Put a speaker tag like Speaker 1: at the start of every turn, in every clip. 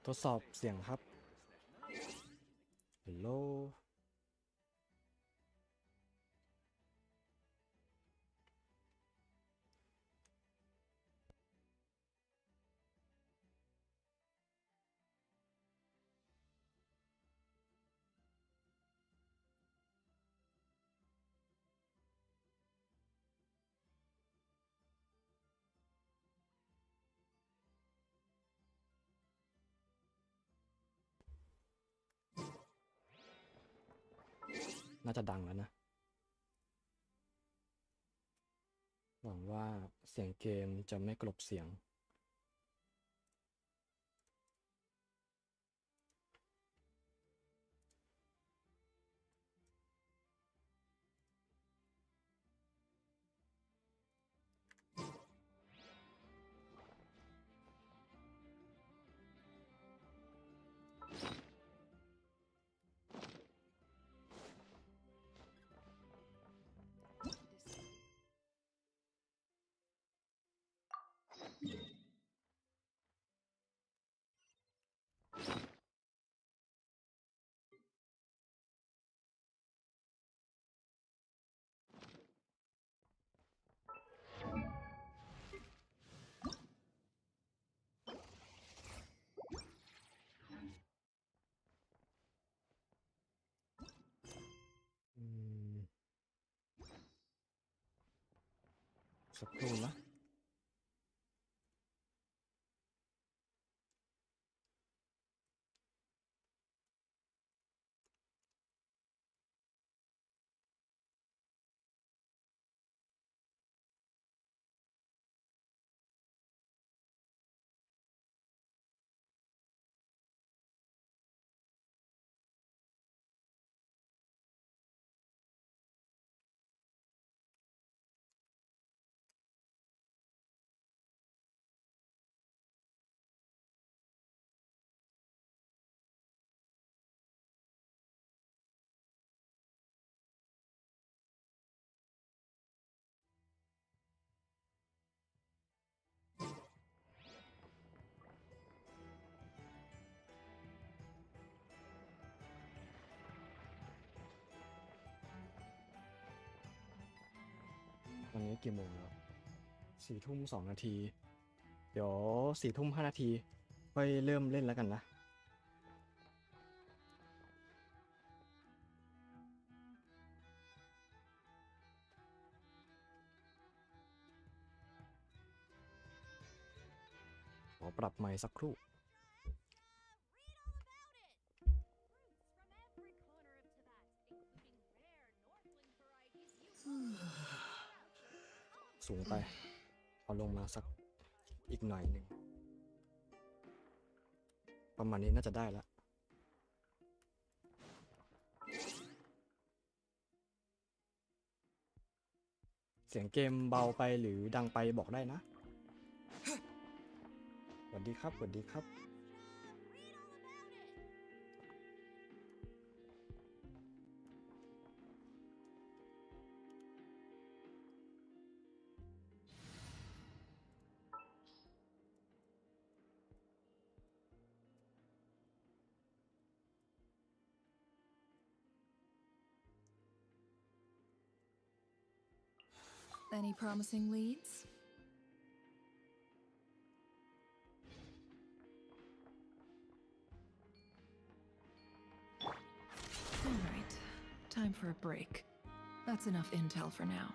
Speaker 1: ทดสอบเสียงครับฮัลโหลน่าจะดังแล้วนะหวังว่าเสียงเกมจะไม่กลบเสียงสักครู่นะวันนี้กี่โมงแล้ว4 ทุ่ม 2 นาทีเดี๋ยว4 ทุ่ม 5 นาทีค่อยเริ่มเล่นแล้วกันนะขอปรับไมค์สักครู่สูงไปเอาลงมาสักอีกหน่อยหนึ่งประมาณนี้น่าจะได้แล้วเสียงเกมเบาไปหรือดังไปบอกได้นะสวัสดีครับสวัสดีครับ
Speaker 2: Any promising leads? All right, time for a break. That's enough intel for now.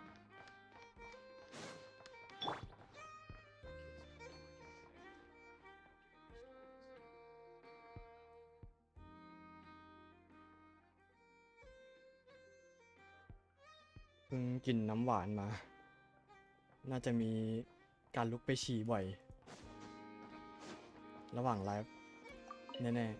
Speaker 2: เพิ่งกินน้ำหวานมาน่าจะมีการลุกไปฉี่บ่อยระหว่างไลฟ์แน่ๆ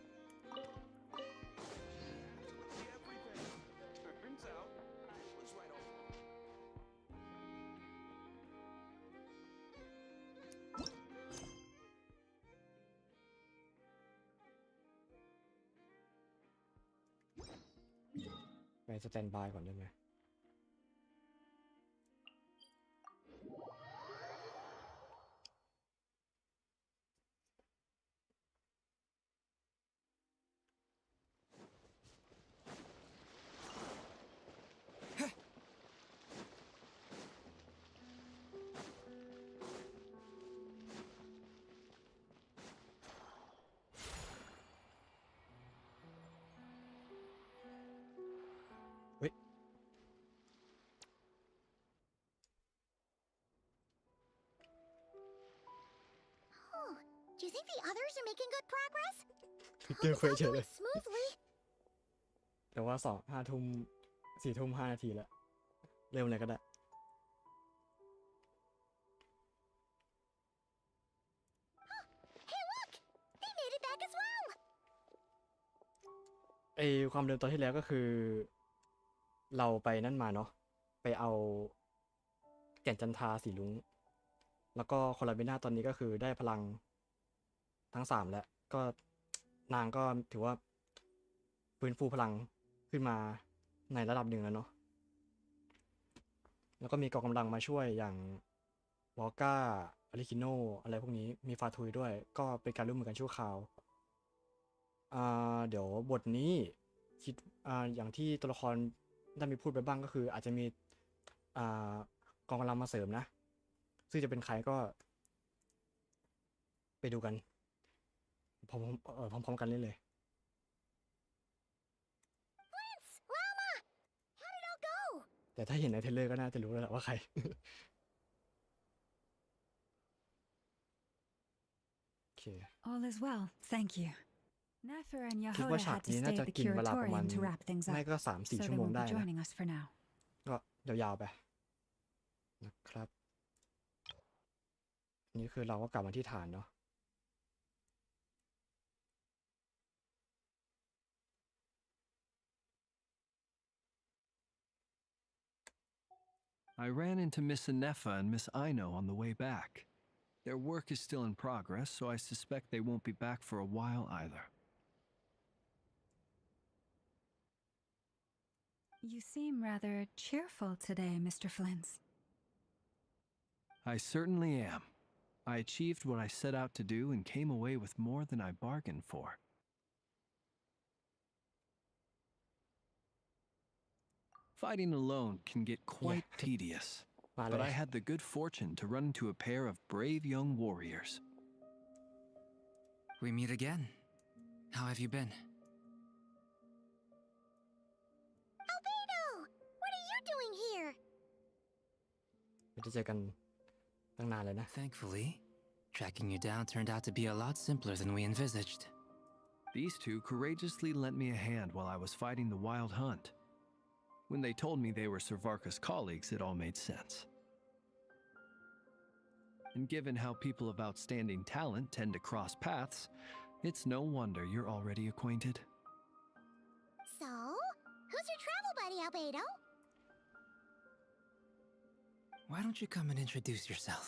Speaker 2: ไปสแตนบายก่อนได้ไหม
Speaker 3: you think the others are making good progress?
Speaker 1: พิกเกอร์
Speaker 3: Hope
Speaker 1: เควส
Speaker 3: it's
Speaker 1: เฉ
Speaker 3: all
Speaker 1: ยเลย
Speaker 3: going smoothly.
Speaker 1: แต่ว่า5 ทุ่ม4 ทุ่ม 5 นาทีแล้วเริ่มเลยก็ได้
Speaker 3: Hey, look! They made it back as well.
Speaker 1: ความเดิมตอนที่แล้วก็คือ เราไปนั่นมาเนาะไปเอาแก่นจันทราสีลุ้งแล้วก็คอลลาเบน่าตอนนี้ก็คือได้พลังทั้ง3แล้วก็นางก็ถือว่าฟื้นฟูพลังขึ้นมาในระดับหนึ่งแล้วเนาะแล้วก็มีกองกำลังมาช่วยอย่างวอลก้าอาริคิโนอะไรพวกนี้มีฟาทุยด้วยก็เป็นการร่วมมือกันชั่วคราวเดี๋ยวบทนี้คิดอย่างที่ตัวละครได้มีพูดไปบ้างก็คืออาจจะมีกองกำลังมาเสริมนะซึ่งจะเป็นใครก็ไปดูกันพร้อมกันเลย
Speaker 3: Prince, Lama, how did it all go?
Speaker 1: แต่ถ้าเห็นในเทรลเลอร์ก็น่าจะรู้แล้วแหละว่าใคร โอเค
Speaker 4: All is well, thank you. Nefer and
Speaker 1: คิดว่า
Speaker 4: Yahoda
Speaker 1: ฉาก
Speaker 4: had to
Speaker 1: นี้
Speaker 4: stay
Speaker 1: น่าจะ
Speaker 4: at the
Speaker 1: กินเวลาประมาณ
Speaker 4: curatorium to wrap things
Speaker 1: ไม่
Speaker 4: up,
Speaker 1: ก็
Speaker 4: so
Speaker 1: 3-4
Speaker 4: they
Speaker 1: ชั่วโมง
Speaker 4: won't
Speaker 1: ได้
Speaker 4: be
Speaker 1: นะ
Speaker 4: joining us for now.
Speaker 1: ก็ยาวๆไปนะครับอันนี้คือเราก็กลับมาที่ฐานเนาะ
Speaker 5: I ran into Miss Anefa and Miss Aino on the way back. Their work is still in progress, so I suspect they won't be back for a while either.
Speaker 4: You seem rather cheerful today, Mr. Flint.
Speaker 5: I certainly am. I achieved what I set out to do and came away with more than I bargained for. Fighting alone can get quite tedious,
Speaker 1: มาเล
Speaker 5: but I
Speaker 1: ย
Speaker 5: had the good fortune to run into a pair of brave young warriors.
Speaker 6: We meet again. How have you been?
Speaker 3: Albedo, what are you doing here?
Speaker 1: ไม่ได้เจอกันตั้งนานเลยนะ
Speaker 6: Thankfully, tracking you down turned out to be a lot simpler than we envisaged.
Speaker 5: These two courageously lent me a hand while I was fighting the wild hunt. When they told me they were Servarka's colleagues, it all made sense. And given how people of outstanding talent tend to cross paths, it's no wonder you're already acquainted.
Speaker 3: So, who's your travel buddy, Albedo?
Speaker 6: Why don't you come and introduce yourself?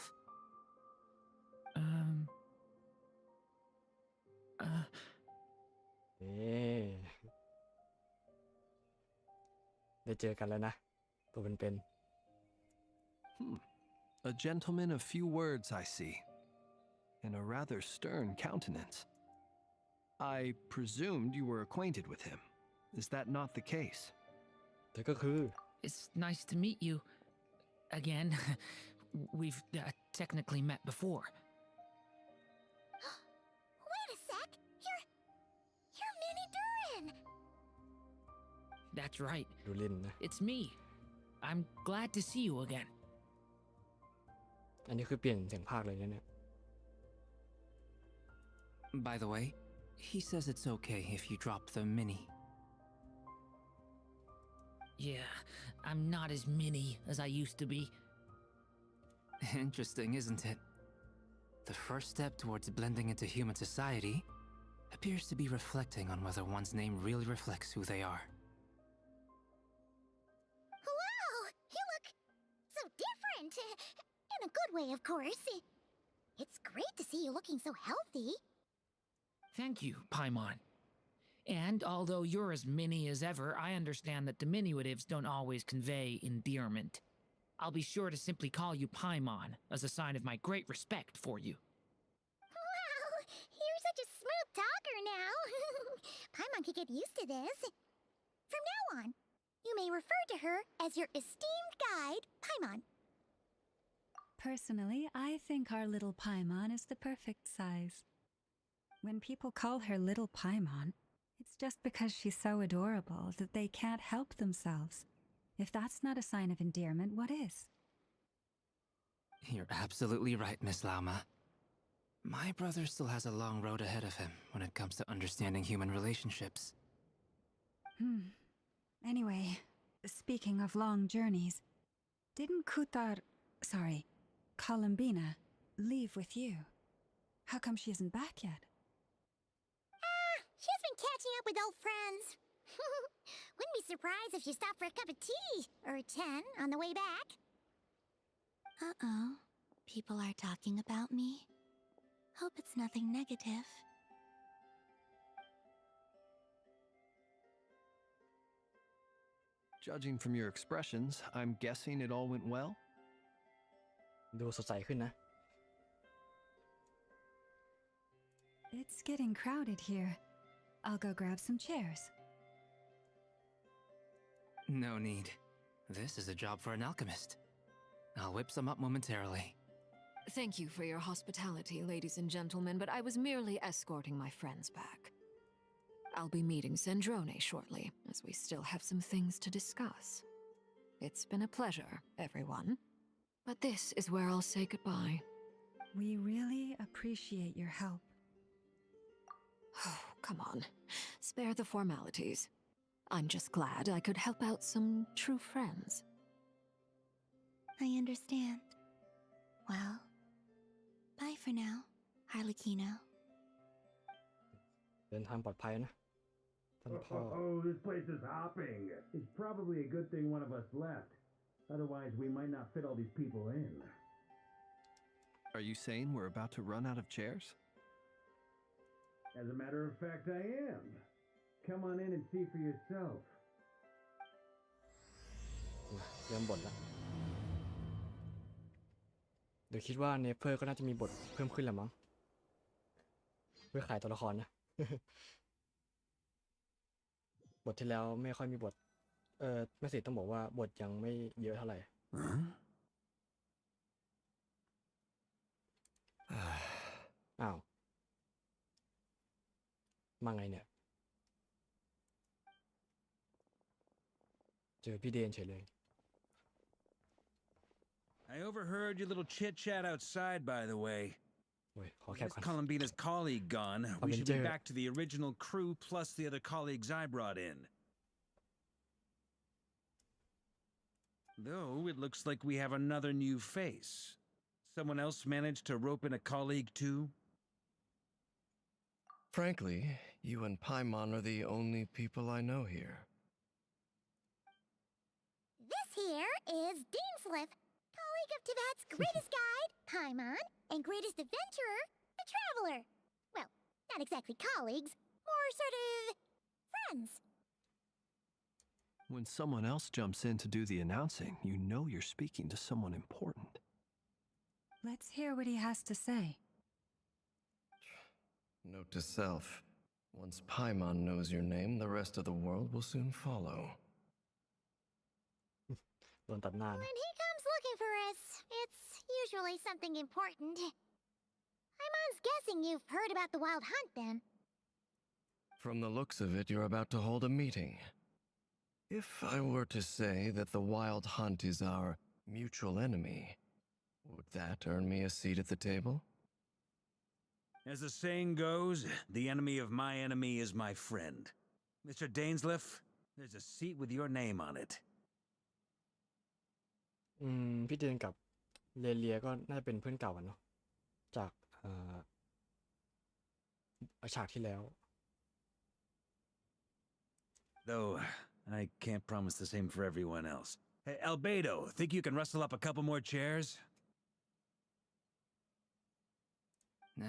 Speaker 1: Eh. ได้เจอกันแล้วนะตัวเป็น
Speaker 5: A gentleman of few words, I see, and a rather stern countenance. I presumed you were acquainted with him. Is that not the case?
Speaker 1: แต่ก็คือ
Speaker 7: It's nice to meet you. Again, we've technically met before.
Speaker 3: Wait a sec, you're Minnie Durin.
Speaker 7: That's right.
Speaker 1: ดูลินนะ
Speaker 7: It's me. I'm glad to see you again.
Speaker 1: อันนี้คือเปลี่ยนเสียงภาคเลยนะเนี่ย
Speaker 6: By the way, he says it's okay if you drop the mini.
Speaker 7: Yeah, I'm not as mini as I used to be.
Speaker 6: Interesting, isn't it? The first step towards blending into human society appears to be reflecting on whether one's name really reflects who they are.
Speaker 3: Wow, you look so different. In a good way, of course. It's great to see you looking so healthy.
Speaker 7: Thank you, Paimon. And although you're as mini as ever, I understand that diminutives don't always convey endearment. I'll be sure to simply call you Paimon as a sign of my great respect for you.
Speaker 3: Wow, you're such a smooth talker now. Paimon could get used to this. From now on, you may refer to her as your esteemed guide, Paimon.
Speaker 4: Personally, I think our little Paimon is the perfect size. When people call her little Paimon, it's just because she's so adorable that they can't help themselves. If that's not a sign of endearment, what is?
Speaker 6: You're absolutely right, Miss Lauma. My brother still has a long road ahead of him when it comes to understanding human relationships.
Speaker 4: Anyway, speaking of long journeys, didn't Columbina, leave with you? How come she isn't back yet?
Speaker 3: She's been catching up with old friends. Wouldn't be surprised if she stopped for a cup of tea or 10 on the way back. Uh-oh. People are talking about me. Hope it's nothing negative.
Speaker 5: Judging from your expressions, I'm guessing it all went well?
Speaker 1: ดูสดใสขึ้นนะ
Speaker 4: It's getting crowded here. I'll go grab some chairs.
Speaker 6: No need. This is a job for an alchemist. I'll whip some up momentarily.
Speaker 8: Thank you for your hospitality, ladies and gentlemen, but I was merely escorting my friends back. I'll be meeting Sandrone shortly, as we still have some things to discuss. It's been a pleasure, everyone. But this is where I'll say goodbye.
Speaker 4: We really appreciate your help.
Speaker 8: Oh, come on. Spare the formalities. I'm just glad I could help out some true friends.
Speaker 3: I understand. Well, bye for now, Harlequino.
Speaker 1: เดินทางปลอดภัยนะท่านพ่อ
Speaker 9: Oh, this place is hopping. It's probably a good thing one of us left. Otherwise, we might not fit all these people in.
Speaker 5: Are you saying we're about to run out of chairs?
Speaker 9: As a matter of fact, I am. Come on in and see for yourself.
Speaker 1: เริ่มบทแล้วเดี๋ยวคิดว่าเนเฟอร์ก็น่าจะมีบทเพิ่มขึ้นแหละมั้งเพื่อขายตัวละครนะ บทที่แล้วไม่ค่อยมีบทแม่สิต้องบอกว่าบทยังไม่เยอะเท่าไหร่ อ้าวมาไงเนี่ยเจอพี่เดนเฉยเลย
Speaker 10: I overheard your little chit-chat outside, by the way.
Speaker 1: โอ้ยขอแคป
Speaker 10: With
Speaker 1: ก่อน
Speaker 10: Columbina's colleague gone, we should be back to the original crew plus the other colleagues I brought in. Though, it looks like we have another new face. Someone else managed to rope in a colleague too?
Speaker 11: Frankly, you and Paimon are the only people I know here.
Speaker 3: This here is Deansliff, colleague of Tibet's greatest guide, Paimon, and greatest adventurer, the Traveler. Well, not exactly colleagues, more sort of friends.
Speaker 5: When someone else jumps in to do the announcing, you know you're speaking to someone important.
Speaker 4: Let's hear what he has to say.
Speaker 11: Note to self. Once Paimon knows your name, the rest of the world will soon follow.
Speaker 1: โดนตัดหน้านะ
Speaker 3: When he comes looking for us, it's usually something important. Paimon's guessing you've heard about the Wild Hunt then.
Speaker 11: From the looks of it, you're about to hold a meeting. If I were to say that the Wild Hunt is our mutual enemy, would that earn me a seat at the table?
Speaker 10: As the saying goes, the enemy of my enemy is my friend. Mr. Dainsliff, there's a seat with your name on it.
Speaker 1: พี่เดนกับเลียก็น่าจะเป็นเพื่อนเก่ากันเนาะจากฉากที่แล้ว
Speaker 10: Though, I can't promise the same for everyone else. Hey, Albedo, think you can rustle up a couple more chairs?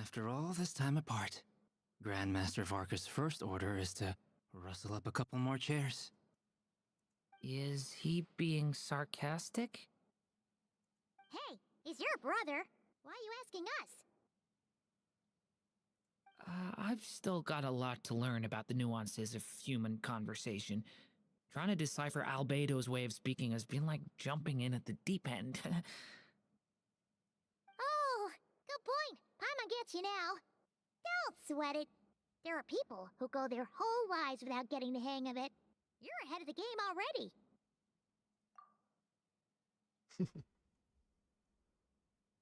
Speaker 6: After all this time apart, Grandmaster Varka's first order is to rustle up a couple more chairs.
Speaker 7: Is he being sarcastic?
Speaker 3: Hey, he's your brother. Why are you asking us?
Speaker 7: I've still got a lot to learn about the nuances of human conversation. Trying to decipher Albedo's way of speaking has been like jumping in at the deep end.
Speaker 3: Oh, good point. Paimon gets you now. Don't sweat it. There are people who go their whole lives without getting the hang of it. You're ahead of the game already.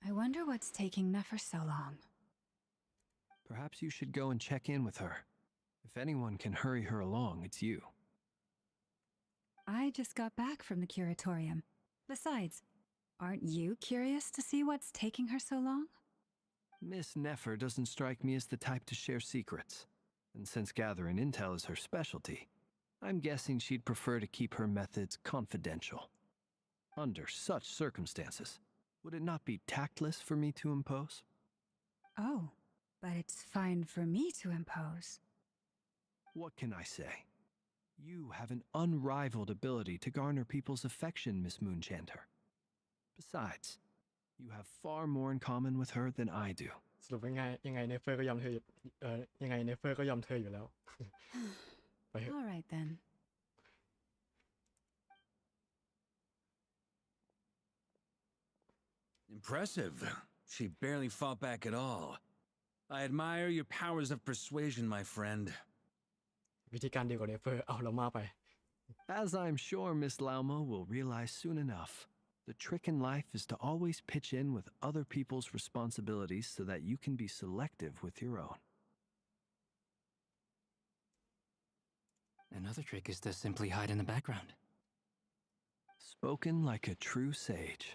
Speaker 4: I wonder what's taking Nefer so long.
Speaker 5: Perhaps you should go and check in with her. If anyone can hurry her along, it's you.
Speaker 4: I just got back from the curatorium. Besides, aren't you curious to see what's taking her so long?
Speaker 5: Miss Nefer doesn't strike me as the type to share secrets. And since gathering intel is her specialty, I'm guessing she'd prefer to keep her methods confidential. Under such circumstances, would it not be tactless for me to impose?
Speaker 4: Oh, but it's fine for me to impose.
Speaker 5: What can I say? You have an unrivaled ability to garner people's affection, Miss Moonchanter. Besides, you have far more in common with her than I do.
Speaker 1: สรุปยังไงเนเฟอร์ก็ยอมเธอยังไงเนเฟอร์ก็ยอมเธออยู่แล้ว ไปเถอะ
Speaker 4: All right then.
Speaker 10: Impressive. She barely fought back at all. I admire your powers of persuasion, my friend.
Speaker 1: วิธีการเดียวกับเนเฟอร์เอาเรามาไป
Speaker 5: As I'm sure Miss Lauma will realize soon enough, the trick in life is to always pitch in with other people's responsibilities so that you can be selective with your own.
Speaker 6: Another trick is to simply hide in the background.
Speaker 5: Spoken like a true sage.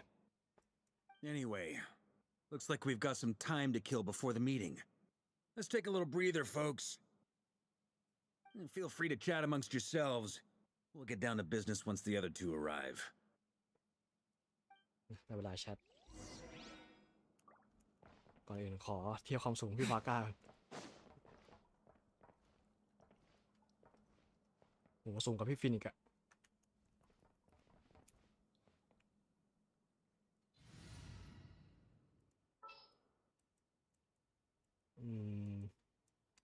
Speaker 10: Anyway, looks like we've got some time to kill before the meeting. Let's take a little breather, folks. And feel free to chat amongst yourselves. We'll get down to business once the other two arrive.
Speaker 1: ในเวลาแชทก่อนอื่นขอเทียบความสูงพี่วาก้าโหสูงกว่าพี่ฟินอีกอะ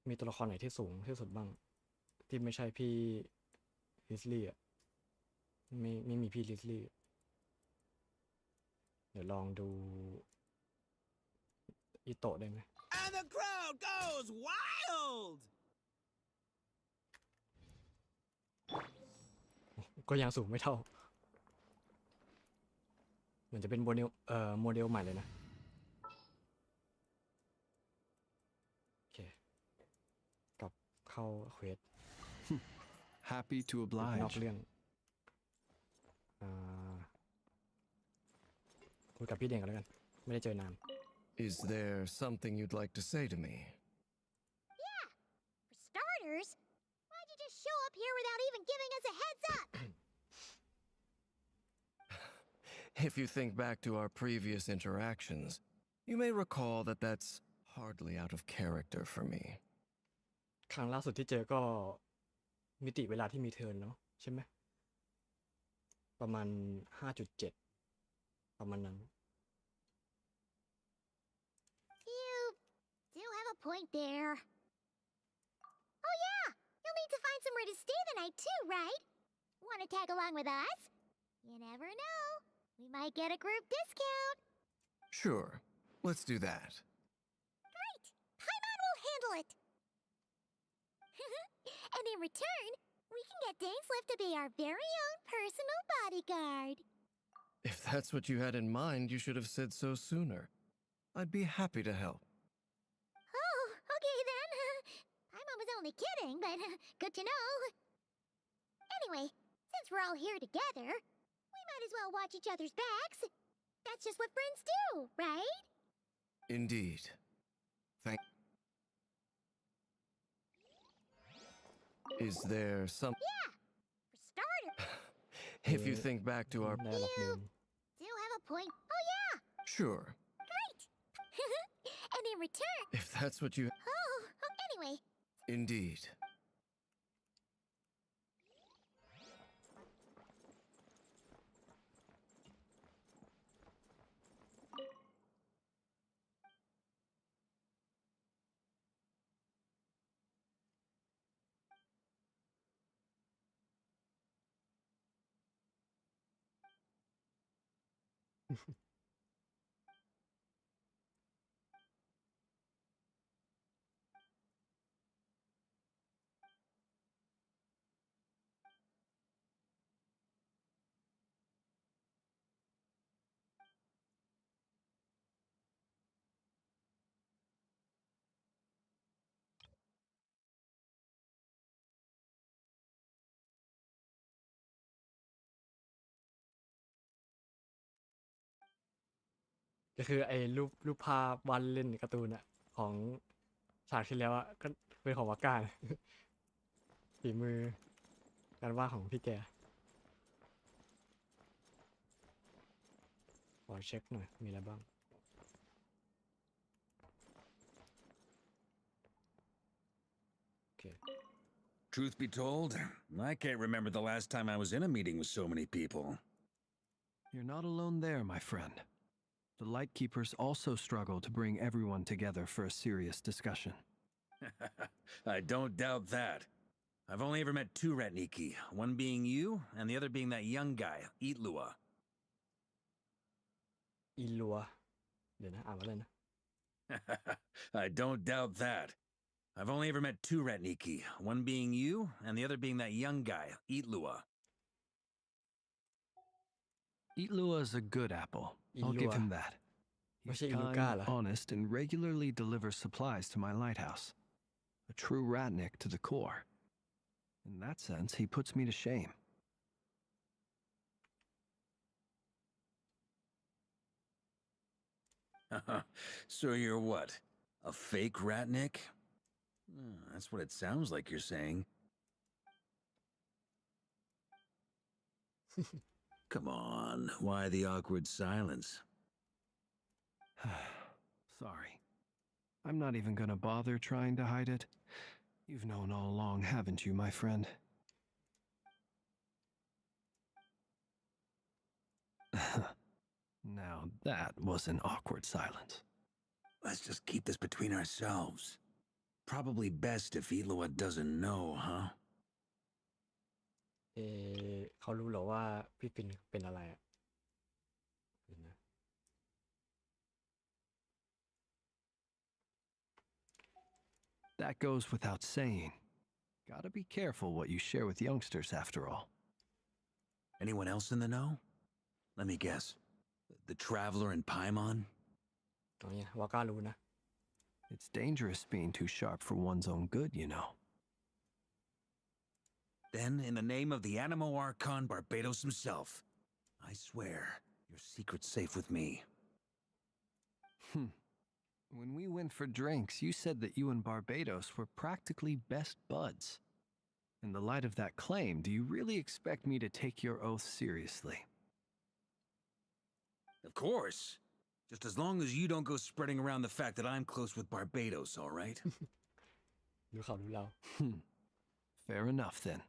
Speaker 1: มีตัวละครไหนที่สูงที่สุดบ้างที่ไม่ใช่พี่ลิสลี่อะไม่มีพี่ลิสลี่เดี๋ยวลองดูอิโตะได้ไหม
Speaker 10: And the crowd goes wild!
Speaker 1: ก็ยังสูงไม่เท่าเหมือนจะเป็นโมเดลใหม่เลยนะโอเคกลับเข้าเควส
Speaker 5: Happy to
Speaker 1: นอก
Speaker 5: oblige.
Speaker 1: เรื่องคุยกับพี่เด่งกันแล้วกันไม่ได้เจอนาน
Speaker 11: Is there something you'd like to say to me?
Speaker 3: Yeah. For starters, why'd you just show up here without even giving us a heads up?
Speaker 11: If you think back to our previous interactions, you may recall that that's hardly out of character for me.
Speaker 1: ครั้งล่าสุดที่เจอก็มิติเวลาที่มีเทิร์นเนาะใช่ไหมประมาณ 5.7 ประมาณนั้น
Speaker 3: You do have a point there. Oh yeah, you'll need to find somewhere to stay the night too, right? Want to tag along with us? You never know. We might get a group discount.
Speaker 11: Sure, let's do that.
Speaker 3: Great! Paimon will handle it. And in return, we can get Dainslift to be our very own personal bodyguard.
Speaker 11: If that's what you had in mind, you should have said so sooner. I'd be happy to help.
Speaker 3: Oh, okay then. Paimon was only kidding, but good to know. Anyway, since we're all here together, we might as well watch each other's backs. That's just what friends do, right?
Speaker 11: Indeed. Thank. Is there some?
Speaker 3: Yeah. For starters,
Speaker 11: If you think back to our.
Speaker 1: ได้รับเดิม
Speaker 3: do have a point. Oh yeah,
Speaker 11: Sure.
Speaker 3: great. And in return,
Speaker 11: If that's what you.
Speaker 3: oh, anyway,
Speaker 11: Indeed.
Speaker 1: ก็คือไอ้รูปภาพวาดเล่นการ์ตูนอะของฉากที่แล้วอะก็เป็นของวาก้านะ ฝีมือการวาดของพี่แกขอเช็คหน่อยมีอะไรบ้างโอเค
Speaker 10: Truth be told, I can't remember the last time I was in a meeting with so many people.
Speaker 5: You're not alone there, my friend. The Lightkeepers also struggle to bring everyone together for a serious discussion.
Speaker 10: I don't doubt that. I've only ever met two Ratniki, one being you, and the other being that young guy, Itlua.
Speaker 1: อีลัวเดี๋ยวนะอ่านว่าอะไรนะ
Speaker 10: I don't doubt that. I've only ever met two Ratniki, one being you, and the other being that young guy, Itlua.
Speaker 5: Itlua is a good apple. I'll give him that. He's kind, honest, and regularly delivers supplies to my lighthouse. A true Ratnik to the core. In that sense, he puts me to shame.
Speaker 10: So you're what? A fake Ratnik? That's what it sounds like you're saying. Come on, why the awkward silence?
Speaker 5: Sorry. I'm not even gonna bother trying to hide it. You've known all along, haven't you, my friend? Now that was an awkward silence.
Speaker 10: Let's just keep this between ourselves. Probably best if Itlua doesn't know, huh?
Speaker 1: เขารู้เหรอว่าพี่ปิ่นเป็นอะไรอะ
Speaker 5: That goes without saying. Gotta be careful what you share with youngsters, after all.
Speaker 10: Anyone else in the know? Let me guess. The Traveler and Paimon?
Speaker 1: ตรงนี้วาก้ารู้นะ
Speaker 5: It's dangerous being too sharp for one's own good, you know.
Speaker 10: Then, in the name of the Animo Archon Barbados himself, I swear your secret's safe with me.
Speaker 5: When we went for drinks, you said that you and Barbados were practically best buds. In the light of that claim, do you really expect me to take your oath seriously?
Speaker 10: Of course. Just as long as you don't go spreading around the fact that I'm close with Barbados, all right?
Speaker 1: รู้เขารู้เรา
Speaker 5: Fair enough, then.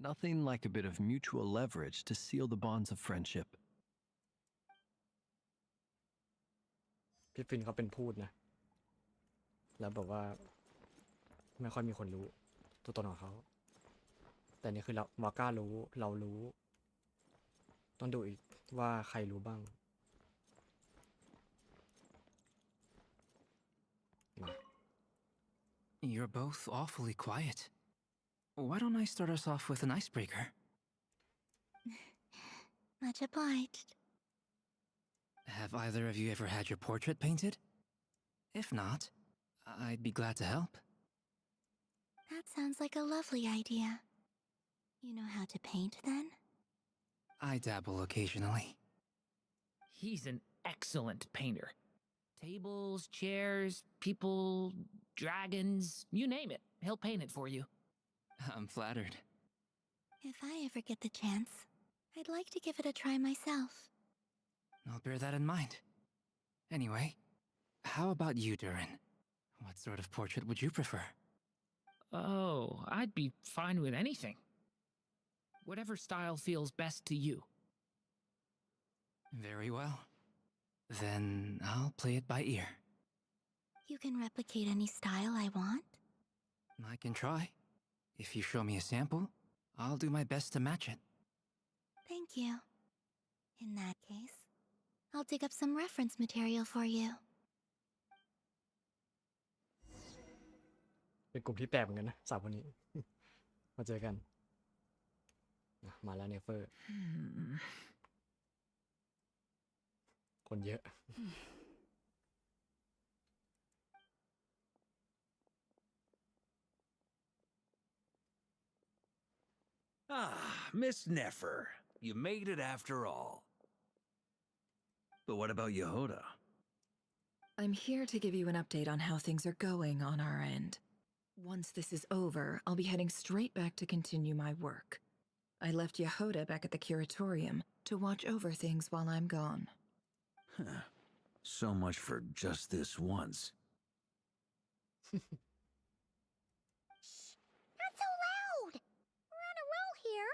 Speaker 5: Nothing like a bit of mutual leverage to seal the bonds of friendship.
Speaker 1: พี่ปิ่นเขาเป็นพูดนะ แล้วแบบว่าไม่ค่อยมีคนรู้ตัวตนของเขา แต่นี่คือเราวาก้ารู้เรารู้ ต้องดูอีกว่าใครรู้บ้าง
Speaker 6: You're both awfully quiet. Why don't I start us off with an icebreaker?
Speaker 3: Much obliged.
Speaker 6: Have either of you ever had your portrait painted? If not, I'd be glad to help.
Speaker 3: That sounds like a lovely idea. You know how to paint, then?
Speaker 6: I dabble occasionally.
Speaker 7: He's an excellent painter. Tables, chairs, people, dragons, you name it. He'll paint it for you.
Speaker 6: I'm flattered.
Speaker 3: If I ever get the chance, I'd like to give it a try myself.
Speaker 6: I'll bear that in mind. Anyway, how about you, Durin? What sort of portrait would you prefer?
Speaker 7: Oh, I'd be fine with anything. Whatever style feels best to you.
Speaker 6: Very well. Then I'll play it by ear.
Speaker 3: You can replicate any style I want?
Speaker 6: I can try. If you show me a sample, I'll do my best to match it.
Speaker 3: Thank you. In that case, I'll dig up some reference material for you.
Speaker 1: เป็นกลุ่มที่แปลกเหมือนกันนะสาวคนนี้ มาเจอกันมาแล้วเนเฟอร์ คนเยอะ
Speaker 10: Ah, Miss Nefer. You made it after all. But what about Yehoda?
Speaker 8: I'm here to give you an update on how things are going on our end. Once this is over, I'll be heading straight back to continue my work. I left Yehoda back at the curatorium to watch over things while I'm gone.
Speaker 10: Huh. So much for just this once.
Speaker 3: Not so loud! We're on a roll here.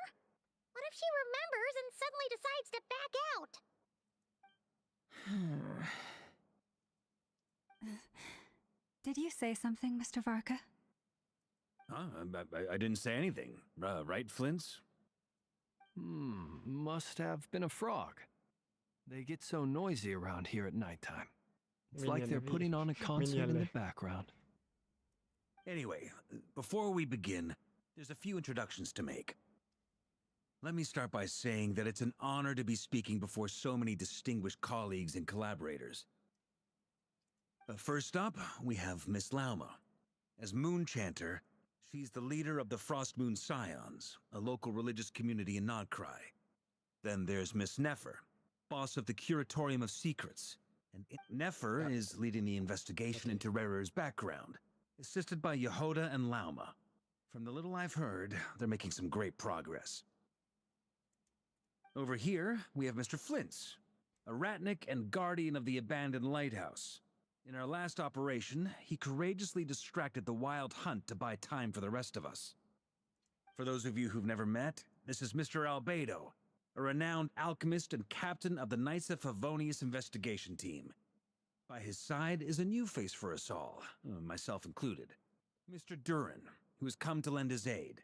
Speaker 3: What if she remembers and suddenly decides to back out?
Speaker 4: Did you say something, Mr. Varka?
Speaker 10: Huh? I didn't say anything. Right, Flints?
Speaker 5: Must have been a frog. They get so noisy around here at nighttime. It's like they're putting on a concert in the background.
Speaker 10: Anyway, before we begin, there's a few introductions to make. Let me start by saying that it's an honor to be speaking before so many distinguished colleagues and collaborators. First up, we have Miss Lauma. As Moon Chanter, she's the leader of the Frost Moon Scions, a local religious community in Nodcry. Then there's Miss Nefer, boss of the Curatorium of Secrets. And Nefer is leading the investigation into Rerer's background, assisted by Yehoda and Lauma. From the little I've heard, they're making some great progress. Over here, we have Mr. Flints, a ratnik and guardian of the abandoned lighthouse. In our last operation, he courageously distracted the wild hunt to buy time for the rest of us. For those of you who've never met, this is Mr. Albedo, a renowned alchemist and captain of the Knights of Favonius investigation team. By his side is a new face for us all, myself included, Mr. Durin, who has come to lend his aid.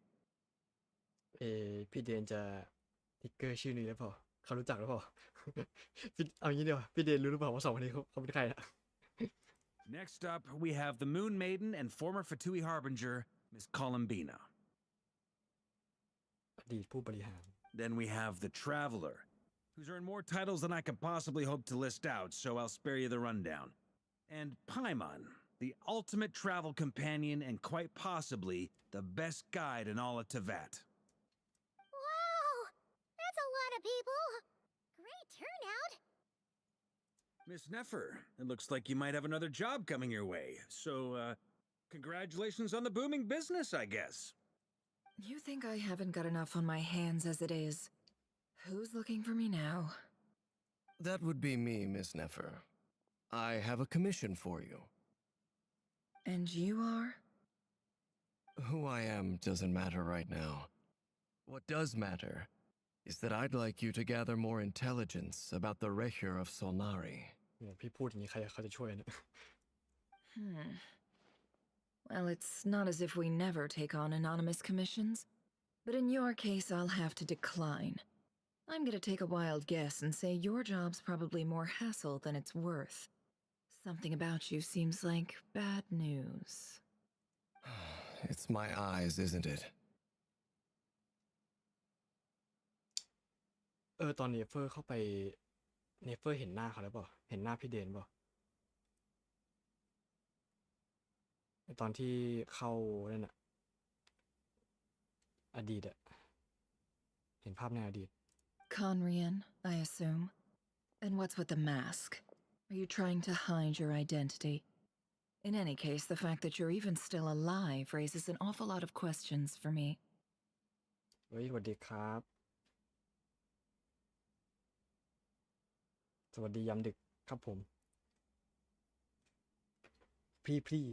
Speaker 1: พี่เดนจะติ๊กเกอร์ชื่อนี้หรือเปล่าเขารู้จักหรือเปล่า เอางี้เดียวพี่เดนรู้หรือเปล่าว่าสองคนนี้เขาเป็นใครนะ
Speaker 10: Next up, we have the Moon Maiden and former Fatui Harbinger, Miss Columbina.
Speaker 1: อดีตผู้บริหาร
Speaker 10: Then we have the Traveler, who's earned more titles than I could possibly hope to list out, so I'll spare you the rundown. And Paimon, the ultimate travel companion and quite possibly the best guide in all of Tevat.
Speaker 3: Wow! That's a lot of people! Great turnout!
Speaker 10: Miss Nefer, it looks like you might have another job coming your way, so, congratulations on the booming business, I guess.
Speaker 8: You think I haven't got enough on my hands as it is? Who's looking for me now?
Speaker 11: That would be me, Miss Nefer. I have a commission for you.
Speaker 8: And you are?
Speaker 11: Who I am doesn't matter right now. What does matter is that I'd like you to gather more intelligence about the Recher of Solnari.
Speaker 1: พี่พูดอย่างนี้ใครเขาจะช่วยนะ
Speaker 8: Well, it's not as if we never take on anonymous commissions. But in your case, I'll have to decline. I'm gonna take a wild guess and say your job's probably more hassle than it's worth. Something about you seems like bad news.
Speaker 11: It's my eyes, isn't it?
Speaker 1: ตอนเนเฟอร์เข้าไปเนเฟอร์เห็นหน้าเขาแล้วเปล่าเห็นหน้าพี่เดนเปล่าตอนที่เข้านั่นน่ะอดีตอะเห็นภาพในอดีต
Speaker 8: Conrian, I assume. And what's with the mask? Are you trying to hide your identity? In any case, the fact that you're even still alive raises an awful lot of questions for me.
Speaker 1: เฮ้ยสวัสดีครับสวัสดียามดึกครับผมพี่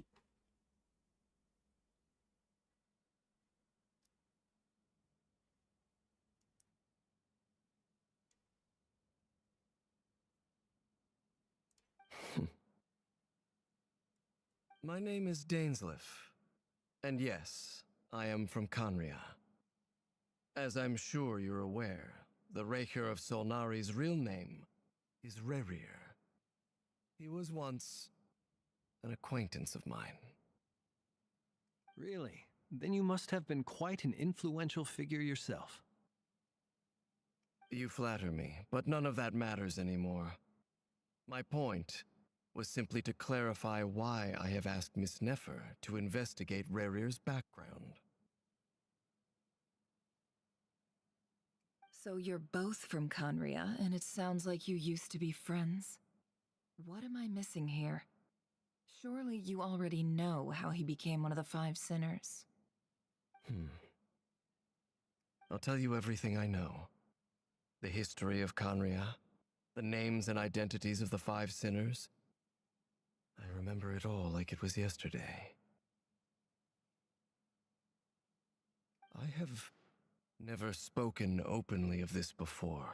Speaker 11: My name is Dainsleif, and yes, I am from Conria. As I'm sure you're aware, the Recher of Solnari's real name is Rerir. He was once an acquaintance of mine.
Speaker 5: Really? Then you must have been quite an influential figure yourself.
Speaker 11: You flatter me, but none of that matters anymore. My point was simply to clarify why I have asked Miss Nefer to investigate Rerir's background.
Speaker 8: So you're both from Conria, and it sounds like you used to be friends. What am I missing here? Surely you already know how he became one of the five sinners.
Speaker 11: I'll tell you everything I know. The history of Conria, the names and identities of the five sinners. I remember it all like it was yesterday. I have never spoken openly of this before,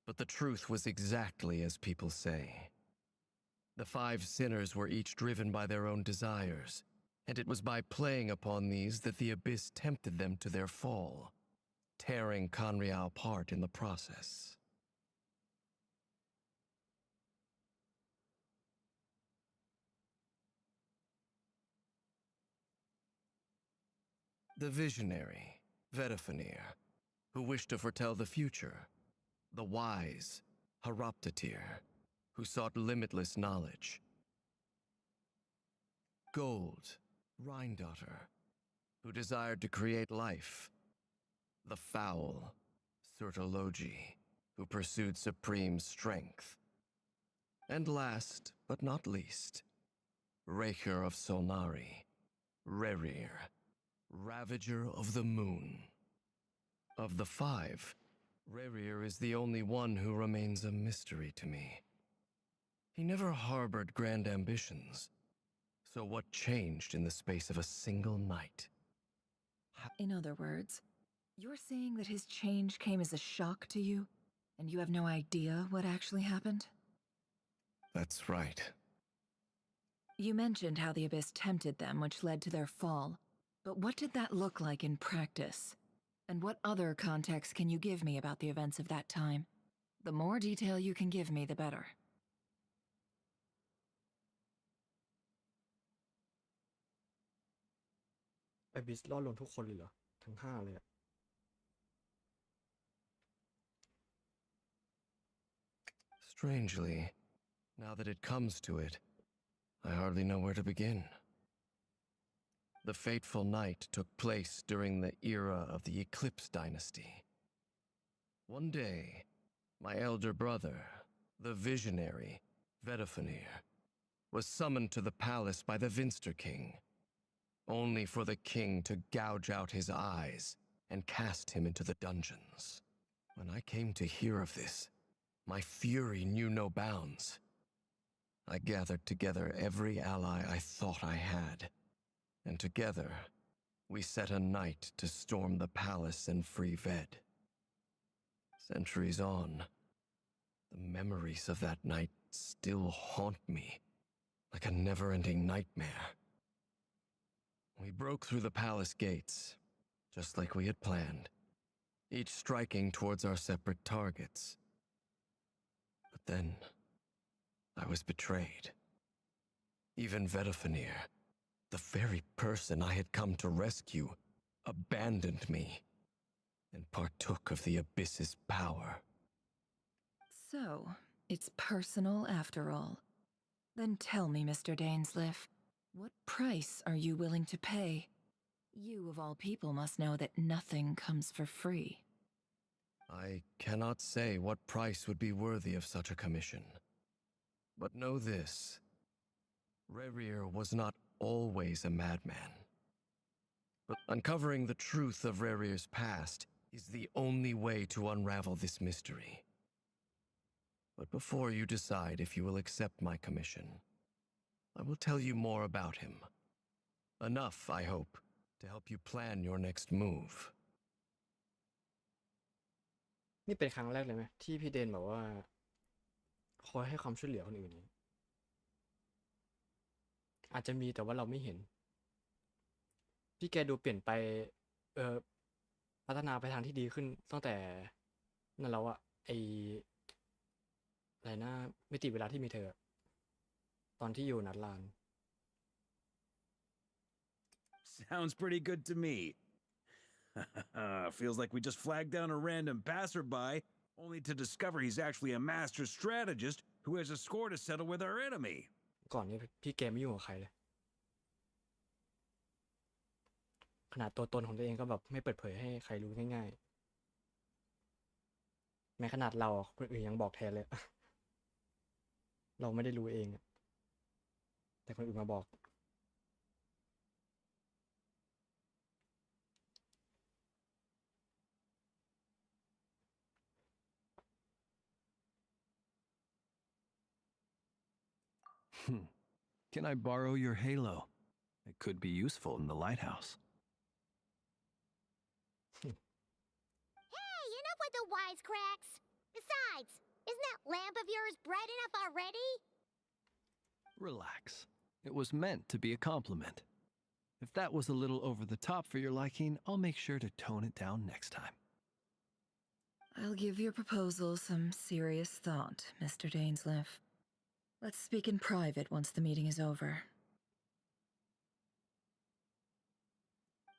Speaker 11: but the truth was exactly as people say. The five sinners were each driven by their own desires, and it was by playing upon these that the abyss tempted them to their fall, tearing Conria apart in the process. The visionary, Vedafenir, who wished to foretell the future. The wise, Haroptatir, who sought limitless knowledge. Gold, Rhindaughter, who desired to create life. The foul, Surtologi, who pursued supreme strength. And last, but not least, Raker of Solnari, Rerir, Ravager of the Moon. Of the five, Rerir is the only one who remains a mystery to me. He never harbored grand ambitions, so what changed in the space of a single night?
Speaker 8: In other words, you're saying that his change came as a shock to you, and you have no idea what actually happened?
Speaker 11: That's right.
Speaker 8: You mentioned how the Abyss tempted them, which led to their fall. But what did that look like in practice? And what other context can you give me about the events of that time? The more detail you can give me, the better.
Speaker 1: Abyss ล่อลวงทุกคนเลยเหรอทั้งห้าเลยอะ
Speaker 11: Strangely, now that it comes to it, I hardly know where to begin. The fateful night took place during the era of the Eclipse Dynasty. One day, my elder brother, the visionary, Vedafenir, was summoned to the palace by the Vinster King, only for the king to gouge out his eyes and cast him into the dungeons. When I came to hear of this, my fury knew no bounds. I gathered together every ally I thought I had, and together we set a night to storm the palace and free Ved. Centuries on, the memories of that night still haunt me like a never-ending nightmare. We broke through the palace gates, just like we had planned, each striking towards our separate targets. But then, I was betrayed. Even Vedafenir, the very person I had come to rescue, abandoned me and partook of the Abyss's power.
Speaker 8: So, it's personal after all. Then tell me, Mr. Dainsleif, what price are you willing to pay? You, of all people, must know that nothing comes for free.
Speaker 11: I cannot say what price would be worthy of such a commission. But know this, Rerir was not always a madman. But uncovering the truth of Rerir's past is the only way to unravel this mystery. But before you decide if you will accept my commission, I will tell you more about him. Enough, I hope, to help you plan your next move.
Speaker 1: นี่เป็นครั้งแรกเลยไหมที่พี่เดนบอกว่าคอยให้ความช่วยเหลือคนอื่นเนี่ยอาจจะมีแต่ว่าเราไม่เห็นพี่แกดูเปลี่ยนไปพัฒนาไปทางที่ดีขึ้นตั้งแต่นั่นแล้วอะอะไรนะมิติเวลาที่มีเธอตอนที่อยู่นัดลาน
Speaker 10: Sounds pretty good to me. Feels like we just flagged down a random passerby, only to discover he's actually a master strategist who has a score to settle with our enemy.
Speaker 1: ก่อนนี้พี่แกไม่ยุ่งกับใครเลยขนาดตัวตนของตัวเองก็แบบไม่เปิดเผยให้ใครรู้ง่าย แม้ขนาดเราอะคนอื่นยังบอกแทนเลย เราไม่ได้รู้เองอะแต่คนอื่นมาบอก
Speaker 5: Can I borrow your halo? It could be useful in the lighthouse.
Speaker 3: Hey, enough with the wisecracks. Besides, isn't that lamp of yours bright enough already?
Speaker 5: Relax. It was meant to be a compliment. If that was a little over the top for your liking, I'll make sure to tone it down next time.
Speaker 12: I'll give your proposal some serious thought, Mr. Dainsleif. Let's speak in private once the meeting is over.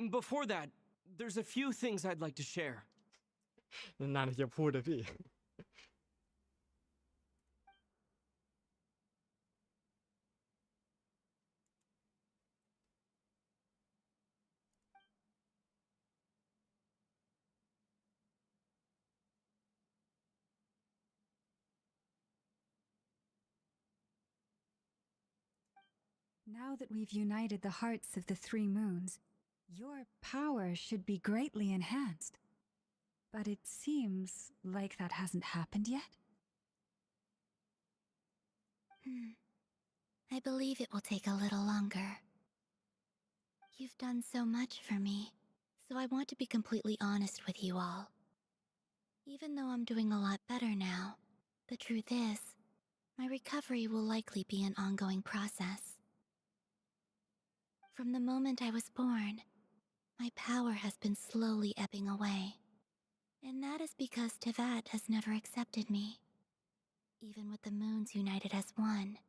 Speaker 2: Before that, there's a few things I'd like to share.
Speaker 1: นานๆจะพูดนะพี่
Speaker 4: Now that we've united the hearts of the three moons, your power should be greatly enhanced. But it seems like that hasn't happened yet.
Speaker 3: I believe it will take a little longer. You've done so much for me, so I want to be completely honest with you all. Even though I'm doing a lot better now, the truth is, my recovery will likely be an ongoing process. From the moment I was born, my power has been slowly ebbing away. And that is because Tevat has never accepted me. Even with the moons united as one,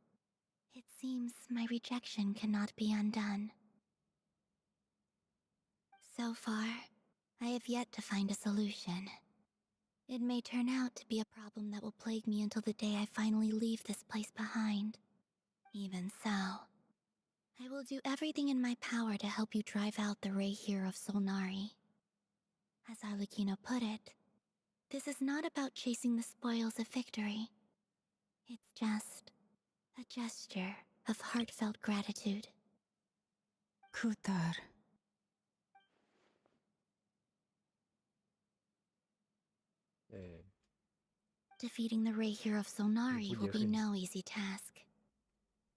Speaker 3: it seems my rejection cannot be undone. So far, I have yet to find a solution. It may turn out to be a problem that will plague me until the day I finally leave this place behind. Even so, I will do everything in my power to help you drive out the Ray here of Solnari. As Arlecchino put it, this is not about chasing the spoils of victory. It's just a gesture of heartfelt gratitude.
Speaker 4: Kutar.
Speaker 3: Defeating the Ray here of Solnari will be
Speaker 1: Different.
Speaker 3: no easy task.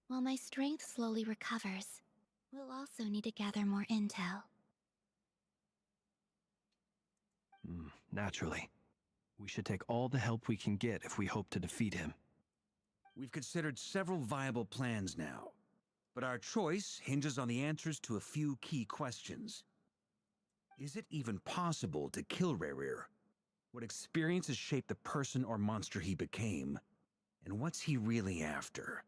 Speaker 3: While my strength slowly recovers, we'll also need to gather more intel.
Speaker 5: Naturally. We should take all the help we can get if we hope to defeat him.
Speaker 10: We've considered several viable plans now, but our choice hinges on the answers to a few key questions. Is it even possible to kill Rerir? What experiences shaped the person or monster he became? And what's he really after?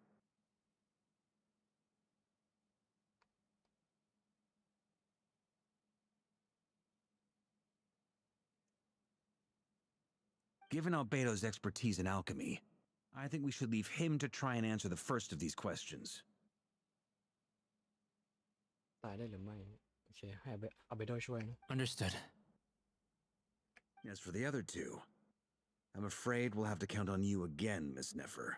Speaker 10: Given Albedo's expertise in alchemy, I think we should leave him to try and answer the first of these questions.
Speaker 1: ตายได้หรือไม่โอเคให้เอาไปด้วยช่วยนะ
Speaker 6: Understood.
Speaker 10: As for the other two, I'm afraid we'll have to count on you again, Miss Nefer.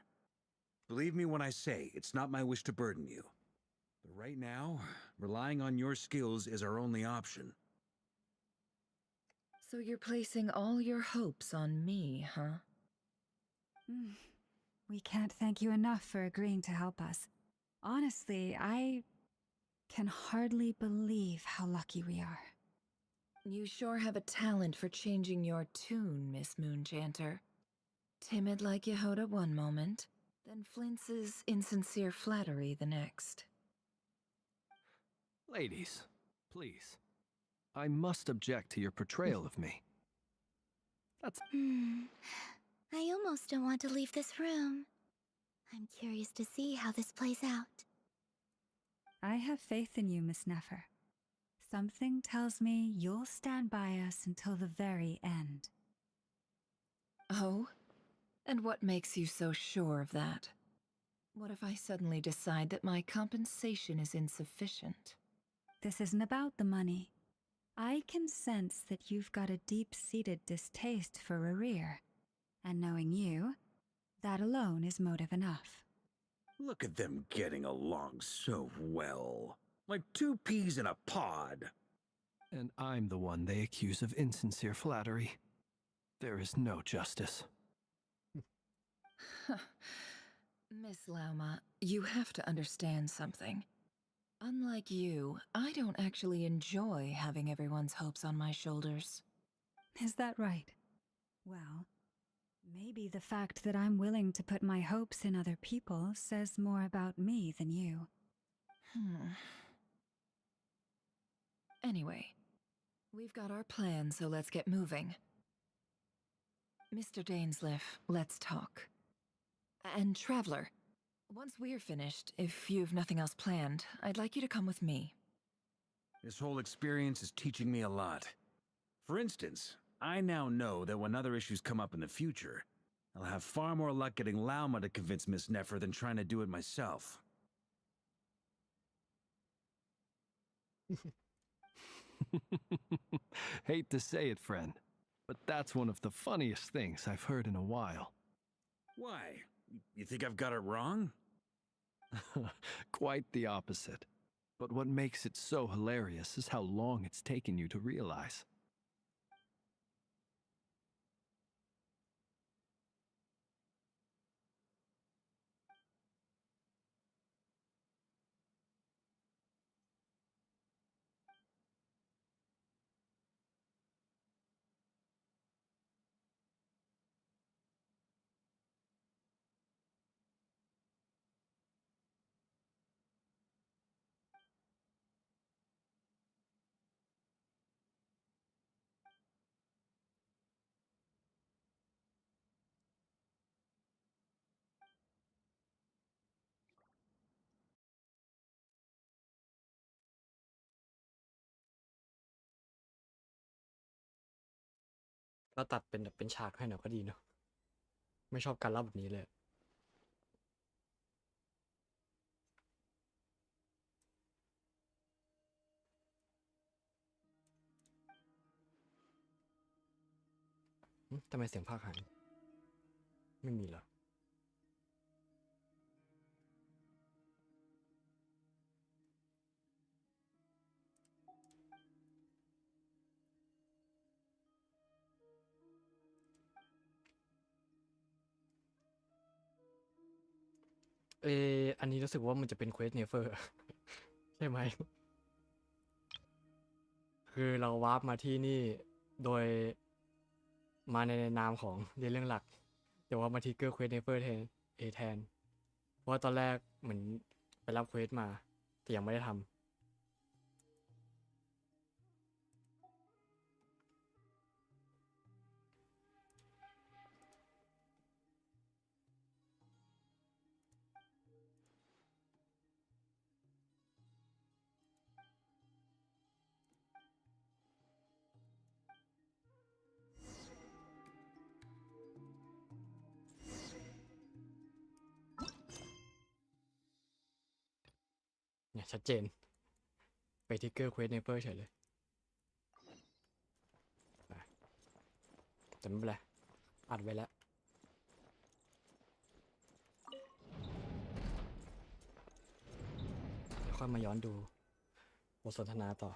Speaker 10: Believe me when I say it's not my wish to burden you. But right now, relying on your skills is our only option.
Speaker 12: So you're placing all your hopes on me, huh?
Speaker 4: We can't thank you enough for agreeing to help us. Honestly, I can hardly believe how lucky we are.
Speaker 12: You sure have a talent for changing your tune, Miss Moonchanter. Timid like Yehoda one moment, then Flintz's insincere flattery the next.
Speaker 5: Ladies, please. I must object to your portrayal of me. That's...
Speaker 3: I almost don't want to leave this room. I'm curious to see how this plays out.
Speaker 4: I have faith in you, Miss Nefer. Something tells me you'll stand by us until the very end.
Speaker 12: Oh? And what makes you so sure of that? What if I suddenly decide that my compensation is insufficient?
Speaker 4: This isn't about the money. I can sense that you've got a deep-seated distaste for Rerir. And knowing you, that alone is motive enough.
Speaker 10: Look at them getting along so well. Like two peas in a pod.
Speaker 5: And I'm the one they accuse of insincere flattery. There is no justice.
Speaker 12: Miss Lauma, you have to understand something. Unlike you, I don't actually enjoy having everyone's hopes on my shoulders.
Speaker 4: Is that right? Well, maybe the fact that I'm willing to put my hopes in other people says more about me than you.
Speaker 12: Anyway, we've got our plan, so let's get moving. Mr. Dainsliff, let's talk. And Traveler, once we're finished, if you've nothing else planned, I'd like you to come with me.
Speaker 10: This whole experience is teaching me a lot. For instance, I now know that when other issues come up in the future, I'll have far more luck getting Lauma to convince Miss Nefer than trying to do it myself.
Speaker 5: Hate to say it, friend, but that's one of the funniest things I've heard in a while.
Speaker 10: Why? You think I've got it wrong?
Speaker 5: Quite the opposite. But what makes it so hilarious is how long it's taken you to realize.
Speaker 1: ก็ตัดเป็นแบบเป็นฉากให้หน่อยก็ดีเนาะไม่ชอบการเล่าแบบนี้เลย ทำไมเสียงภาคหายไม่มีเหรออันนี้รู้สึกว่ามันจะเป็นเควสเนเฟอร์ ใช่ไหม คือเราวาร์ปมาที่นี่โดยมาในนามของเรื่องหลักแต่ว่ามาทิกเกอร์เควสเนเฟอร์แทนเพราะว่าตอนแรกเหมือนไปรับเควสมาแต่ยังไม่ได้ทำ เนี่ยชัดเจนไปทิกเกอร์เควสเนเฟอร์เฉยเลยแต่ไม่เป็นไรอัดไว้แล้วเดี๋ยวค่อยมาย้อนดูบทสนทนาต่อ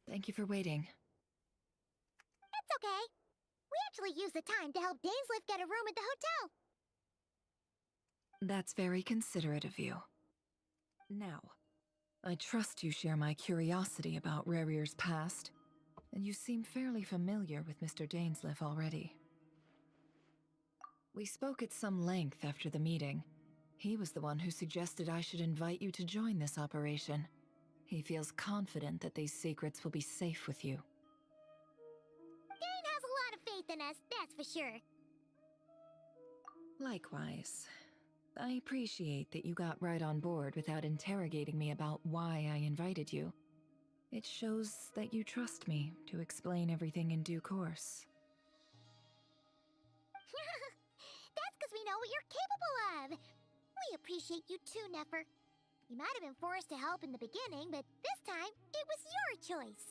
Speaker 12: Thank you for waiting.
Speaker 3: It's okay. We actually used the time to help Dainsliff get a room at the hotel.
Speaker 12: That's very considerate of you. Now, I trust you share my curiosity about Rarier's past, and you seem fairly familiar with Mr. Dainsliff already. We spoke at some length after the meeting. He was the one who suggested I should invite you to join this operation. He feels confident that these secrets will be safe with you.
Speaker 3: Dane has a lot of faith in us, that's for sure.
Speaker 12: Likewise. I appreciate that you got right on board without interrogating me about why I invited you. It shows that you trust me to explain everything in due course.
Speaker 3: That's because we know what you're capable of. We appreciate you too, Nefer. You might have been forced to help in the beginning, but this time, it was your choice.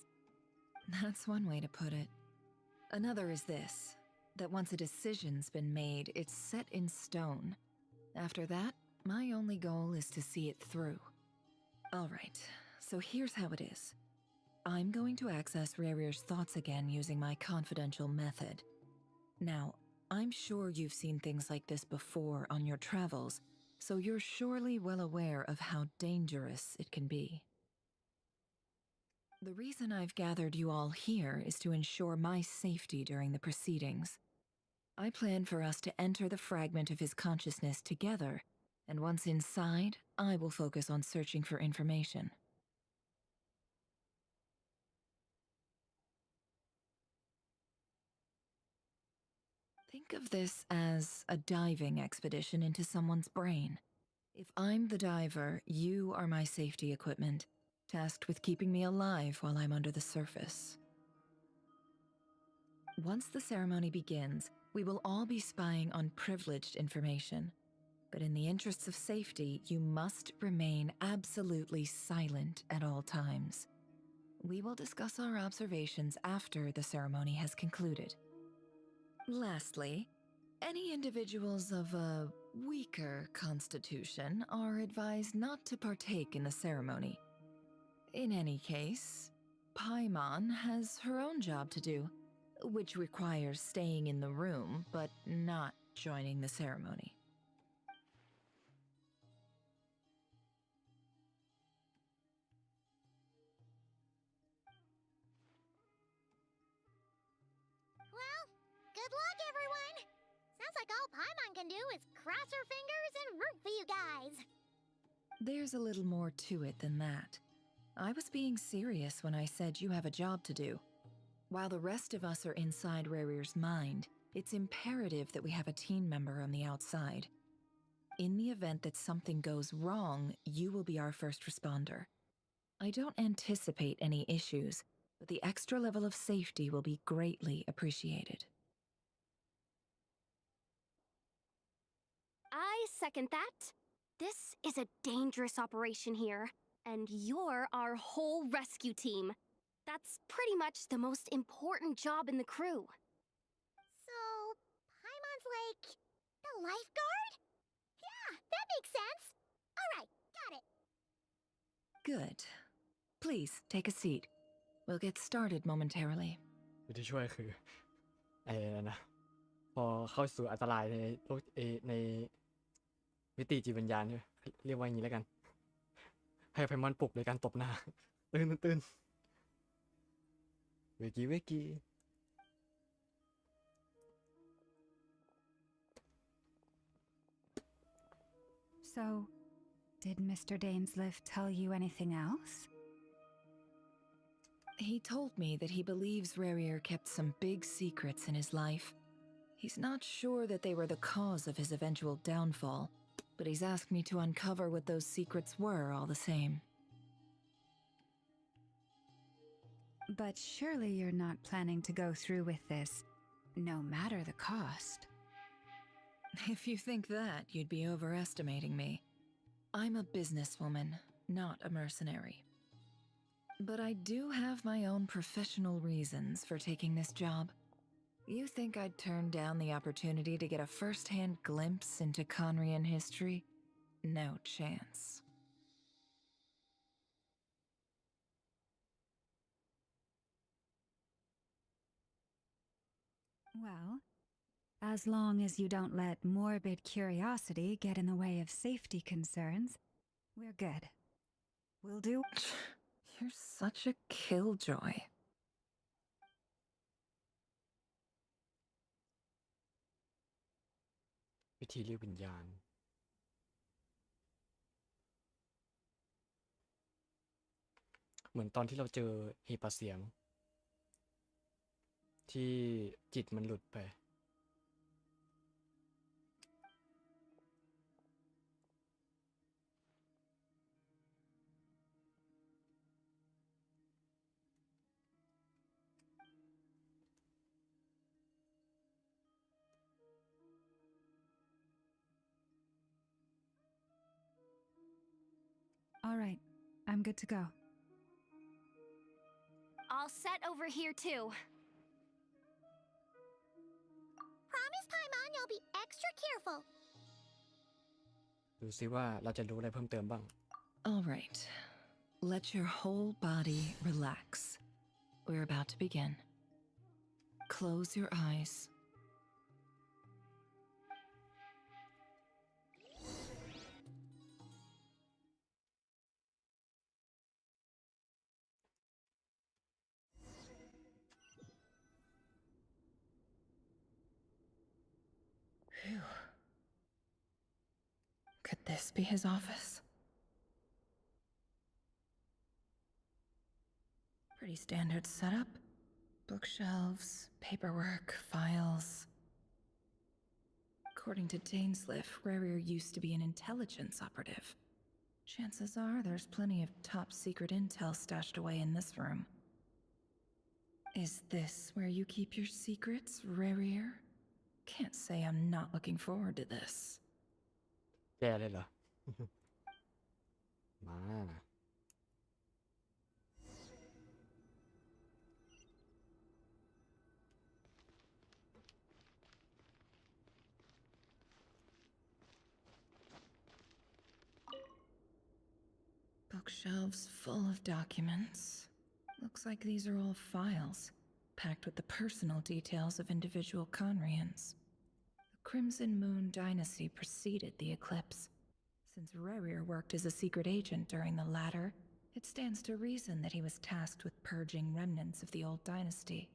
Speaker 12: That's one way to put it. Another is this, that once a decision's been made, it's set in stone. After that, my only goal is to see it through. All right, so here's how it is. I'm going to access Rarier's thoughts again using my confidential method. Now, I'm sure you've seen things like this before on your travels, so you're surely well aware of how dangerous it can be. The reason I've gathered you all here is to ensure my safety during the proceedings. I plan for us to enter the fragment of his consciousness together, and once inside, I will focus on searching for information. Think of this as a diving expedition into someone's brain. If I'm the diver, you are my safety equipment, tasked with keeping me alive while I'm under the surface. Once the ceremony begins, we will all be spying on privileged information. But in the interests of safety, you must remain absolutely silent at all times. We will discuss our observations after the ceremony has concluded. Lastly, any individuals of a weaker constitution are advised not to partake in the ceremony. In any case, Paimon has her own job to do, which requires staying in the room but not joining the ceremony.
Speaker 3: Well, good luck, everyone! Sounds like all Paimon can do is cross her fingers and root for you guys.
Speaker 12: There's a little more to it than that. I was being serious when I said you have a job to do. While the rest of us are inside Rarier's mind, it's imperative that we have a team member on the outside. In the event that something goes wrong, you will be our first responder. I don't anticipate any issues, but the extra level of safety will be greatly appreciated.
Speaker 13: I second that. This is a dangerous operation here, and you're our whole rescue team. That's pretty much the most important job in the crew.
Speaker 3: So, Paimon's like the lifeguard? Yeah, that makes sense. Alright, got it.
Speaker 12: Good. Please, take a seat. We'll get started momentarily.
Speaker 1: วิธีช่วยคือนะพอเข้าสู่อันตรายในโลกในมิติจิตวิญญาณเนี่ยเรียกว่าอย่างนี้แล้วกันให้ไพมอนปลุกโดยการตบหน้าตื่นเวกี้
Speaker 4: So, did Mr. Dainsliff tell you anything else?
Speaker 12: He told me that he believes Rarier kept some big secrets in his life. He's not sure that they were the cause of his eventual downfall, but he's asked me to uncover what those secrets were all the same.
Speaker 4: But surely you're not planning to go through with this, no matter the cost.
Speaker 12: If you think that, you'd be overestimating me. I'm a businesswoman, not a mercenary. But I do have my own professional reasons for taking this job. You think I'd turn down the opportunity to get a first-hand glimpse into Conrian history? No chance.
Speaker 4: Well, as long as you don't let morbid curiosity get in the way of safety concerns, we're good. Will do.
Speaker 12: You're such a killjoy.
Speaker 1: วิธีเรียกวิญญาณเหมือนตอนที่เราเจอเฮปาเซียมที่จิตมันหลุดไป
Speaker 4: All right, I'm good to go.
Speaker 13: All set over here too.
Speaker 3: I'll be extra careful.
Speaker 1: ดูซิว่าเราจะรู้อะไรเพิ่มเติมบ้าง
Speaker 12: All right. Let your whole body relax. We're about to begin. Close your eyes. Phew. Could this be his office? Pretty standard setup. Bookshelves, paperwork, files. According to Dainsliff, Rarier used to be an intelligence operative. Chances are there's plenty of top secret intel stashed away in this room. Is this where you keep your secrets, Rarier? Can't say I'm not looking forward to this.
Speaker 1: แกเลยเหรอ มา
Speaker 12: Bookshelves full of documents. Looks like these are all files, packed with the personal details of individual Conrians. The Crimson Moon Dynasty preceded the eclipse. Since Rarier worked as a secret agent during the latter, it stands to reason that he was tasked with purging remnants of the old dynasty.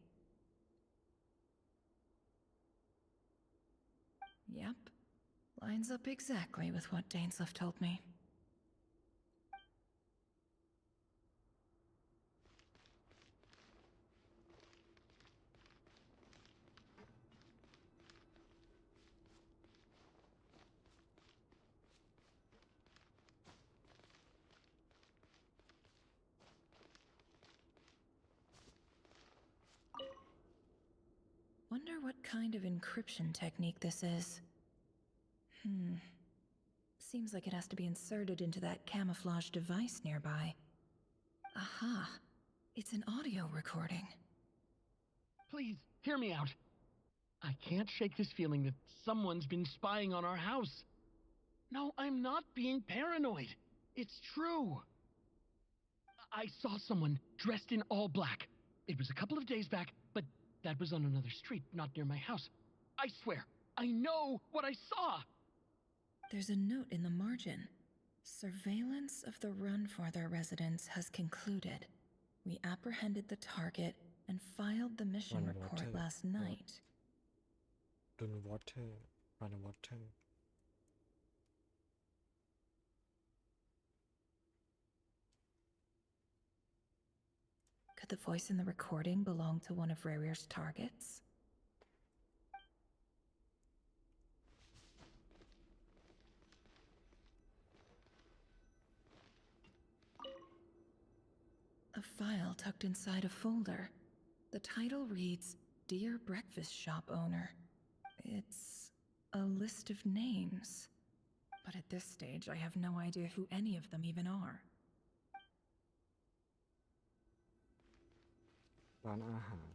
Speaker 12: Yep, lines up exactly with what Dainsliff told me. Wonder what kind of encryption technique this is. Seems like it has to be inserted into that camouflage device nearby. Aha! It's an audio recording.
Speaker 14: Please, hear me out. I can't shake this feeling that someone's been spying on our house. No, I'm not being paranoid. It's true. I saw someone dressed in all black. It was a couple of days back, but that was on another street, not near my house. I swear, I know what I saw!
Speaker 12: There's a note in the margin. Surveillance of the Runfarther residence has concluded. We apprehended the target and filed the mission report last night.
Speaker 1: Run water.
Speaker 12: Could the voice in the recording belong to one of Rarier's targets? A file tucked inside a folder. The title reads, Dear Breakfast Shop Owner. It's a list of names. But at this stage, I have no idea who any of them even are.
Speaker 1: ร้านอาหาร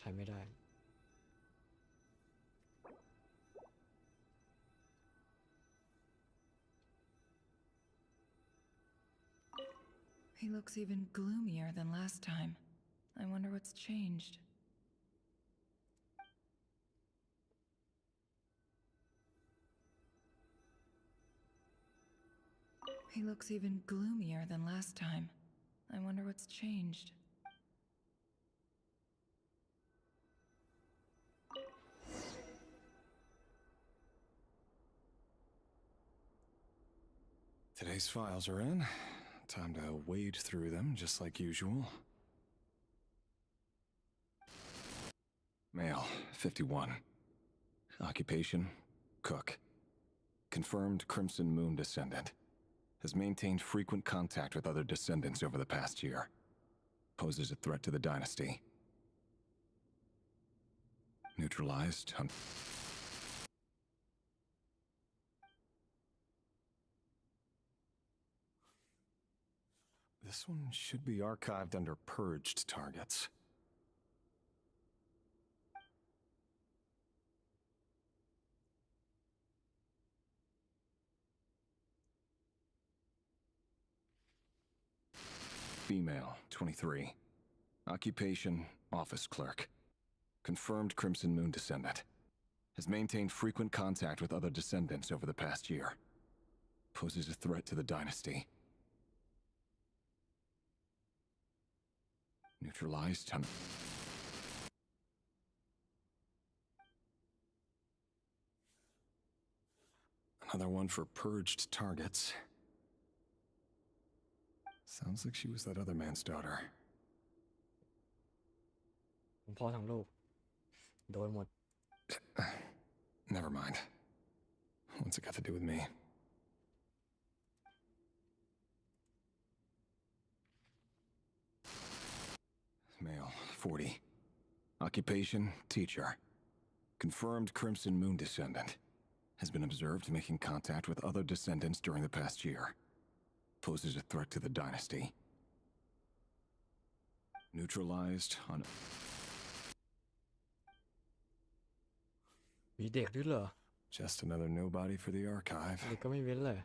Speaker 1: ใช้ไม่ได้
Speaker 12: He looks even gloomier than last time. I wonder what's changed. He looks even gloomier than last time. I wonder what's changed.
Speaker 15: Today's files are in. Time to wade through them, just like usual. Male, 51. Occupation, cook. Confirmed Crimson Moon descendant. Has maintained frequent contact with other descendants over the past year. Poses a threat to the dynasty. Neutralized. This one should be archived under purged targets. Female, 23. Occupation, office clerk. Confirmed Crimson Moon descendant. Has maintained frequent contact with other descendants over the past year. Poses a threat to the dynasty. Neutralized. Another one for purged targets. Sounds like she was that other man's daughter.
Speaker 1: ผมพ่อทั้งลูกโดนหมด
Speaker 15: Never mind. What's it got to do with me? Male, 40. Occupation, teacher. Confirmed Crimson Moon descendant. Has been observed making contact with other descendants during the past year. Poses a threat to the dynasty. Neutralized on...
Speaker 1: มีเด็กด้วยเหรอ
Speaker 15: Just another nobody for the archive.
Speaker 1: เด็กก็ไม่เว้นเลย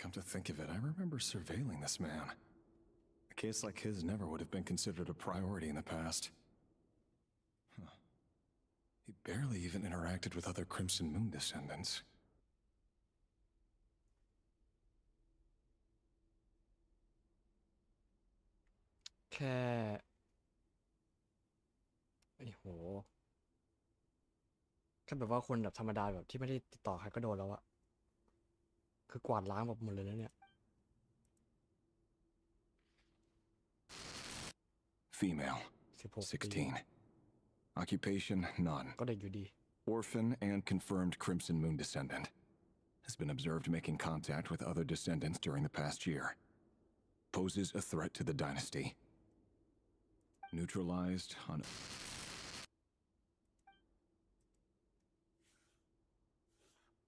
Speaker 15: Come to think of it, I remember surveilling this man. A case like his never would have been considered a priority in the past. Huh. He barely even interacted with other Crimson Moon descendants.
Speaker 1: แค่ไอ้โหแค่แบบว่าคนแบบธรรมดาแบบที่ไม่ได้ติดต่อใครก็โดนแล้วอะคือกวาดล้างแบบหมดเลยนะเนี่ย
Speaker 15: Female, 16. Occupation, none.
Speaker 1: ก็เด็กอยู่ดี
Speaker 15: Orphan and confirmed Crimson Moon descendant. Has been observed making contact with other descendants during the past year. Poses a threat to the dynasty. Neutralized on...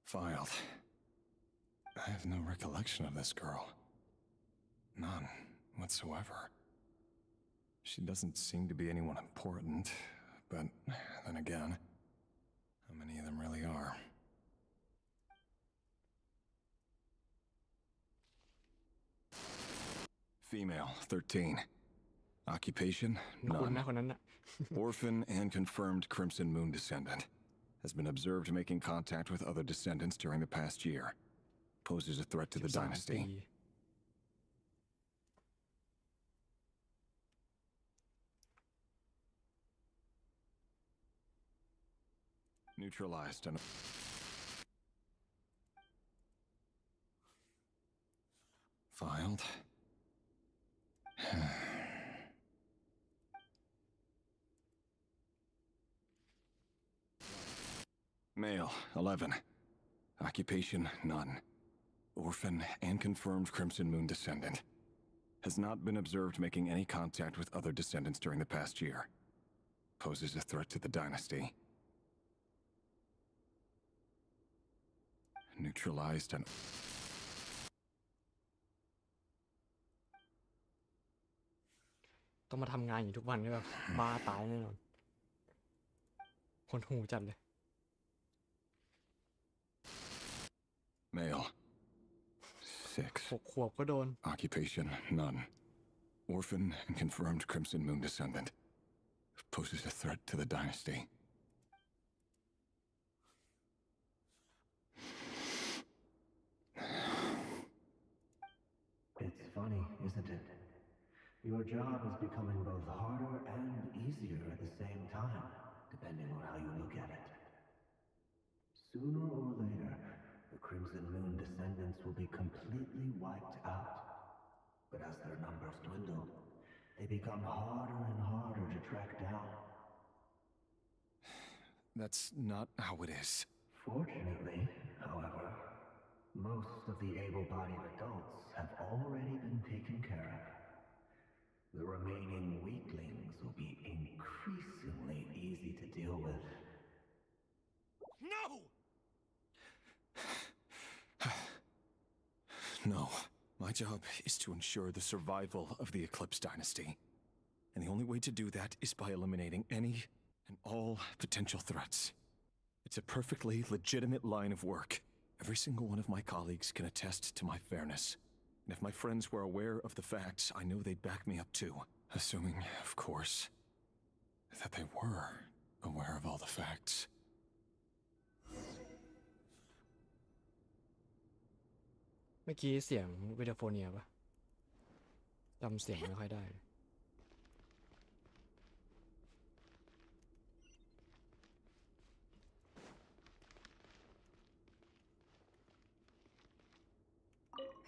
Speaker 15: Filed. I have no recollection of this girl. None whatsoever. She doesn't seem to be anyone important, but then again, how many of them really are? Female, 13. Occupation,
Speaker 1: คุณนะ
Speaker 15: none.
Speaker 1: คนนั้นน่ะ
Speaker 15: Orphan and confirmed Crimson Moon descendant. Has been observed making contact with other descendants during the past year. Poses a threat to the
Speaker 1: 13
Speaker 15: dynasty.
Speaker 1: ปี
Speaker 15: Neutralized and... Filed. Male, 11. Occupation, none. Orphan and confirmed Crimson Moon descendant. Has not been observed making any contact with other descendants during the past year. Poses a threat to the dynasty. Neutralized and...
Speaker 1: ต้องมาทำงานอยู่ทุกวันก็แบบบ้าตายแน่นอน คนหูจัดเลย
Speaker 15: Male, 6.
Speaker 1: 6 ขวบก็โดน
Speaker 15: Occupation, none. Orphan and confirmed Crimson Moon descendant. Poses a threat to the dynasty.
Speaker 9: It's funny, isn't it? Your job is becoming both harder and easier at the same time, depending on how you look at it. Sooner or later, the Crimson Moon descendants will be completely wiped out. But as their numbers dwindle, they become harder and harder to track down.
Speaker 15: That's not how it is.
Speaker 9: Fortunately, however, most of the able-bodied adults have already been taken care of. The remaining weaklings will be increasingly easy to deal with.
Speaker 15: No! No. My job is to ensure the survival of the Eclipse Dynasty. And the only way to do that is by eliminating any and all potential threats. It's a perfectly legitimate line of work. Every single one of my colleagues can attest to my fairness. And if my friends were aware of the facts, I know they'd back me up too. Assuming, of course, that they were aware of all the facts.
Speaker 1: เมื่อกี้เสียงวิดโฟเนียปะจำเสียงไม่ค่อยได้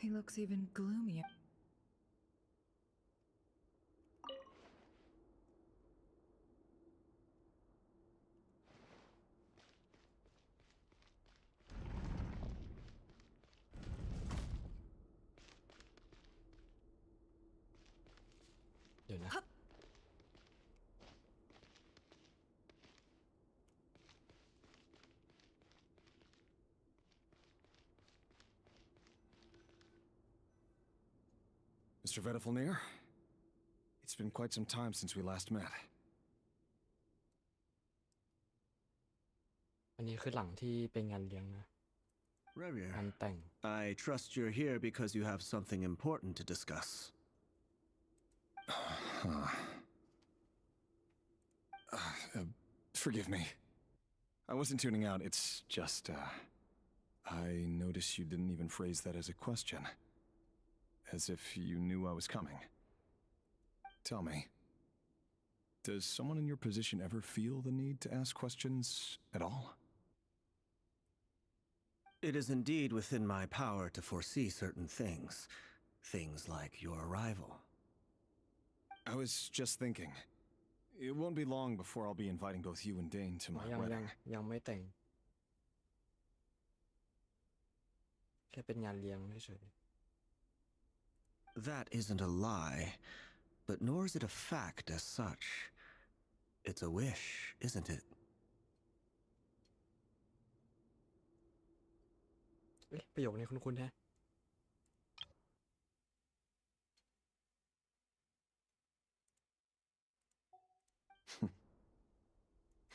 Speaker 12: He looks even gloomier.
Speaker 15: Mr. Vedafelnir, it's been quite some time since we last met.
Speaker 1: อันนี้คือหลังที่เป็นงานเลี้ยงนะ
Speaker 16: Revir,
Speaker 1: งานแต่ง
Speaker 16: I trust you're here because you have something important to discuss.
Speaker 15: Forgive me. I wasn't tuning out, it's just, I noticed you didn't even phrase that as a question. As if you knew I was coming. Tell me, does someone in your position ever feel the need to ask questions at all?
Speaker 16: It is indeed within my power to foresee certain things. Things like your arrival.
Speaker 15: I was just thinking. It won't be long before I'll be inviting both you and Dane to my
Speaker 1: ยัง
Speaker 15: wedding.
Speaker 1: ยังไม่แต่งแค่เป็นงานเลี้ยงเฉย
Speaker 16: That isn't a lie, but nor is it a fact as such. It's a wish, isn't it?
Speaker 1: ๆเอ๊ะประโยคนี้คุ้นๆแฮะ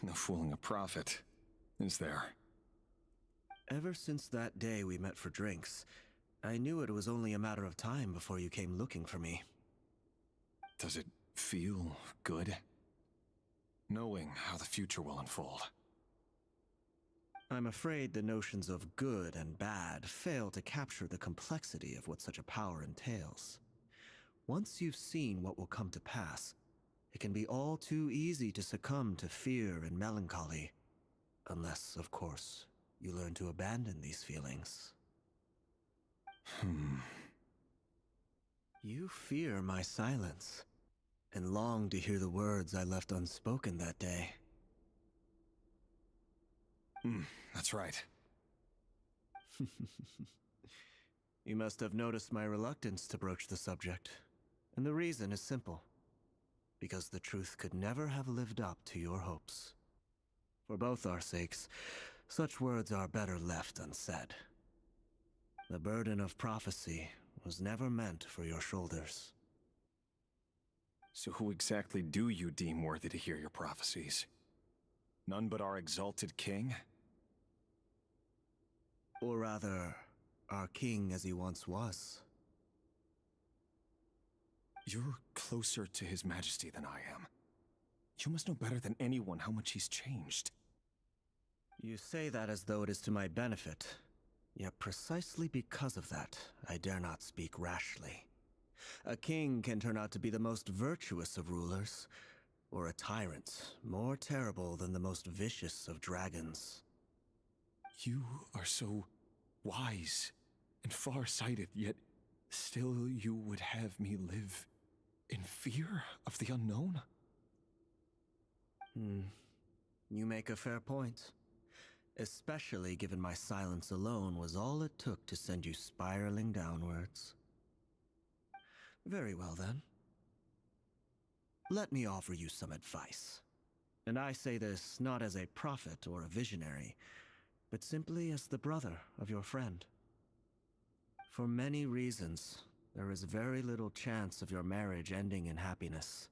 Speaker 15: No fooling a prophet, is there?
Speaker 16: Ever since that day we met for drinks, I knew it was only a matter of time before you came looking for me.
Speaker 15: Does it feel good? Knowing how the future will unfold.
Speaker 16: I'm afraid the notions of good and bad fail to capture the complexity of what such a power entails. Once you've seen what will come to pass, it can be all too easy to succumb to fear and melancholy. Unless, of course, you learn to abandon these feelings. You fear my silence, and long to hear the words I left unspoken that day.
Speaker 15: That's right.
Speaker 16: You must have noticed my reluctance to broach the subject, and the reason is simple. Because the truth could never have lived up to your hopes. For both our sakes, such words are better left unsaid. The burden of prophecy was never meant for your shoulders.
Speaker 15: So who exactly do you deem worthy to hear your prophecies? None but our exalted king?
Speaker 16: Or rather, our king as he once was.
Speaker 15: You're closer to His Majesty than I am. You must know better than anyone how much he's changed.
Speaker 16: You say that as though it is to my benefit. Yet precisely because of that, I dare not speak rashly. A king can turn out to be the most virtuous of rulers, or a tyrant more terrible than the most vicious of dragons.
Speaker 15: You are so wise and far-sighted, yet still you would have me live In fear of the unknown?
Speaker 16: You make a fair point. Especially given my silence alone was all it took to send you spiraling downwards. Very well then. Let me offer you some advice. And I say this not as a prophet or a visionary, but simply as the brother of your friend. For many reasons, there is very little chance of your marriage ending in happiness.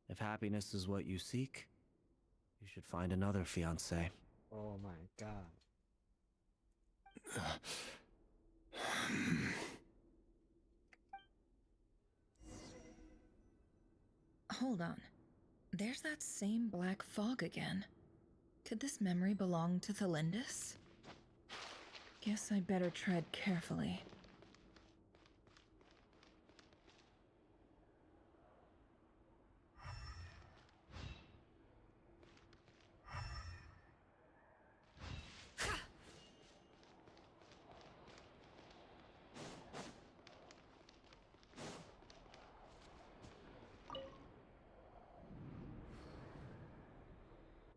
Speaker 16: If happiness is what you seek, you should find another fiancé.
Speaker 1: Oh my god.
Speaker 12: Hold on. There's that same black fog again. Could this memory belong to Thelindis? Guess I'd better tread carefully.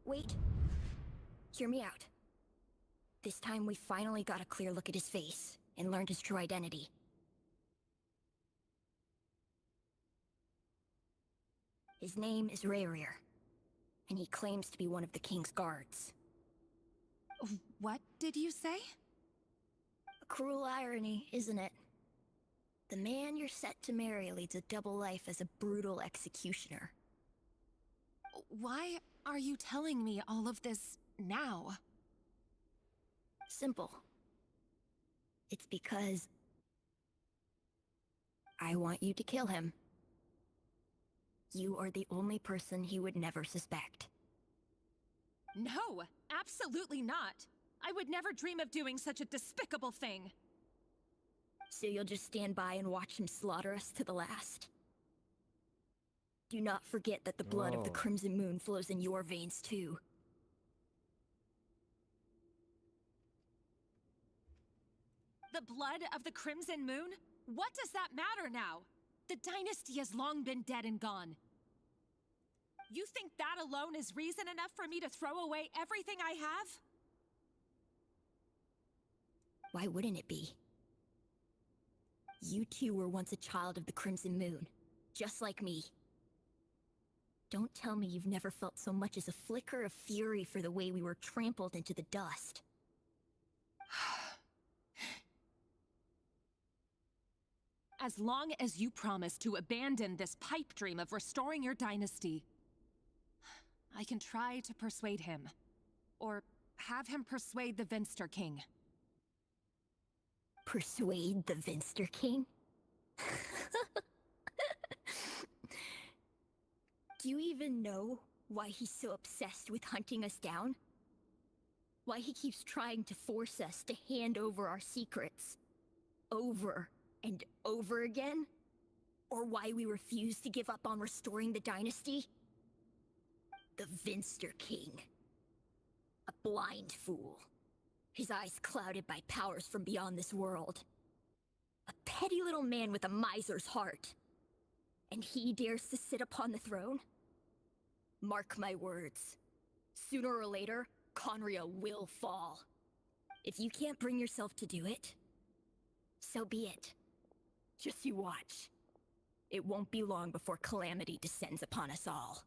Speaker 3: Wait. Hear me out. This time we finally got a clear look at his face and learned his true identity. His name is Rayrir, and he claims to be one of the king's guards.
Speaker 12: What did you say?
Speaker 3: A cruel irony, isn't it? The man you're set to marry leads a double life as a brutal executioner.
Speaker 12: Why are you telling me all of this now?
Speaker 3: Simple. It's because I want you to kill him. You are the only person he would never suspect.
Speaker 12: No, absolutely not. I would never dream of doing such a despicable thing.
Speaker 3: So you'll just stand by and watch him slaughter us to the last? Do not forget that the blood of the Crimson Moon flows in your veins too.
Speaker 12: The blood of the Crimson Moon? What does that matter now? The dynasty has long been dead and gone. You think that alone is reason enough for me to throw away everything I have?
Speaker 3: Why wouldn't it be? You two were once a child of the Crimson Moon, just like me. Don't tell me you've never felt so much as a flicker of fury for the way we were trampled into the dust.
Speaker 12: As long as you promise to abandon this pipe dream of restoring your dynasty, I can try to persuade him. Or have him persuade the Vinster King.
Speaker 3: Persuade the Vinster King? Do you even know why he's so obsessed with hunting us down? Why he keeps trying to force us to hand over our secrets? Over and over again? Or why we refuse to give up on restoring the dynasty? The Vinster King. A blind fool. His eyes clouded by powers from beyond this world. A petty little man with a miser's heart. And he dares to sit upon the throne? Mark my words. Sooner or later, Conria will fall. If you can't bring yourself to do it, so be it. Just you watch. It won't be long before calamity descends upon us all.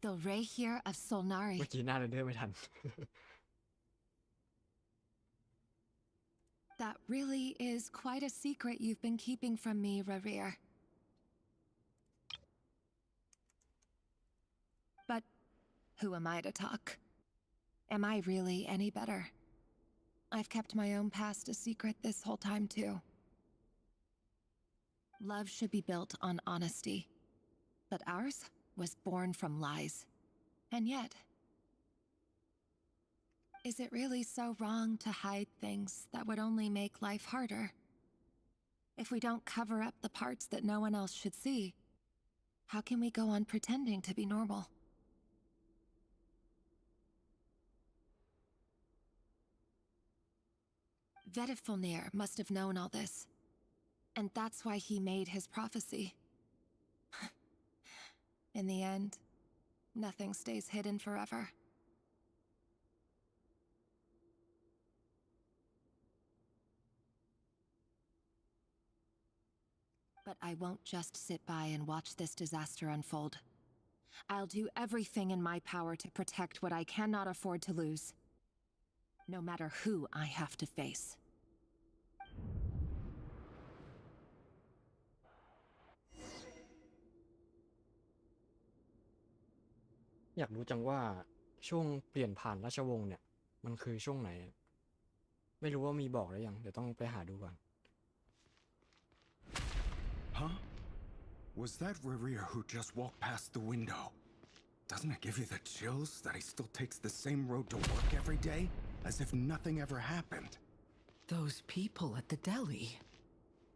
Speaker 12: The Rayrir of Solnari.
Speaker 1: เมื่อกี้หน้าเรนเดอร์ไม่ทัน
Speaker 12: That really is quite a secret you've been keeping from me, Rayrir. But who am I to talk? Am I really any better? I've kept my own past a secret this whole time, too. Love should be built on honesty. But ours was born from lies. And yet, is it really so wrong to hide things that would only make life harder? If we don't cover up the parts that no one else should see, how can we go on pretending to be normal? Vedifulnir must have known all this. And that's why he made his prophecy. In the end, nothing stays hidden forever. But I won't just sit by and watch this disaster unfold. I'll do everything in my power to protect what I cannot afford to lose. No matter who I have to face.
Speaker 1: อยากรู้จังว่าช่วงเปลี่ยนผ่านราชวงศ์เนี่ยมันคือช่วงไหนอะไม่รู้ว่ามีบอกหรือยังเดี๋ยวต้องไปหาดูก่อน
Speaker 10: Huh? Was that Revere who just walked past the window? Doesn't it give you the chills that he still takes the same road to work every day, as if nothing ever happened?
Speaker 7: Those people at the deli.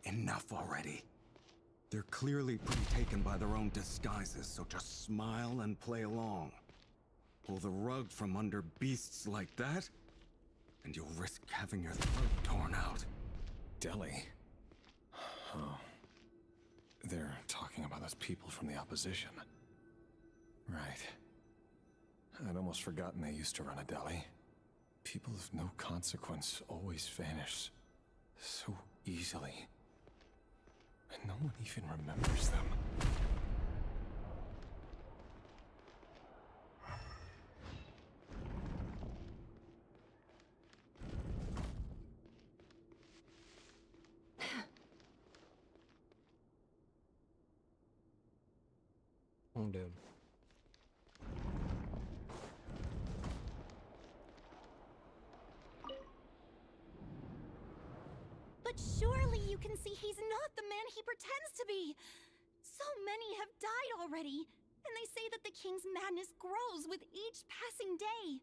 Speaker 10: Enough already. They're clearly pretty taken by their own disguises, so just smile and play along. Pull the rug from under beasts like that, and you'll risk having your throat torn out.
Speaker 15: Delhi? Oh. They're talking about those people from the opposition. Right. I'd almost forgotten they used to run a deli. People of no consequence always vanish so easily. And no one even remembers them.
Speaker 3: But surely you can see he's not the man he pretends to be. So many have died already, and they say that the king's madness grows with each passing day.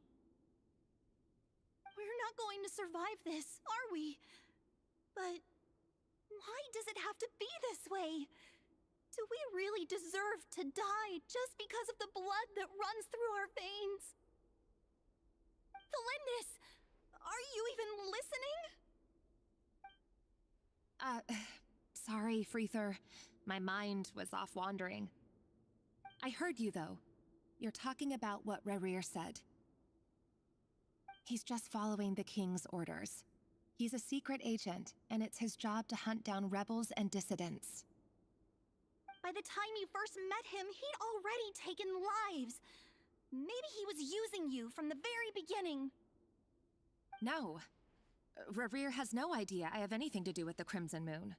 Speaker 3: We're not going to survive this, are we? But why does it have to be this way? Do we really deserve to die just because of the blood that runs through our veins? Felindis, are you even listening?
Speaker 12: Sorry, Freether. My mind was off wandering. I heard you, though. You're talking about what Revere said. He's just following the king's orders. He's a secret agent, and it's his job to hunt down rebels and dissidents.
Speaker 3: By the time you first met him, he'd already taken lives. Maybe he was using you from the very beginning.
Speaker 12: No. Revere has no idea I have anything to do with the Crimson Moon.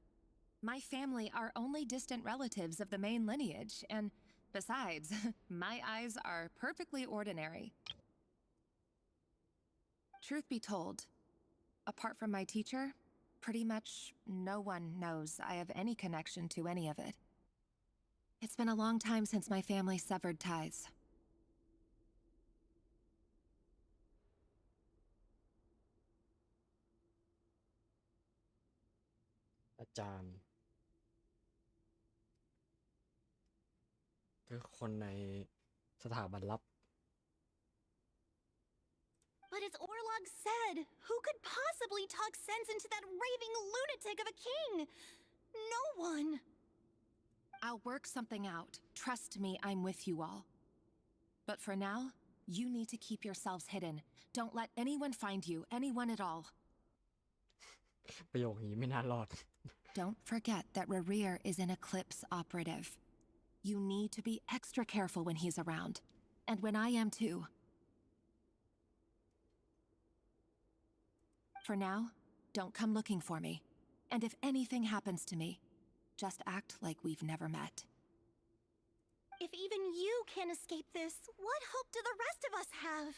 Speaker 12: My family are only distant relatives of the main lineage, and besides, my eyes are perfectly ordinary. Truth be told, apart from my teacher, pretty much no one knows I have any connection to any of it. It's been a long time since my family severed ties.
Speaker 1: อาจารย์คือคนในสถาบันลับ
Speaker 3: But as Orlog said, who could possibly talk sense into that raving lunatic of a king? No one.
Speaker 12: I'll work something out. Trust me, I'm with you all. But for now, you need to keep yourselves hidden. Don't let anyone find you, anyone at all.
Speaker 1: ประโยคนี้ไม่น่ารอด
Speaker 12: Don't forget that Revere is an Eclipse operative. You need to be extra careful when he's around. And when I am too. For now, don't come looking for me. And if anything happens to me, just act like we've never met.
Speaker 3: If even you can't escape this, what hope do the rest of us have?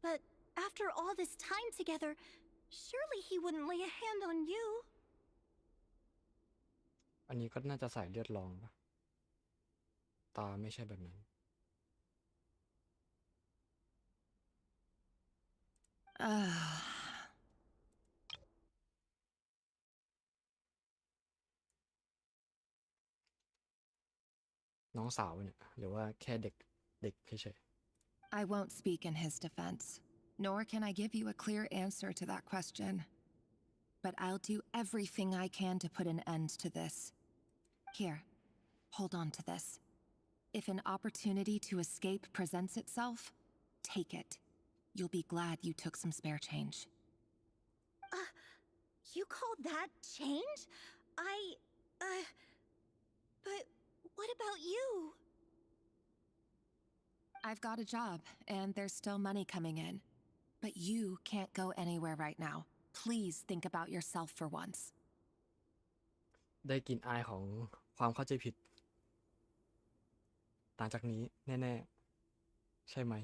Speaker 3: But after all this time together, surely he wouldn't lay a hand on you.
Speaker 1: อันนี้ก็น่าจะใส่เลือดรองปะตาไม่ใช่แบบนั้น น้องสาวเนี่ยหรือว่าแค่เด็กเฉย
Speaker 12: I won't speak in his defense. nor can I give you a clear answer to that question. But I'll do everything I can to put an end to this. Here, hold on to this. If an opportunity to escape presents itself, take it. You'll be glad you took some spare change.
Speaker 3: You called that change? But what about you?
Speaker 12: I've got a job, and there's still money coming in. But you can't go anywhere right now. Please think about yourself for once.
Speaker 1: ได้กลิ่นอายของความเข้าใจผิดต่างจากนี้แน่ๆใช่ไหม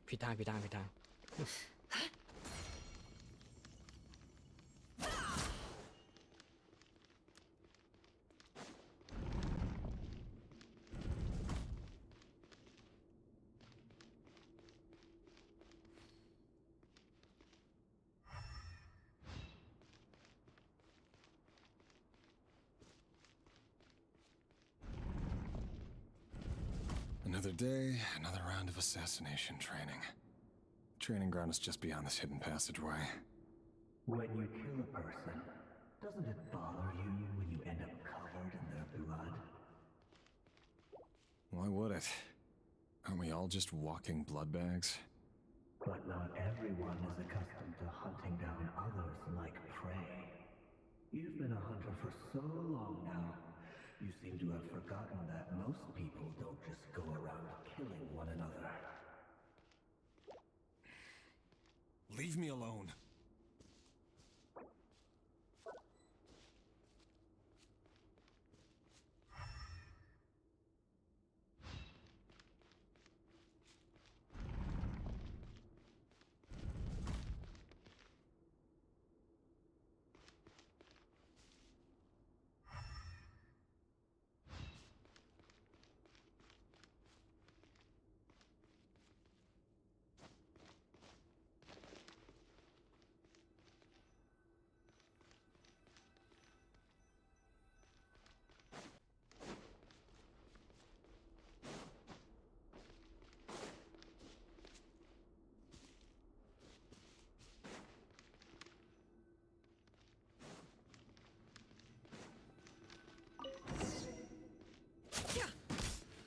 Speaker 1: ผิดทาง
Speaker 15: Another day, another round of assassination training. Training ground is just beyond this hidden passageway.
Speaker 9: When you kill a person, doesn't it bother you when you end up covered in their blood?
Speaker 15: Why would it? Aren't we all just walking blood bags?
Speaker 9: But not everyone is accustomed to hunting down others like prey. You've been a hunter for so long now, you seem to have forgotten that most people don't just go around killing one another.
Speaker 15: Leave me alone.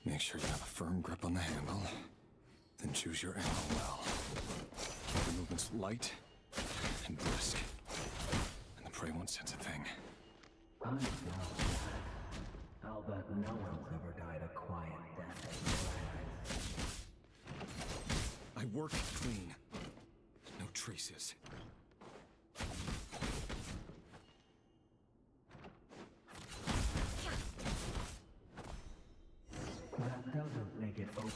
Speaker 15: Make sure you have a firm grip on the handle, then choose your angle well. Keep your movements light and brisk, and the prey won't sense a thing.
Speaker 9: I'm glad. I'll bet no one's ever died a quiet death.
Speaker 15: I work clean. No traces.
Speaker 9: That doesn't make it open.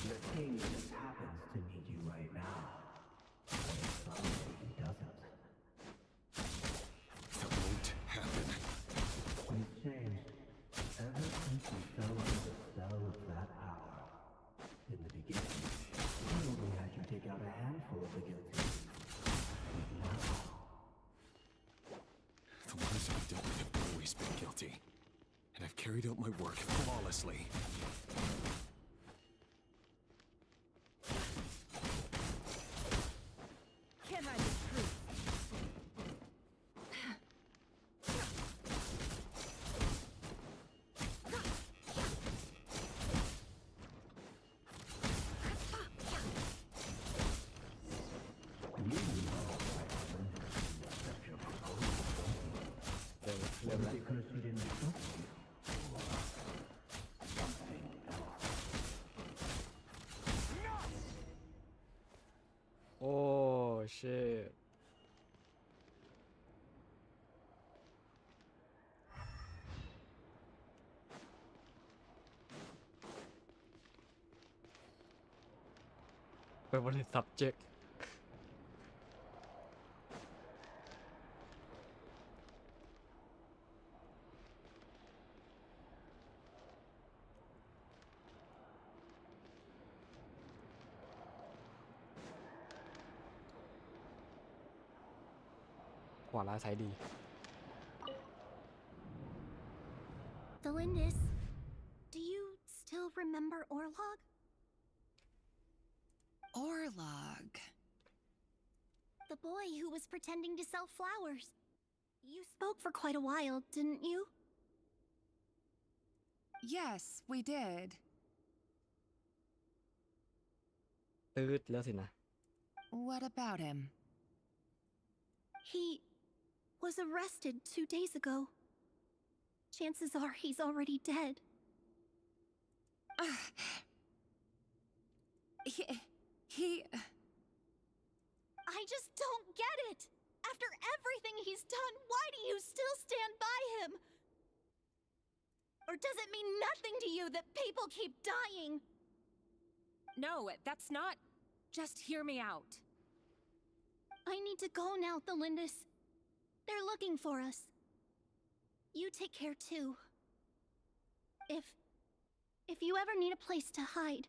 Speaker 9: The king just happens to need you right now. Suddenly he doesn't.
Speaker 15: That won't happen.
Speaker 9: He's changed. Ever since he fell under the spell of that power. In the beginning, he only had you take out a handful of the guilty. But now...
Speaker 15: The ones I've dealt with have always been guilty. And I've carried out my work flawlessly.
Speaker 12: Can't hide the truth.
Speaker 9: You know, accept your proposal. Was it because she didn't trust you? Something else.
Speaker 1: Oh shit. Favorite subject. ว่าร้ายซ้ายดี
Speaker 3: Delindis, do you still remember Orlog?
Speaker 12: Orlog.
Speaker 3: The boy who was pretending to sell flowers. You spoke for quite a while, didn't you?
Speaker 12: Yes, we did.
Speaker 1: ตืดแล้วสินะ
Speaker 12: What about him?
Speaker 3: He was arrested 2 days ago. Chances are he's already dead.
Speaker 12: He...
Speaker 3: I just don't get it! After everything he's done, why do you still stand by him? Or does it mean nothing to you that people keep dying?
Speaker 12: No, that's not... Just hear me out.
Speaker 3: I need to go now, Thelindis. They're looking for us. You take care too. If you ever need a place to hide,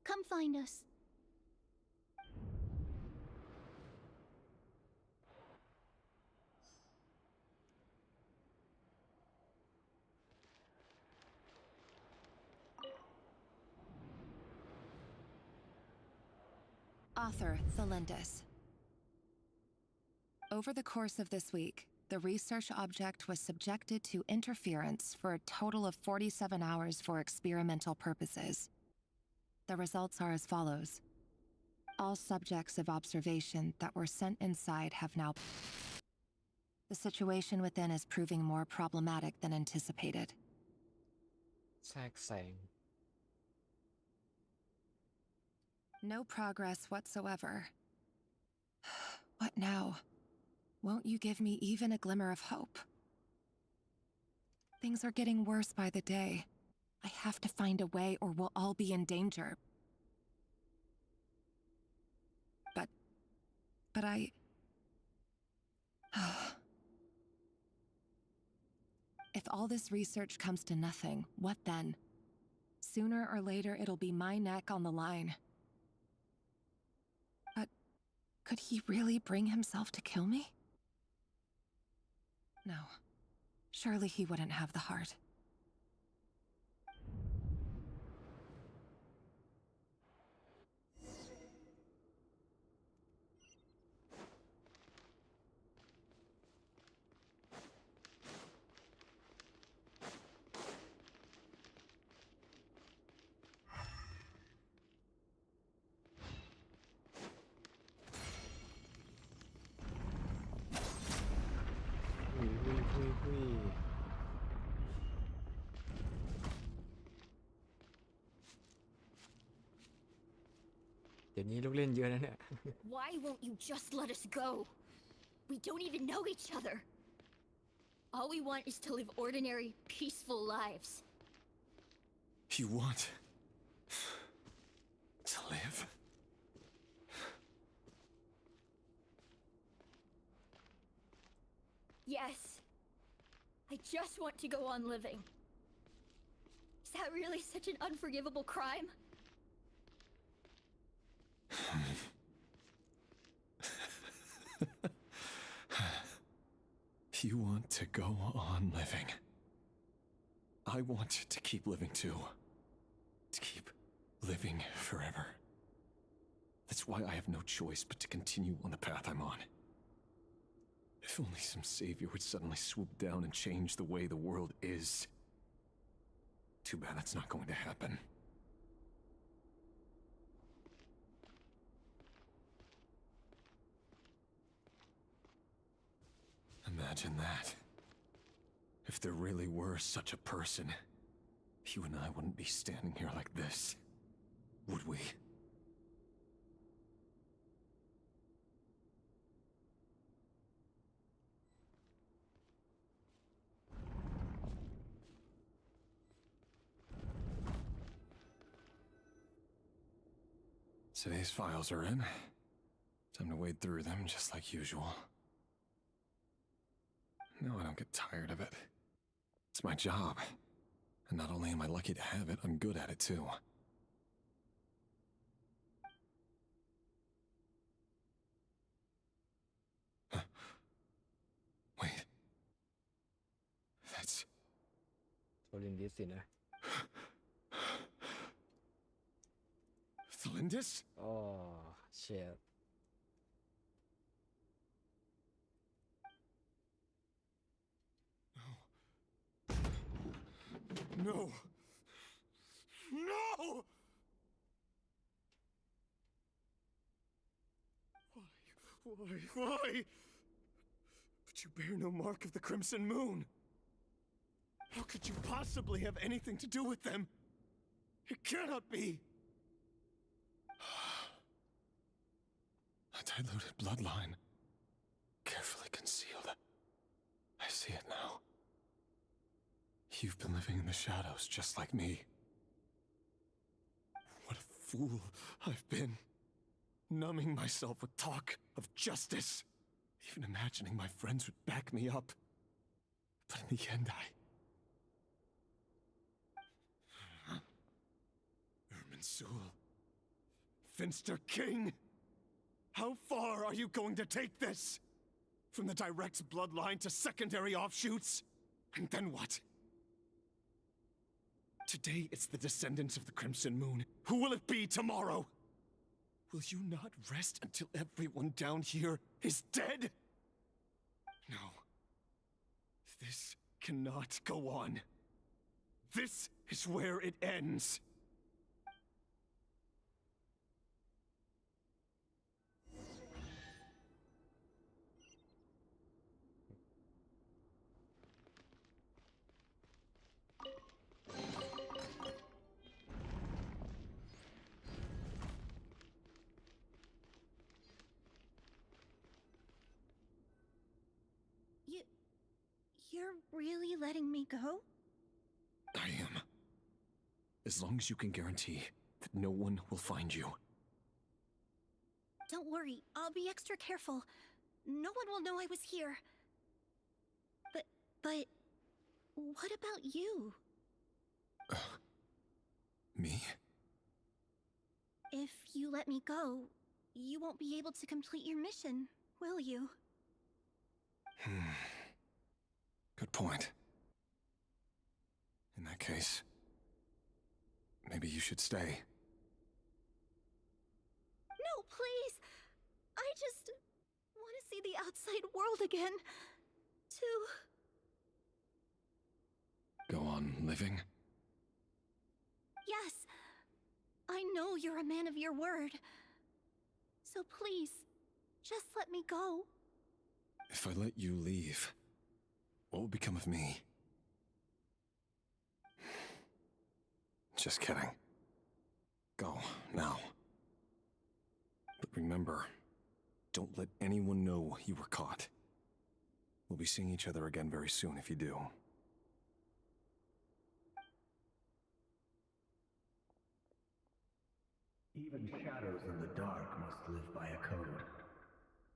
Speaker 3: come find us.
Speaker 12: Author Thelindis. Over the course of this week, the research object was subjected to interference for a total of 47 hours for experimental purposes. The results are as follows. All subjects of observation that were sent inside have now... The situation within is proving more problematic than anticipated.
Speaker 1: แทรกแซง
Speaker 12: No progress whatsoever. What now? Won't you give me even a glimmer of hope? Things are getting worse by the day. I have to find a way or we'll all be in danger. But I... If all this research comes to nothing, what then? Sooner or later it'll be my neck on the line. But could he really bring himself to kill me? No. Surely he wouldn't have the heart.
Speaker 1: Hui. เดี๋ยวนี้ลูกเล่นเยอะนะเนี่ย
Speaker 13: Why won't you just let us go? We don't even know each other. All we want is to live ordinary, peaceful lives.
Speaker 15: You want to live?
Speaker 13: Yes. I just want to go on living. Is that really such an unforgivable crime?
Speaker 15: You want to go on living. I want to keep living too. To keep living forever. That's why I have no choice but to continue on the path I'm on. If only some savior would suddenly swoop down and change the way the world is. Too bad that's not going to happen. Imagine that. If there really were such a person, you and I wouldn't be standing here like this, would we? Today's files are in. Time to wade through them just like usual. No, I don't get tired of it. It's my job. And not only am I lucky to have it, I'm good at it too.
Speaker 1: ลินดิสสินะ
Speaker 15: Thalindis?
Speaker 1: อ๋อเชีย
Speaker 15: No! No! Why? But you bear no mark of the Crimson Moon. How could you possibly have anything to do with them? It cannot be! A diluted bloodline. Carefully concealed. I see it now. You've been living in the shadows just like me. What a fool I've been. Numbing myself with talk of justice. Even imagining my friends would back me up. But in the end, Irminsul. Finster King! How far are you going to take this? From the direct bloodline to secondary offshoots? And then what? Today it's the descendants of the Crimson Moon. Who will it be tomorrow? Will you not rest until everyone down here is dead? No. This cannot go on. This is where it ends.
Speaker 3: You're really letting me go?
Speaker 15: I am. As long as you can guarantee that no one will find you.
Speaker 3: Don't worry, I'll be extra careful. No one will know I was here. But what about you?
Speaker 15: Me?
Speaker 3: If you let me go, you won't be able to complete your mission, will you?
Speaker 15: Good point. In that case, maybe you should stay.
Speaker 3: No, please! I just want to see the outside world again.
Speaker 15: Go on living?
Speaker 3: Yes. I know you're a man of your word. So please, just let me go.
Speaker 15: If I let you leave, what will become of me? Just kidding. Go, now. But remember, don't let anyone know you were caught. We'll be seeing each other again very soon if you do.
Speaker 9: Even shadows in the dark must live by a code.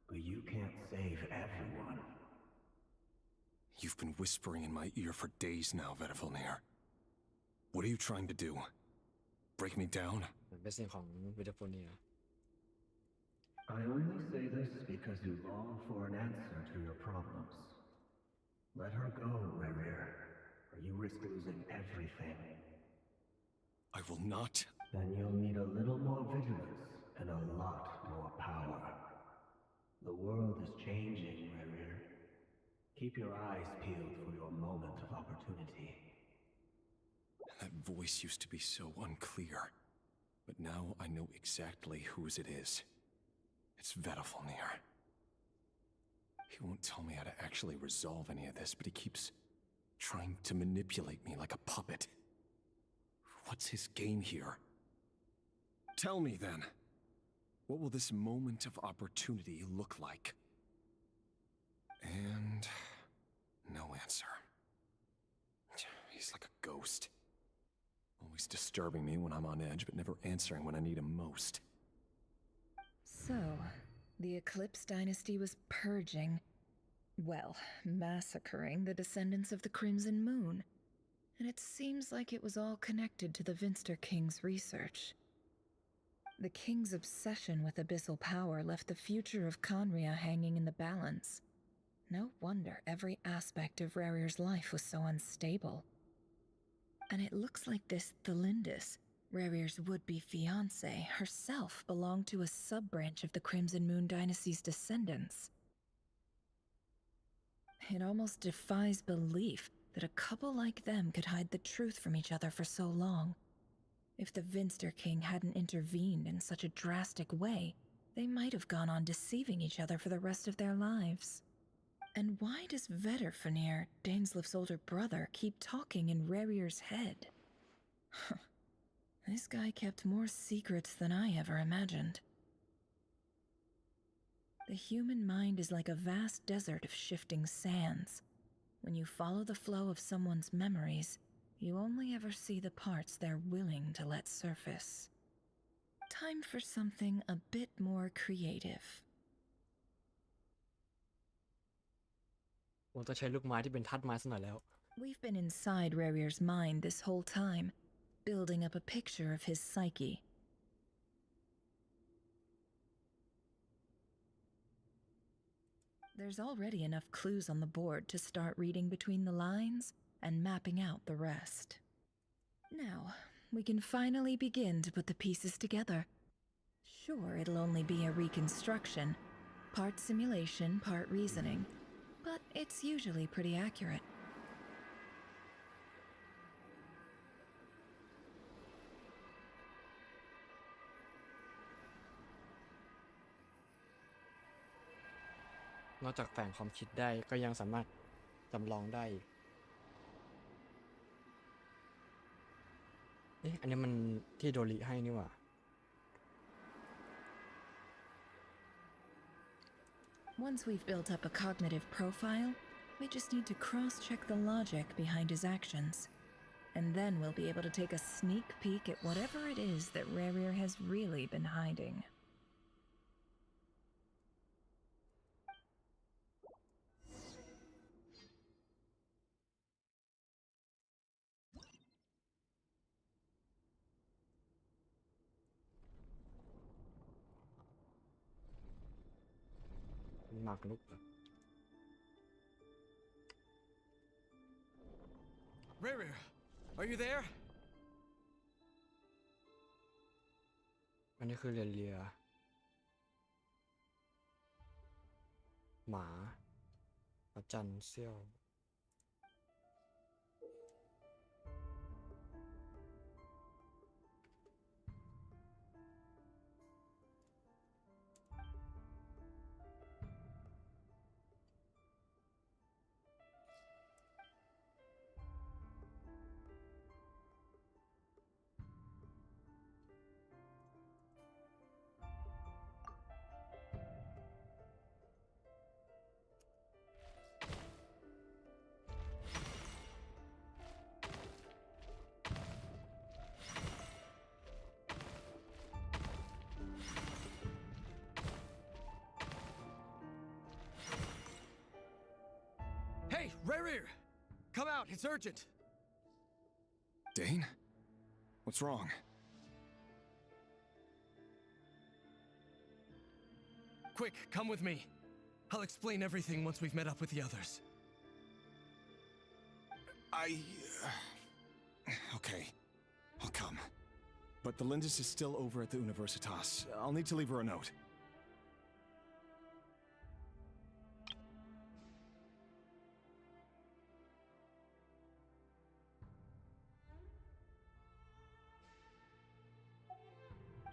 Speaker 9: But you can't save everyone.
Speaker 15: You've been whispering in my ear for days now, Vedavulnir. What are you trying to do? Break me down?
Speaker 1: เป็นสิ่งของวิดาโฟเนีย
Speaker 9: I only say this because you long for an answer to your problems. Let her go, Rerir, or you risk losing everything.
Speaker 15: I will not.
Speaker 9: Then you'll need a little more vigilance and a lot more power. The world is changing, Rerir. Keep your eyes peeled for your moment of opportunity.
Speaker 15: That voice used to be so unclear. But now I know exactly whose it is. It's Vedavulnir. He won't tell me how to actually resolve any of this, but he keeps trying to manipulate me like a puppet. What's his game here? Tell me then. What will this moment of opportunity look like? And no answer. He's like a ghost. Always disturbing me when I'm on edge, but never answering when I need him most.
Speaker 12: So, the Eclipse dynasty was purging, well, massacring the descendants of the Crimson Moon. And it seems like it was all connected to the Vinster King's research. The King's obsession with abyssal power left the future of Conria hanging in the balance. No wonder every aspect of Rerir's life was so unstable. And it looks like this Thelindis, Rerir's would-be fiancé, herself belonged to a sub-branch of the Crimson Moon Dynasty's descendants. It almost defies belief that a couple like them could hide the truth from each other for so long. If the Vinster King hadn't intervened in such a drastic way, they might have gone on deceiving each other for the rest of their lives. And why does Vetterfenir, Daneslif's older brother, keep talking in Rerir's head? This guy kept more secrets than I ever imagined. The human mind is like a vast desert of shifting sands. When you follow the flow of someone's memories, you only ever see the parts they're willing to let surface. Time for something a bit more creative.
Speaker 1: ผมต้องใช้ลูกไม้ที่เป็นธาตุไม้ซะหน่อยแล้ว
Speaker 12: We've been inside Rerir's mind this whole time, building up a picture of his psyche. There's already enough clues on the board to start reading between the lines and mapping out the rest. Now, we can finally begin to put the pieces together. Sure, it'll only be a reconstruction, part simulation, part reasoning, but it's usually pretty accurate.
Speaker 1: นอกจากแฝงความคิดได้ก็ยังสามารถจำลองได้อีกเอ๊ะอันนี้มันที่โดริให้นี่หว่า
Speaker 12: Once we've built up a cognitive profile, we just need to cross-check the logic behind his actions. And then we'll be able to take a sneak peek at whatever it is that Rerir has really been hiding.
Speaker 11: Rerir, are you there?
Speaker 1: อันนี้คือเรียหมาประจันเซี่ยว
Speaker 11: Hey, Rerir! Come out, it's urgent!
Speaker 15: Dane? What's wrong?
Speaker 11: Quick, come with me. I'll explain everything once we've met up with the others.
Speaker 15: Okay. I'll come. But the Lindis is still over at the Universitas. I'll need to leave her a note.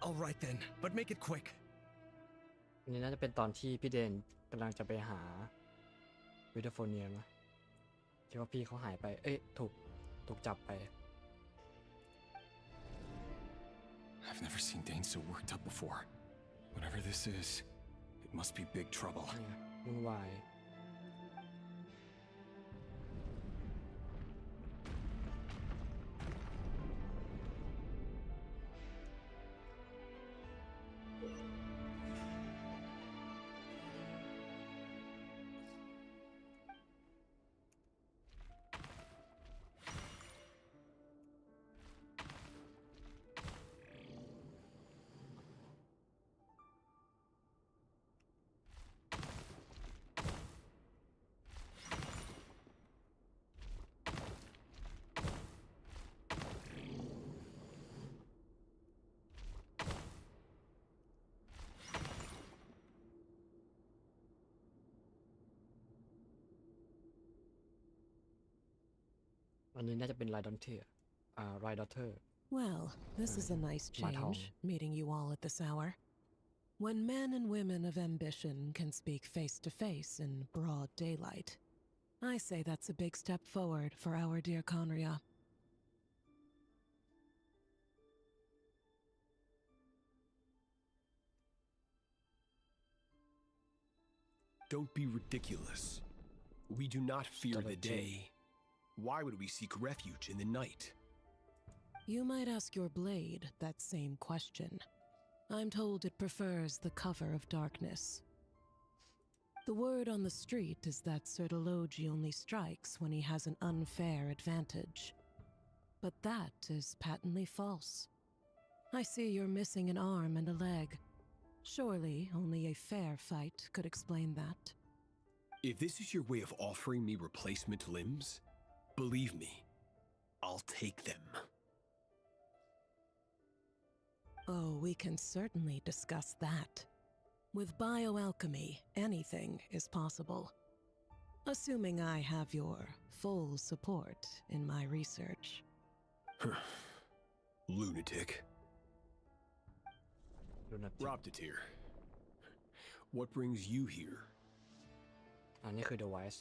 Speaker 11: All right then, but make it quick.
Speaker 1: อันนี้น่าจะเป็นตอนที่พี่เดนกำลังจะไปหาวิเทอร์โฟเนียมั้ยที่ว่าพี่เขาหายไปเอ๊ะถูกจับไป
Speaker 15: I've never seen Dane so worked up before. Whatever this is, it must be big trouble.
Speaker 1: วุ่นวาย
Speaker 15: Rerir,
Speaker 1: อันนี้น่าจะเป็นไรดอนเทอร์ไรดอเทอร์
Speaker 17: Well, this is a nice change, meeting you all at this hour. When men and women of ambition can speak face to face in broad daylight, I say that's a big step forward for our dear Conria.
Speaker 18: Don't be ridiculous. We do not fear the day. Why would we seek refuge in the night?
Speaker 17: You might ask your blade that same question. I'm told it prefers the cover of darkness. The word on the street is that Sertologi only strikes when he has an unfair advantage. But that is patently false. I see you're missing an arm and a leg. Surely only a fair fight could explain that.
Speaker 18: If this is your way of offering me replacement limbs, believe me, I'll take them.
Speaker 17: Oh, we can certainly discuss that. With bioalchemy, anything is possible. Assuming I have your full support in my research.
Speaker 18: Lunatic. Raptatir, what brings you here?
Speaker 1: อันนี้คือ device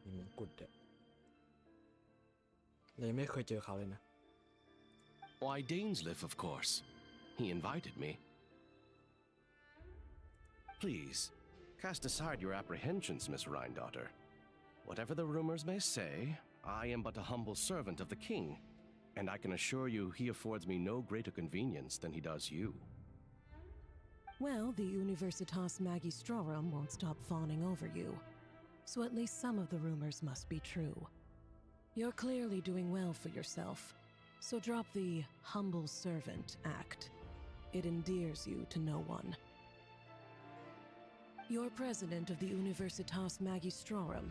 Speaker 1: มีมงกุฎเด็ดเลยไม่เคยเจอเขาเลยนะ
Speaker 11: Why, Dainsliff, of course. He invited me. Please, cast aside your apprehensions, Miss Rhindaughter. Whatever the rumors may say, I am but a humble servant of the king, and I can assure you he affords me no greater convenience than he does you.
Speaker 17: Well, the Universitas Magistrorum won't stop fawning over you, so at least some of the rumors must be true. You're clearly doing well for yourself, so drop the humble servant act. It endears you to no one. You're president of the Universitas Magistrorum,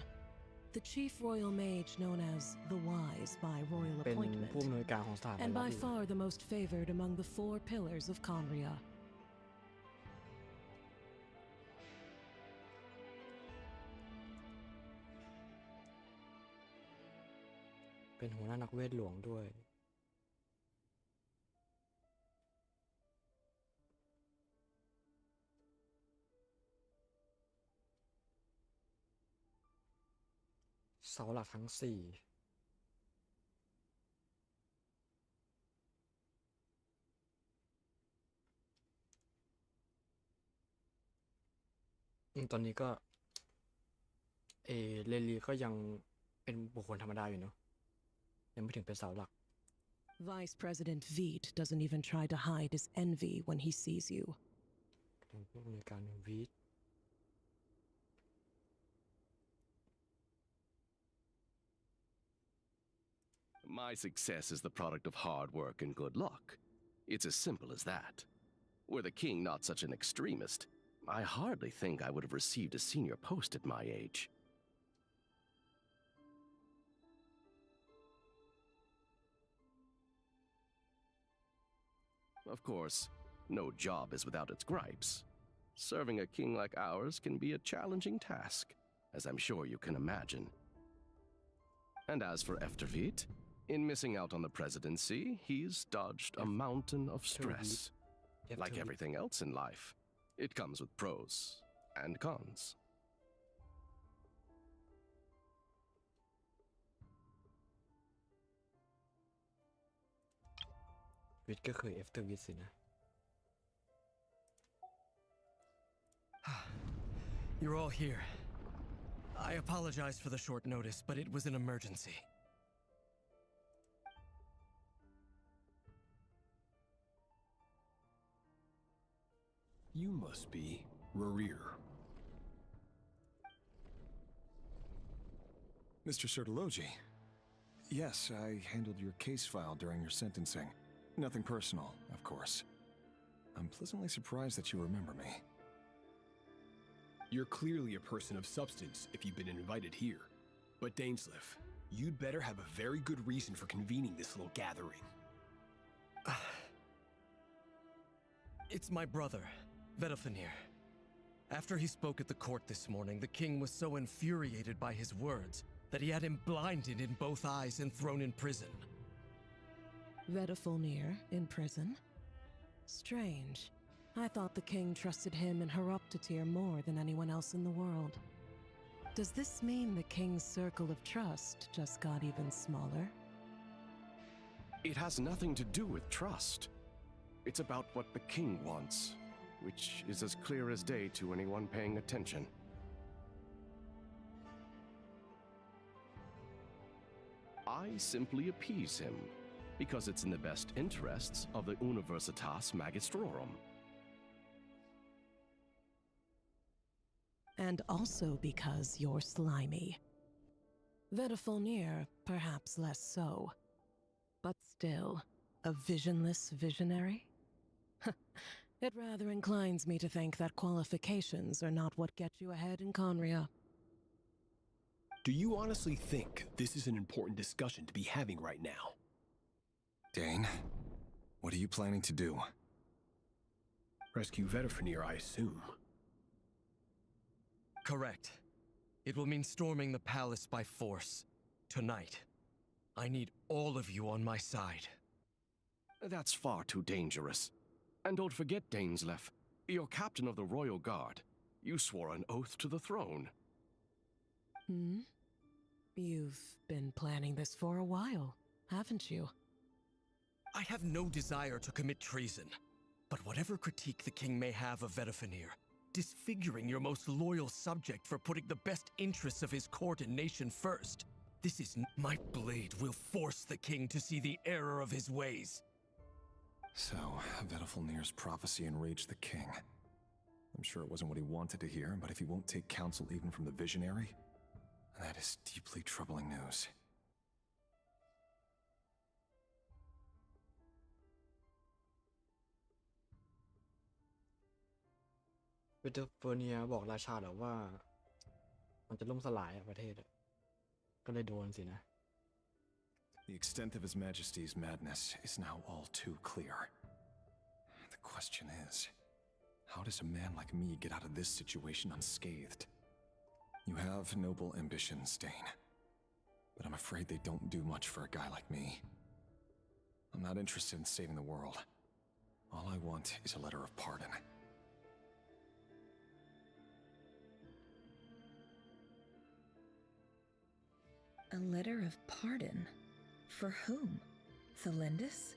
Speaker 17: the chief royal mage known as the Wise by royal
Speaker 1: เป็น
Speaker 17: appointment,
Speaker 1: ผู้อำนวยการของสถาบัน
Speaker 17: and
Speaker 1: ลับ
Speaker 17: by
Speaker 1: อยู่
Speaker 17: far the most favored among the 4 pillars of Conria.
Speaker 1: เป็นหัวหน้านักเวทหลวงด้วย เสาหลักทั้ง 4ตอนนี้ก็เรลีก็ยังเป็นบุคคลธรรมดาอยู่เนาะยังไม่ถึงเป็นเสาหลัก
Speaker 17: Vice President Veet doesn't even try to hide his envy when he sees you.
Speaker 1: เป็นผู้อำนวยการวีด
Speaker 11: My success is the product of hard work and good luck. It's as simple as that. Were the king not such an extremist, I hardly think I would have received a senior post at my age. Of course, no job is without its gripes. Serving a king like ours can be a challenging task, as I'm sure you can imagine. And as for Eftervit, in missing out on the presidency, he's dodged a mountain of stress. Like everything else in life, it comes with pros and cons.
Speaker 1: วิทก็คือ after วิทสินะ
Speaker 11: You're all here. I apologize for the short notice, but it was an emergency.
Speaker 18: You must be Rarir.
Speaker 15: Mr. Sertologi. Yes, I handled your case file during your sentencing. Nothing personal, of course. I'm pleasantly surprised that you remember me.
Speaker 18: You're clearly a person of substance if you've been invited here. But Dainsliff, you'd better have a very good reason for convening this little gathering.
Speaker 11: It's my brother, Vedalfinir. After he spoke at the court this morning, the king was so infuriated by his words that he had him blinded in both eyes and thrown in prison.
Speaker 17: Vedafulnir in prison? Strange. I thought the king trusted him and Heroptatir more than anyone else in the world. Does this mean the king's circle of trust just got even smaller?
Speaker 18: It has nothing to do with trust. It's about what the king wants, which is as clear as day to anyone paying attention. I simply appease him, because it's in the best interests of the Universitas Magistrorum.
Speaker 17: And also because you're slimy. Vedafulnir, perhaps less so. But still, a visionless visionary? It rather inclines me to think that qualifications are not what get you ahead in Conria.
Speaker 18: Do you honestly think this is an important discussion to be having right now?
Speaker 15: Dane, what are you planning to do?
Speaker 18: Rescue Vedafulnir, I assume.
Speaker 11: Correct. It will mean storming the palace by force. Tonight. I need all of you on my side.
Speaker 18: That's far too dangerous. And don't forget, Dainsleif, you're captain of the Royal Guard. You swore an oath to the throne.
Speaker 17: Hmm? You've been planning this for a while, haven't you?
Speaker 11: I have no desire to commit treason. But whatever critique the king may have of Vedafulnir, disfiguring your most loyal subject for putting the best interests of his court and nation first, this is my blade will force the king to see the error of his ways.
Speaker 15: So, Vedafulnir's prophecy enraged the king. I'm sure it wasn't what he wanted to hear, but if he won't take counsel even from the visionary, that is deeply troubling news.
Speaker 1: Vedafulnir บอกราชาเหรอว่ามันจะล่มสลายประเทศก็เลยโดนสินะ
Speaker 15: The extent of His Majesty's madness is now all too clear. The question is, how does a man like me get out of this situation unscathed? You have noble ambitions, Dane, but I'm afraid they don't do much for a guy like me. I'm not interested in saving the world. All I want is a letter of pardon.
Speaker 12: A letter of pardon? For whom? Thelindis?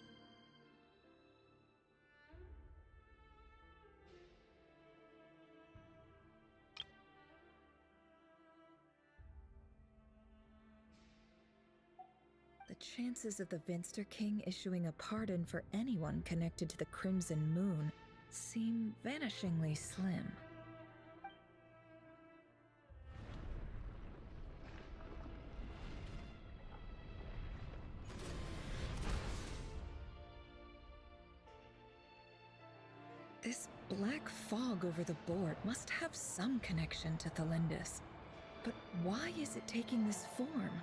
Speaker 12: The chances of the Venster King issuing a pardon for anyone connected to the Crimson Moon seem vanishingly slim. This black fog over the board must have some connection to Thelindis. But why is it taking this form?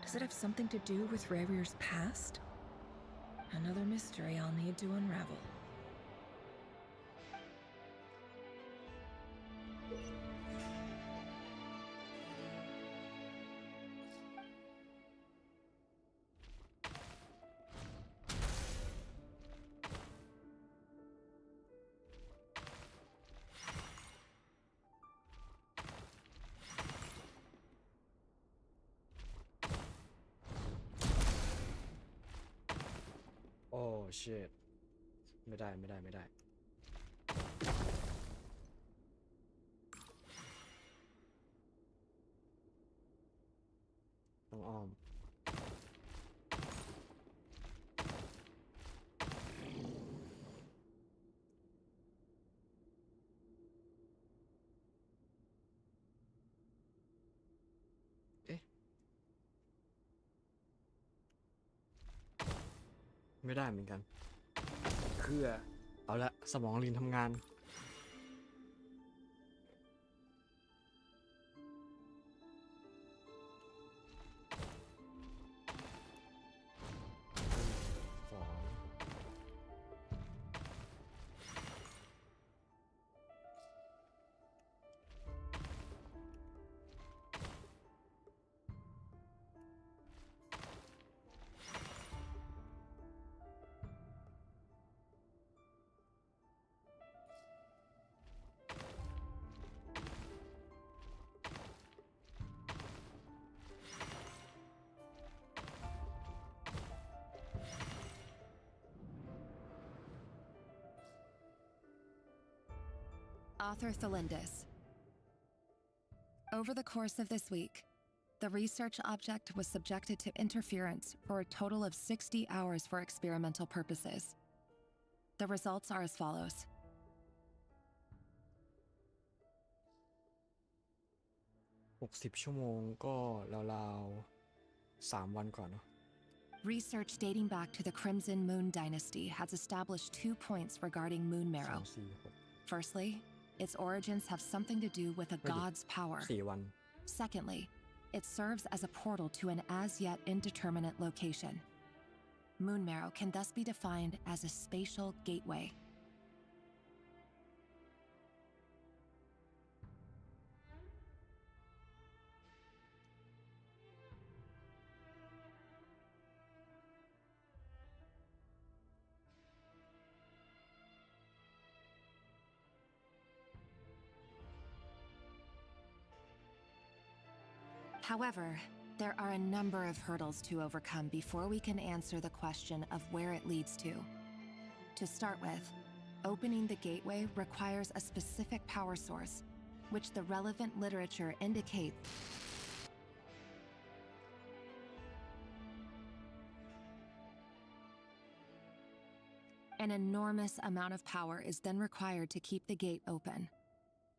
Speaker 12: Does it have something to do with Revir's past? Another mystery I'll need to unravel.
Speaker 1: Oh shit ไม่ได้ต้องอ้อมไม่ได้เหมือนกันคือเอาละสมองลินทำงานสอง
Speaker 19: Author Thelindis. Over the course of this week, the research object was subjected to interference for a total of 60 hours for experimental purposes. The results are as follows.
Speaker 1: 60 ชั่วโมงก็ราวๆ3 วันก่อนเนาะ
Speaker 19: Research dating back to the Crimson Moon Dynasty has established 2 points regarding moon marrow. Firstly, its origins have something to do with a god's power.
Speaker 1: 4 วัน
Speaker 19: Secondly, it serves as a portal to an as-yet indeterminate location. Moon marrow can thus be defined as a spatial gateway. However, there are a number of hurdles to overcome before we can answer the question of where it leads to. To start with, opening the gateway requires a specific power source, which the relevant literature indicates an enormous amount of power is then required to keep the gate open.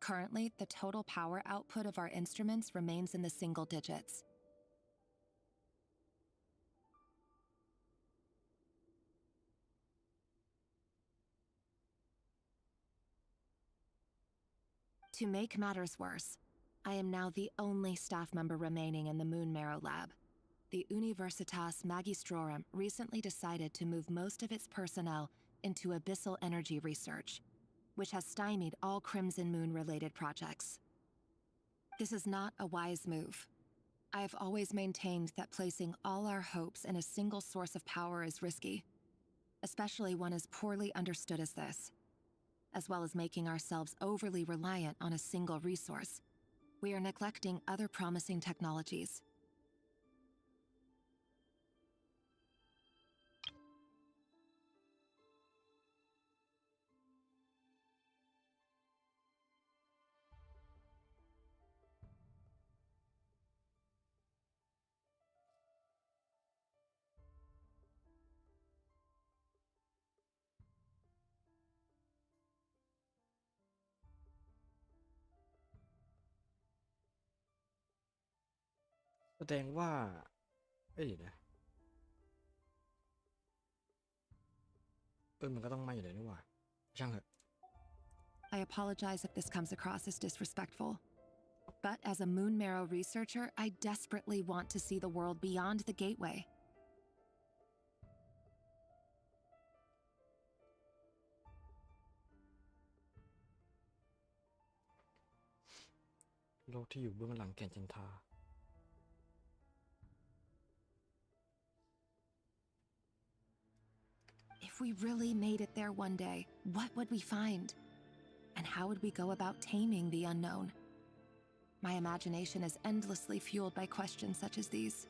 Speaker 19: Currently, the total power output of our instruments remains in the single digits. To make matters worse, I am now the only staff member remaining in the Moon Marrow Lab. The Universitas Magistrorum recently decided to move most of its personnel into abyssal energy research, which has stymied all Crimson Moon-related projects. This is not a wise move. I have always maintained that placing all our hopes in a single source of power is risky, especially one as poorly understood as this. As well as making ourselves overly reliant on a single resource, we are neglecting other promising technologies.
Speaker 1: แสดงว่าเอ้ยเดี๋ยวนะมันก็ต้องมาอยู่เลยนี่หว่าช่างเถอะ
Speaker 19: I apologize if this comes across as disrespectful. But as a Moon Marrow researcher, I desperately want to see the world beyond the gateway.
Speaker 1: โลกที่อยู่เบื้องหลังแก่นจันทรา
Speaker 19: If we really made it there one day, what would we find? And how would we go about taming the unknown? My imagination is endlessly fueled by questions such as these.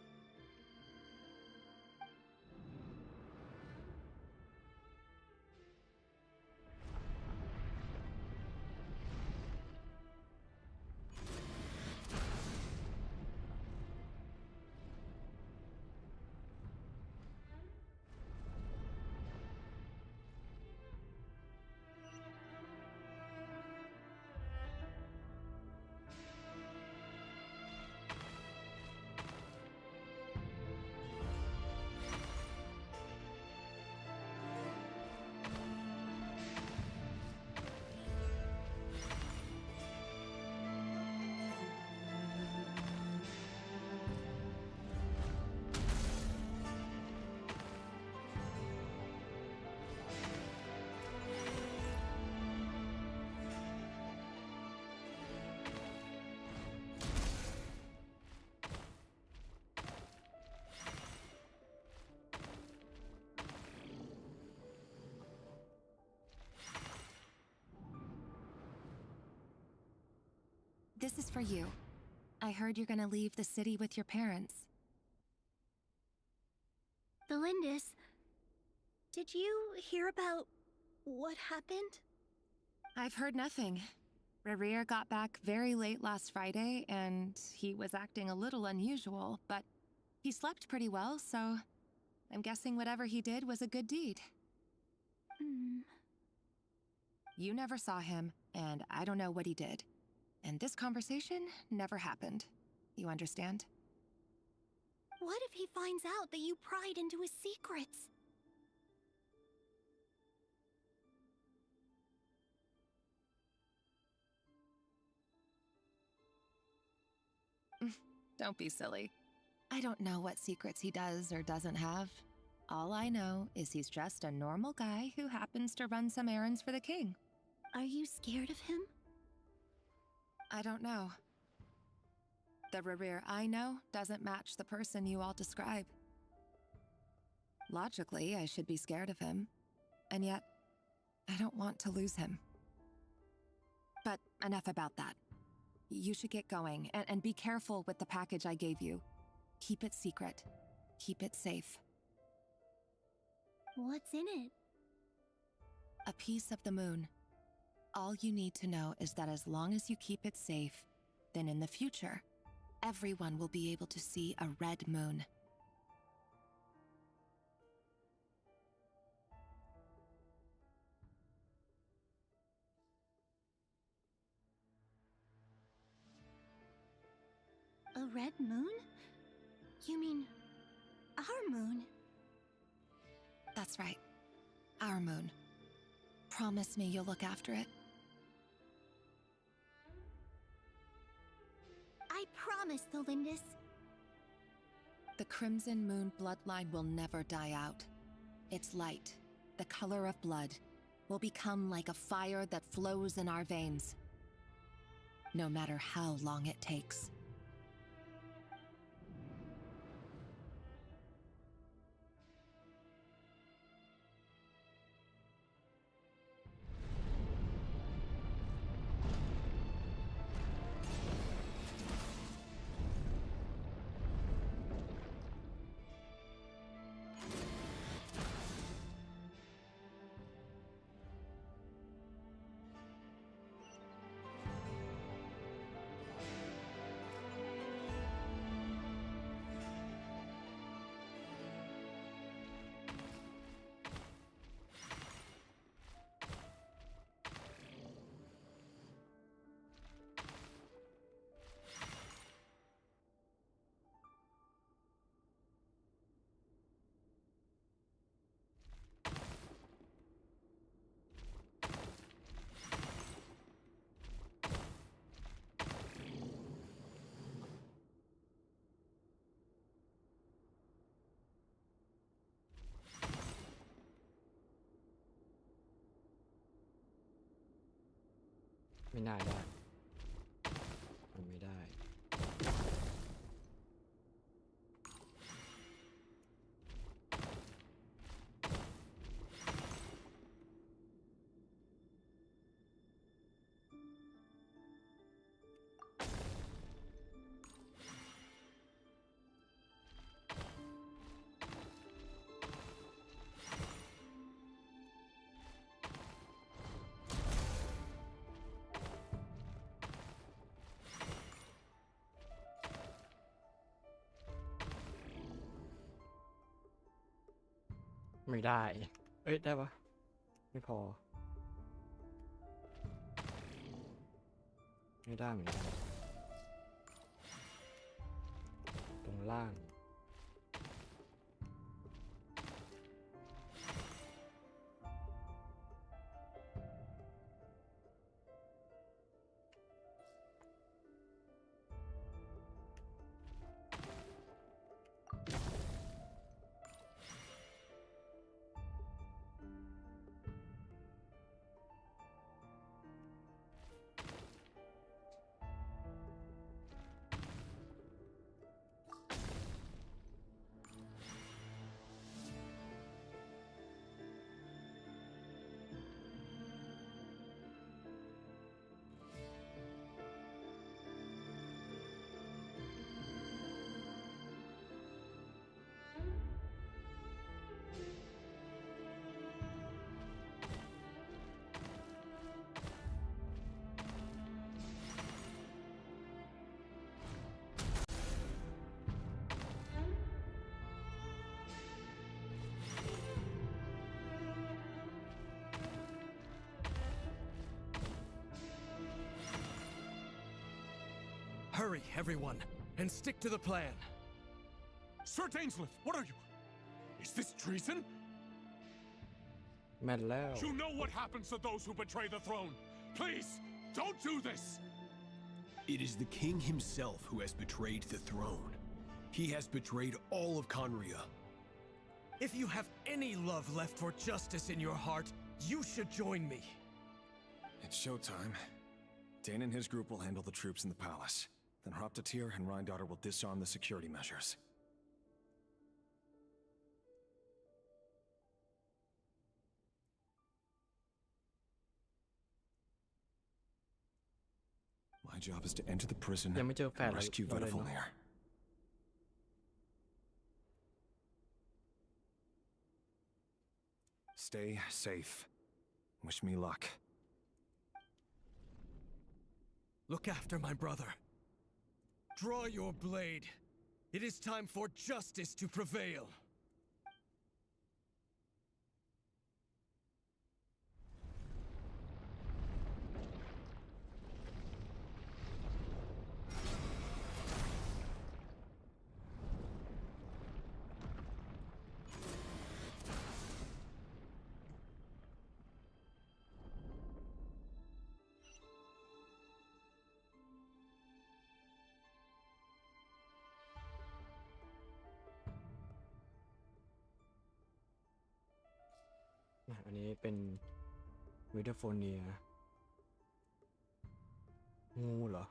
Speaker 19: This is for you. I heard you're gonna leave the city with your parents.
Speaker 3: Thelindis, did you hear about what happened?
Speaker 19: I've heard nothing. Rerir got back very late last Friday, and he was acting a little unusual, but he slept pretty well, so I'm guessing whatever he did was a good deed. You never saw him, and I don't know what he did. And this conversation never happened. You understand?
Speaker 3: What if he finds out that you pried into his secrets?
Speaker 19: Don't be silly. I don't know what secrets he does or doesn't have. All I know is he's just a normal guy who happens to run some errands for the king.
Speaker 3: Are you scared of him?
Speaker 19: I don't know. The Rerir I know doesn't match the person you all describe. Logically, I should be scared of him. And yet, I don't want to lose him. But enough about that. You should get going, and be careful with the package I gave you. Keep it secret. Keep it safe.
Speaker 3: What's in it?
Speaker 19: A piece of the moon. All you need to know is that as long as you keep it safe, then in the future, everyone will be able to see a red moon.
Speaker 3: A red moon? You mean our moon?
Speaker 19: That's right. Our moon. Promise me you'll look after it.
Speaker 3: I promise, Thelindis.
Speaker 19: The Crimson Moon bloodline will never die out. Its light, the color of blood, will become like a fire that flows in our veins. No matter how long it takes.
Speaker 1: ไม่น่าได้มันไม่ได้ ไม่ได้ เอ้ย ได้ปะไม่พอ ไม่ได้เหมือนกันตรงล่าง
Speaker 3: Thelindis,
Speaker 11: Hurry, everyone, and stick to the plan.
Speaker 18: Sir Dainsleif, what are you? Is this treason?
Speaker 1: แม่นแล้ว
Speaker 18: You know what happens to those who betray the throne. Please, don't do this.
Speaker 20: It is the king himself who has betrayed the throne. He has betrayed all of Conria.
Speaker 11: If you have any love left for justice in your heart, you should join me.
Speaker 15: It's showtime. Dane and his group will handle the troops in the palace. Then Hroptatyr and Rhindaughter will disarm the security measures. My job is to enter the prison
Speaker 1: ยังไม่เจอแฟน
Speaker 15: and rescue
Speaker 1: เราเลยเนาะ
Speaker 15: Vedafilnir. Stay safe. Wish me luck.
Speaker 11: Look after my brother. Draw your blade. It is time for justice to prevail.
Speaker 1: อันนี้เป็นเวเดอร์โฟเนียงูเหรอ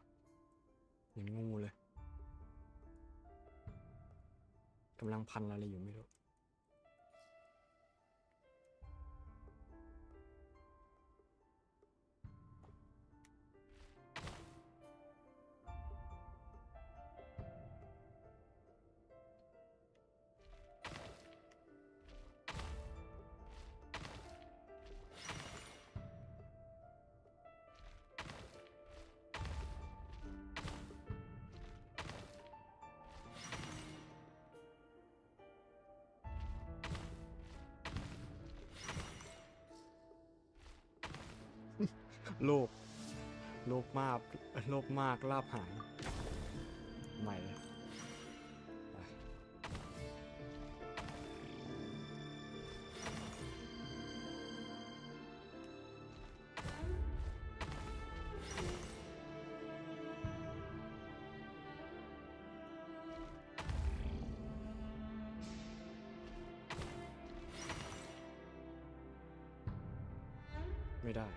Speaker 1: เห็นงูเลยกำลังพันอะไรอยู่ไม่รู้โลภมากลาภหายใหม่เลยไปไม่ได้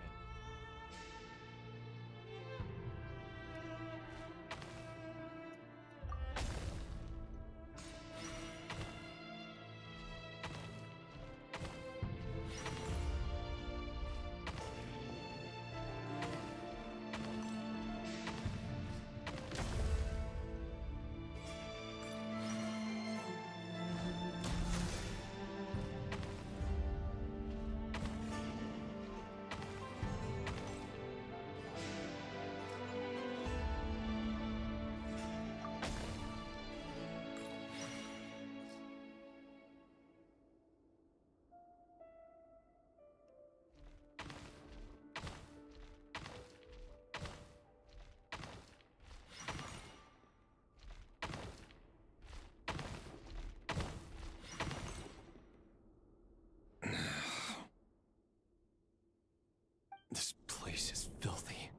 Speaker 15: This place is filthy.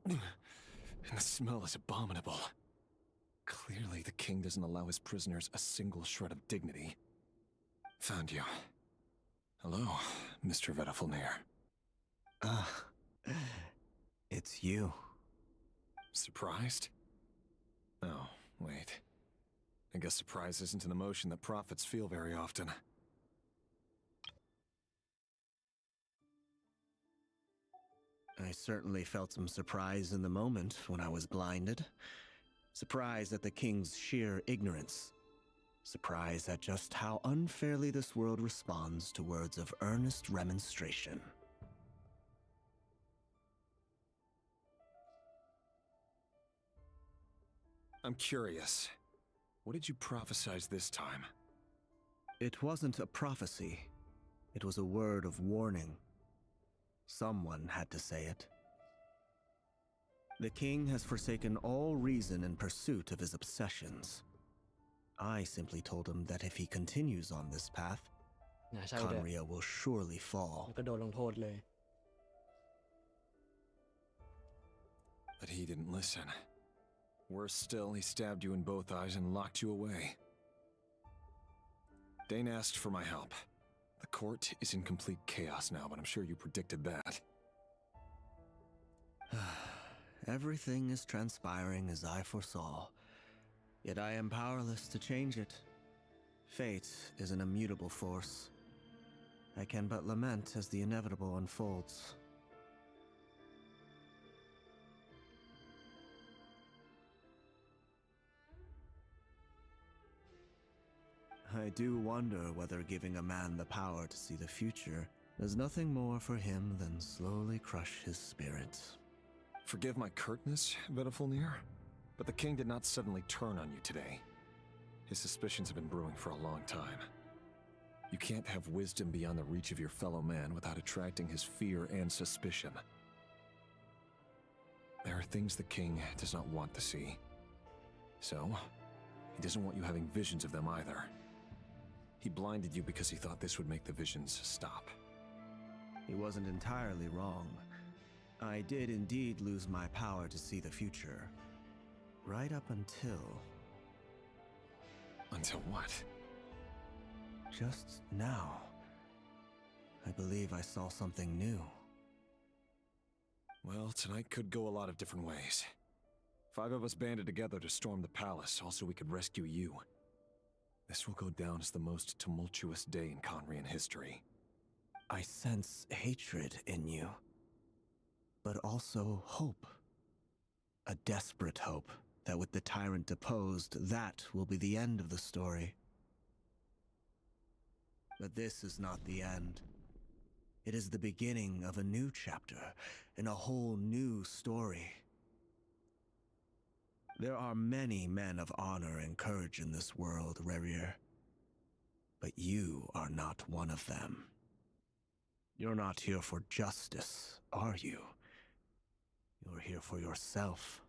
Speaker 15: And the smell is abominable. Clearly, the king doesn't allow his prisoners a single shred of dignity. Found you. Hello, Mr. Vedafilnir.
Speaker 16: It's you.
Speaker 15: Surprised? Oh, wait. I guess surprise isn't an emotion that prophets feel very often.
Speaker 16: I certainly felt some surprise in the moment when I was blinded. Surprise at the king's sheer ignorance. Surprise at just how unfairly this world responds to words of earnest remonstration.
Speaker 15: I'm curious. What did you prophesize this time?
Speaker 16: It wasn't a prophecy. It was a word of warning. Someone had to say it. The king has forsaken all reason in pursuit of his obsessions. I simply told him that if he continues on this path,
Speaker 1: ใช่ด้วย
Speaker 16: Conria will surely fall.
Speaker 1: ก็โดนลงโทษเลย
Speaker 15: But he didn't listen. Worse still, he stabbed you in both eyes and locked you away. Dane asked for my help. The court is in complete chaos now, but I'm sure you predicted that.
Speaker 16: Everything is transpiring as I foresaw, yet I am powerless to change it. Fate is an immutable force. I can but lament as the inevitable unfolds. I do wonder whether giving a man the power to see the future does nothing more for him than slowly crush his spirit.
Speaker 15: Forgive my curtness, Vedafulnir, but the king did not suddenly turn on you today. His suspicions have been brewing for a long time. You can't have wisdom beyond the reach of your fellow man without attracting his fear and suspicion. There are things the king does not want to see. So, he doesn't want you having visions of them either. He blinded you because he thought this would make the visions stop.
Speaker 16: He wasn't entirely wrong. I did indeed lose my power to see the future. Right up until...
Speaker 15: Until what?
Speaker 16: Just now. I believe I saw something new.
Speaker 15: Well, tonight could go a lot of different ways. 5 of us banded together to storm the palace, also we could rescue you. This will go down as the most tumultuous day in Conrian history.
Speaker 16: I sense hatred in you, but also hope. A desperate hope that with the tyrant deposed, that will be the end of the story. But this is not the end. It is the beginning of a new chapter in a whole new story. There are many men of honor and courage in this world, Rerir. But you are not one of them. You're not here for justice, are you? You're here for yourself.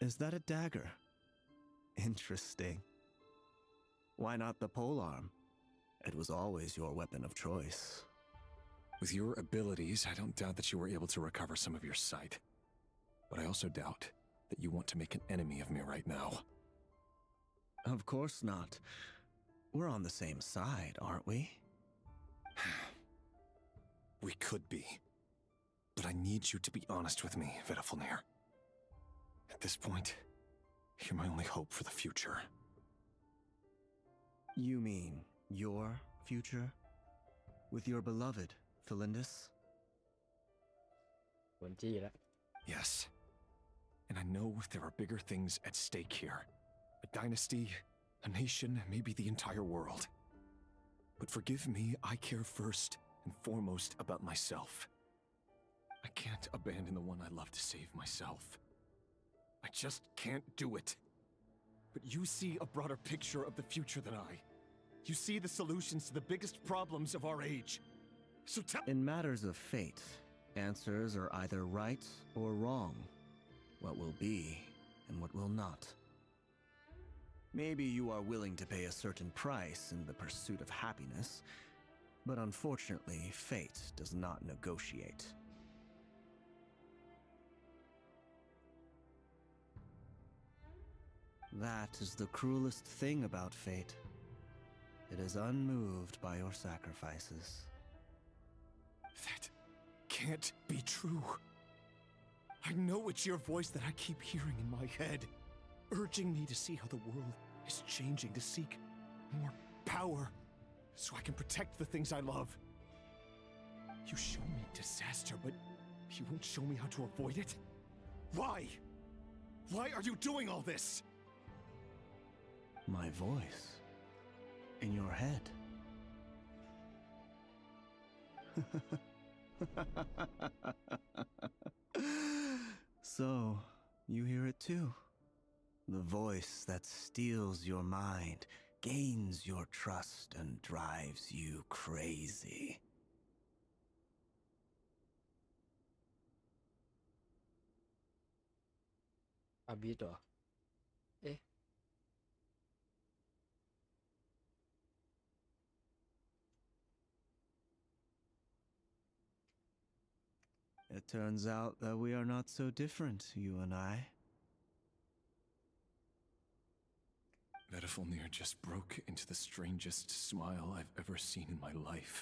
Speaker 16: Is that a dagger? Interesting. Why not the polearm? It was always your weapon of choice.
Speaker 15: With your abilities, I don't doubt that you were able to recover some of your sight. But I also doubt that you want to make an enemy of me right now.
Speaker 16: Of course not. We're on the same side, aren't we?
Speaker 15: We could be. But I need you to be honest with me, Vedafulnir. At this point, you're my only hope for the future.
Speaker 16: You mean your future? With your beloved, Felindus?
Speaker 1: หวนจี้แล้ว
Speaker 15: Yes. And I know there are bigger things at stake here. A dynasty, a nation, maybe the entire world. But forgive me, I care first and foremost about myself. I can't abandon the one I love to save myself. I just can't do it. But you see a broader picture of the future than I. You see the solutions to the biggest problems of our age. So tell—
Speaker 16: In matters of fate, answers are either right or wrong. What will be and what will not. Maybe you are willing to pay a certain price in the pursuit of happiness, but unfortunately, fate does not negotiate. That is the cruelest thing about fate. It is unmoved by your sacrifices.
Speaker 15: That can't be true. I know it's your voice that I keep hearing in my head, urging me to see how the world is changing, to seek more power, so I can protect the things I love. You show me disaster, but you won't show me how to avoid it? Why? Why are you doing all this?
Speaker 16: My voice in your head. So, you hear it too. The voice that steals your mind, gains your trust and drives you crazy.
Speaker 1: อาบิดเหรอ เอ๊ะ
Speaker 16: It turns out that we are not so different, you and I.
Speaker 15: Vedifilnir just broke into the strangest smile I've ever seen in my life,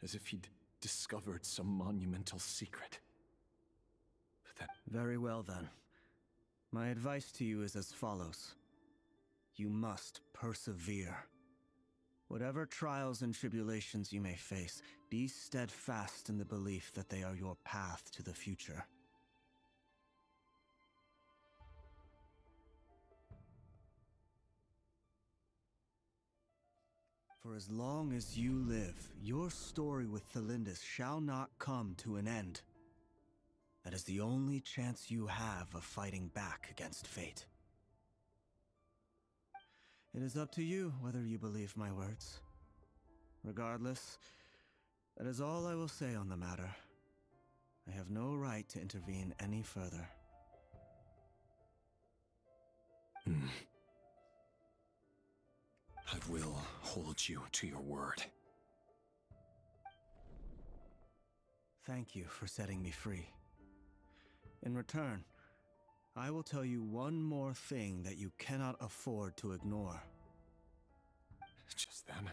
Speaker 15: as if he'd discovered some monumental secret. But then...
Speaker 16: Very well, then. My advice to you is as follows. You must persevere. Whatever trials and tribulations you may face, be steadfast in the belief that they are your path to the future. For as long as you live, your story with Thelindis shall not come to an end. That is the only chance you have of fighting back against fate. It is up to you whether you believe my words. Regardless, that is all I will say on the matter. I have no right to intervene any further.
Speaker 15: I will hold you to your word.
Speaker 16: Thank you for setting me free. In return, I will tell you one more thing that you cannot afford to ignore.
Speaker 15: Just then,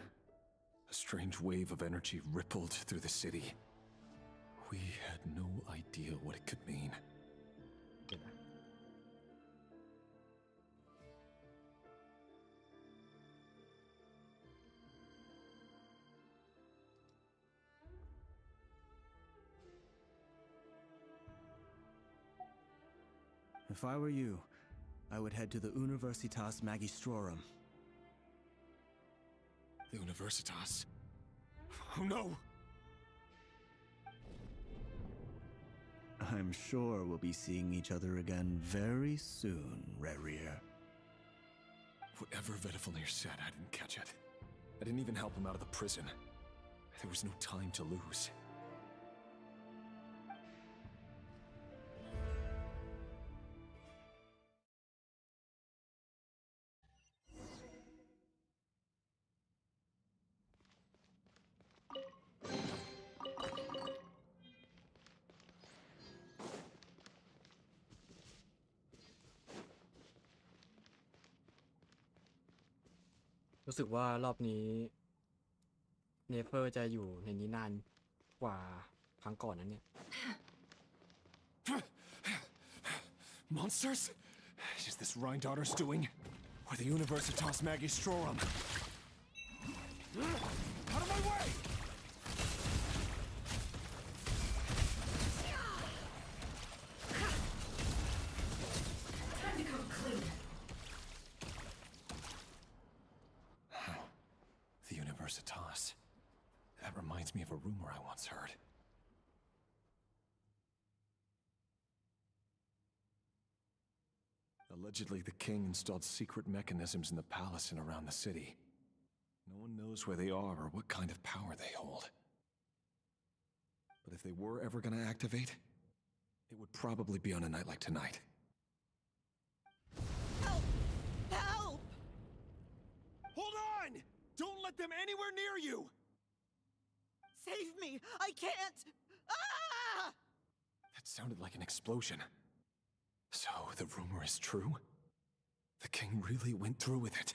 Speaker 15: a strange wave of energy rippled through the city. We had no idea what it could mean.
Speaker 16: If I were you, I would head to the Universitas Magistrorum.
Speaker 15: The Universitas? Oh no!
Speaker 16: I'm sure we'll be seeing each other again very soon, Rerir.
Speaker 15: Whatever Vedifilnir said, I didn't catch it. I didn't even help him out of the prison. There was no time to lose.
Speaker 1: รู้สึกว่ารอบนี้เนเฟอร์จะอยู่ในนี้นานกว่าครั้งก่อนนั้นเนี่ย
Speaker 15: Monsters? Is this Rhindaughter's doing? Or the Universitas Magistrorum? Out of my way!
Speaker 12: Time to come clean.
Speaker 15: The Universitas. That reminds me of a rumor I once heard. Allegedly, the king installed secret mechanisms in the palace and around the city. No one knows where they are or what kind of power they hold. But if they were ever gonna activate, it would probably be on a night like tonight.
Speaker 12: Help! Help!
Speaker 20: Hold on! Don't let them anywhere near you!
Speaker 12: Save me! I can't! Ah!
Speaker 15: That sounded like an explosion. So, the rumor is true? The king really went through with it?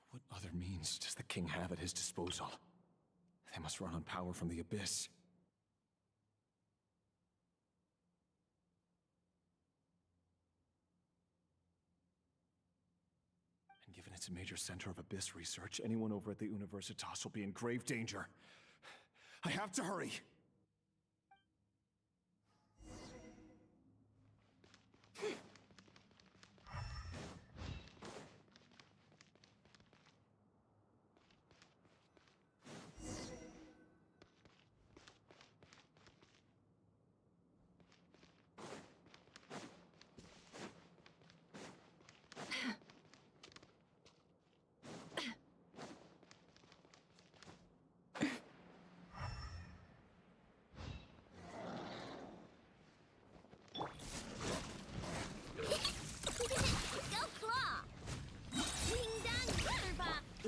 Speaker 15: What other means does the king have at his disposal? They must run on power from the abyss. And given it's a major center of abyss research, anyone over at the Universitas will be in grave danger. I have to hurry!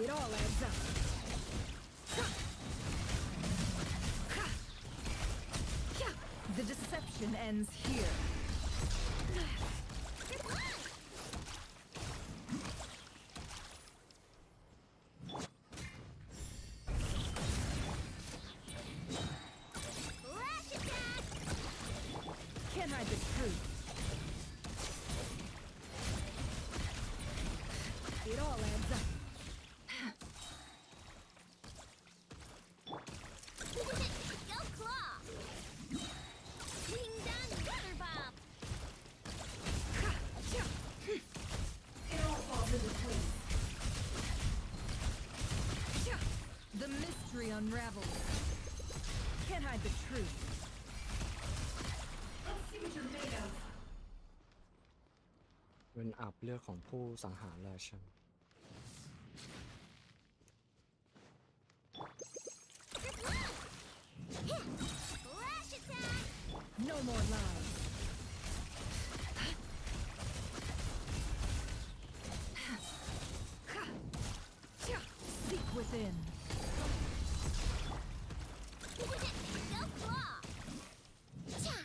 Speaker 4: It all adds up. The deception ends here. Can't hide the truth. It all adds up.
Speaker 3: Go claw! Ding dong, water bomb!
Speaker 4: It all falls into place. The mystery unravels. Can't hide the truth. Let's see what you're made of.
Speaker 1: เป็นอาบเลือดของผู้สังหารราชัน
Speaker 3: Flash attack!
Speaker 4: No more lies. Seek within.
Speaker 3: Go claw! Cha!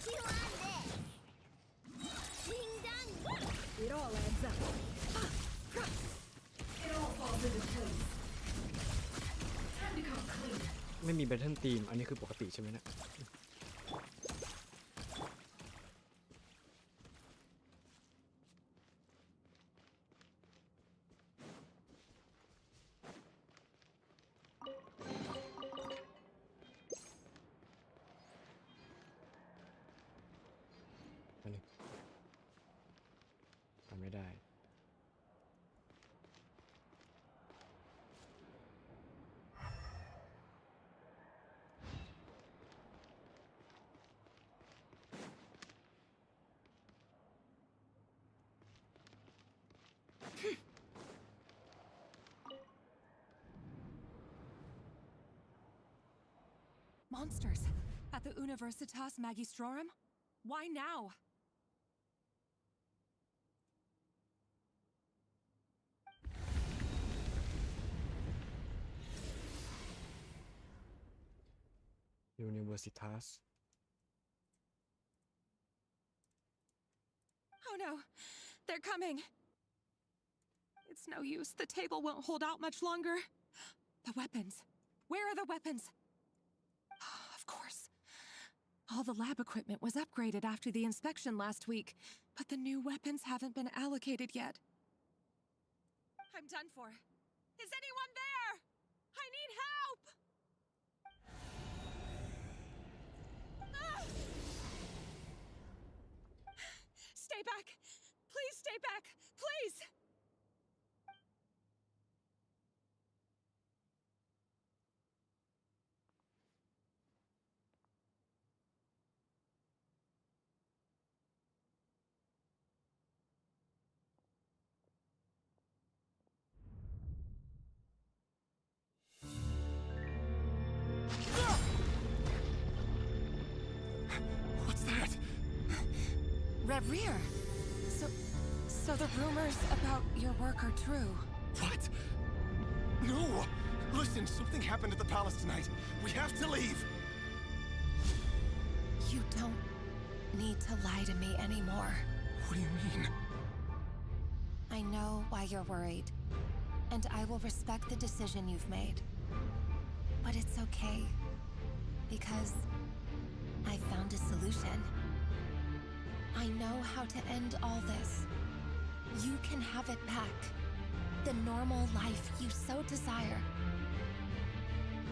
Speaker 3: Chew on this! Ding dong, water!
Speaker 4: It all adds up. It all falls into place. Time to come clean.
Speaker 1: ไม่มีแบทเทิลทีมอันนี้คือปกติใช่ไหมเนะ อันนี้ทำไม่ได้
Speaker 12: Monsters! At the Universitas Magistrorum? Why now?
Speaker 1: Universitas
Speaker 12: Oh no! They're coming! It's no use. The table won't hold out much longer. The weapons. Where are the weapons? Of course. All the lab equipment was upgraded after the inspection last week, but the new weapons haven't been allocated yet. I'm done for. Is anyone there? I need help! Ah! Stay back! Please stay back! Please!
Speaker 18: What's that?
Speaker 12: Rear. So the rumors about your work are true.
Speaker 18: What? No! Listen, something happened at the palace tonight. We have to leave!
Speaker 12: You don't need to lie to me anymore.
Speaker 18: What do you mean?
Speaker 19: I know why you're worried, and I will respect the decision you've made. But it's okay, because I found a solution. I know how to end all this. You can have it back. The normal life you so desire.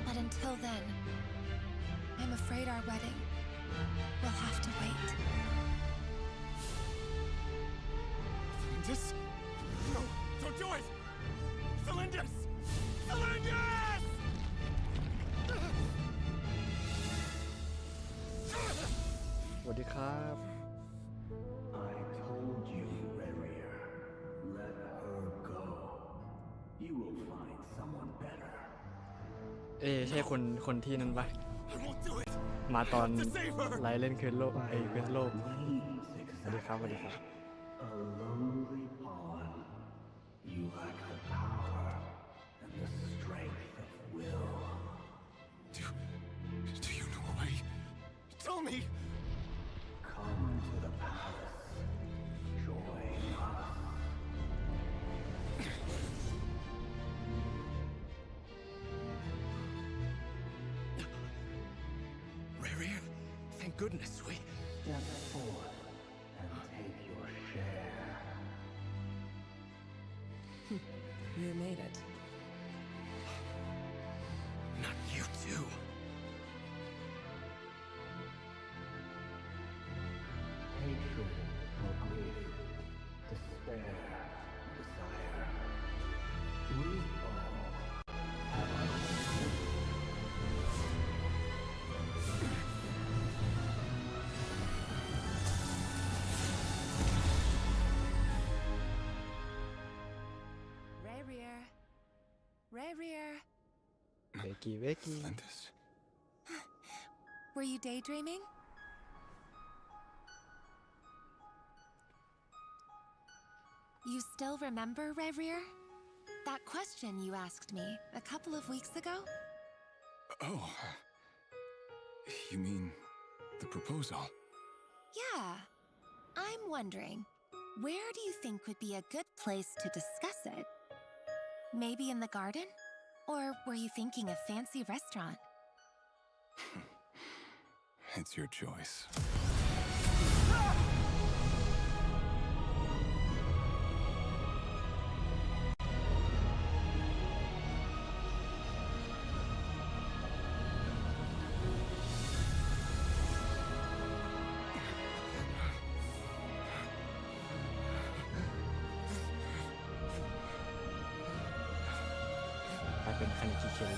Speaker 19: But until then, I'm afraid our wedding will have to wait.
Speaker 18: Cylindus? No, don't do it! Cylindus! Cylindus!
Speaker 1: สวัสดีครับ
Speaker 9: I told you, Rerir. Let her go. You will find someone better.
Speaker 1: ใช่คนที่นั่นปะ
Speaker 18: I won't do it!
Speaker 1: มาตอนไลฟ์เล่นเควสโลกไอ้เควสโลกสวัสดีครับสวัสดีครับ
Speaker 9: A lowly pawn. You lack the power and the strength of will.
Speaker 18: Do you know a way? Tell me!
Speaker 9: Come to the palace. Join us.
Speaker 18: Rary, thank goodness we...
Speaker 9: Step forth and take your share.
Speaker 17: You made it.
Speaker 18: Not you too.
Speaker 9: Hatred or grief, despair, desire. We all have our own.
Speaker 19: Rarier. Rarier.
Speaker 1: เวกี้เวกี้
Speaker 18: Linus.
Speaker 19: Were you daydreaming? You still remember, Rarier? That question you asked me a couple of weeks ago?
Speaker 18: Oh. You mean the proposal?
Speaker 19: Yeah. I'm wondering, where do you think would be a good place to discuss it? Maybe in the garden? Or were you thinking a fancy restaurant?
Speaker 18: It's your choice.
Speaker 1: I เป็นคันคิเคน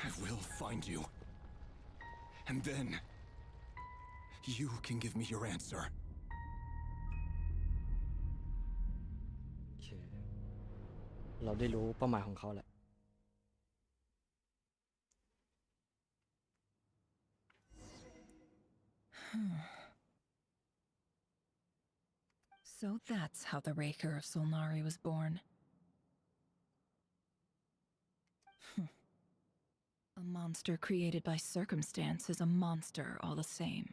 Speaker 18: I will find you. And then... you can give me your answer.
Speaker 1: โอเคเราได้รู้เป้าหมายของเขาแหละ
Speaker 12: So that's how the Raker of Solnari was born. A monster created by circumstance is a monster all the same.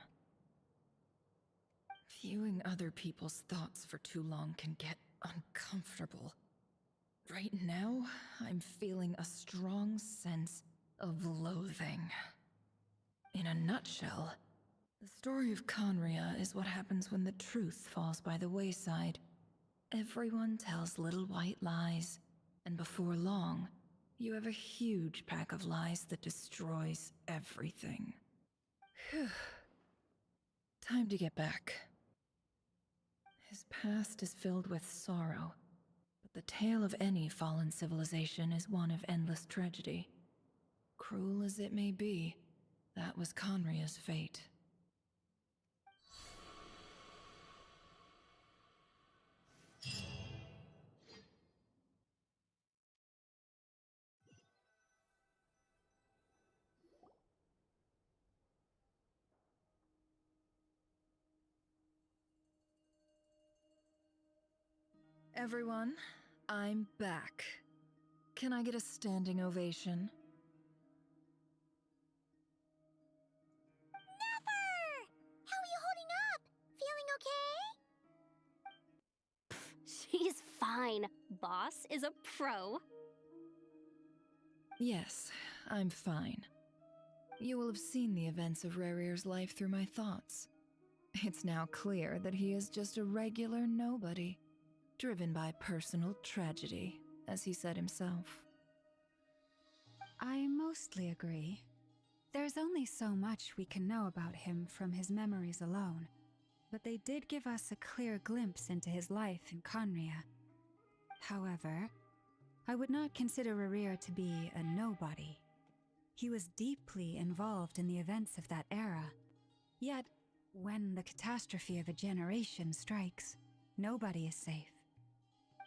Speaker 12: Viewing other people's thoughts for too long can get uncomfortable. Right now, I'm feeling a strong sense of loathing. In a nutshell, the story of Conria is what happens when the truth falls by the wayside. Everyone tells little white lies, and before long, you have a huge pack of lies that destroys everything. Phew. Time to get back. His past is filled with sorrow, but the tale of any fallen civilization is one of endless tragedy. Cruel as it may be, that was Conria's fate. Everyone, I'm back. Can I get a standing ovation?
Speaker 3: Never! How are you holding up? Feeling okay?
Speaker 13: She's fine. Boss is a pro.
Speaker 12: Yes, I'm fine. You will have seen the events of Rarier's life through my thoughts. It's now clear that he is just a regular nobody, driven by personal tragedy, as he said himself.
Speaker 4: I mostly agree. There's only so much we can know about him from his memories alone. but they did give us a clear glimpse into his life in Conria. However, I would not consider Rerir to be a nobody. He was deeply involved in the events of that era. Yet, when the catastrophe of a generation strikes, nobody is safe.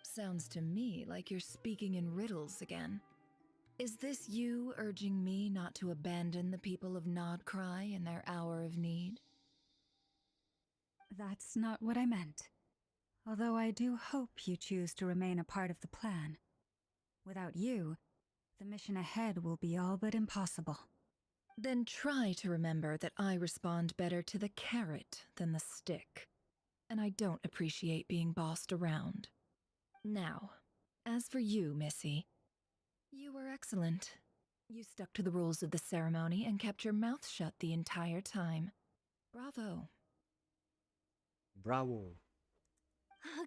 Speaker 12: Sounds to me like you're speaking in riddles again. Is this you urging me not to abandon the people of Nodcry in their hour of need?
Speaker 4: That's not what I meant. Although I do hope you choose to remain a part of the plan. Without you, the mission ahead will be all but impossible.
Speaker 12: Then try to remember that I respond better to the carrot than the stick. And I don't appreciate being bossed around. Now, as for you, Missy, you were excellent. You stuck to the rules of the ceremony and kept your mouth shut the entire time. Bravo.
Speaker 1: Bravo.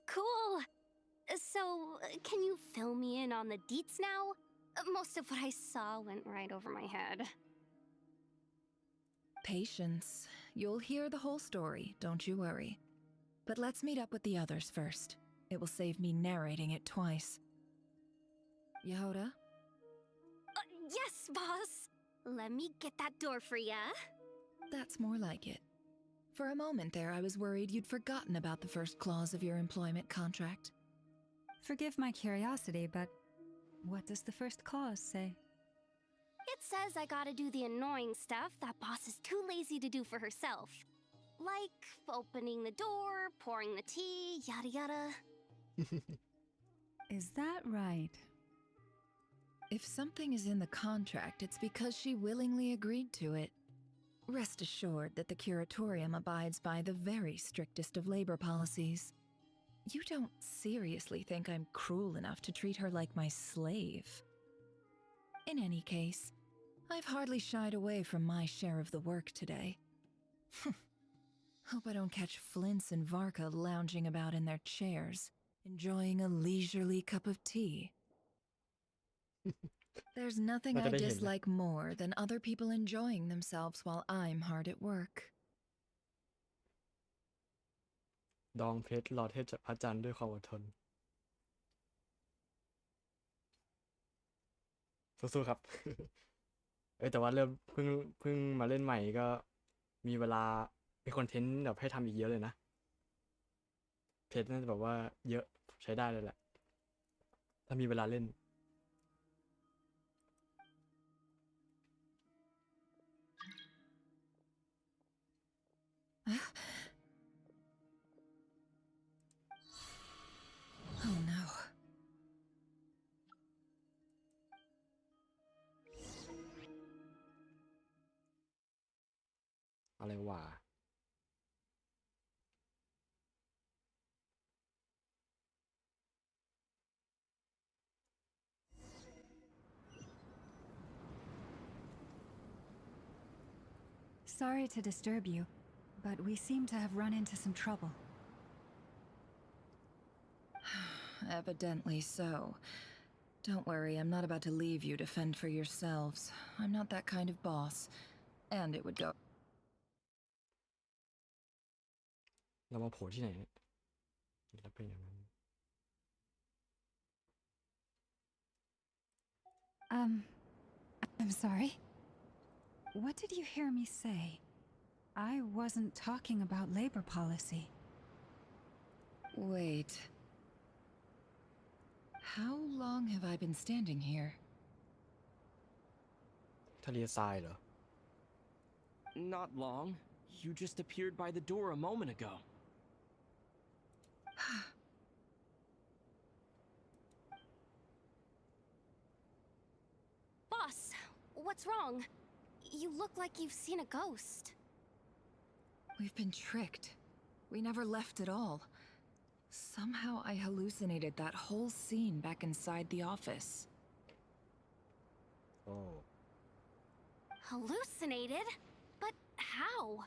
Speaker 13: Cool. So, can you fill me in on the deets now? Most of what I saw went right over my head.
Speaker 12: Patience. You'll hear the whole story, don't you worry. But let's meet up with the others first. It will save me narrating it twice. Yehoda?
Speaker 13: Yes, boss! Let me get that door for ya.
Speaker 12: That's more like it. For a moment there, I was worried you'd forgotten about the first clause of your employment contract.
Speaker 4: Forgive my curiosity, but what does the first clause say?
Speaker 13: It says I gotta do the annoying stuff that boss is too lazy to do for herself. Like opening the door, pouring the tea, yada yada.
Speaker 4: Is that right?
Speaker 12: If something is in the contract, it's because she willingly agreed to it. Rest assured that the Curatorium abides by the very strictest of labor policies. You don't seriously think I'm cruel enough to treat her like my slave? In any case, I've hardly shied away from my share of the work today. Hope I don't catch Flintz and Varka lounging about in their chairs, enjoying a leisurely cup of tea. There's nothing I dislike more than other people enjoying themselves while I'm hard at work.
Speaker 1: ดองเพชรรอเทพพระจันทร์ด้วยความอดทนสู้ๆครับ แต่ว่าเพิ่งมาเล่นใหม่ก็มีเวลามีคอนเทนต์แบบให้ทำอีกเยอะเลยนะเพชรน่าจะแบบว่าเยอะใช้ได้เลยแหละถ้ามีเวลาเล่น
Speaker 12: Oh no.
Speaker 1: อะไรวะ
Speaker 4: Sorry to disturb you, but we seem to have run into some trouble.
Speaker 12: Evidently so. Don't worry, I'm not about to leave you to fend for yourselves. I'm not that kind of boss. And it would go.
Speaker 1: เรามาโผล่ที่ไหนเนี่ยแล้วเป็นอย่างนั้น
Speaker 4: I'm sorry. What did you hear me say? I wasn't talking about labor policy.
Speaker 12: Wait. How long have I been standing here?
Speaker 1: ทะเลทรายเหรอ
Speaker 21: Not long. You just appeared by the door a moment ago.
Speaker 13: Boss, what's wrong? You look like you've seen a ghost.
Speaker 12: We've been tricked. We never left at all. Somehow I hallucinated that whole scene back inside the office.
Speaker 1: Oh.
Speaker 13: Hallucinated? But how?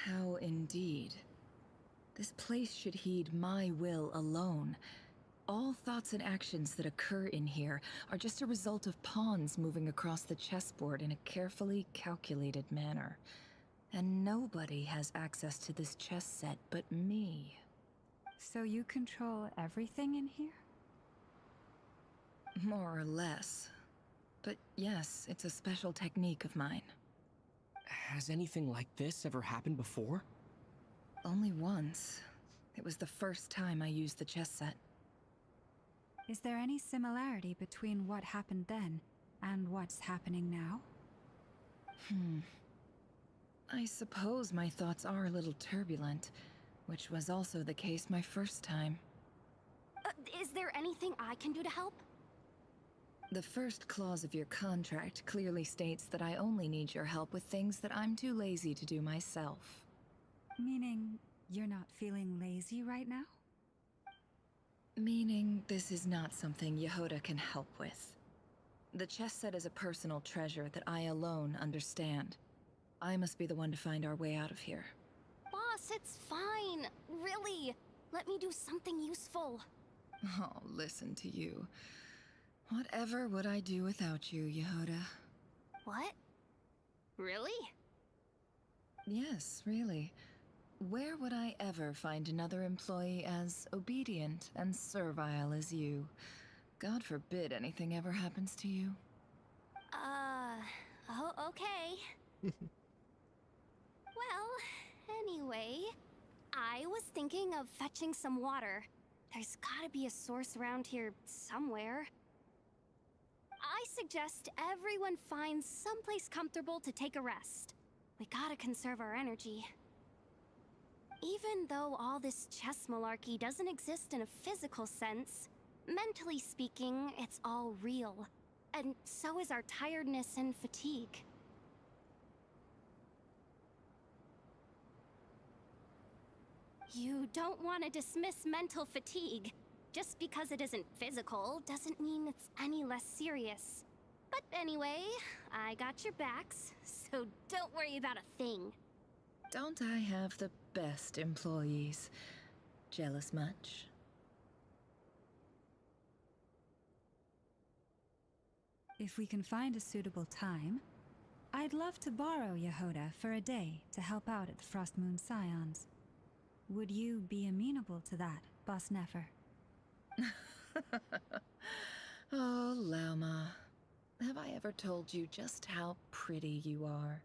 Speaker 12: How indeed. This place should heed my will alone. All thoughts and actions that occur in here are just a result of pawns moving across the chessboard in a carefully calculated manner. And nobody has access to this chess set but me.
Speaker 4: So you control everything in here?
Speaker 12: More or less. But yes, it's a special technique of mine.
Speaker 21: Has anything like this ever happened before?
Speaker 12: Only once. It was the first time I used the chess set.
Speaker 4: Is there any similarity between what happened then and what's happening now?
Speaker 12: I suppose my thoughts are a little turbulent, which was also the case my first time.
Speaker 13: Is there anything I can do to help?
Speaker 12: The first clause of your contract clearly states that I only need your help with things that I'm too lazy to do myself.
Speaker 4: Meaning, you're not feeling lazy right now?
Speaker 12: Meaning, this is not something Yehoda can help with. The chess set is a personal treasure that I alone understand. I must be the one to find our way out of here.
Speaker 13: Boss, it's fine. Really. Let me do something useful.
Speaker 12: Oh, listen to you. Whatever would I do without you, Yehoda?
Speaker 13: What? Really?
Speaker 12: Yes, really. Where would I ever find another employee as obedient and servile as you? God forbid anything ever happens to you.
Speaker 13: Oh, okay. Well, anyway, I was thinking of fetching some water. There's gotta be a source around here somewhere. I suggest everyone finds someplace comfortable to take a rest. We gotta conserve our energy. Even though all this chess malarkey doesn't exist in a physical sense, mentally speaking, it's all real. And so is our tiredness and fatigue. You don't want to dismiss mental fatigue. Just because it isn't physical doesn't mean it's any less serious. But anyway, I got your backs, so don't worry about a thing.
Speaker 12: Don't I have the best employees? Jealous much?
Speaker 4: If we can find a suitable time, I'd love to borrow Yehoda for a day to help out at the Frost Moon Scions. Would you be amenable to that, Boss Nefer?
Speaker 12: Oh, Lauma. Have I ever told you just how pretty you are?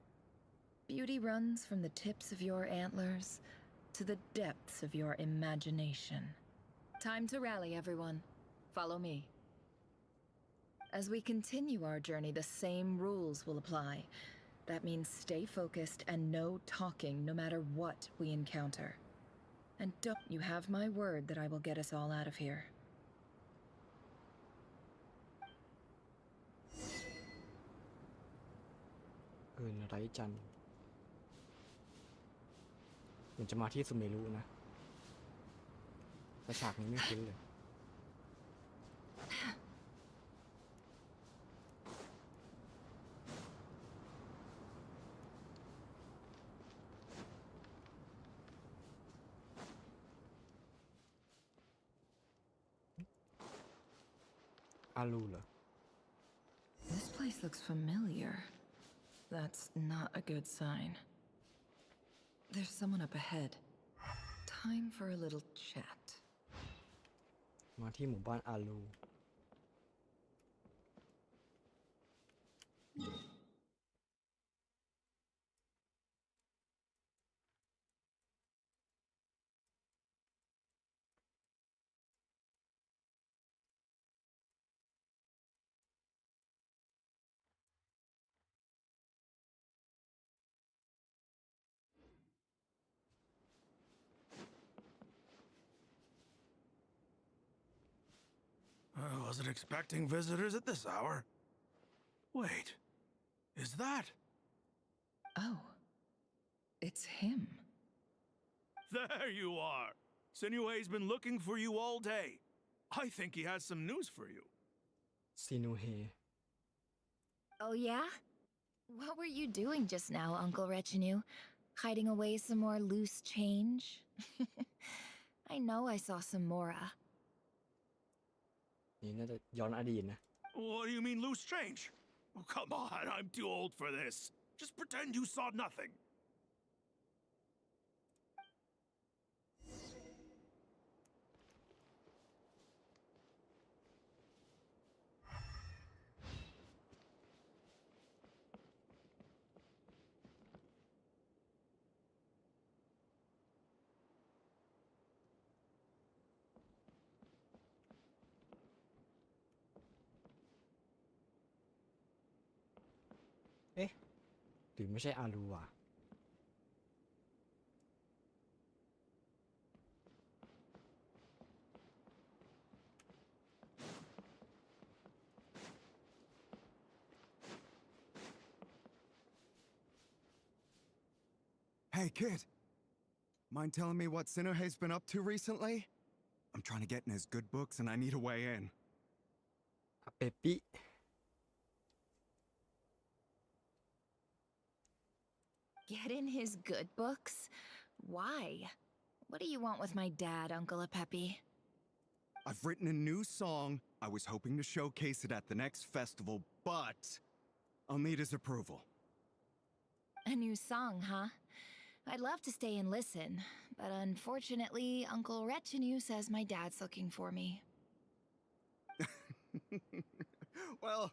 Speaker 12: Beauty runs from the tips of your antlers to the depths of your imagination. Time to rally, everyone. Follow me. As we continue our journey, the same rules will apply. That means stay focused and no talking no matter what we encounter. And don't you have my word that I will get us all out of here.
Speaker 1: คืนไร้จันทร์มันจะมาที่สุเมรุนะแต่ฉากนี้ไม่คุ้นเลยอาลูเหรอ
Speaker 12: This place looks familiar. That's not a good sign. There's someone up ahead. Time for a little chat.
Speaker 1: มาที่หมู่บ้านอาลู
Speaker 8: I wasn't expecting visitors at this hour. Wait, is that?
Speaker 12: Oh, it's him.
Speaker 8: There you are. Sinuhe's been looking for you all day. I think he has some news for you.
Speaker 1: ซินูเฮ
Speaker 19: Oh, yeah? What were you doing just now, Uncle Retinue? Hiding away some more loose change? I know I saw some Mora.
Speaker 1: นี่น่าจะย้อนอดีตนะ
Speaker 8: What do you mean loose change? Oh, come on, I'm too old for this. Just pretend you saw nothing.
Speaker 1: หรือไม่ใช่อารูอ่ะ
Speaker 2: Hey, kid. Mind telling me what Sinnohe's been up to recently? I'm trying to get in his good books and I need a way in.
Speaker 1: อาเปปิ
Speaker 12: Get in his good books? Why? What do you want with my dad, Uncle Apepi?
Speaker 2: I've written a new song. I was hoping to showcase it at the next festival, but I'll need his approval.
Speaker 12: A new song, huh? I'd love to stay and listen, but unfortunately, Uncle Retinue says my dad's looking for me.
Speaker 2: Well,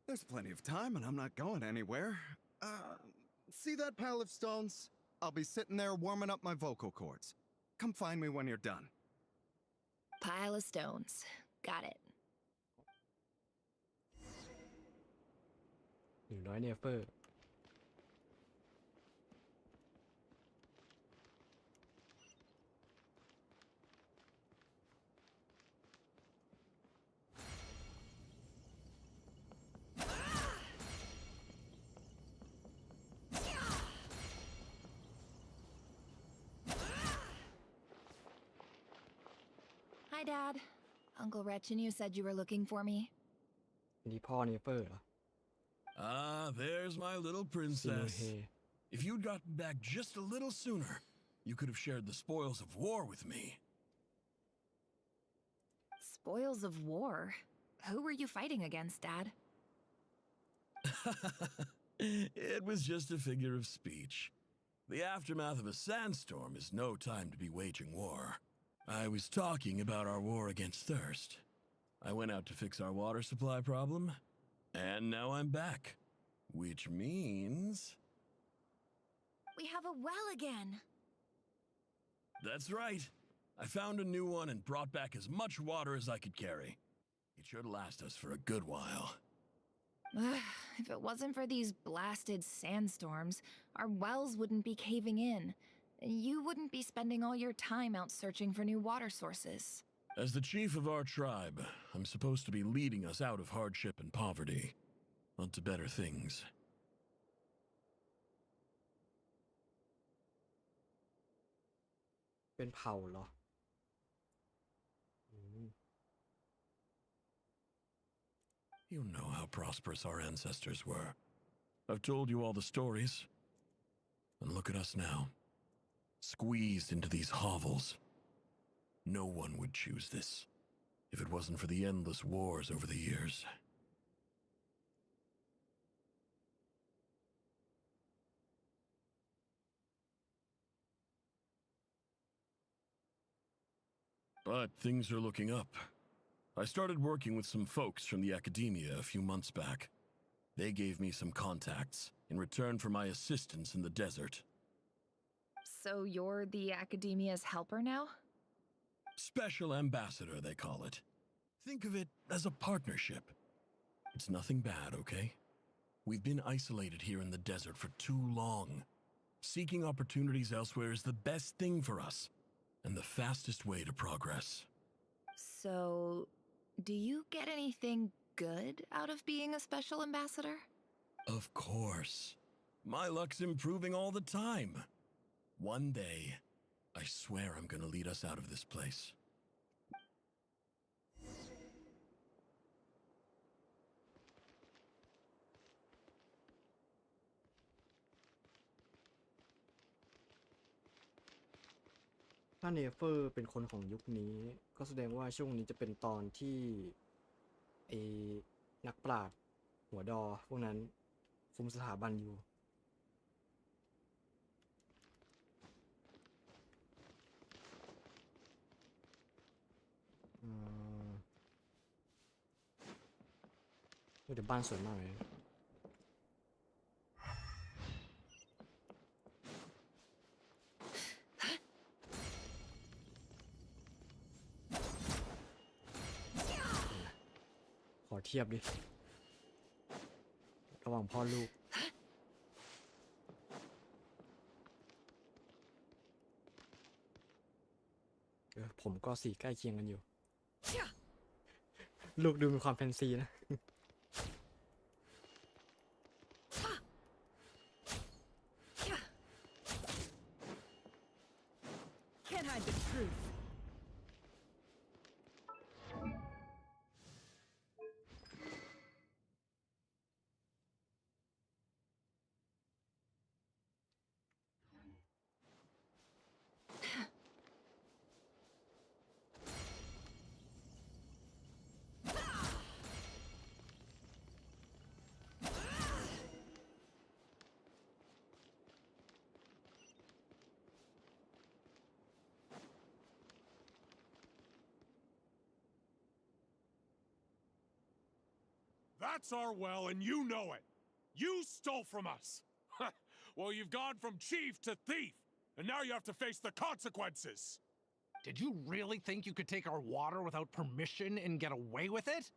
Speaker 2: there's plenty of time and I'm not going anywhere. See that pile of stones? I'll be sitting there warming up my vocal cords. Come find me when you're done.
Speaker 12: Pile of stones. Got it.
Speaker 1: 100 เนเฟอร์
Speaker 12: Hi, Dad. Uncle Retinue said you were looking for me.
Speaker 1: นี่พ่อเนเฟอร์เหรอ
Speaker 20: Ah, there's my little princess.
Speaker 1: Sinnohe.
Speaker 20: If you'd gotten back just a little sooner, you could have shared the spoils of war with me.
Speaker 12: Spoils of war? Who were you fighting against, Dad?
Speaker 20: It was just a figure of speech. The aftermath of a sandstorm is no time to be waging war. I was talking about our war against thirst. I went out to fix our water supply problem, and now I'm back. Which means...
Speaker 12: We have a well again.
Speaker 20: That's right. I found a new one and brought back as much water as I could carry. It should last us for a good while.
Speaker 12: If it wasn't for these blasted sandstorms, our wells wouldn't be caving in. You wouldn't be spending all your time out searching for new water sources.
Speaker 20: As the chief of our tribe, I'm supposed to be leading us out of hardship and poverty, onto better things.
Speaker 1: เป็นเผ่าเหรอ
Speaker 20: You know how prosperous our ancestors were. I've told you all the stories. And look at us now. Squeezed into these hovels. No one would choose this if it wasn't for the endless wars over the years. But things are looking up. I started working with some folks from the academia a few months back. They gave me some contacts in return for my assistance in the desert.
Speaker 12: So you're the academia's helper now?
Speaker 20: Special ambassador, they call it. Think of it as a partnership. It's nothing bad, okay? We've been isolated here in the desert for too long. Seeking opportunities elsewhere is the best thing for us, and the fastest way to progress.
Speaker 12: So, do you get anything good out of being a special ambassador?
Speaker 20: Of course. My luck's improving all the time. One day, I swear I'm gonna lead us out of this place.
Speaker 1: ถ้าเนเฟอร์เป็นคนของยุคนี้ ก็แสดงว่าช่วงนี้จะเป็นตอนที่ไอ้นักปราชญ์หัวดอพวกนั้นคุมสถาบันอยู่ เดี๋ยวบ้านสวยมากเลย ขอเทียบดิ ระหว่างพ่อลูก ผมก็สีใกล้เคียงกันอยู่ ลูกดูมีความแฟนซีนะ
Speaker 6: Can't hide the truth.
Speaker 22: That's our well, and you know it. You stole from us. Well, you've gone from chief to thief, and now you have to face the consequences.
Speaker 23: Did you really think you could take our water without permission and get away with it?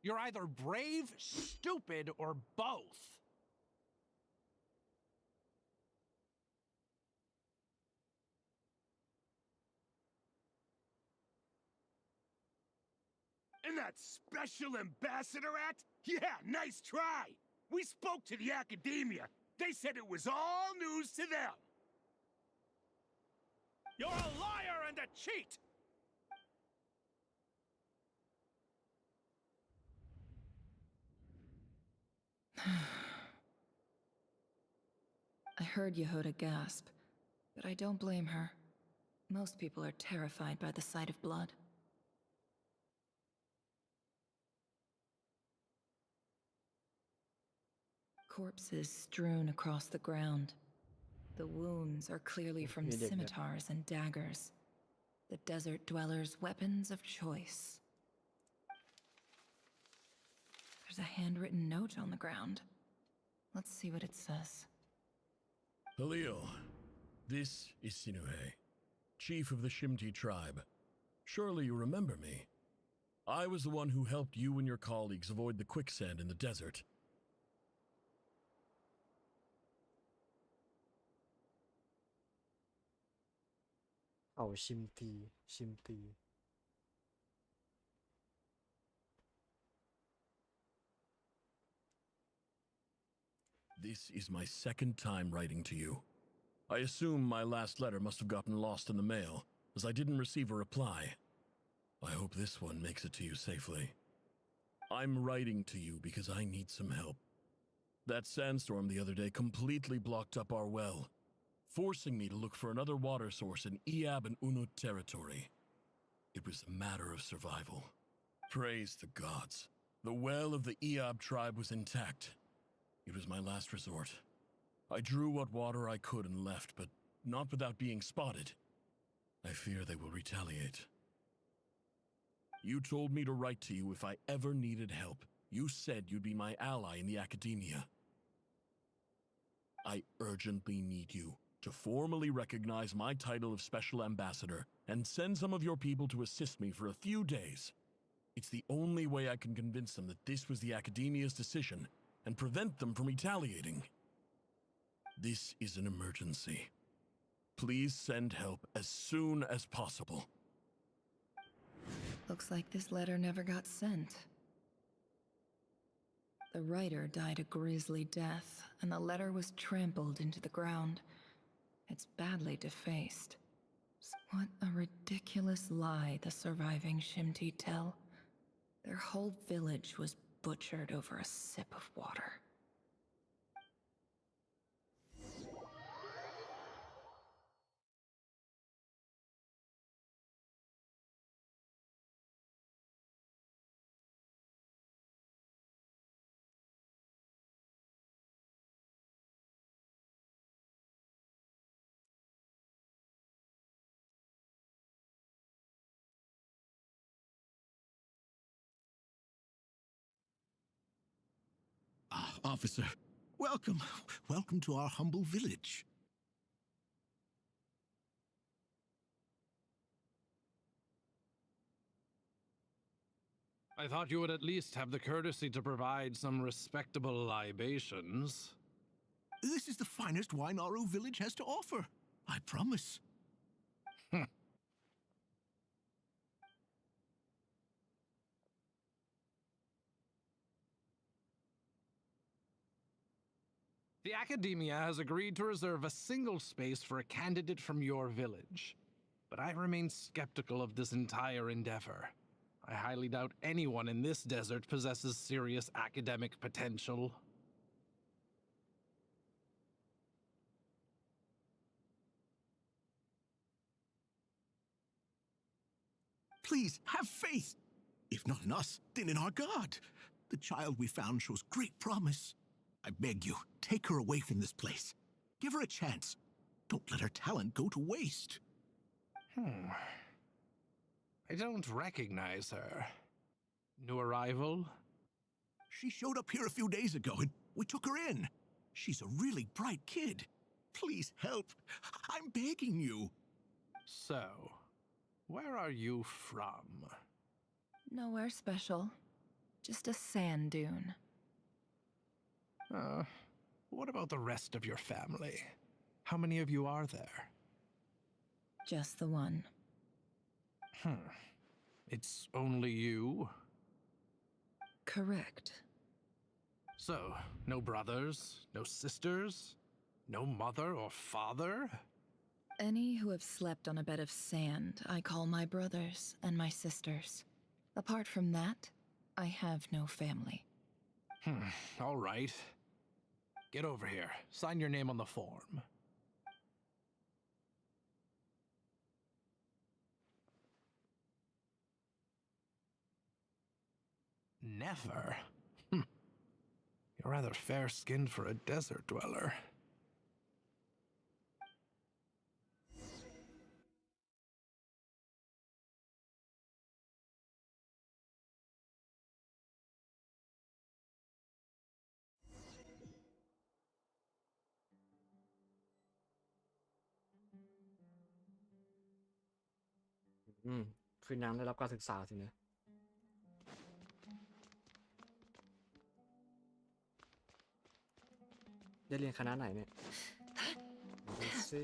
Speaker 23: You're either brave, stupid, or both.
Speaker 8: And that Special Ambassador Act? Yeah, nice try. We spoke to the academia. They said it was all news to them.
Speaker 22: You're a liar and a cheat!
Speaker 12: I heard Yehuda gasp, but I don't blame her. Most people are terrified by the sight of blood. Corpses strewn across the ground. The wounds are clearly from scimitars and daggers. The desert dwellers' weapons of choice. There's a handwritten note on the ground. Let's see what it says.
Speaker 20: Halil, this is Sinuhe, chief of the Shimti tribe. Surely you remember me. I was the one who helped you and your colleagues avoid the quicksand in the desert.
Speaker 1: Oh, Shimti.
Speaker 20: This is my second time writing to you. I assume my last letter must have gotten lost in the mail, as I didn't receive a reply. I hope this one makes it to you safely. I'm writing to you because I need some help. That sandstorm the other day completely blocked up our well, forcing me to look for another water source in Iab and Unut territory. It was a matter of survival. Praise the gods. The well of the Iab tribe was intact. It was my last resort. I drew what water I could and left, but not without being spotted. I fear they will retaliate. You told me to write to you if I ever needed help. You said you'd be my ally in the academia. I urgently need you to formally recognize my title of Special Ambassador and send some of your people to assist me for a few days. It's the only way I can convince them that this was the academia's decision and prevent them from retaliating. This is an emergency. Please send help as soon as possible.
Speaker 12: Looks like this letter never got sent. The writer died a grisly death, and the letter was trampled into the ground. It's badly defaced. What a ridiculous lie the surviving Shimti tell. Their whole village was butchered over a sip of water.
Speaker 24: Ah, officer, welcome. Welcome to our humble village.
Speaker 25: I thought you would at least have the courtesy to provide some respectable libations.
Speaker 24: This is the finest wine our village has to offer. I promise.
Speaker 23: The Academia has agreed to reserve a single space for a candidate from your village. But I remain skeptical of this entire endeavor. I highly doubt anyone in this desert possesses serious academic potential.
Speaker 24: Please, have faith. If not in us, then in our God. The child we found shows great promise. I beg you, take her away from this place. Give her a chance. Don't let her talent go to waste.
Speaker 23: I don't recognize her. New arrival?
Speaker 24: She showed up here a few days ago and we took her in. She's a really bright kid. Please help. I'm begging you.
Speaker 23: So, where are you from?
Speaker 12: Nowhere special. Just a sand dune.
Speaker 23: What about the rest of your family? How many of you are there?
Speaker 12: Just the one.
Speaker 23: It's only you?
Speaker 12: Correct.
Speaker 23: So, no brothers, no sisters, no mother or father?
Speaker 12: Any who have slept on a bed of sand, I call my brothers and my sisters. Apart from that, I have no family.
Speaker 23: All right. Get over here. Sign your name on the form. Never? You're rather fair-skinned for a desert dweller.
Speaker 1: "คือนางได้รับการศึกษาสินะได้เรียนคณะไหนเนี่ยดูสิ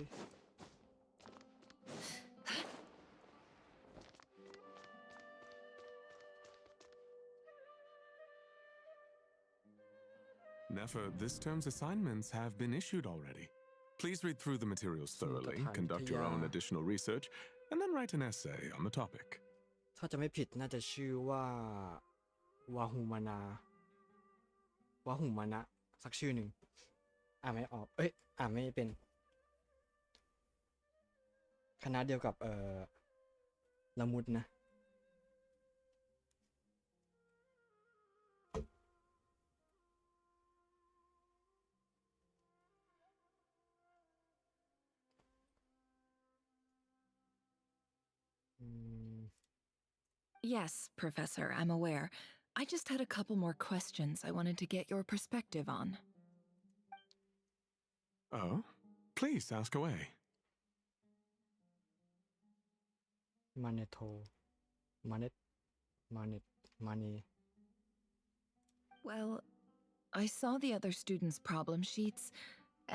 Speaker 15: Nefer, this term's assignments have been issued already. Please read through the materials thoroughly, conduct your own additional research, and then write an essay on the topic.
Speaker 1: ถ้าจะไม่ผิดน่าจะชื่อว่าวาหูมานาวาหูมานะสักชื่อหนึ่งอ่านไม่ออกอ่านไม่เป็นคณะเดียวกับละมุดนะ
Speaker 12: Yes, Professor, I'm aware. I just had a couple more questions I wanted to get your perspective on.
Speaker 15: Oh? Please ask away.
Speaker 1: มาเนโทมาเนมาเน
Speaker 12: Well, I saw the other students' problem sheets,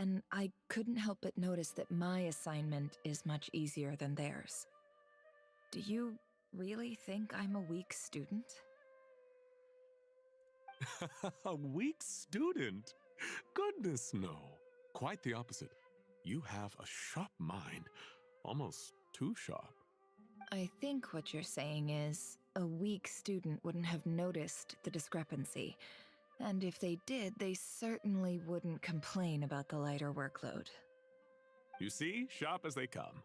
Speaker 12: and I couldn't help but notice that my assignment is much easier than theirs. Do you really think I'm a weak student?
Speaker 15: A weak student? Goodness, no. Quite the opposite. You have a sharp mind. Almost too sharp.
Speaker 12: I think what you're saying is a weak student wouldn't have noticed the discrepancy. And if they did, they certainly wouldn't complain about the lighter workload.
Speaker 15: You see, sharp as they come.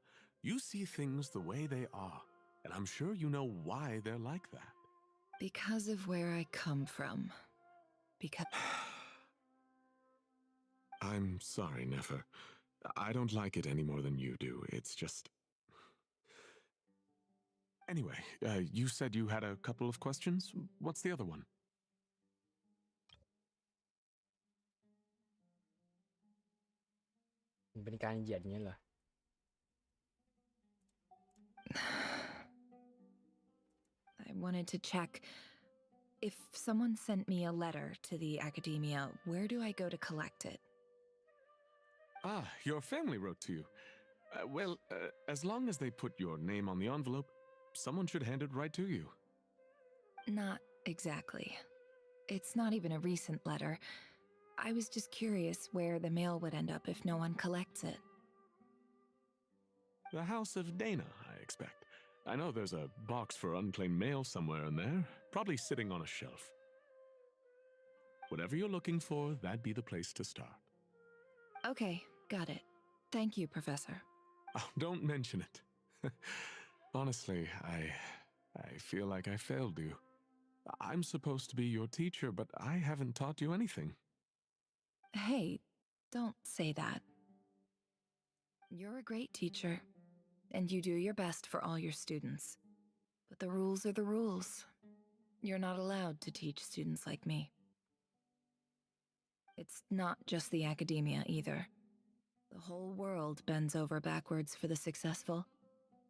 Speaker 15: You see things the way they are. And I'm sure you know why they're like that.
Speaker 12: Because of where I come from. Because...
Speaker 15: I'm sorry, Nefer. I don't like it any more than you do. It's just... Anyway, you said you had a couple of questions. What's the other one?
Speaker 1: มันเป็นการเหยียดอย่างนี้เหรอ
Speaker 12: I wanted to check if someone sent me a letter to the academia, where do I go to collect it?
Speaker 15: Ah, your family wrote to you. As long as they put your name on the envelope, someone should hand it right to you.
Speaker 12: Not exactly. It's not even a recent letter.
Speaker 19: I was just curious where the mail would end up if no one collects it.
Speaker 18: The House of Dana, I expect. I know there's a box for unclaimed mail somewhere in there, probably sitting on a shelf. Whatever you're looking for, that'd be the place to start.
Speaker 19: Okay, got it. Thank you, Professor.
Speaker 18: Oh, don't mention it. Honestly, I feel like I failed you. I'm supposed to be your teacher, but I haven't taught you anything.
Speaker 19: Hey, don't say that. You're a great teacher, and you do your best for all your students. But the rules are the rules. You're not allowed to teach students like me. It's not just the academia either. The whole world bends over backwards for the successful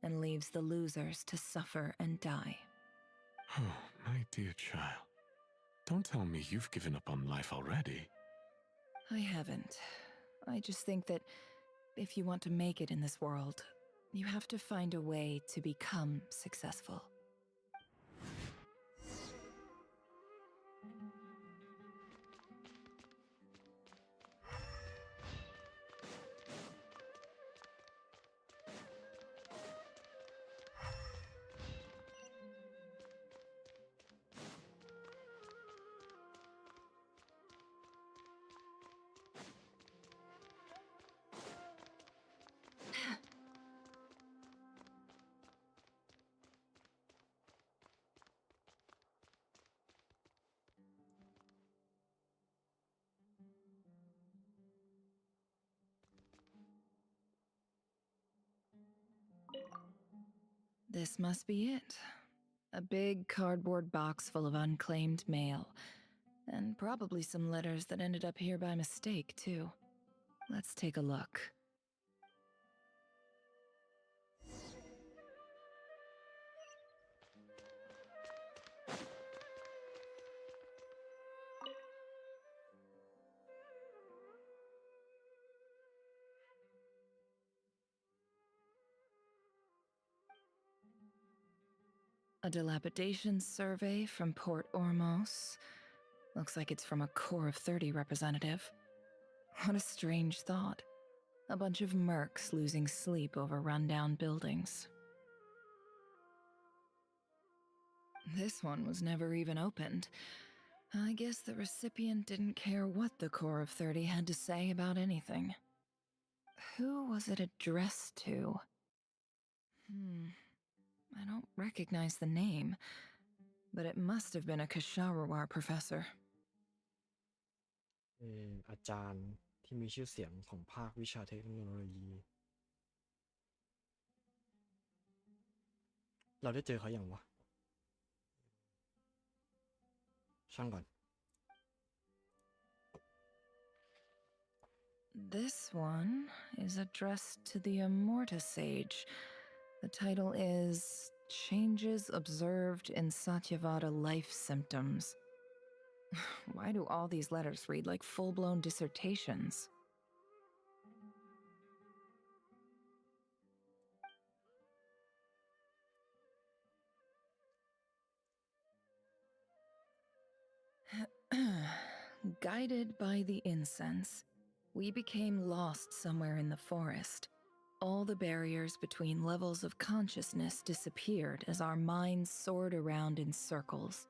Speaker 19: and leaves the losers to suffer and die.
Speaker 18: Oh, my dear child. Don't tell me you've given up on life already.
Speaker 19: I haven't. I just think that if you want to make it in this world, you have to find a way to become successful. This must be it. A big cardboard box full of unclaimed mail. And probably some letters that ended up here by mistake, too. Let's take a look. A dilapidation survey from Port Ormos. Looks like it's from a Core of 30 representative. What a strange thought. A bunch of mercs losing sleep over rundown buildings. This one was never even opened. I guess the recipient didn't care what the Core of 30 had to say about anything. Who was it addressed to? I don't recognize the name, but it must have been a Kasharawar professor.
Speaker 1: อาจารย์ที่มีชื่อเสียงของภาควิชาเทคโนโลยี เราได้เจอเขาอย่างวะ ช่างก่อน
Speaker 19: This one is addressed to the Immorta Sage. The title is Changes Observed in Satyavada Life Symptoms. Why do all these letters read like full-blown dissertations? Guided by the incense, we became lost somewhere in the forest. All the barriers between levels of consciousness disappeared as our minds soared around in circles,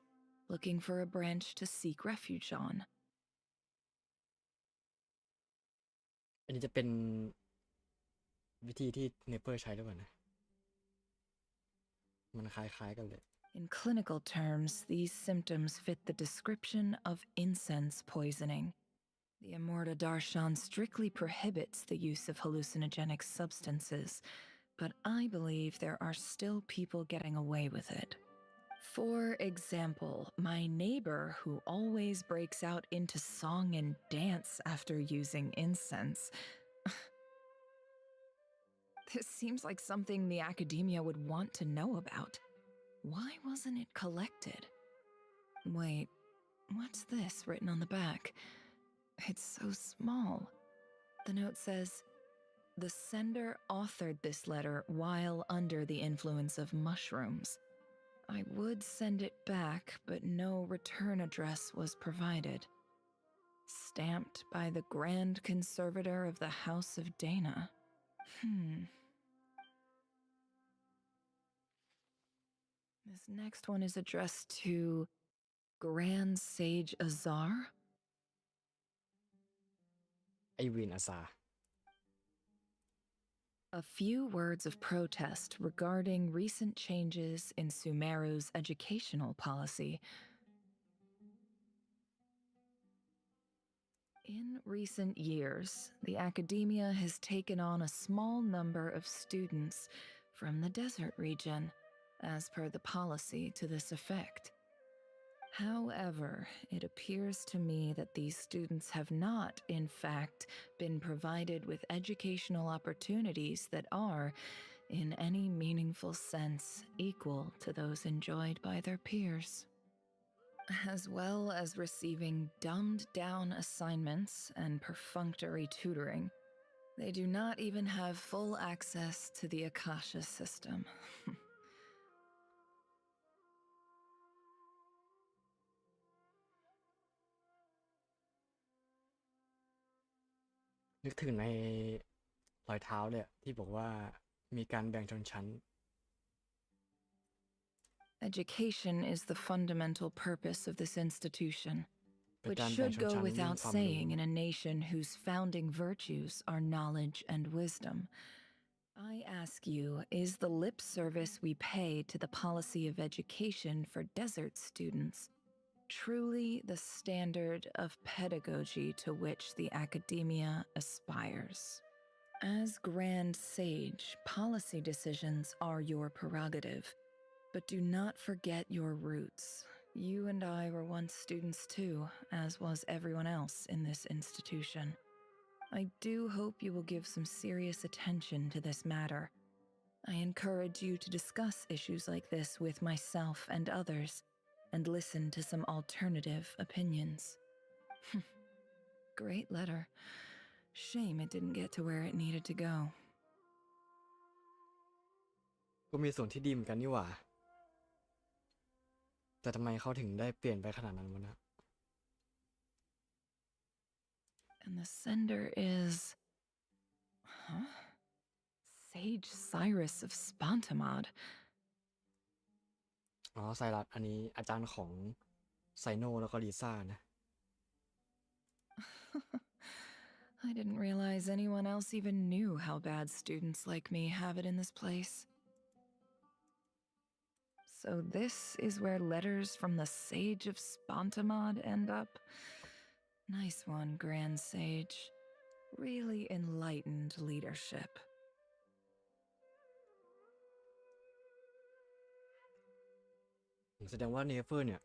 Speaker 19: looking for a branch to seek refuge on.
Speaker 1: อันนี้จะเป็นวิธีที่เนเปอร์ใช้หรือเปล่านะ มันคล้ายๆกันเลย
Speaker 19: In clinical terms, these symptoms fit the description of incense poisoning. The Immorta Darshan strictly prohibits the use of hallucinogenic substances, but I believe there are still people getting away with it. For example, my neighbor who always breaks out into song and dance after using incense. This seems like something the academia would want to know about. Why wasn't it collected? Wait, what's this written on the back? It's so small. The note says, the sender authored this letter while under the influence of mushrooms. I would send it back, but no return address was provided.
Speaker 12: Stamped by the Grand Conservator of the House of Dana. This next one is addressed to Grand Sage Azar.
Speaker 1: ไอวินอาซา
Speaker 12: A few words of protest regarding recent changes in Sumeru's educational policy. In recent years, the academia has taken on a small number of students from the desert region, as per the policy to this effect. However, it appears to me that these students have not, in fact, been provided with educational opportunities that are, in any meaningful sense, equal to those enjoyed by their peers. As well as receiving dumbed-down assignments and perfunctory tutoring, they do not even have full access to the Akasha system.
Speaker 1: นึกถึงในรอยเท้าเลยที่บอกว่ามีการแบ่งชนชั้น
Speaker 12: Education is the fundamental purpose of this institution,
Speaker 1: เป็น
Speaker 12: which
Speaker 1: การแบ่ง
Speaker 12: should
Speaker 1: ชน
Speaker 12: go
Speaker 1: ชั้น
Speaker 12: without
Speaker 1: ความรู้
Speaker 12: saying in a nation whose founding virtues are knowledge and wisdom. I ask you, is the lip service we pay to the policy of education for desert students truly the standard of pedagogy to which the academia aspires? As Grand Sage, policy decisions are your prerogative, but do not forget your roots. You and I were once students too, as was everyone else in this institution. I do hope you will give some serious attention to this matter. I encourage you to discuss issues like this with myself and others, and listen to some alternative opinions. Great letter. Shame it didn't get to where it needed to go.
Speaker 1: ก็มีส่วนที่ดีเหมือนกันนี่หว่า แต่ทำไมเขาถึงได้เปลี่ยนไปขนาดนั้นวะนะ
Speaker 12: And the sender is... Huh? Sage Cyrus of Spantamad.
Speaker 1: อ๋อไซรัสอันนี้อาจารย์ของไซโนแล้วก็ลิซ่านะ
Speaker 12: I didn't realize anyone else even knew how bad students like me have it in this place. So this is where letters from the Sage of Spantamad end up? Nice one, Grand Sage. Really enlightened leadership.
Speaker 1: แสดงว่าเนเฟอร์เนี่ย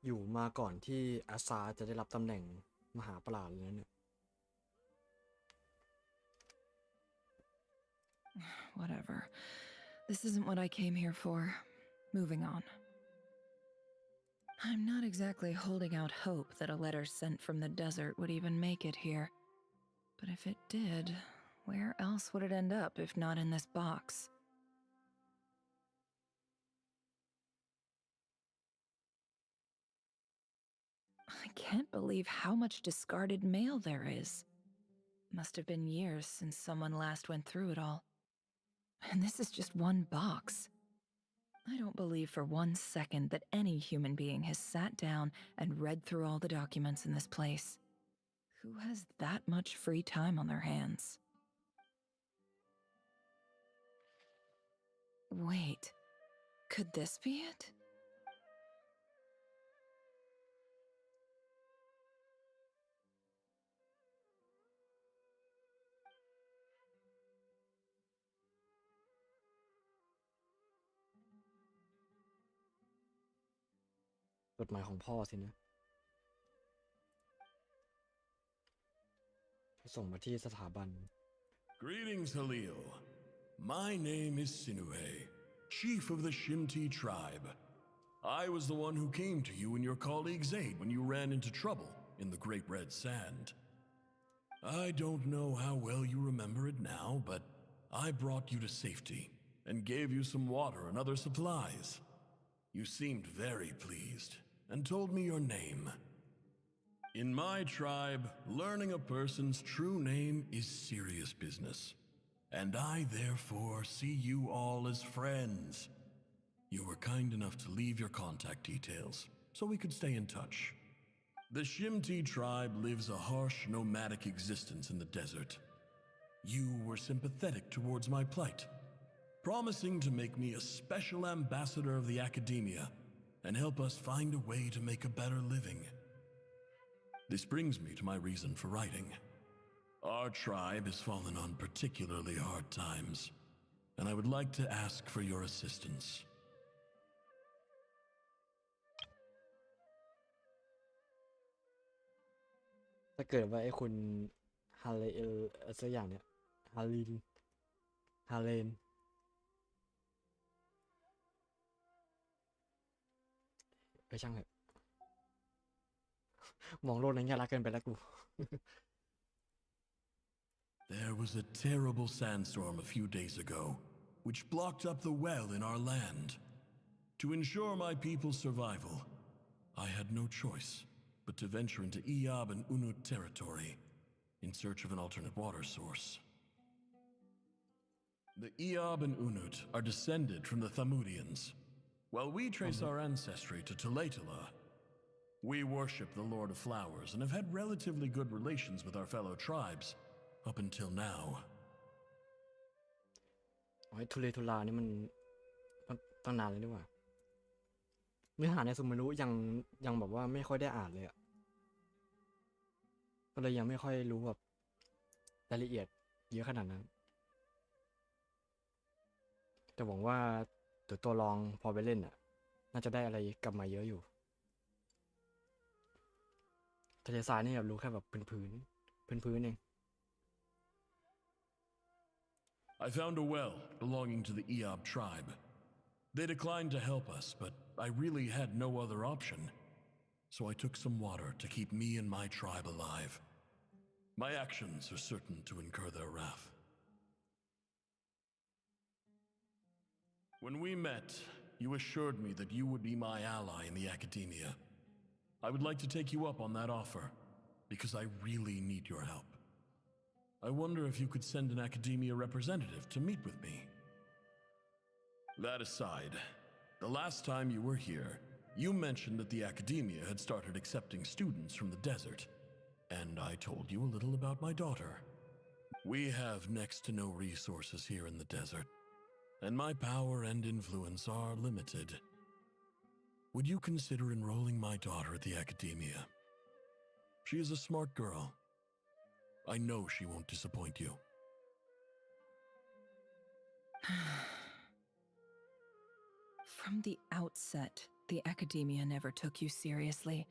Speaker 1: อยู่มาก่อนที่อาซาจะได้รับตำแหน่งมหาปราชญ์เลยนะเนี่ย
Speaker 12: Whatever. This isn't what I came here for. Moving on. I'm not exactly holding out hope that a letter sent from the desert would even make it here. But if it did, where else would it end up if not in this box? I can't believe how much discarded mail there is. Must have been years since someone last went through it all. And this is just one box. I don't believe for 1 second that any human being has sat down and read through all the documents in this place. Who has that much free time on their hands? Wait, could this be it? .
Speaker 1: หมายของพ่อสินะส่งมาที่สถาบัน
Speaker 20: Greetings, Halil. My name is Sinue, chief of the Shimti tribe. I was the one who came to you and your colleagues' aid when you ran into trouble in the Great Red Sand. I don't know how well you remember it now, but I brought you to safety and gave you some water and other supplies. You seemed very pleased and told me your name. In my tribe, learning a person's true name is serious business. And I therefore see you all as friends. You were kind enough to leave your contact details, so we could stay in touch. The Shimti tribe lives a harsh, nomadic existence in the desert. You were sympathetic towards my plight, promising to make me a special ambassador of the academia and help us find a way to make a better living. This brings me to my reason for writing. Our tribe has fallen on particularly hard times, and I would like to ask for your assistance.
Speaker 1: ถ้าเกิดว่าไอ้คุณฮาเลเอลสักอย่างเนี่ยฮาลินฮาเลนช่างเถอะ มองโลกในแง่ร้ายเกินไปแล้วกู
Speaker 20: There was a terrible sandstorm a few days ago, which blocked up the well in our land. To ensure my people's survival, I had no choice but to venture into Iyab and Unut territory in search of an alternate water source. The Iyab and Unut are descended from the Thamudians. While we trace our ancestry to Tulatala, we worship the Lord of Flowers and have had relatively good relations with our fellow tribes up until now.
Speaker 1: ไอ้ทุเรทุลานี่มันตั้งนานเลยดีกว่าเนื้อหาในซูมารุยังแบบว่าไม่ค่อยได้อ่านเลยอะก็เลยยังไม่ค่อยรู้แบบรายละเอียดเยอะขนาดนั้น แต่หวังว่าตัวลองพอไปเล่นอะน่าจะได้อะไรกลับมาเยอะอยู่ทะเลทรายนี่แบบรู้แค่แบบพื้นเอง
Speaker 20: I found a well belonging to the Iyab tribe. They declined to help us, but I really had no other option. So I took some water to keep me and my tribe alive. My actions are certain to incur their wrath. When we met, you assured me that you would be my ally in the academia. I would like to take you up on that offer, because I really need your help. I wonder if you could send an academia representative to meet with me. That aside, the last time you were here, you mentioned that the academia had started accepting students from the desert, and I told you a little about my daughter. We have next to no resources here in the desert, and my power and influence are limited. Would you consider enrolling my daughter at the academia? She is a smart girl. I know she won't disappoint you.
Speaker 12: From the outset, the academia never took you seriously.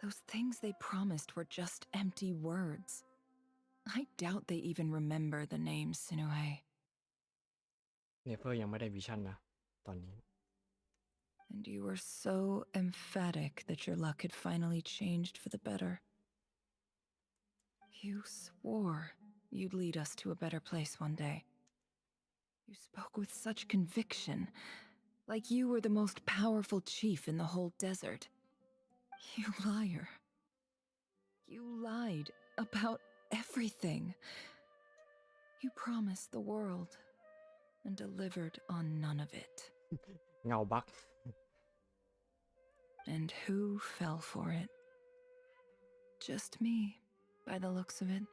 Speaker 12: Those things they promised were just empty words. I doubt they even remember the name Sinue.
Speaker 1: เนเฟอร์ยังไม่ได้วิชั่นนะตอนนี้
Speaker 12: And you were so emphatic that your luck had finally changed for the better. You swore you'd lead us to a better place one day. You spoke with such conviction, like you were the most powerful chief in the whole desert. You liar. You lied about everything. You promised the world and delivered on none of it.
Speaker 1: เงาบัก
Speaker 12: And who fell for it? Just me, by the looks of it.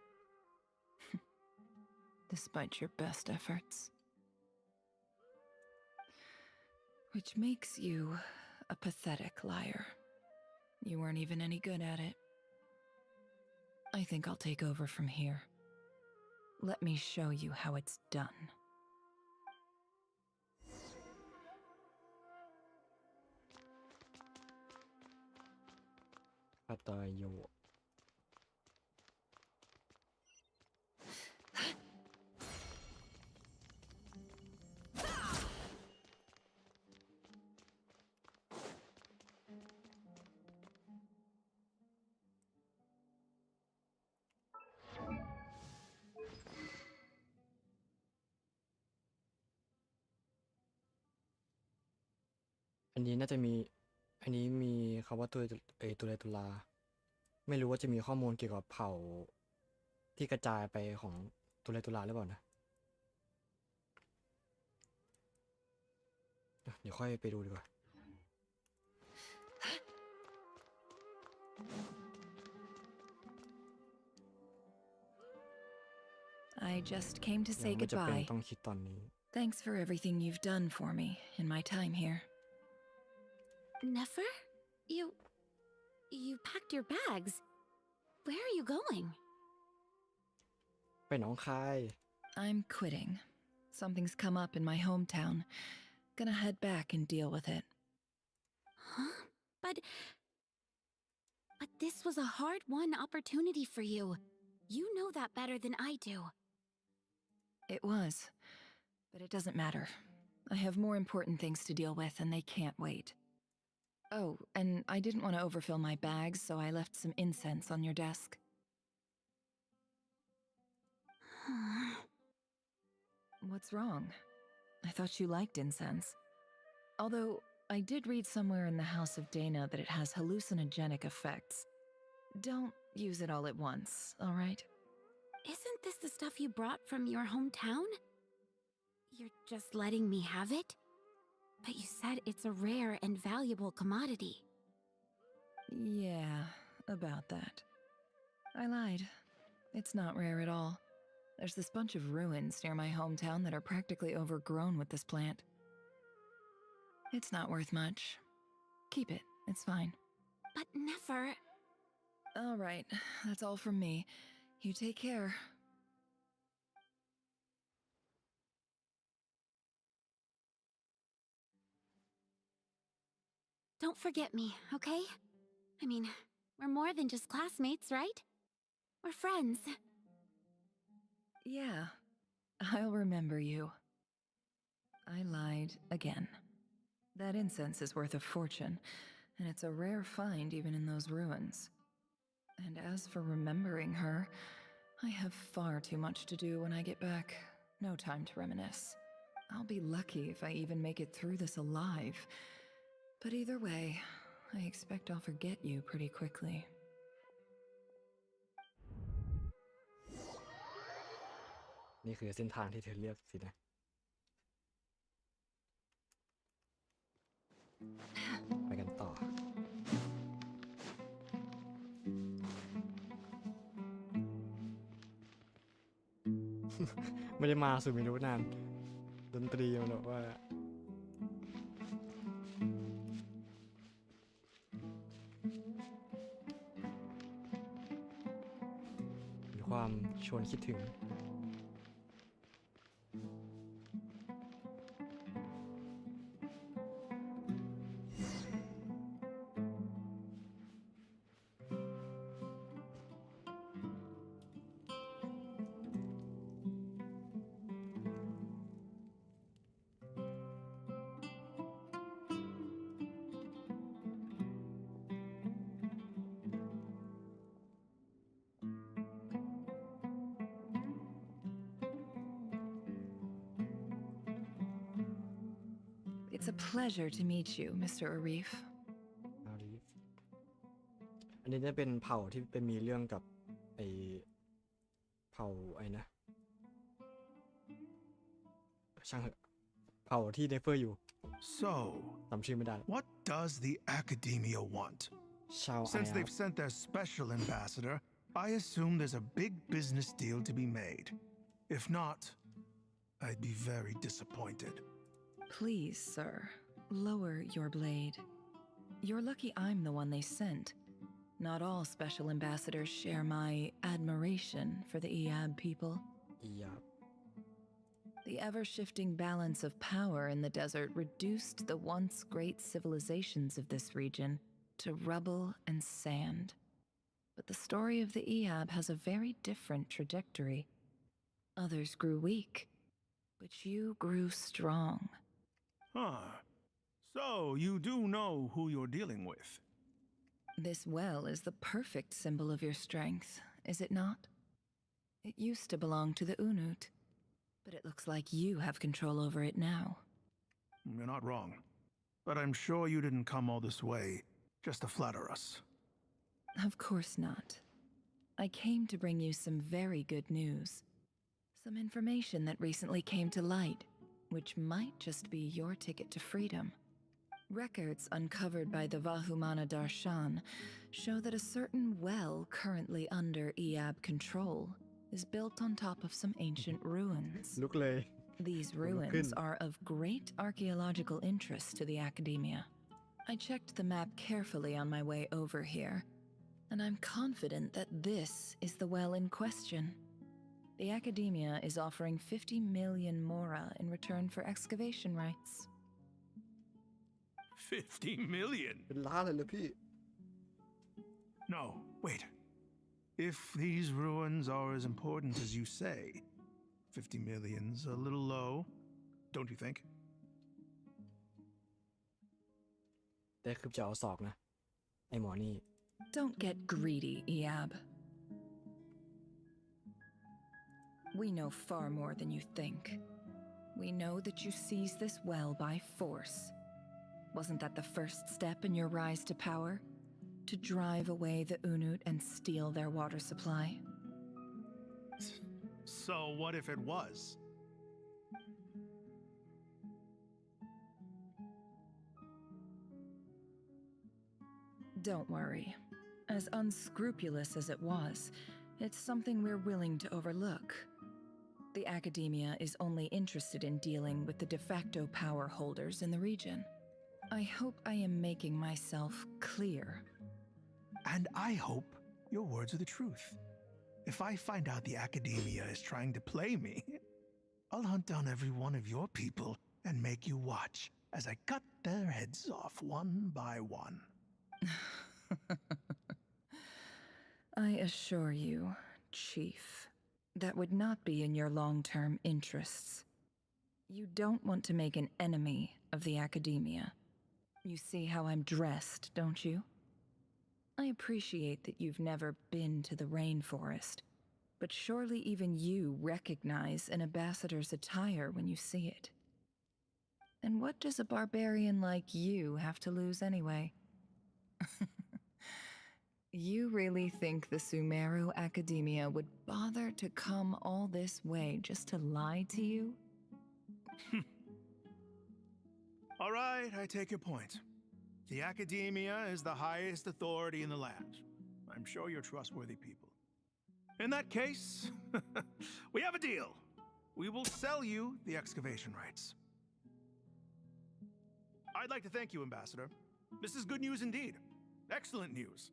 Speaker 12: Despite your best efforts. Which makes you a pathetic liar. You weren't even any good at it. I think I'll take over from here. Let me show you how it's done.
Speaker 1: คาตาโย อันนี้น่าจะมี อันนี้มีคำว่าตุลา ไม่รู้ว่าจะมีข้อมูลเกี่ยวกับเผ่าที่กระจายไปของตุลาตุลาหรือเปล่านะเดี๋ยวค่อยไปดูดีกว่า
Speaker 12: I just came to
Speaker 1: ยั
Speaker 12: say
Speaker 1: งไม่จำเป็น
Speaker 12: goodbye.
Speaker 1: ต้องคิดตอนนี้
Speaker 12: Thanks for everything you've done for me in my time here.
Speaker 13: Nefer? You packed your bags. Where are you going?
Speaker 1: ไปหนองคาย
Speaker 12: I'm quitting. Something's come up in my hometown. Gonna head back and deal with it.
Speaker 13: Huh? But this was a hard-won opportunity for you. You know that better than I do.
Speaker 12: It was. But it doesn't matter. I have more important things to deal with and they can't wait. Oh, and I didn't want to overfill my bags, so I left some incense on your desk. What's wrong? I thought you liked incense. Although, I did read somewhere in the House of Dana that it has hallucinogenic effects. Don't use it all at once, all right?
Speaker 13: Isn't this the stuff you brought from your hometown? You're just letting me have it? But you said it's a rare and valuable commodity.
Speaker 12: Yeah, about that. I lied. It's not rare at all. There's this bunch of ruins near my hometown that are practically overgrown with this plant. It's not worth much. Keep it, it's fine.
Speaker 13: But Nefer...
Speaker 12: All right, that's all from me. You take care.
Speaker 13: Don't forget me, okay? I mean, we're more than just classmates, right? We're friends.
Speaker 12: Yeah, I'll remember you. I lied again. That incense is worth a fortune, and it's a rare find even in those ruins. And as for remembering her, I have far too much to do when I get back. No time to reminisce. I'll be lucky if I even make it through this alive. But either way, I expect I'll forget you pretty quickly.
Speaker 1: นี่คือเส้นทางที่เธอเลือกสินะ ไปกันต่อ ไม่ได้มาสู่ไม่รู้นานดนตรีมันบอกว่ามีความชวนคิดถึง
Speaker 12: It's a pleasure to meet you, Mr. Arif.
Speaker 1: อันนี้จะเป็นเผ่าที่เป็นมีเรื่องกับไอเผ่าไอ้นะช่างเหอะเผ่าที่เนเฟอร์อยู่
Speaker 5: So,
Speaker 1: จำชื่อไม่ได้
Speaker 5: what does the academia want?
Speaker 1: ชาว
Speaker 5: Since
Speaker 1: ไอ
Speaker 5: they've sent their special ambassador, I assume there's a big business deal to be made. If not, I'd be very disappointed.
Speaker 12: Please, sir, lower your blade. You're lucky I'm the one they sent. Not all special ambassadors share my admiration for the Iab people.
Speaker 1: Iab.
Speaker 12: The ever-shifting balance of power in the desert reduced the once great civilizations of this region to rubble and sand. But the story of the Iab has a very different trajectory. Others grew weak, but you grew strong.
Speaker 5: Huh. So, you do know who you're dealing with?
Speaker 12: This well is the perfect symbol of your strength, is it not? It used to belong to the Unut, but it looks like you have control over it now.
Speaker 5: You're not wrong. But I'm sure you didn't come all this way just to flatter us.
Speaker 12: Of course not. I came to bring you some very good news. Some information that recently came to light, which might just be your ticket to freedom. Records uncovered by the Vahumana Darshan show that a certain well currently under Iab control is built on top of some ancient ruins.
Speaker 1: Lookเลย
Speaker 12: These
Speaker 1: ลุก
Speaker 12: ruins
Speaker 1: ขึ้น
Speaker 12: are of great archaeological interest to the Academia. I checked the map carefully on my way over here, and I'm confident that this is the well in question. The Academia is offering 50 million mora in return for excavation rights.
Speaker 23: 50 million?
Speaker 1: เป็นล้านเลยเหรอพี่
Speaker 5: No, wait. If these ruins are as important as you say, 50 million's a little low, don't you think?
Speaker 1: แต่คือจะเอาศอกนะ ไอหมอนี่
Speaker 12: Don't get greedy, Iab. We know far more than you think. We know that you seized this well by force. Wasn't that the first step in your rise to power? To drive away the Unut and steal their water supply?
Speaker 5: So what if it was?
Speaker 12: Don't worry. As unscrupulous as it was, it's something we're willing to overlook. The Academia is only interested in dealing with the de facto power holders in the region. I hope I am making myself clear.
Speaker 5: And I hope your words are the truth. If I find out the Academia is trying to play me, I'll hunt down every one of your people and make you watch as I cut their heads off one by one.
Speaker 12: I assure you, Chief, that would not be in your long-term interests. You don't want to make an enemy of the Academia. You see how I'm dressed, don't you? I appreciate that you've never been to the rainforest, but surely even you recognize an ambassador's attire when you see it. And what does a barbarian like you have to lose anyway? You really think the Sumeru Academia would bother to come all this way just to lie to you?
Speaker 5: All right, I take your point. The Academia is the highest authority in the land. I'm sure you're trustworthy people. In that case, we have a deal. We will sell you the excavation rights. I'd like to thank you, Ambassador. This is good news indeed. Excellent news.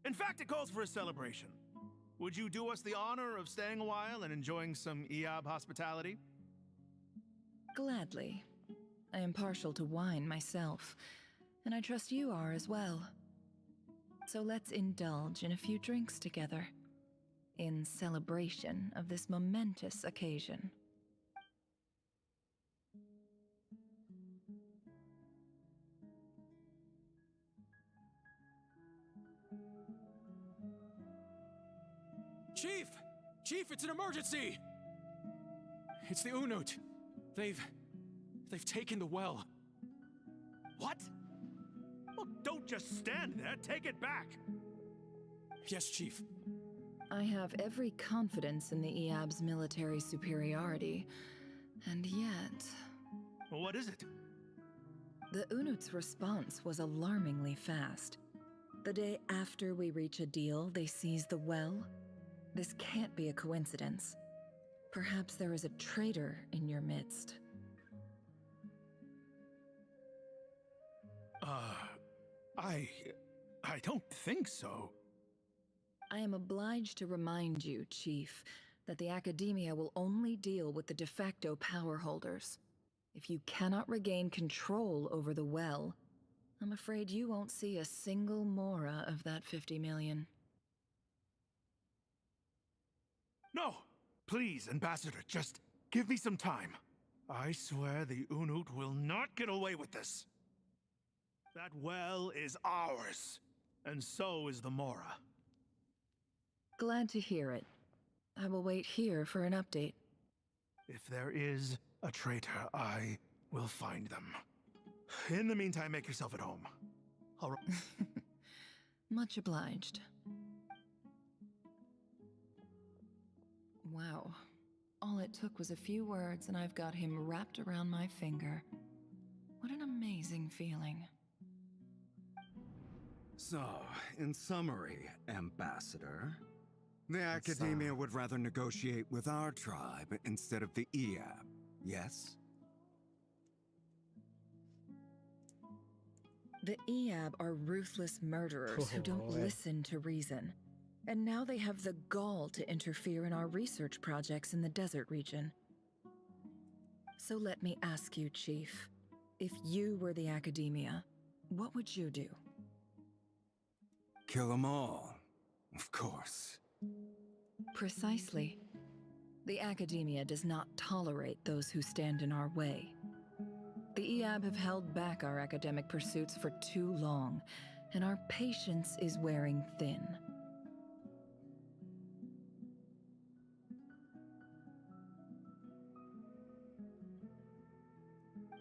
Speaker 5: In fact, it calls for a celebration. Would you do us the honor of staying a while and enjoying some Iab hospitality?
Speaker 12: Gladly. I am partial to wine myself, and I trust you are as well. So let's indulge in a few drinks together, in celebration of this momentous occasion.
Speaker 22: Chief! Chief, it's an emergency! It's the Unut. They've taken the well.
Speaker 5: What? Well, don't just stand there. Take it back.
Speaker 22: Yes, Chief.
Speaker 12: I have every confidence in the Iab's military superiority, and yet...
Speaker 5: What is it?
Speaker 12: The Unut's response was alarmingly fast. The day after we reach a deal, they seize the well. This can't be a coincidence. Perhaps there is a traitor in your midst.
Speaker 5: I don't think so.
Speaker 12: I am obliged to remind you, Chief, that the Academia will only deal with the de facto power holders. If you cannot regain control over the well, I'm afraid you won't see a single mora of that 50 million.
Speaker 5: No! Please, Ambassador, just give me some time. I swear the Unut will not get away with this. That well is ours, and so is the Mora.
Speaker 12: Glad to hear it. I will wait here for an update.
Speaker 5: If there is a traitor, I will find them. In the meantime, make yourself at home. All right.
Speaker 12: Much obliged. Wow. All it took was a few words and I've got him wrapped around my finger. What an amazing feeling.
Speaker 2: So, in summary, Ambassador, the Academia would rather negotiate with our tribe instead of the Eab, yes?
Speaker 12: The Eab are ruthless murderers who don't listen to reason. And now they have the gall to interfere in our research projects in the desert region. So let me ask you, Chief, if you were the Academia, what would you do?
Speaker 2: Kill them all, of course.
Speaker 12: Precisely. The Academia does not tolerate those who stand in our way. The Eab have held back our academic pursuits for too long, and our patience is wearing thin.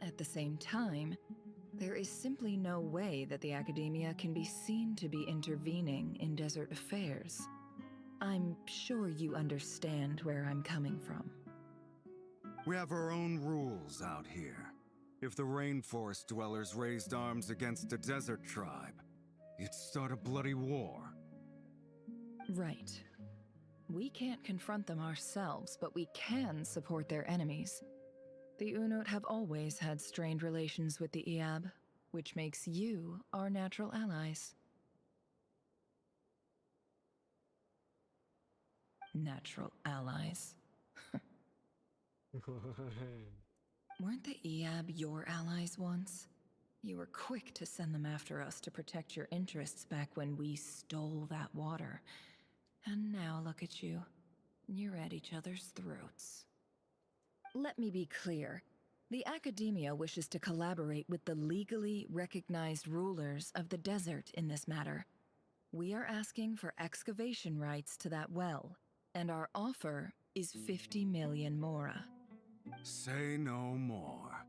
Speaker 12: At the same time, there is simply no way that the Academia can be seen to be intervening in desert affairs. I'm sure you understand where I'm coming from.
Speaker 2: We have our own rules out here. If the rainforest dwellers raised arms against a desert tribe, you'd start a bloody war.
Speaker 12: Right. We can't confront them ourselves, but we can support their enemies. The Unut have always had strained relations with the Eab, which makes you our natural allies. Natural allies. Weren't the Eab your allies once? You were quick to send them after us to protect your interests back when we stole that water. And now look at you. You're at each other's throats. Let me be clear. The Academia wishes to collaborate with the legally recognized rulers of the desert in this matter. We are asking for excavation rights to that well, and our offer is 50 million mora.
Speaker 2: Say no more.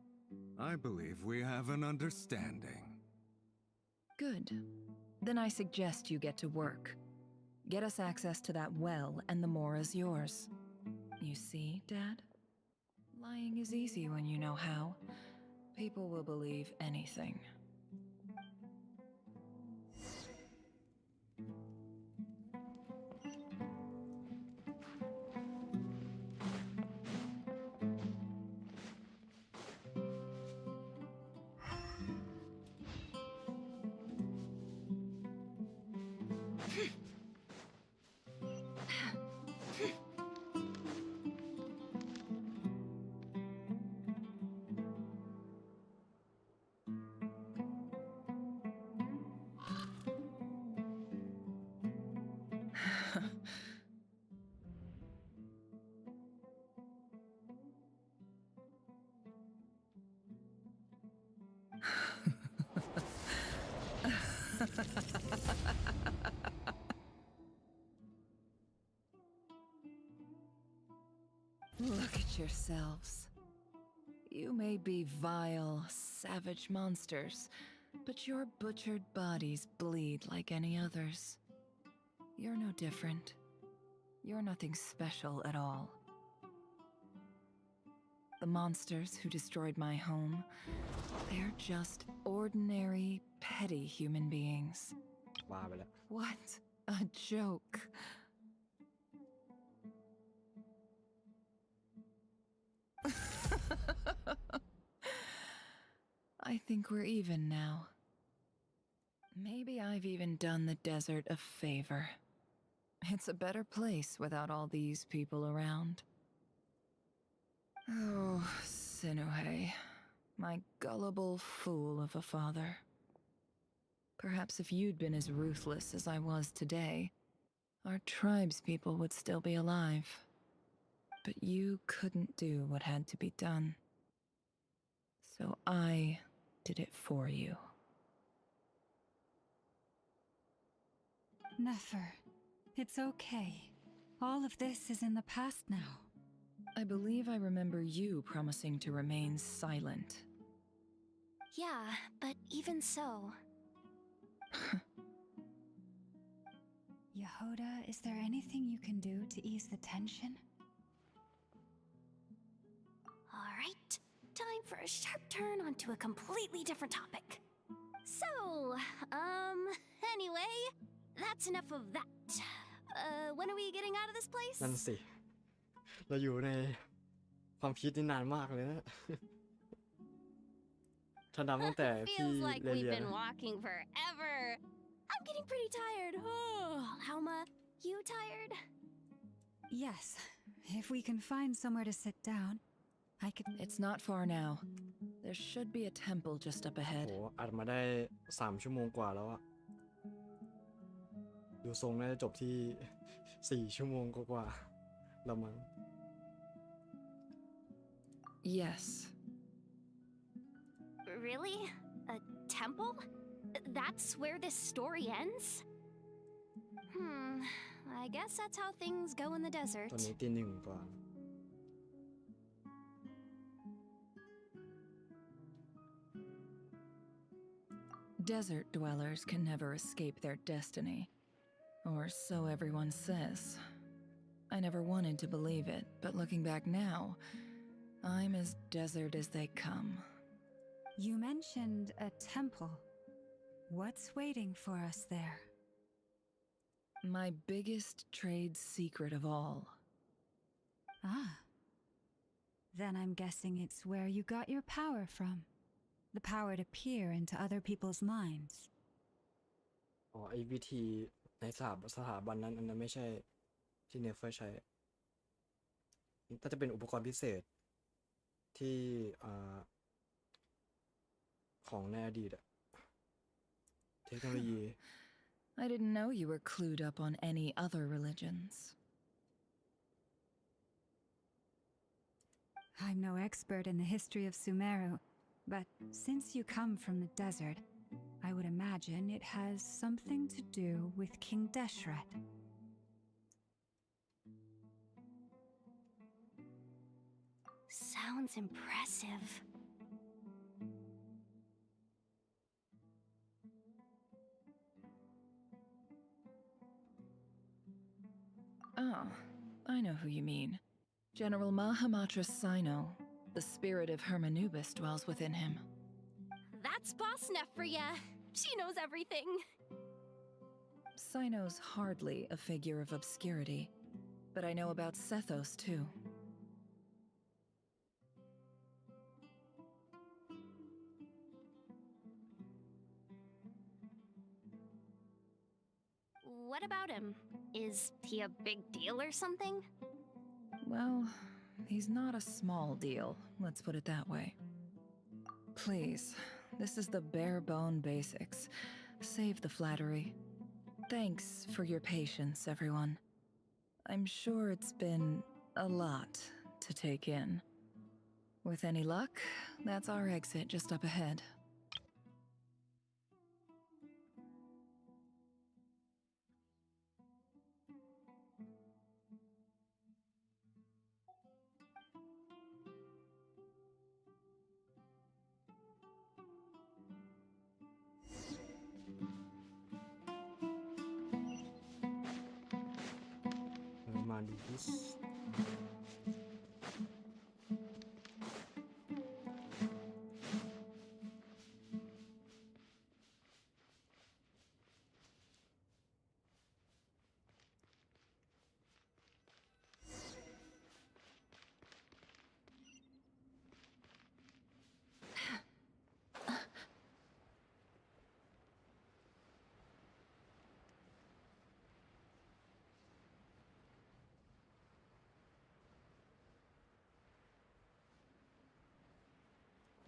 Speaker 2: I believe we have an understanding.
Speaker 12: Good. Then I suggest you get to work. Get us access to that well, and the mora's yours. You see, Dad? Lying is easy when you know how. People will believe anything. Look at yourselves. You may be vile, savage monsters, but your butchered bodies bleed like any others. You're no different. You're nothing special at all. The monsters who destroyed my home, they're just ordinary, petty human beings. What a joke. I think we're even now. Maybe I've even done the desert a favor. It's a better place without all these people around. Oh, Sinuhe, my gullible fool of a father. Perhaps if you'd been as ruthless as I was today, our tribespeople would still be alive. But you couldn't do what had to be done. So I did it for you.
Speaker 4: Nefer, it's okay. All of this is in the past now.
Speaker 12: I believe I remember you promising to remain silent.
Speaker 13: Yeah, but even so...
Speaker 4: Yehoda, is there anything you can do to ease the tension?
Speaker 13: turn onto a completely different topic. So, anyway, that's enough of that. When are we getting out of this place?
Speaker 1: นั่นสิ เราอยู่ในความคิดนี่นานมากเลยนะ ถ้านับตั้งแต่พี่
Speaker 13: Feels like
Speaker 1: เรีย
Speaker 13: we've
Speaker 1: น
Speaker 13: been
Speaker 1: นะ
Speaker 13: walking forever. I'm getting pretty tired. Oh, Alma, you tired?
Speaker 4: Yes, if we can find somewhere to sit down, I could.
Speaker 12: It's not far now. There should be a temple just up
Speaker 1: โห
Speaker 12: ahead.
Speaker 1: อัดมาได้3 ชั่วโมงกว่าแล้วอะดูทรงน่าจะจบที่4 ชั่วโมงกว่าๆแล้วมั้ง
Speaker 12: Yes.
Speaker 13: Really? A temple? That's where this story ends? I guess that's how things go in the desert.
Speaker 1: ตอนนี้ตี 1กว่า
Speaker 12: Desert dwellers can never escape their destiny. Or so everyone says. I never wanted to believe it, but looking back now, I'm as desert as they come.
Speaker 4: You mentioned a temple. What's waiting for us there?
Speaker 12: My biggest trade secret of all.
Speaker 4: Ah. Then I'm guessing it's where you got your power from. The power to peer into other people's minds.
Speaker 1: อ๋อไอ้วิธีในสถาบันนั้นอันนั้นไม่ใช่ที่เนเฟอร์ใช้น่าจะเป็นอุปกรณ์พิเศษที่ของในอดีตอะเทคโนโลยี
Speaker 12: I didn't know you were clued up on any other religions.
Speaker 4: I'm no expert in the history of Sumeru, but since you come from the desert, I would imagine it has something to do with King Deshret.
Speaker 13: Sounds impressive.
Speaker 12: Oh, I know who you mean. General Mahamatra Sino. The spirit of Hermanubis dwells within him.
Speaker 13: That's Boss Neff for ya. She knows everything.
Speaker 12: Sino's hardly a figure of obscurity, but I know about Sethos too.
Speaker 13: What about him? Is he a big deal or something?
Speaker 12: Well, he's not a small deal, let's put it that way. Please, this is the bare bone basics. Save the flattery. Thanks for your patience, everyone. I'm sure it's been a lot to take in. With any luck, that's our exit just up ahead.
Speaker 1: This.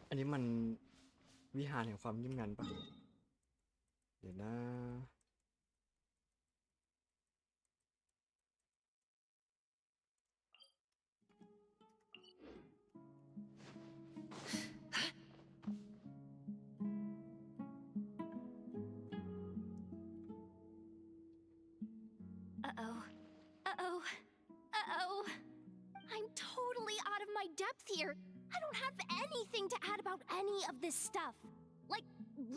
Speaker 1: อันนี้มันวิหารแห่งความเงียบงันปะเดี๋ยวนะ
Speaker 13: Uh-oh. Uh-oh. Uh-oh. I'm totally out of my depth here. I don't have anything to add about any of this stuff. Like,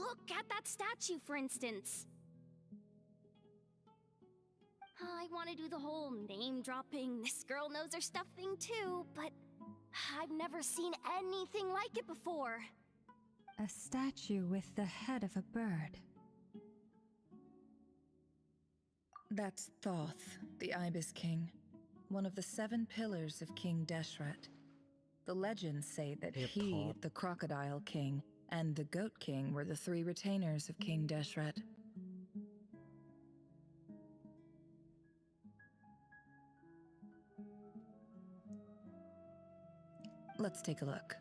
Speaker 13: look at that statue, for instance. I want to do the whole name-dropping, this girl knows her stuff thing too, but I've never seen anything like it before.
Speaker 4: A statue with the head of a bird.
Speaker 12: That's Thoth, the Ibis King, one of the 7 pillars of King Deshret. The legends say that he, the Crocodile King, and the Goat King were the 3 retainers of King Deshret. Let's take a look.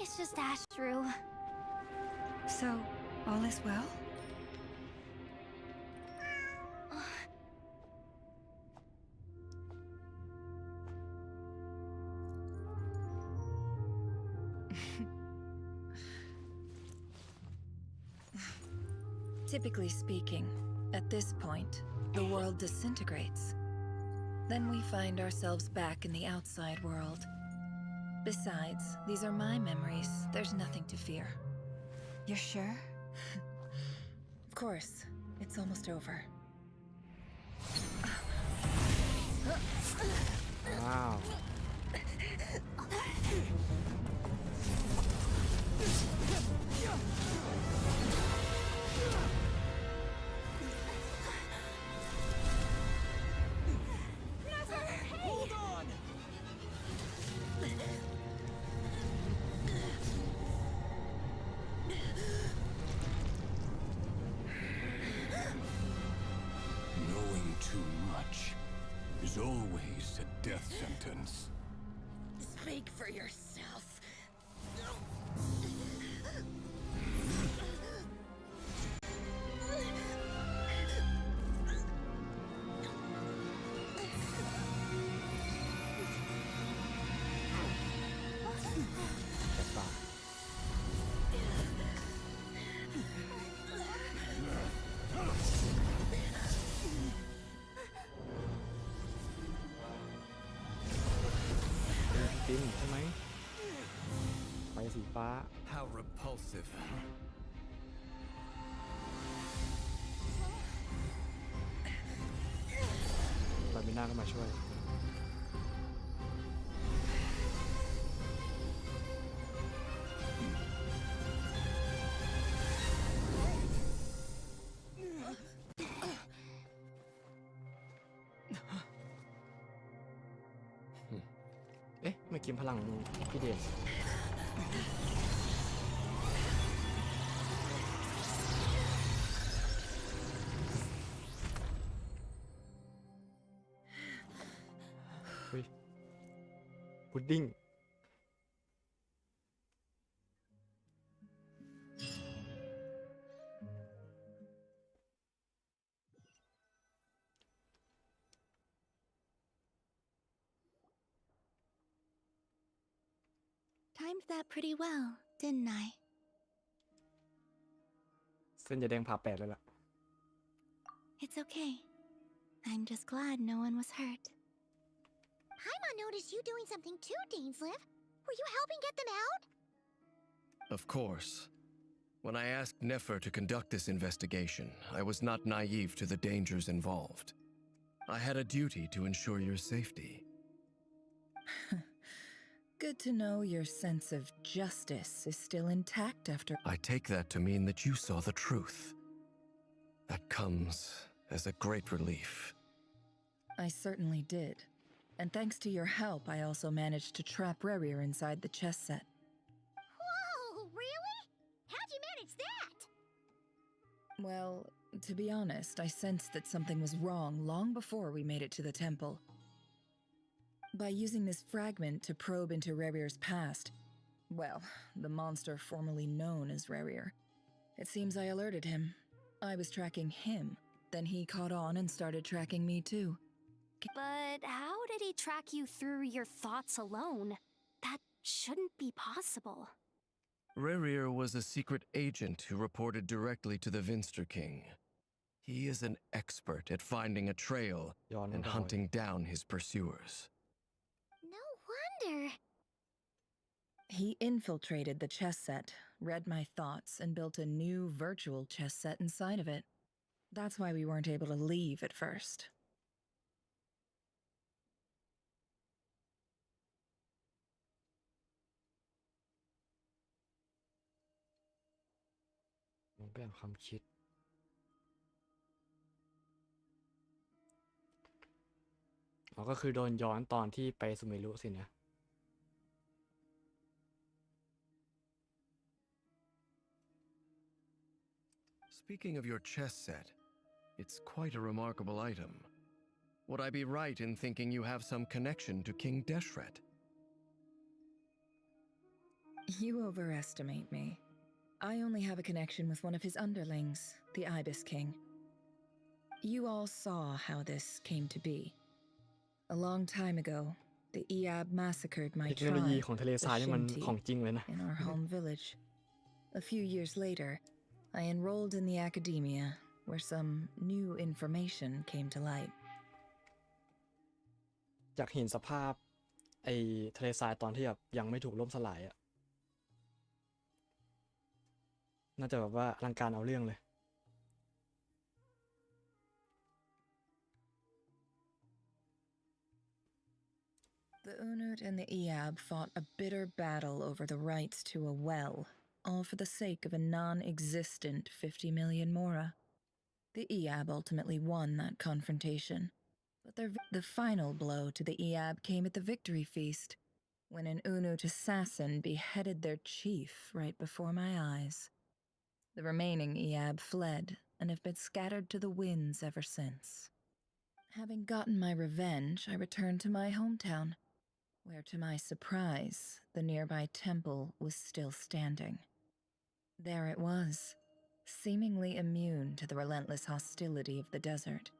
Speaker 13: It's just Ashru.
Speaker 4: So, all is well?
Speaker 12: Typically speaking, at this point, the world disintegrates. Then we find ourselves back in the outside world. Besides, these are my memories. There's nothing to fear.
Speaker 4: You're sure?
Speaker 12: Of course. It's almost over.
Speaker 1: Wow.
Speaker 8: Hold on!
Speaker 15: Knowing too much is always a death sentence.
Speaker 19: Speak for yourself.
Speaker 18: How repulsive.
Speaker 1: บาร์บิน่าก็มาช่วย เอ๊ะเมื่อกี้พลังพี่เดชพุดดิ้ง
Speaker 3: Timed that pretty well, didn't I?
Speaker 1: เส้นจะแดงผ่าแปดเลยล่ะ
Speaker 3: It's okay. I'm just glad no one was hurt. Paimon noticed you doing something too, Dainsleif. Were you helping get them out?
Speaker 18: Of course. When I asked Nefer to conduct this investigation, I was not naive to the dangers involved. I had a duty to ensure your safety.
Speaker 12: Good to know your sense of justice is still intact after...
Speaker 18: I take that to mean that you saw the truth. That comes as a great relief.
Speaker 12: I certainly did. And thanks to your help, I also managed to trap Rerir inside the chess set.
Speaker 3: Whoa, really? How'd you manage that?
Speaker 12: Well, to be honest, I sensed that something was wrong long before we made it to the temple. By using this fragment to probe into Rerir's past, well, the monster formerly known as Rerir, it seems I alerted him. I was tracking him, then he caught on and started tracking me too.
Speaker 13: But how did he track you through your thoughts alone? That shouldn't be possible.
Speaker 18: Rerir was a secret agent who reported directly to the Vinster King. He is an expert at finding a trail and hunting down his pursuers.
Speaker 3: No wonder.
Speaker 19: He infiltrated the chess set, read my thoughts, and built a new virtual chess set inside of it. That's why we weren't able to leave at first.
Speaker 1: แบบความคิดก็คือโดนย้อนตอนที่ไปสุเมรุสินะ
Speaker 18: Speaking of your chess set, it's quite a remarkable item. Would I be right in thinking you have some connection to King Deshret?
Speaker 19: You overestimate me. I only have a connection with one of his underlings, the Ibis King. You all saw how this came to be. A long time ago, the Iab massacred my
Speaker 1: เทคโนโลยี
Speaker 19: tribe,
Speaker 1: ของทะเลทรายนี่
Speaker 19: the
Speaker 1: มัน
Speaker 19: Shinti,
Speaker 1: ของจริงเลยนะ
Speaker 19: in our home village. A few years later, I enrolled in the academia, where some new information came to light.
Speaker 1: อยากเห็นสภาพไอ้ทะเลทรายตอนที่แบบยังไม่ถูกล่มสลายอะน่าจะแบบว่าอลังการเอาเรื่องเลย
Speaker 19: The Unut and the Iab fought a bitter battle over the rights to a well, all for the sake of a non-existent 50 million mora. The Iab ultimately won that confrontation, but the final blow to the Iab came at the victory feast, when an Unut assassin beheaded their chief right before my eyes. The remaining Iab fled and have been scattered to the winds ever since. Having gotten my revenge, I returned to my hometown, where to my surprise, the nearby temple was still standing. There it was, seemingly immune to the relentless hostility of the desert,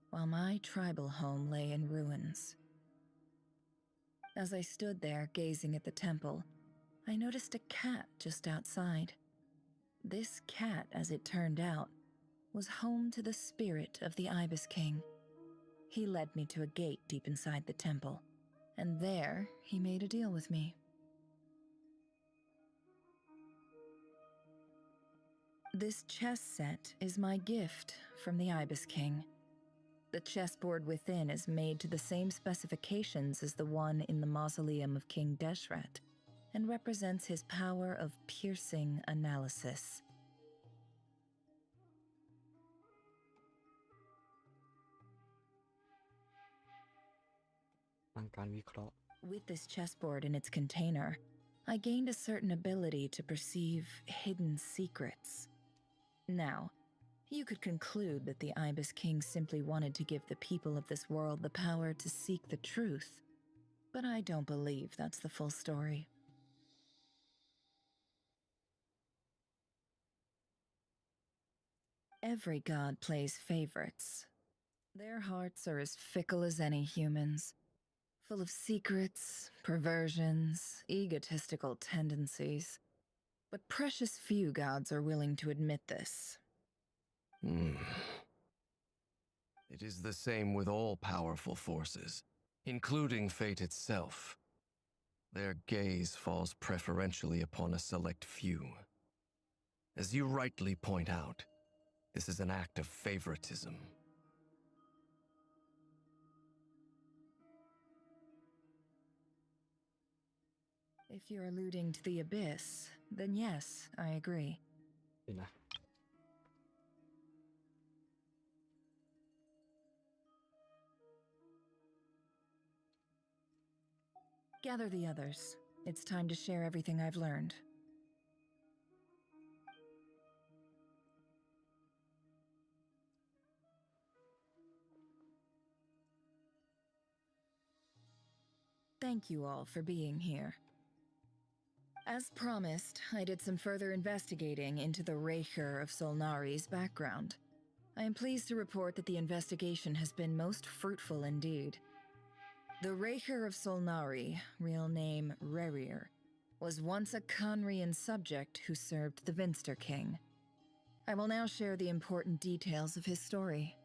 Speaker 19: while my tribal home lay in ruins. As I stood there gazing at the temple, I noticed a cat just outside. This cat, as it turned out, was home to the spirit of the Ibis King. He led me to a gate deep inside the temple, and there he made a deal with me. This chess set is my gift from the Ibis King. The chessboard within is made to the same specifications as the one in the mausoleum of King Deshret, and represents his power of piercing analysis. With this chessboard in its container, I gained a certain ability to perceive hidden secrets. Now, you could conclude that the Ibis King simply wanted to give the people of this world the power to seek the truth, but I don't believe that's the full story. Every god plays favorites. Their hearts are as fickle as any human's, full of secrets, perversions, egotistical tendencies. But precious few gods are willing to admit this.
Speaker 18: It is the same with all powerful forces, including fate itself. Their gaze falls preferentially upon a select few. As you rightly point out, this is an act of favoritism.
Speaker 19: If you're alluding to the Abyss, then yes, I agree. Gather the others. It's time to share everything I've learned. Thank you all for being here. As promised, I did some further investigating into the Reicher of Solnari's background. I am pleased to report that the investigation has been most fruitful indeed. The Reicher of Solnari, real name Rerir,
Speaker 12: was once a Conrian subject who served the Vinster King. I will now share the important details of his story.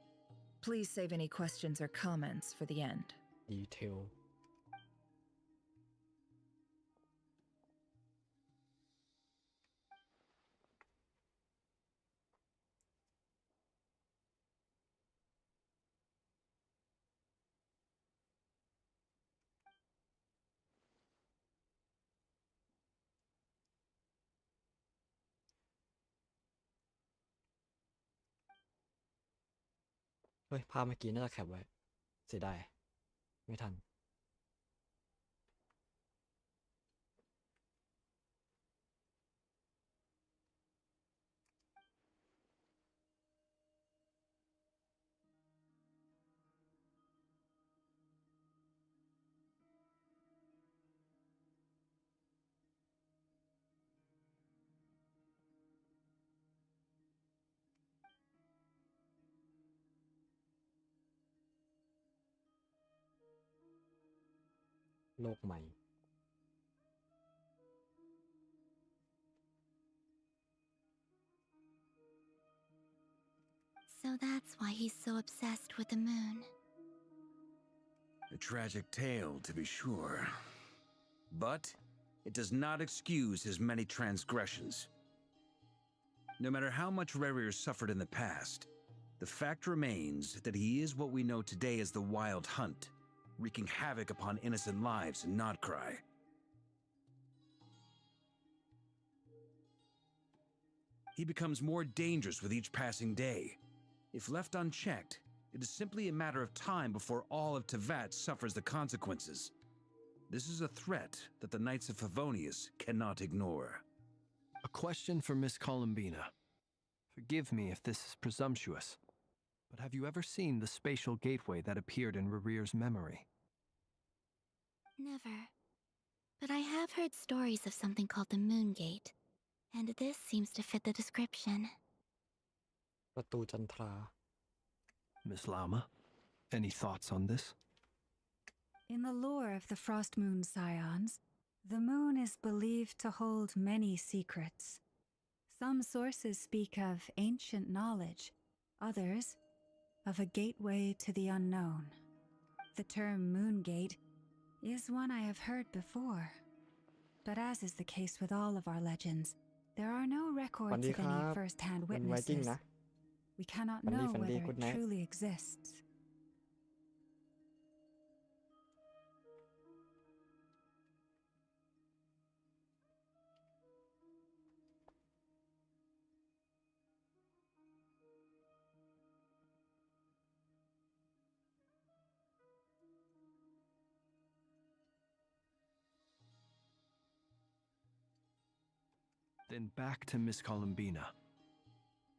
Speaker 12: Please save any questions or comments for the end.
Speaker 1: Detail เฮ้ยภาพเมื่อกี้น่าจะแคปไว้เสียดายไม่ทันโลกใหม่
Speaker 3: So that's why he's so obsessed with the moon.
Speaker 7: A tragic tale, to be sure. But it does not excuse his many transgressions. No matter how much Rerir suffered in the past, the fact remains that he is what we know today as the Wild Hunt, wreaking havoc upon innocent lives in Nodcry. He becomes more dangerous with each passing day. If left unchecked, it is simply a matter of time before all of Tevat suffers the consequences. This is a threat that the Knights of Favonius cannot ignore.
Speaker 10: A question for Miss Columbina. Forgive me if this is presumptuous, but have you ever seen the spatial gateway that appeared in Rerir's memory?
Speaker 3: Never. But I have heard stories of something called the Moon Gate, and this seems to fit the description.
Speaker 1: ประตูจันทรา
Speaker 10: Miss Lama, any thoughts on this?
Speaker 4: In the lore of the Frost Moon Scions, the moon is believed to hold many secrets. Some sources speak of ancient knowledge, others of a gateway to the unknown. The term Moon Gate is one I have heard before, but as is the case with all of our legends, there are no
Speaker 1: วัน
Speaker 4: records
Speaker 1: ดี
Speaker 4: of
Speaker 1: ครั
Speaker 4: any
Speaker 1: บ
Speaker 4: first-hand
Speaker 1: เป็นไวกิ้ง
Speaker 4: witnesses.
Speaker 1: นะ
Speaker 4: We cannot
Speaker 1: วันดี
Speaker 4: know
Speaker 1: ฝันดี
Speaker 4: whether
Speaker 1: Good
Speaker 4: it
Speaker 1: night
Speaker 4: truly exists.
Speaker 10: Then back to Miss Columbina.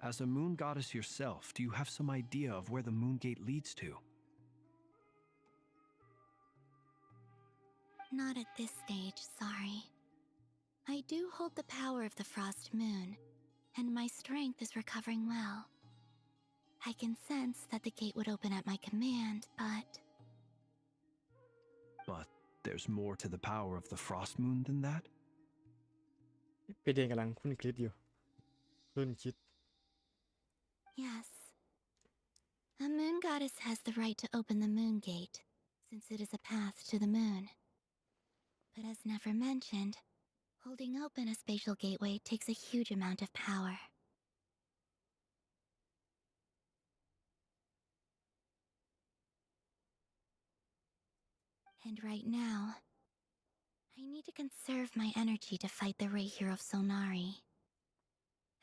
Speaker 10: As a moon goddess yourself, do you have some idea of where the moon gate leads to?
Speaker 3: Not at this stage, sorry. I do hold the power of the Frost Moon, and my strength is recovering well. I can sense that the gate would open at my command, but...
Speaker 10: But there's more to the power of the frost moon than that?
Speaker 1: พี่เดนกำลังคุ้นคิดอยู่คุ้นคิด
Speaker 3: Yes. A moon goddess has the right to open the moon gate, since it is a path to the moon. But as never mentioned, holding open a spatial gateway takes a huge amount of power. And right now, I need to conserve my energy to fight the Ray Hero of Sonari.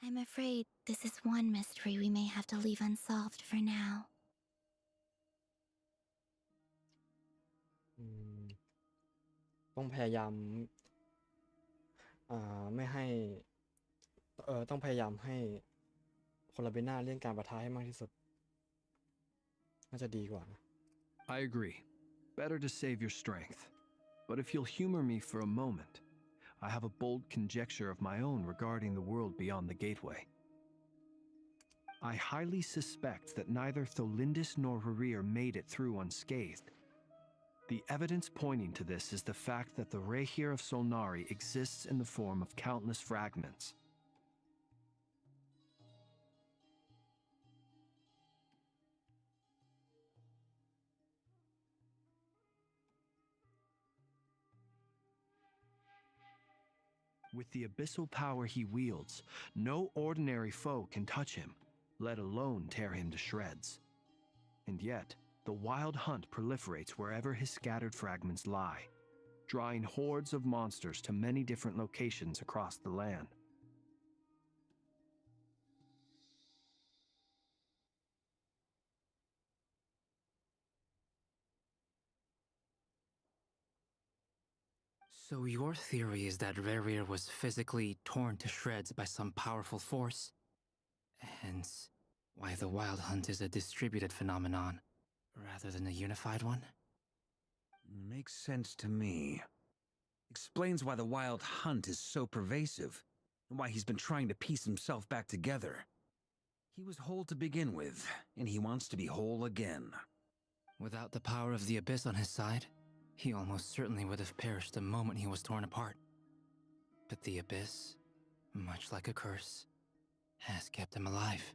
Speaker 3: I'm afraid this is one mystery we may have to leave unsolved for now.
Speaker 1: ต้องพยายามไม่ให้ต้องพยายามให้คนลาเบน่าเลี่ยงการปะทะให้มากที่สุดน่าจะดีกว่านะ
Speaker 10: I agree. Better to save your strength. But if you'll humor me for a moment, I have a bold conjecture of my own regarding the world beyond the gateway. I highly suspect that neither Tholindis nor Rerir made it through unscathed. The evidence pointing to this is the fact that the Rehir of Solnari exists in the form of countless fragments. With the abyssal power he wields, no ordinary foe can touch him, let alone tear him to shreds. And yet, the Wild Hunt proliferates wherever his scattered fragments lie, drawing hordes of monsters to many different locations across the land.
Speaker 9: So your theory is that Rerir was physically torn to shreds by some powerful force? Hence, why the Wild Hunt is a distributed phenomenon, rather than a unified one?
Speaker 7: Makes sense to me. Explains why the Wild Hunt is so pervasive, and why he's been trying to piece himself back together. He was whole to begin with, and he wants to be whole again.
Speaker 9: Without the power of the Abyss on his side, he almost certainly would have perished the moment he was torn apart. But the Abyss, much like a curse, has kept him alive.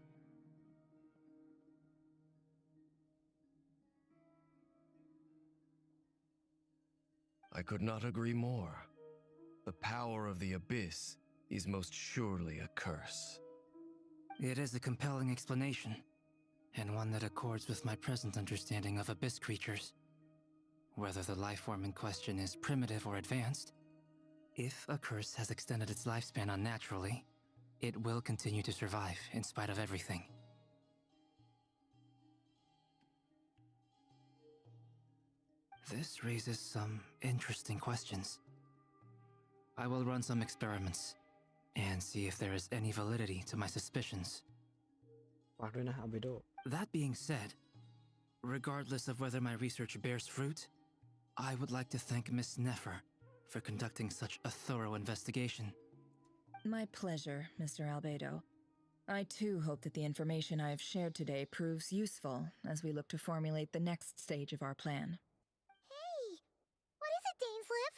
Speaker 18: I could not agree more. The power of the Abyss is most surely a curse.
Speaker 9: It is a compelling explanation, and one that accords with my present understanding of Abyss creatures. Whether the life form in question is primitive or advanced, if a curse has extended its lifespan unnaturally, it will continue to survive in spite of everything. This raises some interesting questions. I will run some experiments and see if there is any validity to my suspicions. That being said, regardless of whether my research bears fruit, I would like to thank Miss Nefer for conducting such a thorough investigation.
Speaker 12: My pleasure, Mr. Albedo. I too hope that the information I have shared today proves useful as we look to formulate the next stage of our plan.
Speaker 3: Hey! What is it, Dainsleif?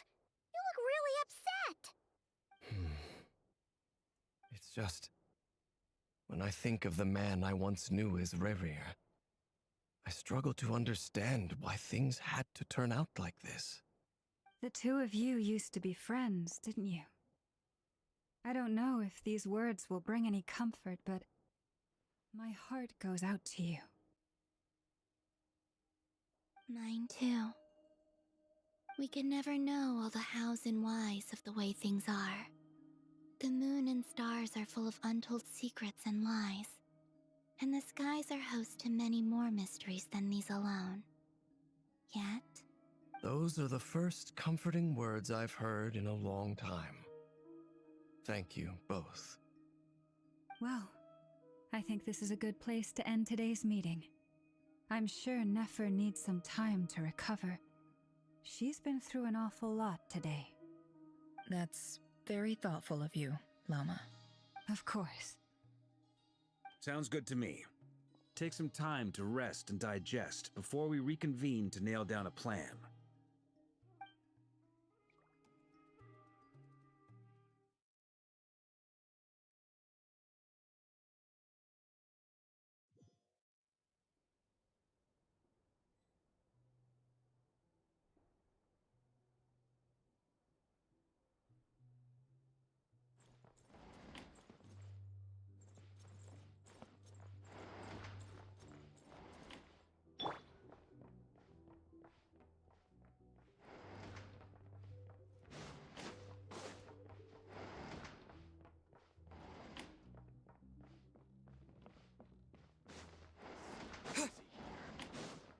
Speaker 3: You look really upset!
Speaker 18: It's just... when I think of the man I once knew as Rerir, I struggle to understand why things had to turn out like this.
Speaker 4: The two of you used to be friends, didn't you? I don't know if these words will bring any comfort, but my heart goes out to you.
Speaker 3: Mine too. We can never know all the hows and whys of the way things are. The moon and stars are full of untold secrets and lies. And the skies are host to many more mysteries than these alone. Yet...
Speaker 18: Those are the first comforting words I've heard in a long time. Thank you, both.
Speaker 4: Well, I think this is a good place to end today's meeting. I'm sure Nefer needs some time to recover. She's been through an awful lot today.
Speaker 12: That's very thoughtful of you, Lama.
Speaker 4: Of course.
Speaker 7: Sounds good to me. Take some time to rest and digest before we reconvene to nail down a plan.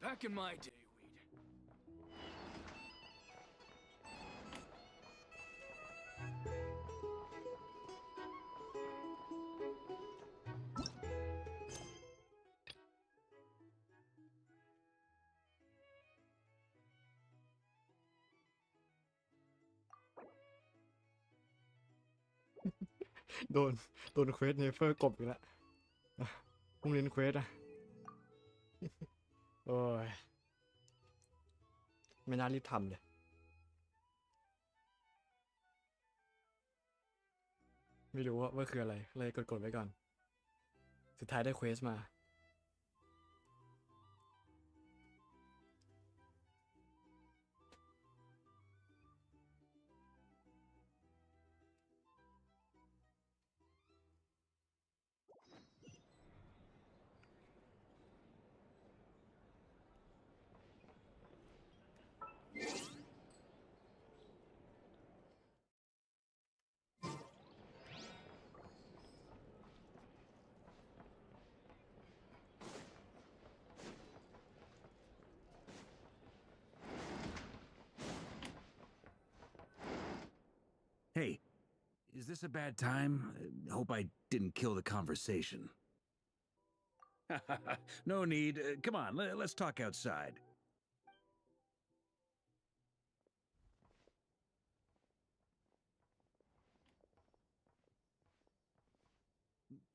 Speaker 21: Back in my day, we'd...
Speaker 1: โดนเควสเนเฟอร์กบอีกแล้วพรุ่งนี้เควสอะ โอ้ย ไม่น่ารีบทำเลย ไม่รู้ว่าคืออะไรเลยกดไว้ก่อน สุดท้ายได้เควสมา
Speaker 7: Hey, is this a bad time? Hope I didn't kill the conversation. No need. Come on, let's talk outside.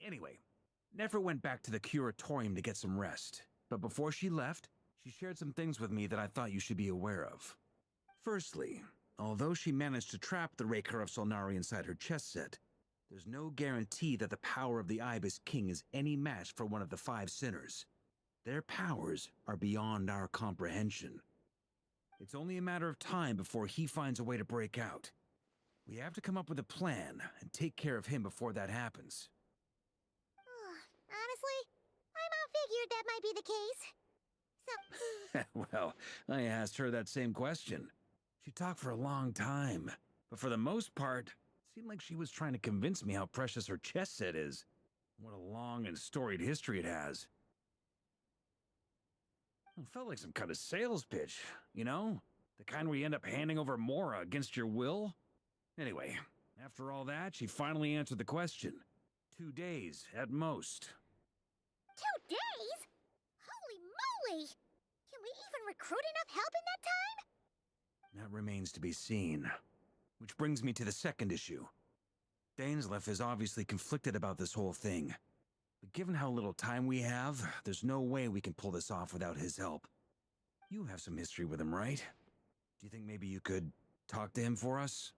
Speaker 7: Anyway, Nefer went back to the curatorium to get some rest. But before she left, she shared some things with me that I thought you should be aware of. Firstly, although she managed to trap the Raker of Solnari inside her chess set, there's no guarantee that the power of the Ibis King is any match for one of the 5 sinners. Their powers are beyond our comprehension. It's only a matter of time before he finds a way to break out. We have to come up with a plan and take care of him before that happens.
Speaker 3: Honestly, I figured that might be the case. So...
Speaker 7: Well, I asked her that same question. She talked for a long time, but for the most part, it seemed like she was trying to convince me how precious her chess set is. What a long and storied history it has. It felt like some kind of sales pitch, you know? The kind where you end up handing over Mora against your will? Anyway, after all that, she finally answered the question. 2 days, at most.
Speaker 3: 2 days? Holy moly! Can we even recruit enough help in that time?
Speaker 7: That remains to be seen. Which brings me to the second issue. Dainsleif is obviously conflicted about this whole thing. But given how little time we have, there's no way we can pull this off without his help. You have some history with him, right? Do you think maybe you could talk to him for us?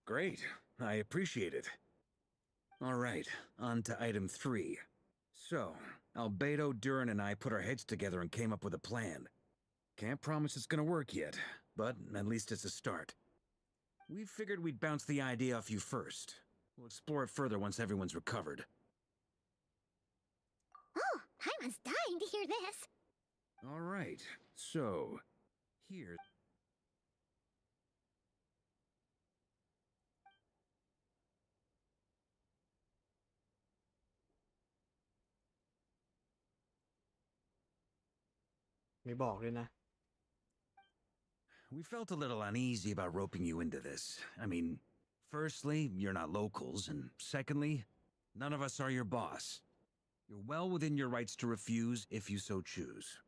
Speaker 7: Great. I appreciate it. All right, on to item 3. So, Albedo, Durin, and I put our heads together and came up with a plan. Can't promise it's gonna work yet, but at least it's a start. We figured we'd bounce the idea off you first. We'll explore it further once everyone's recovered.
Speaker 3: Oh, Paimon's dying to hear this.
Speaker 7: All right, so, here... We felt a little uneasy about roping you into this. I mean, firstly, you're not locals, and secondly, none of us are your boss. You're well within your rights to refuse if you so choose.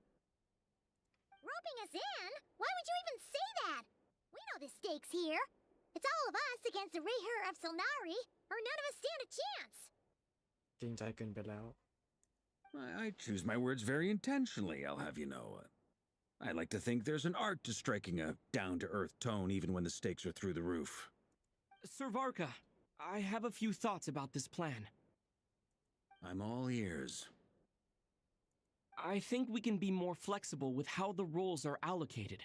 Speaker 3: Roping us in? Why would you even say that? We know the stakes here. It's all of us against the Rayher of Solnari, or none of us stand a chance.
Speaker 1: จริงใจเกินไปแล้ว
Speaker 7: I choose my words very intentionally, I'll have you know. I like to think there's an art to striking a down-to-earth tone even when the stakes are through the roof.
Speaker 21: Sir Varka, I have a few thoughts about this plan.
Speaker 7: I'm all ears.
Speaker 21: I think we can be more flexible with how the roles are allocated.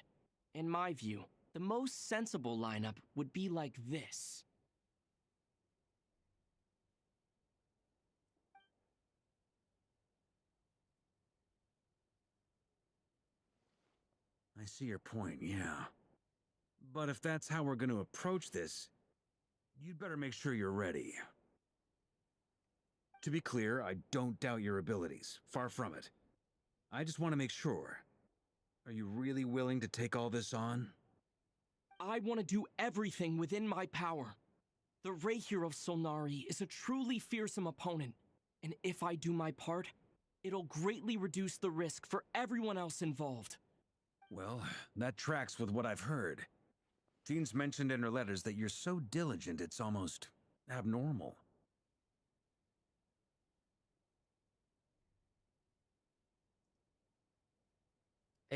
Speaker 21: In my view, the most sensible lineup would be like this.
Speaker 7: I see your point, yeah. But if that's how we're going to approach this, you'd better make sure you're ready. To be clear, I don't doubt your abilities. Far from it. I just want to make sure. Are you really willing to take all this on?
Speaker 21: I want to do everything within my power. The Rayher of Solnari is a truly fearsome opponent, and if I do my part, it'll greatly reduce the risk for everyone else involved.
Speaker 7: Well, that tracks with what I've heard. Jean's mentioned in her letters that you're so diligent it's almost abnormal.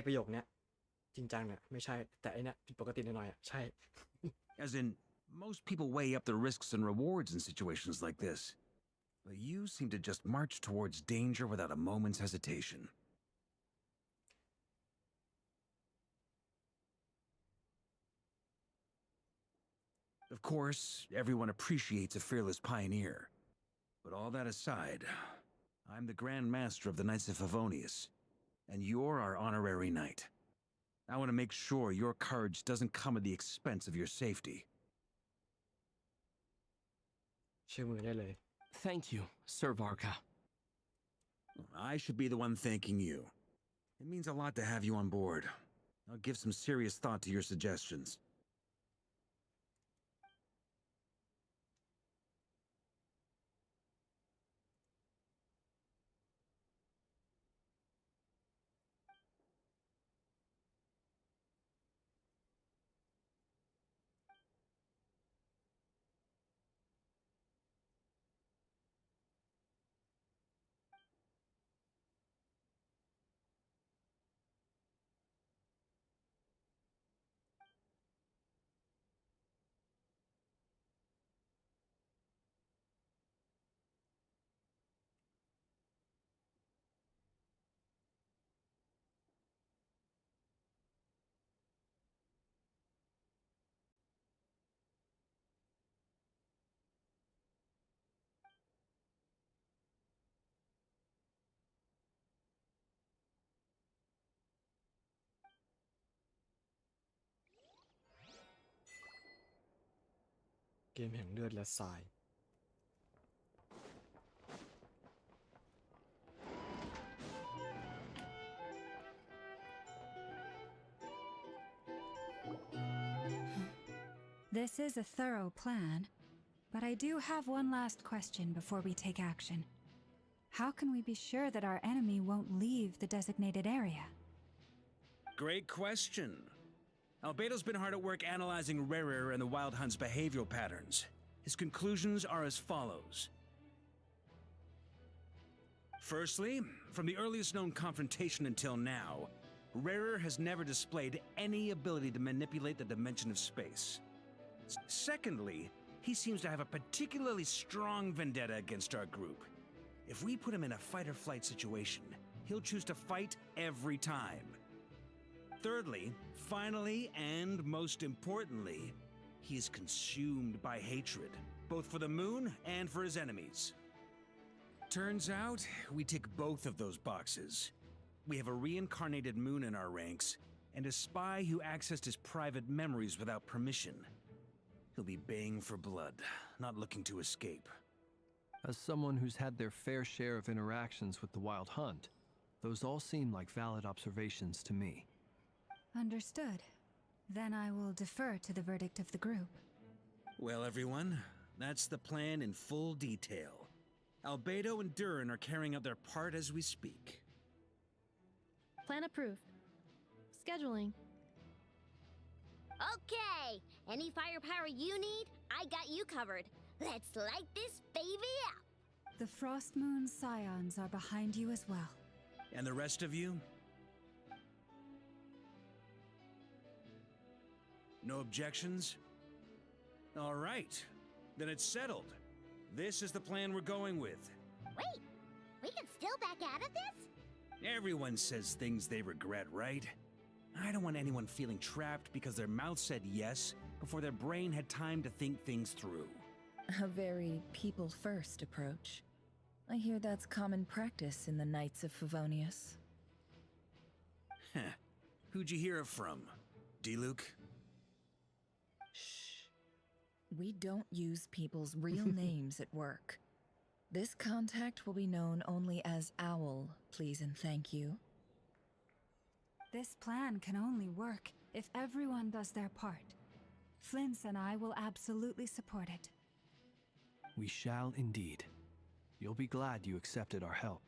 Speaker 1: ประโยคเนี้ยจริงจังเนี่ยไม่ใช่แต่ไอเนี้ยผิดปกติหน่อยๆอ่ะใช่
Speaker 7: As in, most people weigh up the risks and rewards in situations like this. But you seem to just march towards danger without a moment's hesitation. Of course, everyone appreciates a fearless pioneer. But all that aside, I'm the Grand Master of the Knights of Favonius, and you're our honorary knight. I want to make sure your courage doesn't come at the expense of your safety.
Speaker 1: ชื่อมือได้เลย
Speaker 21: Thank you, Sir Varka.
Speaker 7: I should be the one thanking you. It means a lot to have you on board. I'll give some serious thought to your suggestions.
Speaker 1: เกมแห่งเลือดและทราย
Speaker 4: This is a thorough plan, but I do have one last question before we take action. How can we be sure that our enemy won't leave the designated area?
Speaker 7: Great question. Albedo's been hard at work analyzing Rarer and the Wild Hunt's behavioral patterns. His conclusions are as follows. Firstly, from the earliest known confrontation until now, Rarer has never displayed any ability to manipulate the dimension of space. Secondly, he seems to have a particularly strong vendetta against our group. If we put him in a fight-or-flight situation, he'll choose to fight every time. Thirdly, finally, and most importantly, he is consumed by hatred, both for the moon and for his enemies. Turns out, we tick both of those boxes. We have a reincarnated moon in our ranks, and a spy who accessed his private memories without permission. He'll be baying for blood, not looking to escape.
Speaker 10: As someone who's had their fair share of interactions with the Wild Hunt, those all seem like valid observations to me.
Speaker 4: Understood. Then I will defer to the verdict of the group.
Speaker 7: Well, everyone, that's the plan in full detail. Albedo and Durin are carrying out their part as we speak.
Speaker 6: Plan approved. Scheduling.
Speaker 3: Okay, any firepower you need, I got you covered. Let's light this baby up.
Speaker 4: The Frost Moon Scions are behind you as well.
Speaker 7: And the rest of you? No objections? All right, then it's settled. This is the plan we're going with.
Speaker 3: Wait, we can still back out of this?
Speaker 7: Everyone says things they regret, right? I don't want anyone feeling trapped because their mouth said yes before their brain had time to think things through.
Speaker 12: A very people-first approach. I hear that's common practice in the Knights of Favonius.
Speaker 7: Heh. Who'd you hear it from? D-Luke?
Speaker 12: Shh. We don't use people's real names at work. This contact will be known only as Owl, please and thank you.
Speaker 4: This plan can only work if everyone does their part. Flint's and I will absolutely support it.
Speaker 10: We shall indeed. You'll be glad you accepted our help.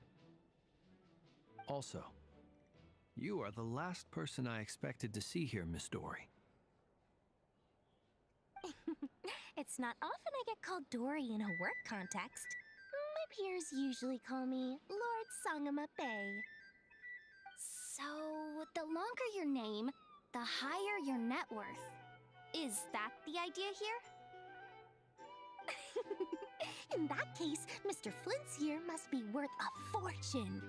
Speaker 10: Also, you are the last person I expected to see here, Miss Dory.
Speaker 13: It's not often I get called Dory in a work context. My peers usually call me Lord Sangamape. So, the longer your name, the higher your net worth. Is that the idea here?
Speaker 3: In that case, Mr. Flint's here must be worth a fortune.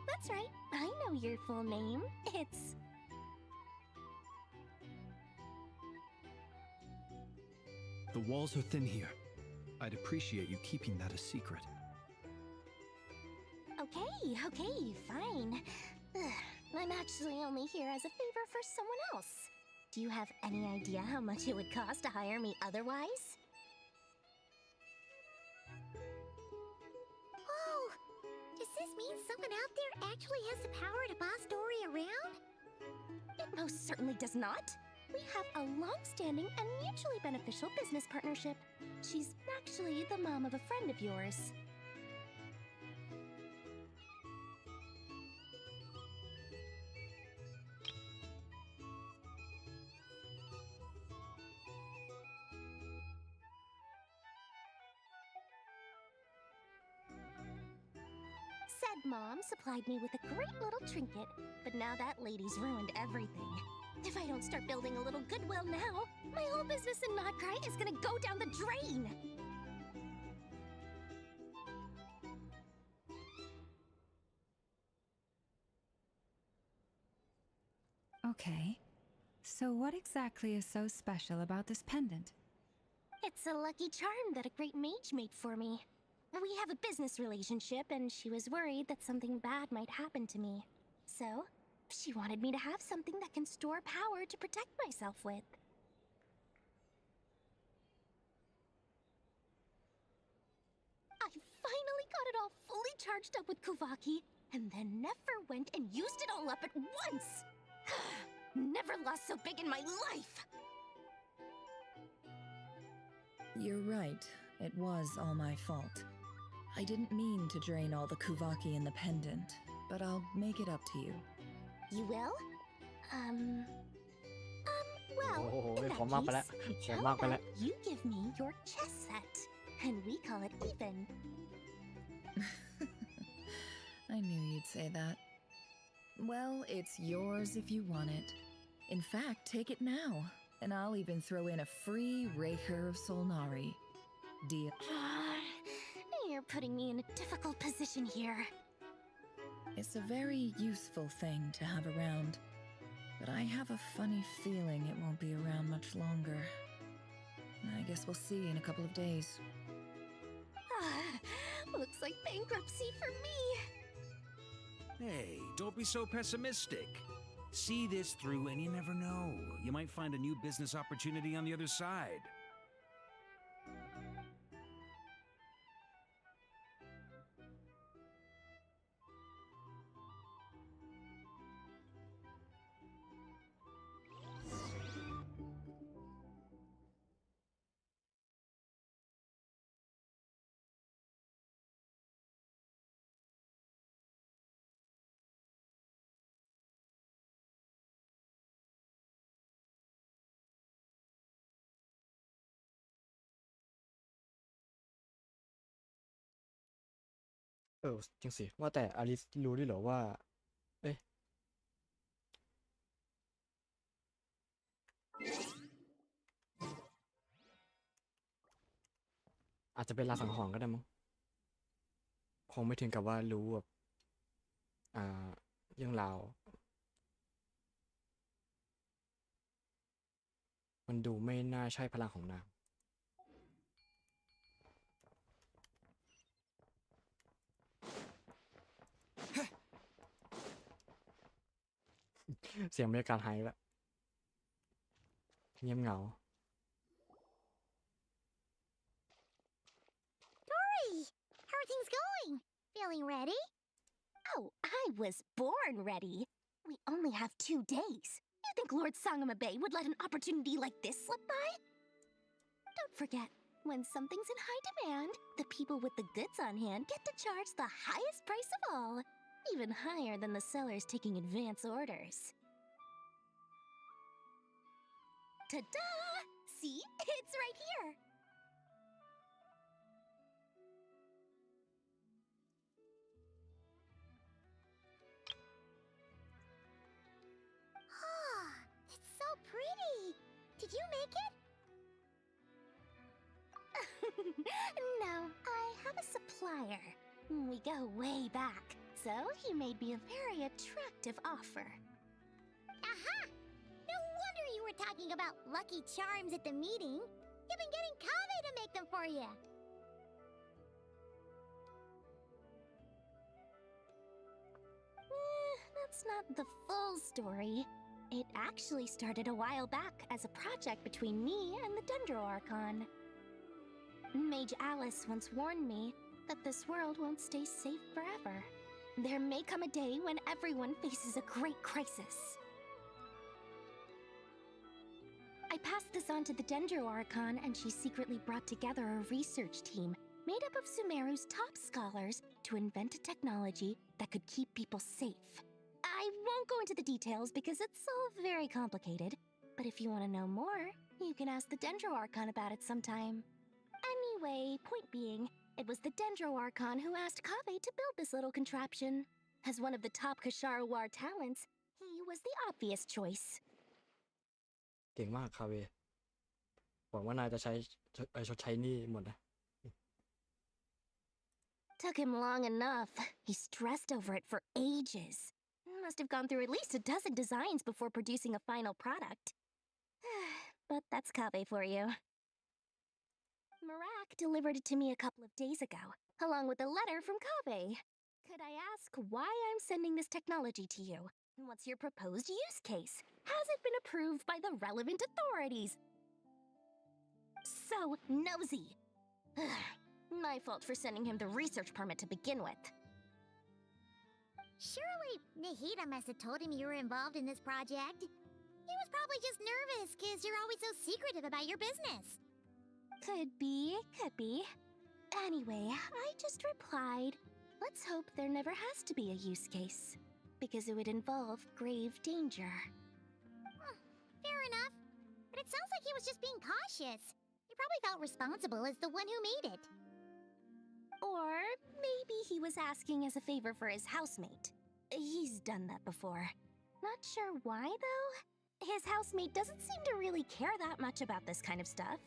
Speaker 13: That's right. I know your full name. It's...
Speaker 10: The walls are thin here. I'd appreciate you keeping that a secret.
Speaker 3: Okay, fine. I'm actually only here as a favor for someone else. Do you have any idea how much it would cost to hire me otherwise? Oh, does this mean someone out there actually has the power to boss Dory around?
Speaker 13: It most certainly does not. We have a long-standing and mutually beneficial business partnership. She's actually the mom of a friend of yours. Said mom supplied me with a great little trinket, but now that lady's ruined everything. If I don't start building a little goodwill now, my whole business in Notcry is gonna go down the drain!
Speaker 4: Okay. So what exactly is so special about this pendant?
Speaker 13: It's a lucky charm that a great mage made for me. We have a business relationship, and she was worried that something bad might happen to me. So, she wanted me to have something that can store power to protect myself with. I finally got it all fully charged up with Kuvaki, and then never went and used it all up at once! Never lost so big in my life!
Speaker 12: You're right. It was all my fault. I didn't mean to drain all the Kuvaki in the pendant, but I'll make it up to you.
Speaker 13: You will? Well,
Speaker 1: โอ้โห
Speaker 13: in
Speaker 1: ขอมากไปแล้ว
Speaker 13: that
Speaker 1: ขอ
Speaker 13: case,
Speaker 1: มาก
Speaker 13: how
Speaker 1: ไปแล้ว
Speaker 13: about you give me your chess set, and we call it even.
Speaker 12: I knew you'd say that. Well, it's yours if you want it. In fact, take it now, and I'll even throw in a free Raker of Solnari. Deal?
Speaker 13: You're putting me in a difficult position here.
Speaker 12: It's a very useful thing to have around, but I have a funny feeling it won't be around much longer. I guess we'll see in a couple of days.
Speaker 13: Looks like bankruptcy for me.
Speaker 7: Hey, don't be so pessimistic. See this through and you never know. You might find a new business opportunity on the other side.
Speaker 1: เออจริงสิว่าแต่อลิสรู้ด้วยเหรอว่า เอ๊ะอาจจะเป็นลางสังหรณ์ก็ได้มั้งคงไม่ถึงกับว่ารู้แบบเรื่องราวมันดูไม่น่าใช่พลังของนาง เสียงบรรยากาศหายแล้วเงียบเหงา
Speaker 3: Dory! How are things going? Feeling ready?
Speaker 13: Oh, I was born ready. We only have 2 days. You think Lord Sangamabe would let an opportunity like this slip by? Don't forget, when something's in high demand, the people with the goods on hand get to charge the highest price of all, even higher than the sellers taking advance orders. Ta-da! See? It's right here!
Speaker 3: Did you make it? No, I have a supplier. We go way back, so he made me a very attractive offer. Aha! No wonder you were talking about Lucky Charms at the meeting. You've been getting Kaveh to make them for you. That's not the full story. It actually started a while back as a project between me and the Dendro Archon. Mage Alice once warned me that this world won't stay safe forever. There may come a day when everyone faces a great crisis. I passed this on to the Dendro Archon, and she secretly brought together a research team made up of Sumeru's top scholars to invent a technology that could keep people safe. I won't go into the details because it's all very complicated, but if you want to know more, you can ask the Dendro Archon about it sometime. Anyway, point being, it was the Dendro Archon who asked Kaveh to build this little contraption. As one of the top Kashara War talents, he was the obvious choice.
Speaker 1: เก่งมากคาเวหวังว่านายจะใช้ชดใช้หนี้หมดนะ
Speaker 3: Took him long enough. He stressed over it for ages. Must have gone through at least a dozen designs before producing a final product. But that's Kaveh for you. Marak delivered it to me a couple of days ago, along with a letter from Kaveh. Could I ask why I'm sending this technology to you? What's your proposed use case? Has it been approved by the relevant authorities? So nosy. My fault for sending him the research permit to begin with. Surely Nahida must have told him you were involved in this project. He was probably just nervous because you're always so secretive about your business. Could be, could be. Anyway, I just replied, let's hope there never has to be a use case, because it would involve grave danger. Fair enough. But it sounds like he was just being cautious. He probably felt responsible as the one who made it. Or maybe he was asking as a favor for his housemate. He's done that before. Not sure why, though. His housemate doesn't seem to really care that much about this kind of stuff.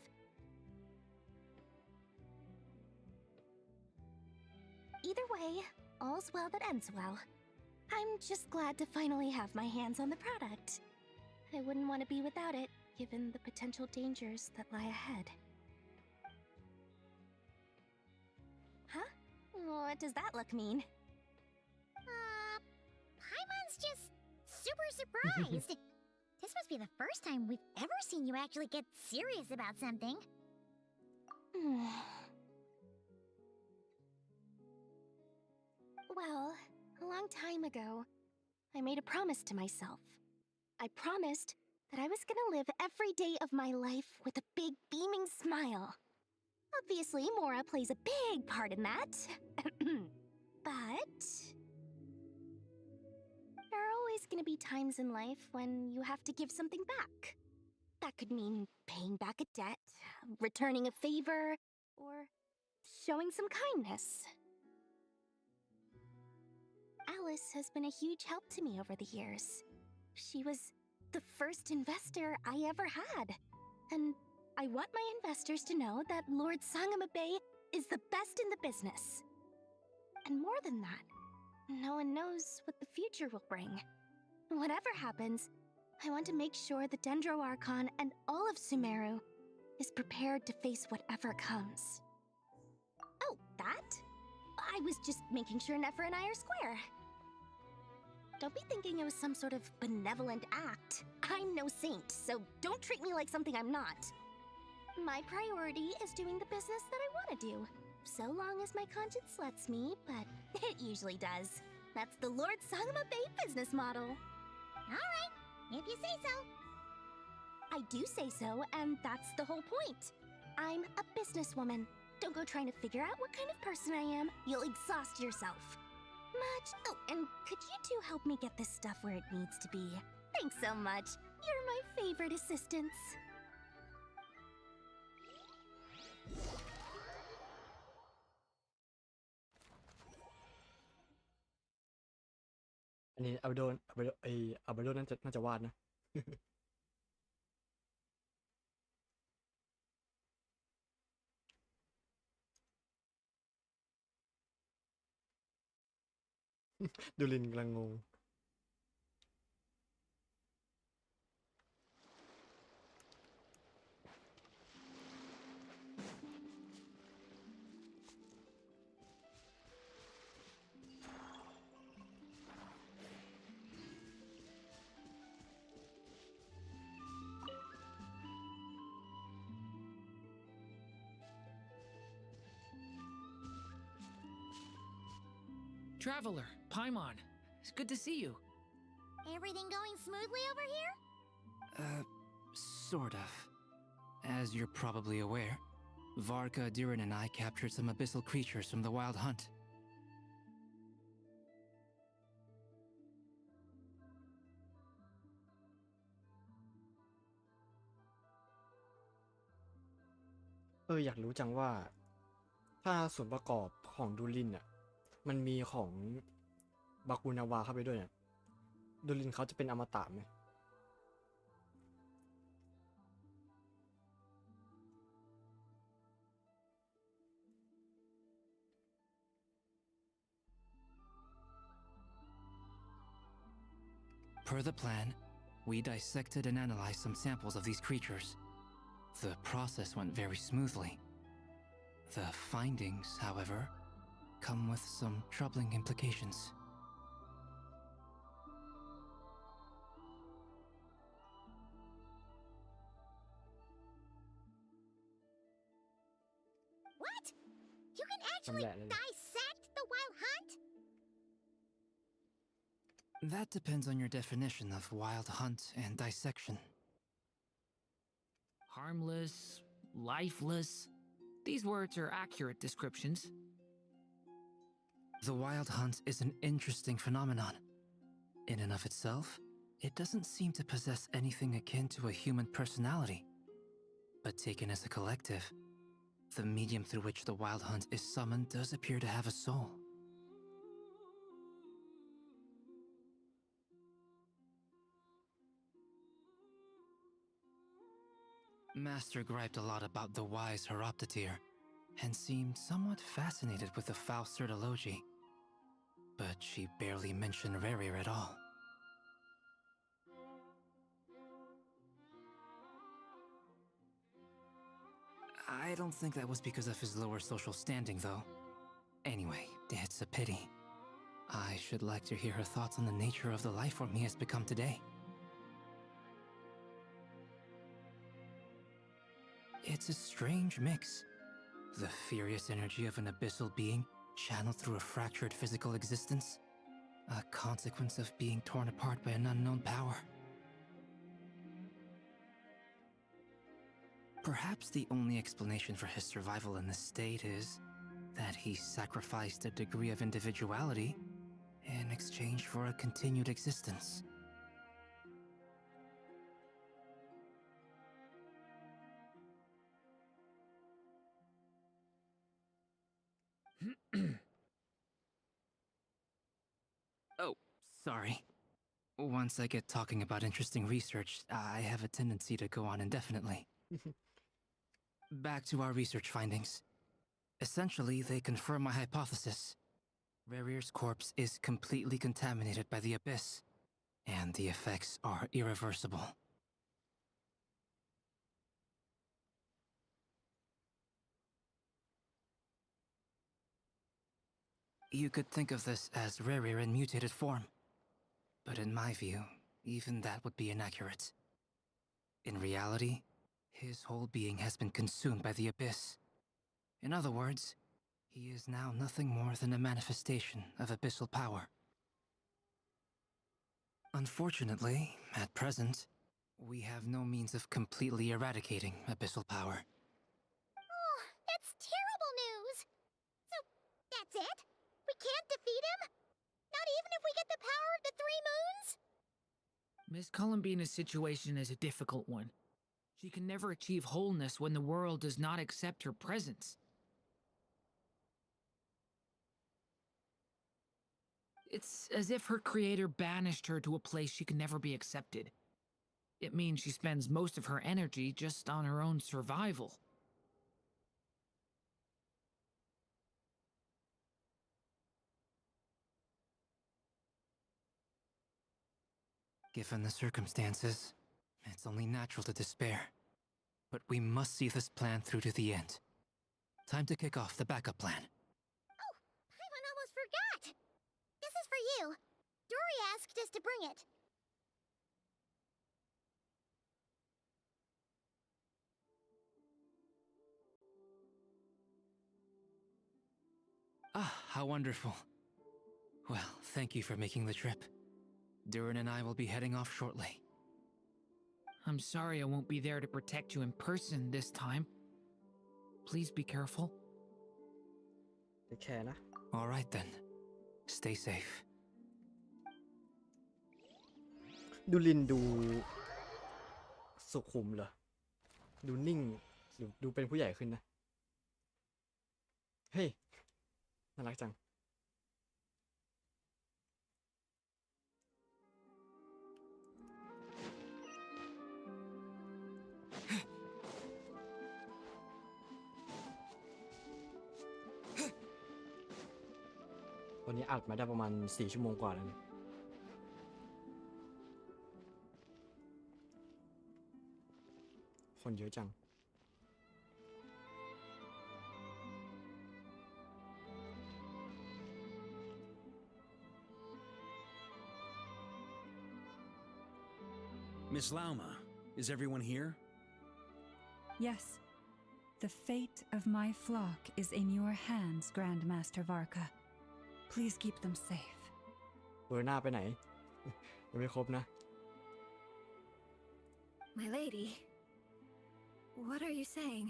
Speaker 3: Either way, all's well that ends well. I'm just glad to finally have my hands on the product. I wouldn't want to be without it, given the potential dangers that lie ahead. Huh? What does that look mean? Paimon's just super surprised. This must be the first time we've ever seen you actually get serious about something. Well, a long time ago, I made a promise to myself. I promised that I was gonna live every day of my life with a big beaming smile. Obviously, Mora plays a big part in that. But there are always gonna be times in life when you have to give something back. That could mean paying back a debt, returning a favor, or showing some kindness. Alice has been a huge help to me over the years. She was the first investor I ever had. And I want my investors to know that Lord Sangamabe is the best in the business. And more than that, no one knows what the future will bring. Whatever happens, I want to make sure the Dendro Archon and all of Sumeru is prepared to face whatever comes. Oh, that? I was just making sure Nefer and I are square. Don't be thinking it was some sort of benevolent act. I'm no saint, so don't treat me like something I'm not. My priority is doing the business that I want to do, so long as my conscience lets me, but it usually does. That's the Lord Sangamabe business model. Alright, if you say so. I do say so, and that's the whole point. I'm a businesswoman. Don't go trying to figure out what kind of person I am. You'll exhaust yourself. Much. Oh, and could you two help me get this stuff where it needs to be? Thanks so much. You're my favorite assistants.
Speaker 1: อันนี้อัลเบโดน่าจะวาดนะ ดูลินกำลังงง
Speaker 11: Traveler, Paimon, it's good to see you.
Speaker 3: Everything going smoothly over here?
Speaker 9: Sort of. As you're probably aware, Varka, Durin, and I captured some abyssal creatures from the Wild Hunt.
Speaker 1: อยากรู้จังว่า ถ้าส่วนประกอบของดูลินอ่ะ มันมีของบากูนาวาเข้าไปด้วยเนี่ยดูลินเขาจะเป็นอมตะไหม
Speaker 9: Per the plan, we dissected and analyzed some samples of these creatures. The process went very smoothly. The findings, however, come with some troubling implications.
Speaker 3: What? You can actually dissect the Wild Hunt?
Speaker 9: That depends on your definition of wild hunt and dissection.
Speaker 11: Harmless, lifeless. These words are accurate descriptions.
Speaker 9: The wild hunt is an interesting phenomenon. In and of itself, it doesn't seem to possess anything akin to a human personality. But taken as a collective, the medium through which the wild hunt is summoned does appear to have a soul. Master griped a lot about the wise Horoptetyr, and seemed somewhat fascinated with the foul Certology. But she barely mentioned Rerir at all. I don't think that was because of his lower social standing, though. Anyway, it's a pity. I should like to hear her thoughts on the nature of the life form he has become today. It's a strange mix. The furious energy of an abyssal being channeled through a fractured physical existence. A consequence of being torn apart by an unknown power. Perhaps the only explanation for his survival in this state is that he sacrificed a degree of individuality in exchange for a continued existence. Oh, sorry. Once I get talking about interesting research, I have a tendency to go on indefinitely. Back to our research findings. Essentially, they confirm my hypothesis. Rerir's corpse is completely contaminated by the Abyss, and the effects are irreversible. You could think of this as Rerir in mutated form. But in my view, even that would be inaccurate. In reality, his whole being has been consumed by the Abyss. In other words, he is now nothing more than a manifestation of abyssal power. Unfortunately, at present, we have no means of completely eradicating abyssal power.
Speaker 3: Oh, that's terrible news! So, that's it? We can't defeat him? Not even if we get the power of the Three Moons?
Speaker 11: Miss Columbina's situation is a difficult one. She can never achieve wholeness when the world does not accept her presence. It's as if her creator banished her to a place she can never be accepted. It means she spends most of her energy just on her own survival.
Speaker 9: Given the circumstances, it's only natural to despair. But we must see this plan through to the end. Time to kick off the backup plan.
Speaker 3: Oh, Paimon almost forgot! This is for you. Dory asked us to bring it.
Speaker 9: Ah, how wonderful. Well, thank you for making the trip. Durin and I will be heading off shortly.
Speaker 11: I'm sorry I won't be there to protect you in person this time. Please be careful.
Speaker 1: Take care นะ
Speaker 9: All right then. Stay safe.
Speaker 1: ดูลินดูสุขุมเหรอดูนิ่งหรือดูเป็นผู้ใหญ่ขึ้นนะเฮ้ยน่ารักจังวันนี้อัดมาได้ประมาณ4 ชั่วโมงกว่าแล้วเนี่ยคนเยอะจัง
Speaker 7: Miss Lauma, is everyone here?
Speaker 4: Yes. The fate of my flock is in your hands, Grandmaster Varka. Please keep them safe.
Speaker 1: เบอร์หน้าไปไหน ยังไม่ครบนะ
Speaker 19: My lady, what are you saying?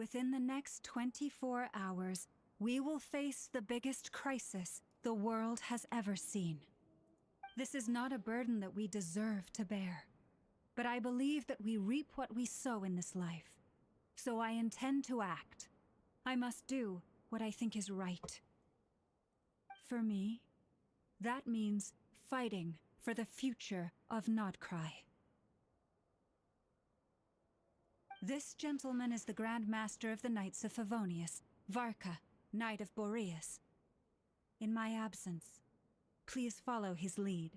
Speaker 4: Within the next 24 hours, we will face the biggest crisis the world has ever seen. This is not a burden that we deserve to bear, but I believe that we reap what we sow in this life. So I intend to act. I must do what I think is right. For me, that means fighting for the future of Nodcry. This gentleman is the Grand Master of the Knights of Favonius, Varka, Knight of Boreas. In my absence, please follow his lead.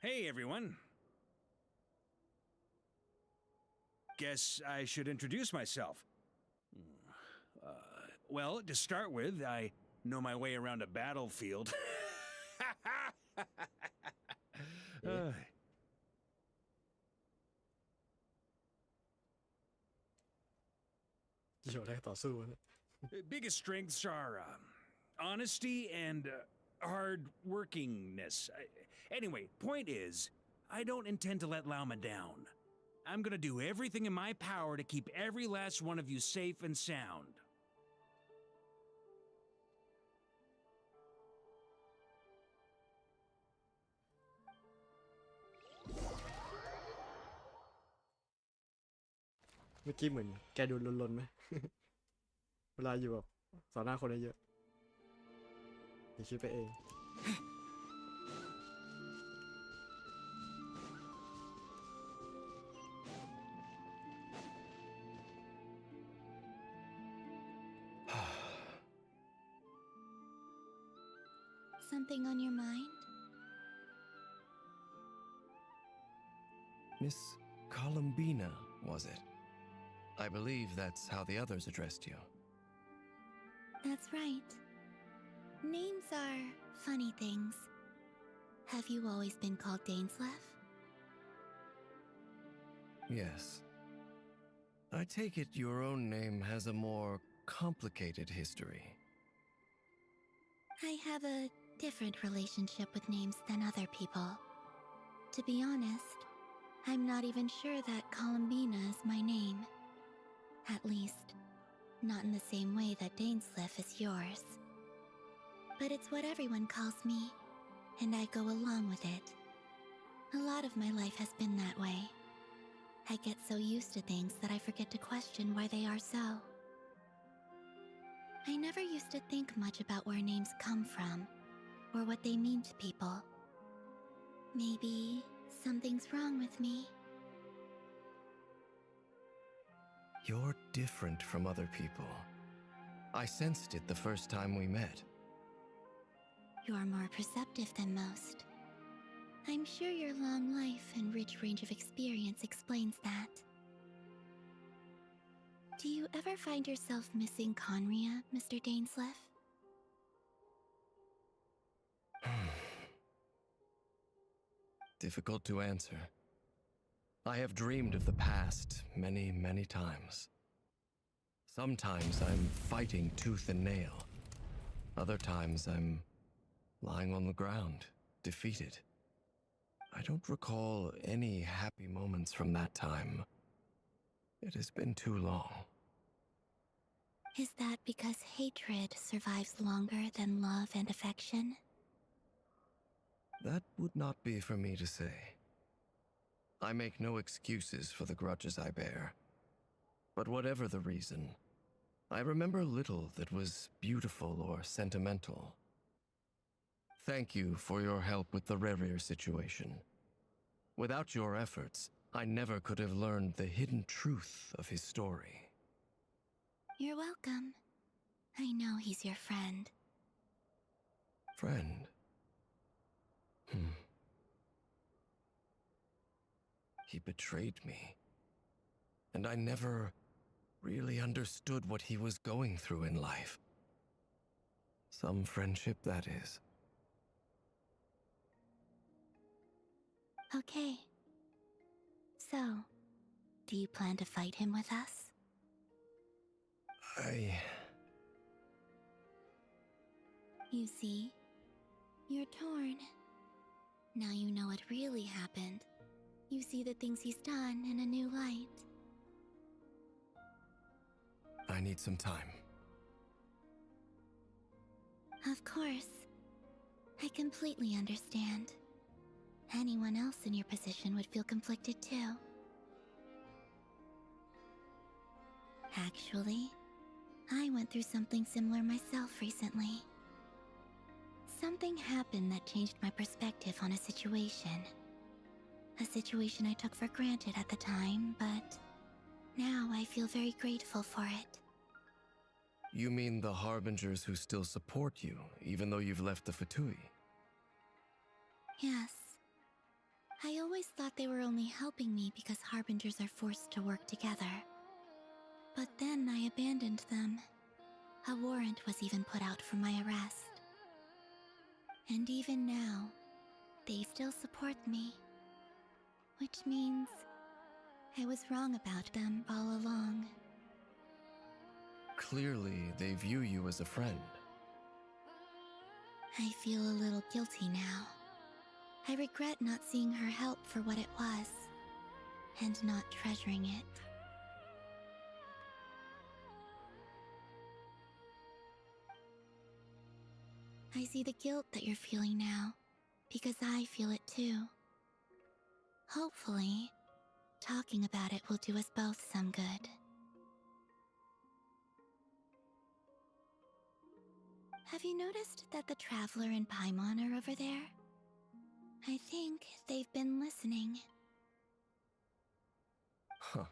Speaker 7: Hey, everyone. Guess I should introduce myself. Well, to start with, I know my way around a battlefield. Biggest strengths are honesty and hard workingness. Anyway, point is, I don't intend to let Lauma down. I'm gonna do everything in my power to keep every last one of you safe and sound.
Speaker 1: เมื่อกี้เหมือนแกดูลนๆไหม เวลาอยู่แบบต่อหน้าคนเยอะๆอย่าคิดไปเอง
Speaker 3: Something on your mind?
Speaker 18: Miss Columbina, was it? I believe that's how the others addressed you.
Speaker 3: That's right. Names are funny things. Have you always been called Dainsleff?
Speaker 18: Yes. I take it your own name has a more complicated history.
Speaker 3: I have a different relationship with names than other people. To be honest, I'm not even sure that Columbina is my name. At least, not in the same way that Dainsleff is yours. But it's what everyone calls me, and I go along with it. A lot of my life has been that way. I get so used to things that I forget to question why they are so. I never used to think much about where names come from, or what they mean to people. Maybe something's wrong with me.
Speaker 18: You're different from other people. I sensed it the first time we met.
Speaker 3: You're more perceptive than most. I'm sure your long life and rich range of experience explains that. Do you ever find yourself missing Conria, Mr. Dainsleff?
Speaker 18: Difficult to answer. I have dreamed of the past many, many times. Sometimes I'm fighting tooth and nail. Other times I'm lying on the ground, defeated. I don't recall any happy moments from that time. It has been too long.
Speaker 3: Is that because hatred survives longer than love and affection?
Speaker 18: That would not be for me to say. I make no excuses for the grudges I bear. But whatever the reason, I remember little that was beautiful or sentimental. Thank you for your help with the Rerir situation. Without your efforts, I never could have learned the hidden truth of his story.
Speaker 3: You're welcome. I know he's your friend.
Speaker 18: Friend? He betrayed me. And I never really understood what he was going through in life. Some friendship, that is.
Speaker 3: Okay. So, do you plan to fight him with us? You see, you're torn. Now you know what really happened. You see the things he's done in a new light.
Speaker 18: I need some time.
Speaker 3: Of course. I completely understand. Anyone else in your position would feel conflicted too. Actually, I went through something similar myself recently. Something happened that changed my perspective on a situation. A situation I took for granted at the time, but now I feel very grateful for it.
Speaker 18: You mean the Harbingers who still support you, even though you've left the Fatui?
Speaker 3: Yes. I always thought they were only helping me because Harbingers are forced to work together. But then I abandoned them. A warrant was even put out for my arrest. And even now, they still support me. Which means I was wrong about them all along.
Speaker 18: Clearly, they view you as a friend.
Speaker 3: I feel a little guilty now. I regret not seeing her help for what it was, and not treasuring it. I see the guilt that you're feeling now, because I feel it too. Hopefully, talking about it will do us both some good. Have you noticed that the Traveler and Paimon are over there? I think they've been listening.
Speaker 18: Huh.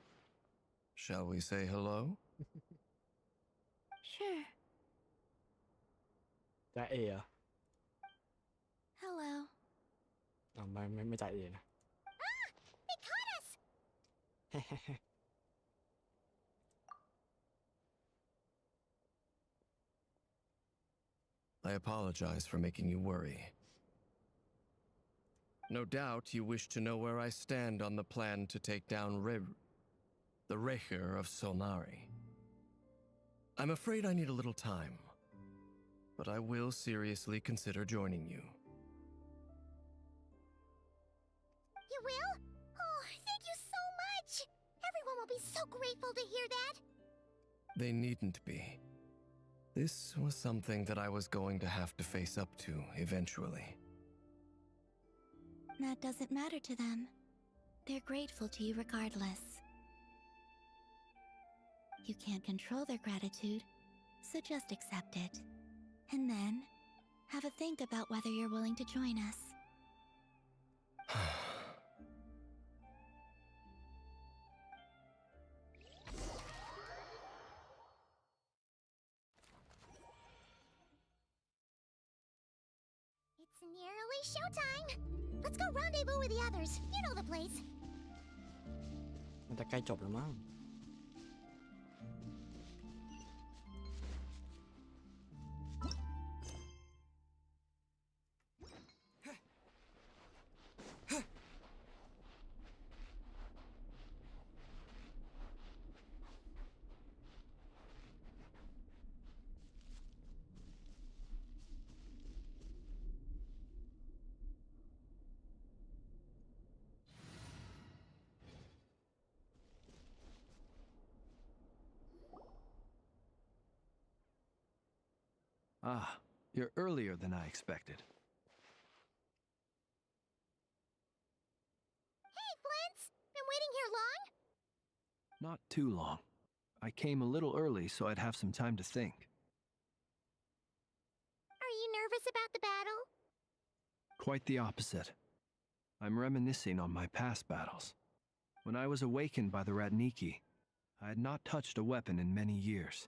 Speaker 18: Shall we say hello?
Speaker 3: Sure.
Speaker 1: จ่าเอเหรอ
Speaker 3: Hello.
Speaker 1: อ๋อไม่จ่าเอนะ
Speaker 3: Ah! They caught us!
Speaker 18: I apologize for making you worry. No doubt you wish to know where I stand on the plan to take down the Recher of Solnari. I'm afraid I need a little time, but I will seriously consider joining you.
Speaker 3: You will? Oh, thank you so much! Everyone will be so grateful to hear that!
Speaker 18: They needn't be. This was something that I was going to have to face up to eventually.
Speaker 3: That doesn't matter to them. They're grateful to you regardless. You can't control their gratitude, so just accept it. And then, have a think about whether you're willing to join us. It's Nearly showtime. Let's go rendezvous with the others. You know the place.
Speaker 1: มันจะใกล้จบแล้วมั้ง
Speaker 10: Ah, you're earlier than I expected.
Speaker 3: Hey, Flint! Been waiting here long?
Speaker 10: Not too long. I came a little early so I'd have some time to think.
Speaker 3: Are you nervous about the battle?
Speaker 10: Quite the opposite. I'm reminiscing on my past battles. When I was awakened by the Ratniki, I had not touched a weapon in many years.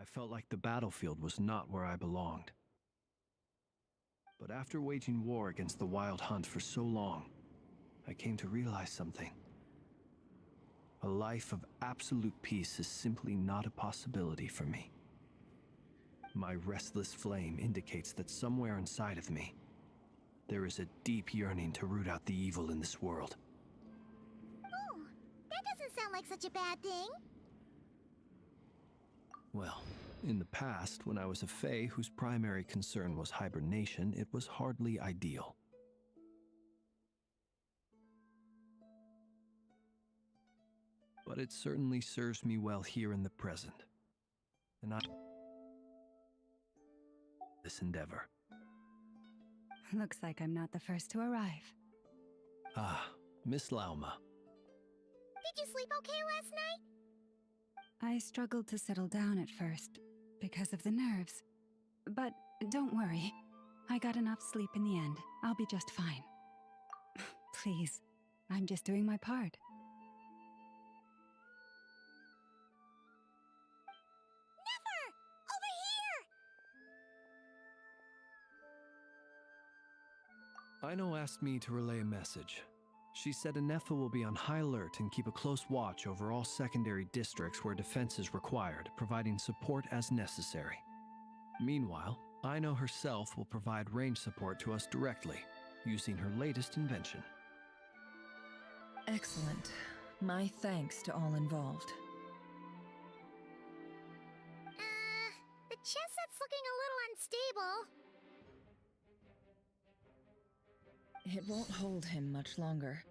Speaker 10: I felt like the battlefield was not where I belonged. But after waging war against the Wild Hunt for so long, I came to realize something. A life of absolute peace is simply not a possibility for me. My restless flame indicates that somewhere inside of me, there is a deep yearning to root out the evil in this world.
Speaker 3: Oh, that doesn't sound like such a bad thing.
Speaker 10: Well, in the past, when I was a Fae whose primary concern was hibernation, it was hardly ideal. But it certainly serves me well here in the present. And I... this endeavor.
Speaker 4: Looks like I'm not the first to arrive.
Speaker 10: Ah, Miss Lauma.
Speaker 3: Did you sleep okay last night?
Speaker 4: I struggled to settle down at first because of the nerves. But don't worry. I got enough sleep in the end. I'll be just fine. Please, I'm just doing my part.
Speaker 3: Never! Over here!
Speaker 10: Ino asked me to relay a message. She said Anefa will be on high alert and keep a close watch over all secondary districts where defense is required, providing support as necessary. Meanwhile, Ino herself will provide range support to us directly, using her latest invention.
Speaker 12: Excellent. My thanks to all involved.
Speaker 3: The chestnut's looking a little unstable.
Speaker 12: It won't hold him much longer.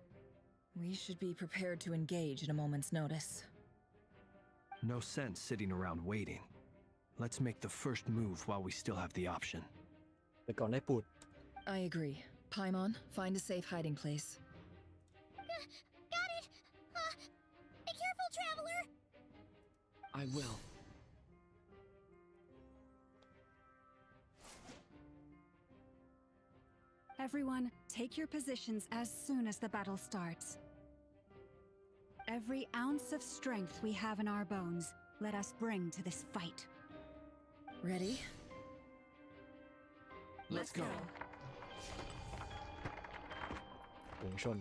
Speaker 12: We should be prepared to engage at a moment's notice.
Speaker 10: No sense sitting around waiting. Let's make the first move while we still have the option.
Speaker 1: ไปก่อนได้ปูด
Speaker 12: I agree. Paimon, find a safe hiding place.
Speaker 3: Got it! Be careful, traveler!
Speaker 21: I will.
Speaker 4: Everyone, take your positions as soon as the battle starts. Every ounce of strength we have in our bones, let us bring to this fight.
Speaker 12: Ready?
Speaker 21: Let's go.
Speaker 1: ฝูงชน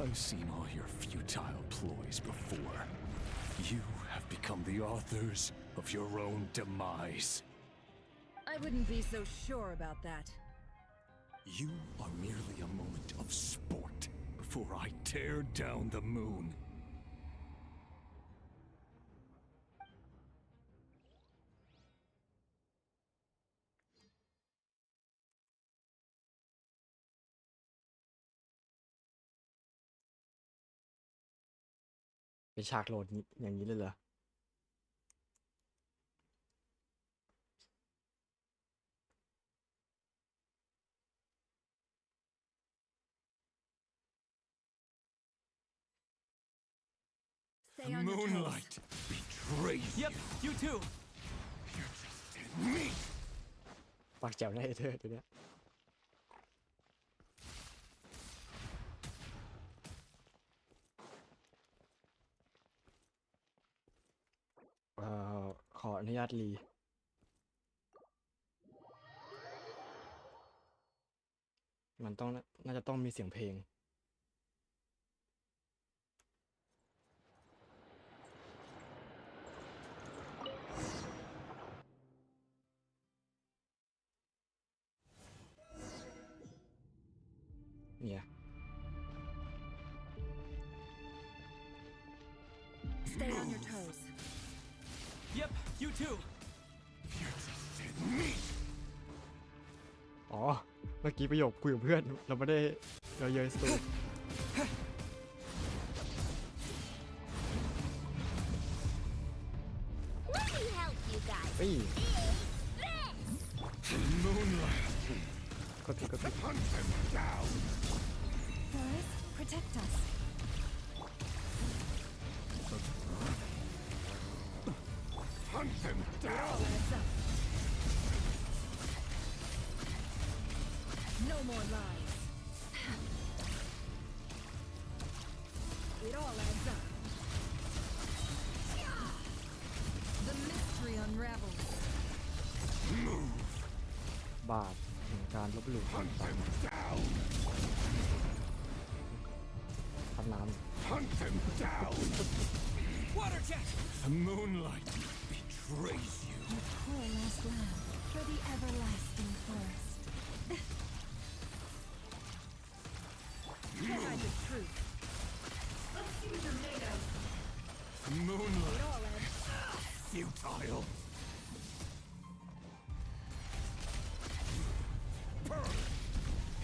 Speaker 15: I've seen all your futile ploys before. You have become the authors of your own demise.
Speaker 12: I wouldn't be so sure about that.
Speaker 15: You are merely a moment of sport before I tear down the moon.
Speaker 1: เป็นฉากโหลดอย่างนี้เลยเหรอ
Speaker 12: Stay on your toes.
Speaker 15: Moonlight betrays
Speaker 21: Yep, you too.
Speaker 15: me.
Speaker 1: ปากแจ๋วแน่เธอตัวเนี้ยขออนุญาตรี มันต้องน่าจะต้องมีเสียงเพลงเนี่ย
Speaker 12: Stay on your toes.
Speaker 21: Yep, you too.
Speaker 1: อ๋อ เมื่อกี้ประโยคคุยกับเพื่อน เราไม่ได้เราเยอะสตู
Speaker 3: Let me help you guys.
Speaker 1: เฮ้ย
Speaker 2: Moonlight.
Speaker 1: ก็ผิดก็ผิด
Speaker 2: Hunt them down.
Speaker 4: Forest, protect us.
Speaker 2: Hunt them down.
Speaker 12: No more lies. It all adds up. The mystery unravels.
Speaker 2: Move.
Speaker 1: บาปแห่งการลบหลู่ความ
Speaker 2: Hunt
Speaker 1: ตาย
Speaker 2: them down.
Speaker 1: พัดน้
Speaker 2: Hunt them down.
Speaker 21: Water jet!
Speaker 2: The moonlight betrays you.
Speaker 4: Your poor last land for the everlasting forest.
Speaker 12: Can't hide the truth. Let's see what you're made of.
Speaker 2: The moonlight.
Speaker 12: It all adds
Speaker 2: Futile.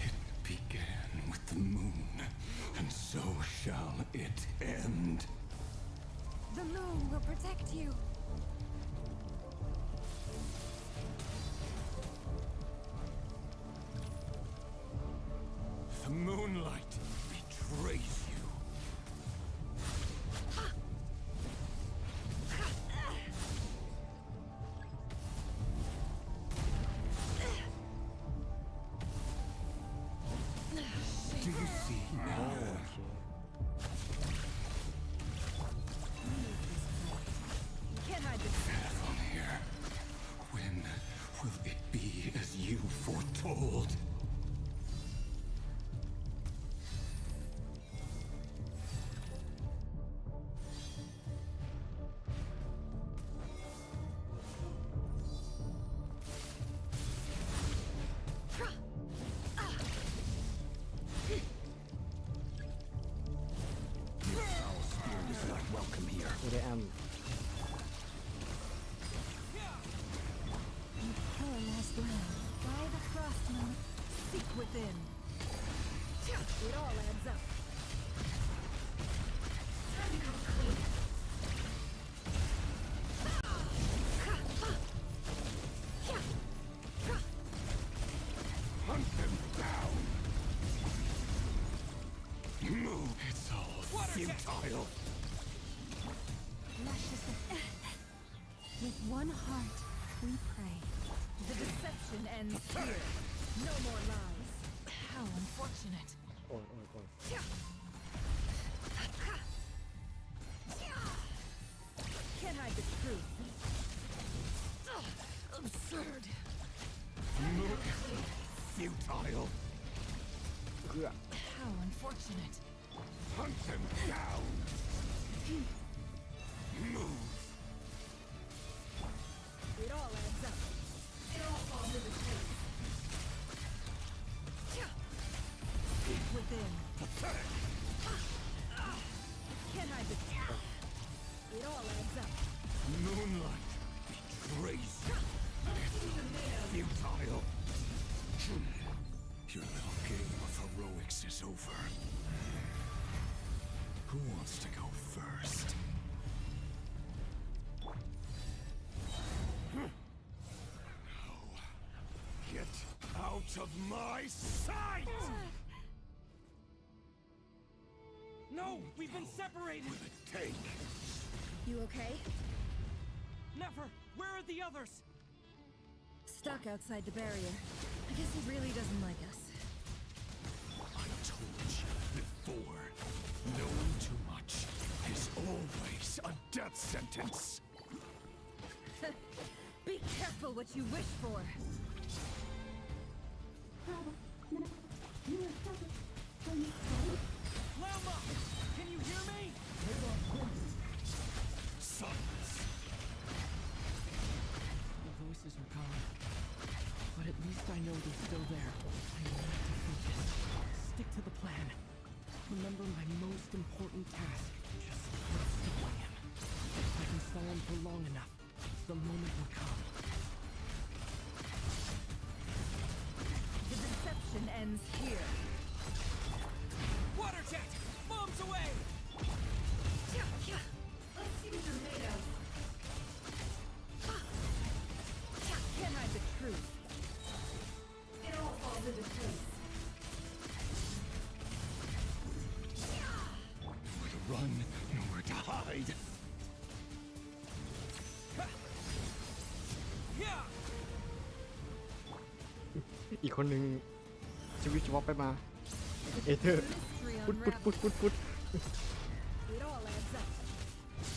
Speaker 2: It began with the moon, and so shall it end.
Speaker 4: The moon will protect you.
Speaker 2: The moonlight betrays you. Do you see
Speaker 1: ำ
Speaker 2: now?
Speaker 1: โอเค
Speaker 12: Can't hide the truth.
Speaker 2: From here, when will it be as you foretold? Welcome here.
Speaker 1: ไม่ได้แอม
Speaker 4: Your poor last land by the frostman.
Speaker 12: Seek within. It all adds up. Time to come clean.
Speaker 2: Hunt them down. Move. It's all futile.
Speaker 4: Luscious of with one heart, we pray.
Speaker 12: The deception ends here. No more lies. How unfortunate.
Speaker 1: โอ้ยโอ้ยโอ้ย
Speaker 12: Can't hide the truth. Absurd.
Speaker 2: Futile.
Speaker 1: เพื่อ
Speaker 12: How unfortunate.
Speaker 2: Hunt them down. Move.
Speaker 12: It all adds up. It all falls into place. Seek within.
Speaker 2: Pathetic.
Speaker 12: Can't hide the truth. It all adds up.
Speaker 2: Moonlight betrays you. Futile. Your little game of heroics is over. Who wants to go first? No. Get out of my sight!
Speaker 21: No, we've been separated!
Speaker 2: Will it take?
Speaker 12: You okay?
Speaker 21: Never! Where are the others?
Speaker 12: Stuck outside the barrier. I guess he really doesn't like us.
Speaker 2: I told you before. Knowing too much is always a death sentence.
Speaker 12: Be careful what you wish for.
Speaker 21: remember my most important task. Just keep stalling him. If I can stall him for long enough, the moment will come.
Speaker 4: The deception ends here.
Speaker 21: Water jet! Bombs away!
Speaker 4: Let's see what you're made of. Can't hide the truth. It all falls into place.
Speaker 2: Nowhere to run, nowhere to hide.
Speaker 21: Yeah!
Speaker 1: อีกคนหนึ่งชีวิตชีวะไปมา เอเธอร์พุดพุดพุดพุดพุด
Speaker 4: It all adds up.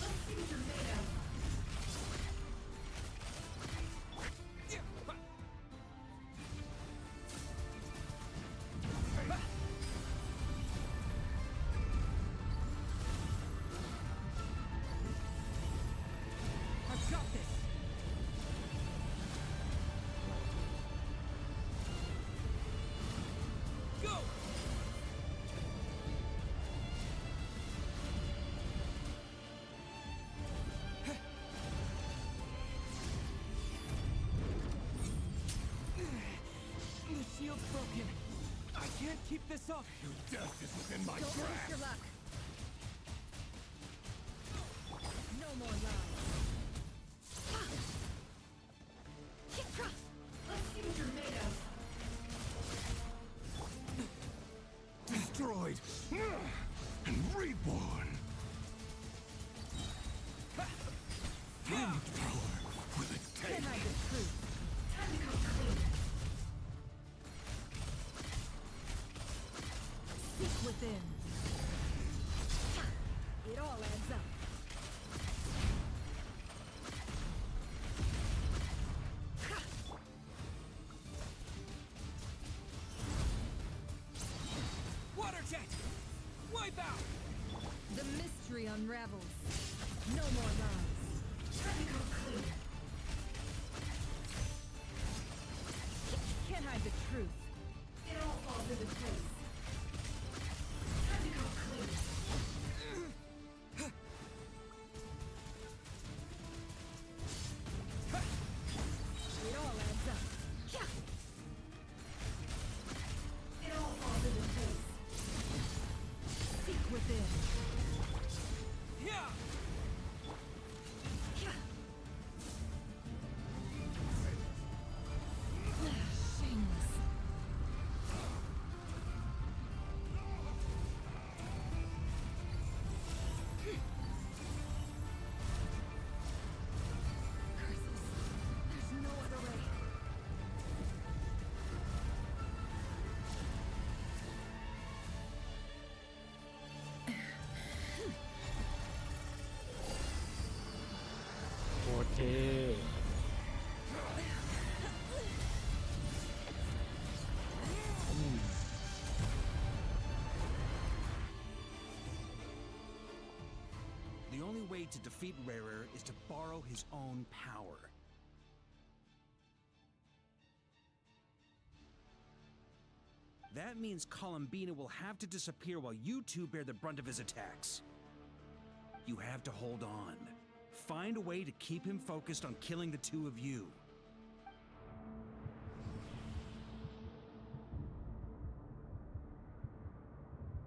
Speaker 4: Let's see what you're made of.
Speaker 21: I've got this! Go! The shield's broken. I can't keep this up.
Speaker 2: Your death is within my
Speaker 4: Don't waste
Speaker 2: grasp.
Speaker 4: your luck. No more lies. Let's see what you're made of.
Speaker 2: Destroyed and reborn. How much power will it take?
Speaker 4: Can't hide the truth. Time to come clean. Seek within. It all adds up.
Speaker 21: Water jet! Wipe out!
Speaker 4: The mystery unravels. No more lies. Time to come clean. Can't hide the truth. It all falls into place. Time to come clean. It all adds up. It all falls into place. Seek within.
Speaker 21: Yeah!
Speaker 4: Shameless. Curses. There's no other way.
Speaker 1: Okay.
Speaker 7: The only way to defeat Rarer is to borrow his own power. That means Columbina will have to disappear while you two bear the brunt of his attacks. You have to hold on. Find a way to keep him focused on killing the two of you.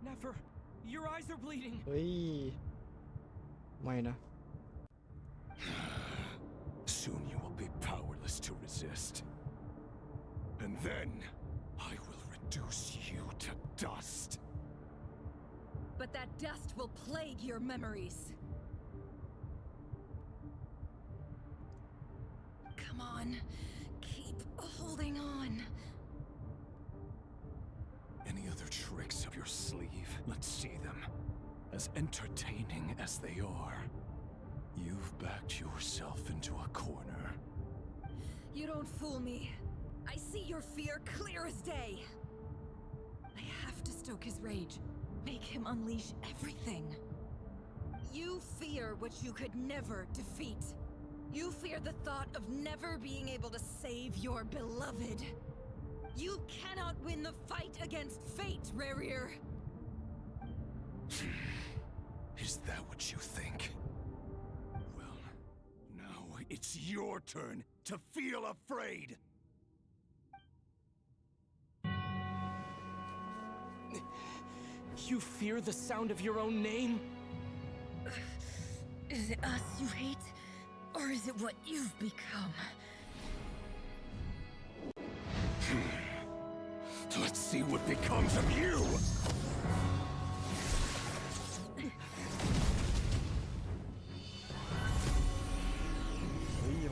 Speaker 21: Nefer, your eyes are bleeding.
Speaker 1: เฮ้ย ไม่นะ
Speaker 2: Soon you will be powerless to resist. And then I will reduce you to dust.
Speaker 4: But that dust will plague your memories. Come on. Keep holding on.
Speaker 2: Any other tricks up your sleeve? Let's see them. As entertaining as they are. You've backed yourself into a corner.
Speaker 4: You don't fool me. I see your fear clear as day. I have to stoke his rage. Make him unleash everything. You fear what you could never defeat. You fear the thought of never being able to save your beloved. You cannot win the fight against fate, Rerir.
Speaker 8: Is that what you think? Well, now it's your turn to feel afraid.
Speaker 21: You fear the sound of your own name?
Speaker 14: Is it us you hate? Or is it what you've become?
Speaker 8: Let's see what becomes of you!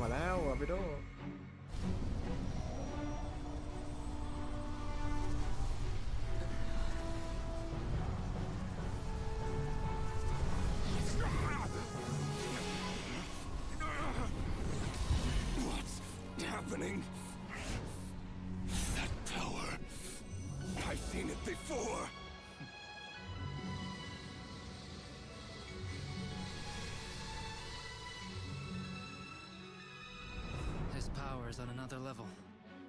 Speaker 1: มาแล้วอะไปโด
Speaker 8: What's happening? That power. I've seen it before.
Speaker 9: His power is on another level.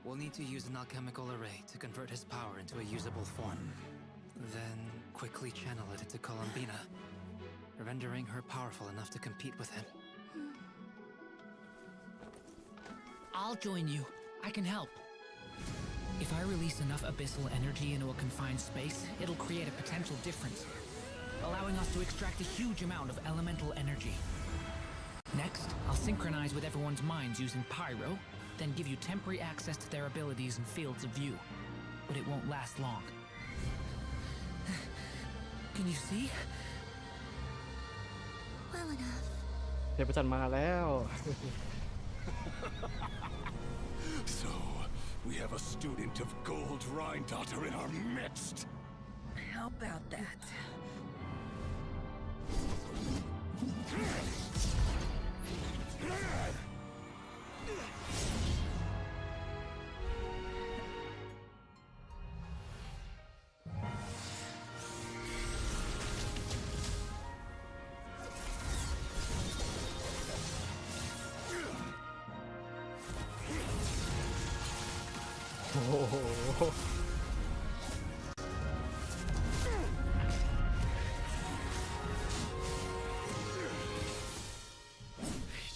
Speaker 9: We'll need to use an alchemical array to convert his power into a usable form. Then quickly channel it into Columbina, rendering her powerful enough to compete with him.
Speaker 11: I'll join you. I can help. If I release enough abyssal energy into a confined space, it'll create a potential difference, allowing us to extract a huge amount of elemental energy. Next, I'll synchronize with everyone's minds using Pyro, then give you temporary access to their abilities and fields of view. But it won't last long. Can you see?
Speaker 3: Well enough.
Speaker 1: เทพจันทร์มาแล้ว
Speaker 8: So, we have a student of Gold Rhine-Daughter in our midst.
Speaker 14: How about that?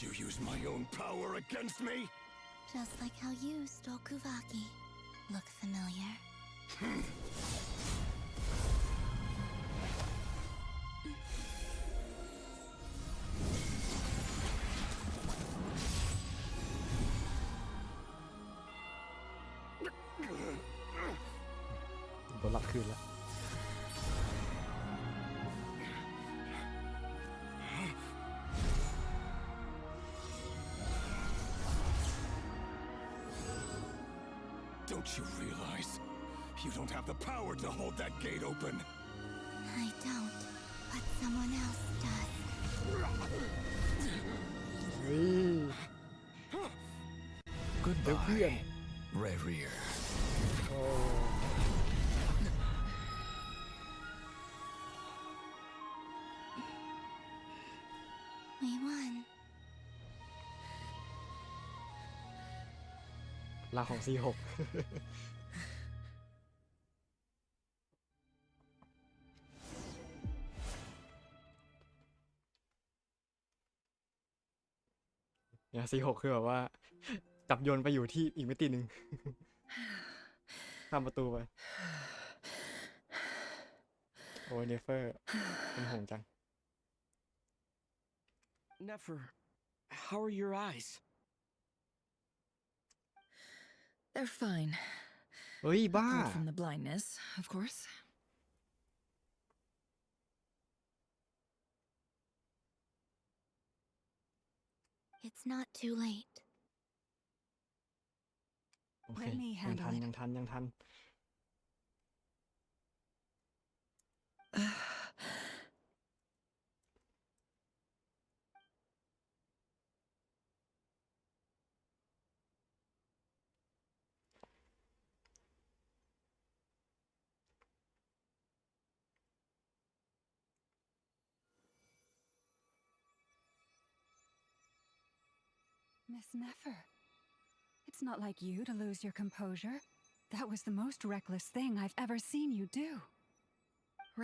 Speaker 8: You use my own power against me?
Speaker 3: Just like how you stole Kuvaki. Look familiar?
Speaker 1: Don't
Speaker 8: you realize you don't have the power to hold that gate open?
Speaker 3: I don't, but someone else does.
Speaker 18: Goodbye, Reverie.
Speaker 3: We won.
Speaker 1: ลาของ C6 เนี่ย C6 คือแบบว่าจับโยนไปอยู่ที่อีกมิติหนึ่ง ข้ามประตูไป โอ้ยเนเฟอร์เป็นห่วงจัง
Speaker 21: Nefer, how are your eyes?
Speaker 14: They're fine.
Speaker 1: เฮ้ยบ้า
Speaker 14: Apart from the blindness, of course.
Speaker 3: It's not too late.
Speaker 1: โอเค
Speaker 4: Let me
Speaker 1: ยัง
Speaker 4: handle
Speaker 1: ทัน
Speaker 4: it.
Speaker 1: ยังทันยังทัน
Speaker 4: Miss Nefer, it's not like you to lose your composure. That was the most reckless thing I've ever seen you do.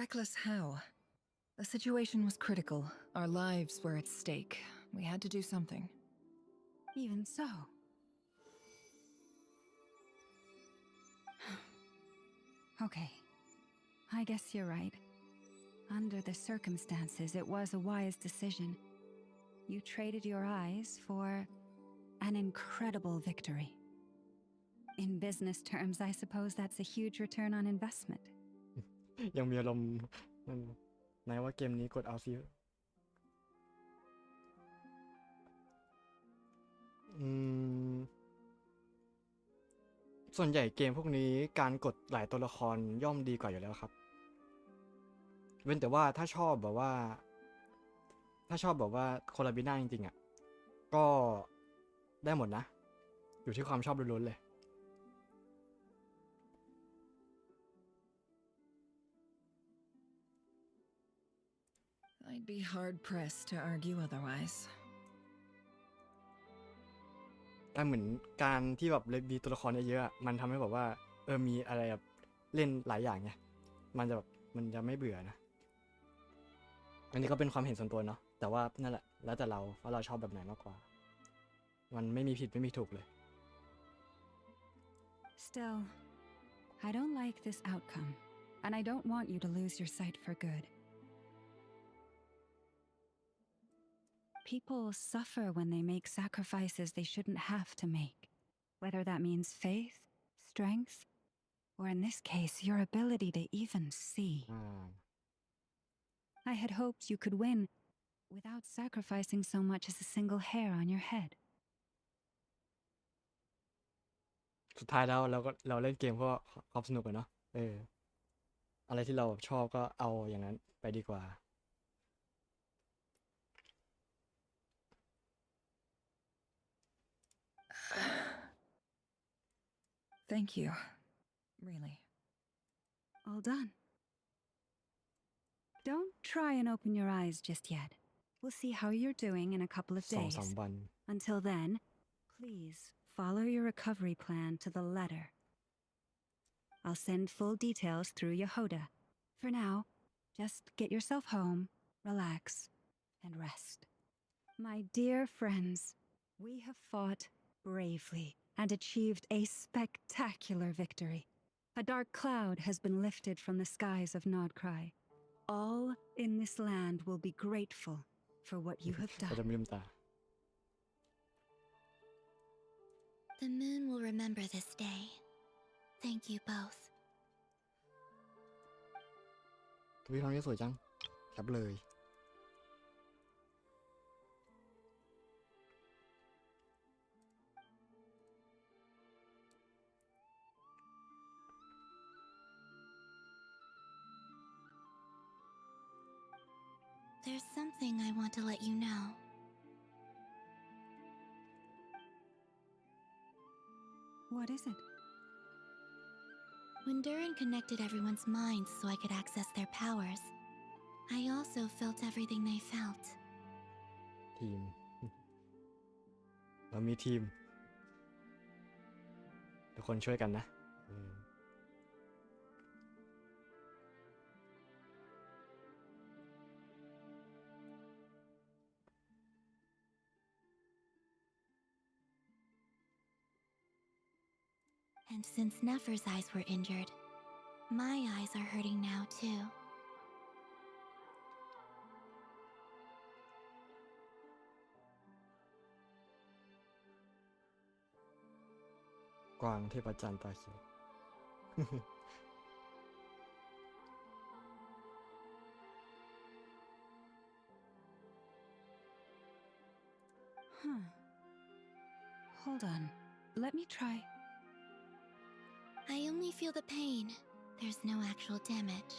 Speaker 12: Reckless how? The situation was critical. Our lives were at stake. We had to do something.
Speaker 4: Even so. Okay. I guess you're right. Under the circumstances, it was a wise decision. You traded your eyes for an incredible victory. In business terms, I suppose that's a huge return on investment.
Speaker 1: ยังมีอารมณ์ไหนว่าเกมนี้กดเอาซิส่วนใหญ่เกมพวกนี้การกดหลายตัวละครย่อมดีกว่าอยู่แล้วครับเว้นแต่ว่าถ้าชอบแบบว่าโคลาบิน่าจริงๆอ่ะก็ได้หมดนะอยู่ที่ความชอบล้วนๆเลย
Speaker 12: I'd be hard-pressed to argue otherwise.
Speaker 1: แต่เหมือนการที่แบบมีตัวละครเยอะๆมันทำให้แบบว่ามีอะไรแบบเล่นหลายอย่างไงมันจะไม่เบื่อนะอันนี้ก็เป็นความเห็นส่วนตัวเนาะแต่ว่านั่นแหละแล้วแต่เราว่าเราชอบแบบไหนมากกว่ามันไม่มีผิดไม่มีถูกเลย
Speaker 4: Still, I don't like this outcome, and I don't want you to lose your sight for good. People suffer when they make sacrifices they shouldn't have to make, whether that means faith, strength, or in this case, your ability to even see. I had hoped you could win without sacrificing so much as a single hair on your head.
Speaker 1: สุดท้ายแล้วเราเล่นเกมเพราะความสนุกอะเนาะอะไรที่เราชอบก็เอาอย่างนั้นไปดีกว่า
Speaker 12: Thank you. Really.
Speaker 4: All done. Don't try and open your eyes just yet. We'll see how you're doing in a couple of days.
Speaker 1: 2-3 วัน
Speaker 4: Until then, please follow your recovery plan to the letter. I'll send full details through Yehoda. For now, just get yourself home, relax, and rest. My dear friends, we have fought bravely and achieved a spectacular victory. A dark cloud has been lifted from the skies of Nodcry. All in this land will be grateful for what you have done.
Speaker 3: The moon will remember this day. Thank you both.
Speaker 1: วิวครั้งนี้สวยจังแคปเลย
Speaker 3: There's something I want to let you know.
Speaker 4: What is it?
Speaker 3: When Durin connected everyone's minds so I could access their powers, I also felt everything they felt.
Speaker 1: ทีม เรามีทีมทุกคนช่วยกันนะ
Speaker 3: And since Nefer's eyes were injured, my eyes are hurting now too.
Speaker 1: กวางเทพจันทร์ตาเขียว
Speaker 4: Huh. Hold on. Let me try.
Speaker 3: I only feel the pain. There's no actual damage.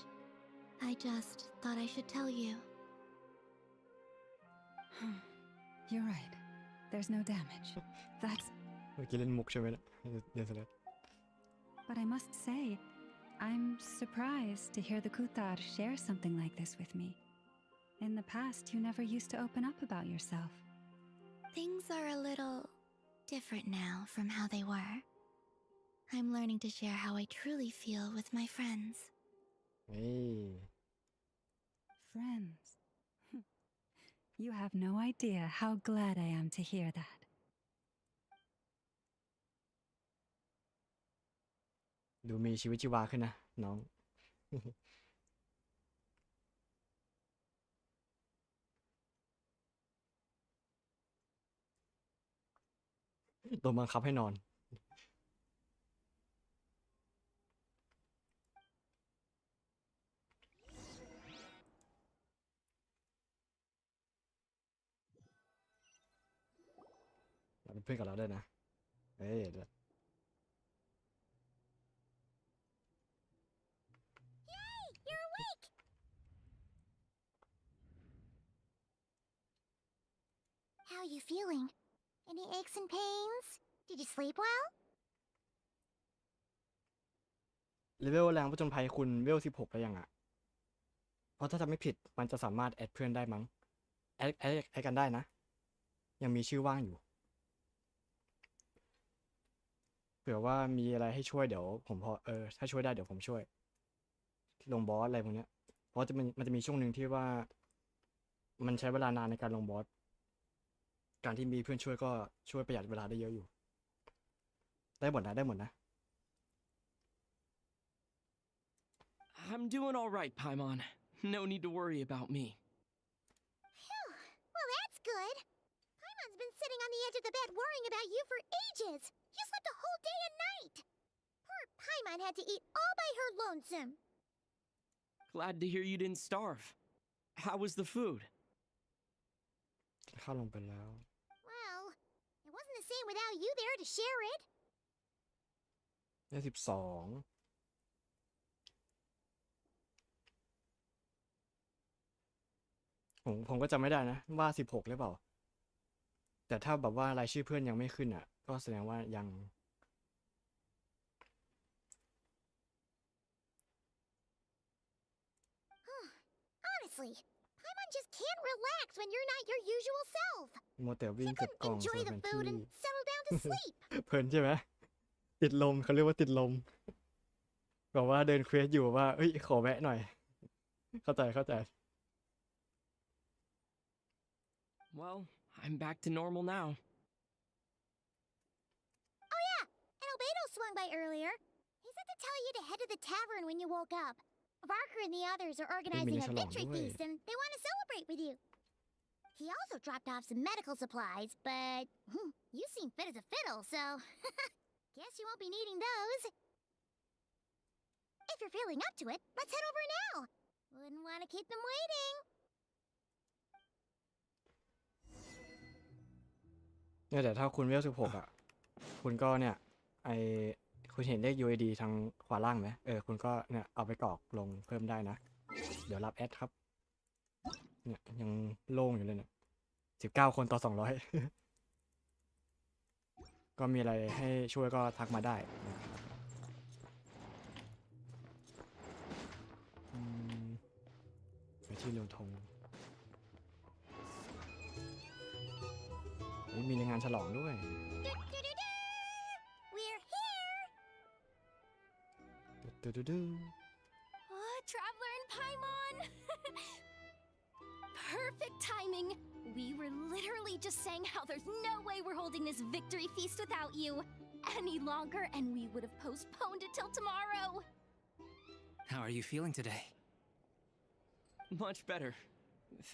Speaker 3: I just thought I should tell you.
Speaker 4: You're right. There's no damage. That's...
Speaker 1: เมื่อกี้เล่นมุกใช่ไหมเนี่ยเดี๋ยวเสร็จ
Speaker 4: But I must say, I'm surprised to hear the Kutar share something like this with me. In the past, you never used to open up about yourself.
Speaker 3: Things are a little different now from how they were. I'm learning to share how I truly feel with my friends.
Speaker 1: เฮ้ย
Speaker 4: friends. You have no idea how glad I am to hear that.
Speaker 1: ดูมีชีวิตชีวาขึ้นนะน้อง โดนบังคับให้นอนเป็นเพื่อนกับเราด้วยนะเฮ้ยเดี๋ยว
Speaker 3: Yay! You're awake! How are you feeling? Any aches and pains? Did you sleep well?
Speaker 1: เลเวลแรงผจญภัยคุณเวล16แล้วยังอ่ะเพราะถ้าจำไม่ผิดมันจะสามารถแอดเพื่อนได้มั้งแอดกันได้นะ ยังมีชื่อว่างอยู่เผื่อว่ามีอะไรให้ช่วยเดี๋ยวผมพอถ้าช่วยได้เดี๋ยวผมช่วยลงบอสอะไรพวกเนี้ยเพราะมันจะมีช่วงหนึ่งที่ว่ามันใช้เวลานานในการลงบอสการที่มีเพื่อนช่วยก็ช่วยประหยัดเวลาได้เยอะอยู่ได้หมดนะ
Speaker 21: I'm doing all right, Paimon. No need to worry about me.
Speaker 3: Phew. Well, that's good. Paimon's been sitting on the edge of the bed worrying about you for ages. You slept a whole day and night. Poor Paimon had to eat all by her lonesome.
Speaker 21: Glad to hear you didn't starve. How was the food?
Speaker 1: ข้าลงไปแล้ว
Speaker 3: Well, it wasn't the same without you there to share it.
Speaker 1: ได้12ผมก็จำไม่ได้นะว่า16หรือเปล่าแต่ถ้าแบบว่ารายชื่อเพื่อนยังไม่ขึ้นอ่ะก็แสดงว่ายัง
Speaker 3: Honestly, Paimon just can't relax when you're not your usual self.
Speaker 1: มัวแต่วิ่ง
Speaker 3: He
Speaker 1: เก็บ
Speaker 3: couldn't
Speaker 1: กล่อง
Speaker 3: enjoy
Speaker 1: ส่วน
Speaker 3: the
Speaker 1: แผน
Speaker 3: food
Speaker 1: ที่
Speaker 3: and settle down to sleep.
Speaker 1: เพลินใช่ไหมติดลมเขาเรียกว่าติดลมแบบว่าเดินเควสอยู่ว่าเอ้ยขอแวะหน่อยเข้าใจ
Speaker 21: Well, I'm back to normal now.
Speaker 3: Oh yeah, and Albedo swung by earlier. He said to tell you to head to the tavern when you woke up. Barker and the others are organizing a victory feast and they want to celebrate with you. He also dropped off some medical supplies, but you seem fit as a fiddle, so guess you won't be needing those. If you're feeling up to it, let's head over now. Wouldn't want to keep them waiting.
Speaker 1: เนี่ยแต่ถ้าคุณเวล16อ่ะคุณก็เนี่ยคุณเห็นเลข UID ทางขวาล่างไหมคุณก็เนี่ยเอาไปกรอกลงเพิ่มได้นะเดี๋ยวรับแอดครับเนี่ยยังโล่งอยู่เลยเนี่ย19คนต่อ200 ก็มีอะไรให้ช่วยก็ทักมาได้ไปที่เรือธงมีงานฉลองด้วย
Speaker 3: We're here.
Speaker 13: Traveler and Paimon! Perfect timing! We were literally just saying how there's no way we're holding this victory feast without you any longer, and we would have postponed it till tomorrow.
Speaker 9: How are you feeling today?
Speaker 21: Much better.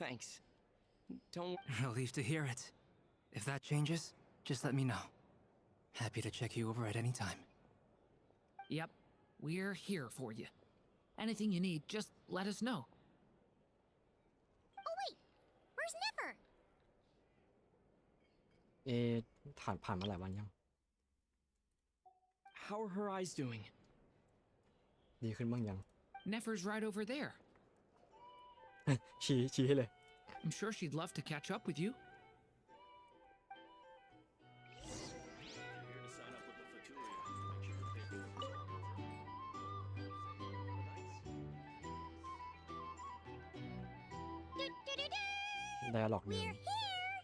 Speaker 21: Thanks. Don't...
Speaker 9: Relieved to hear it. If that changes, just let me know. Happy to check you over at any time.
Speaker 11: Yep, we're here for you. Anything you need, just let us know.
Speaker 3: Oh wait, where's Nipper?
Speaker 1: ผ่านมาหลายวันยัง
Speaker 21: How are her eyes doing?
Speaker 1: ดีขึ้นบ้างยัง
Speaker 11: Nefer's right over there.
Speaker 1: ชี้ให้เลย
Speaker 11: I'm sure she'd love to catch up with you.
Speaker 1: Dialogue หนึ่ง
Speaker 13: We're here!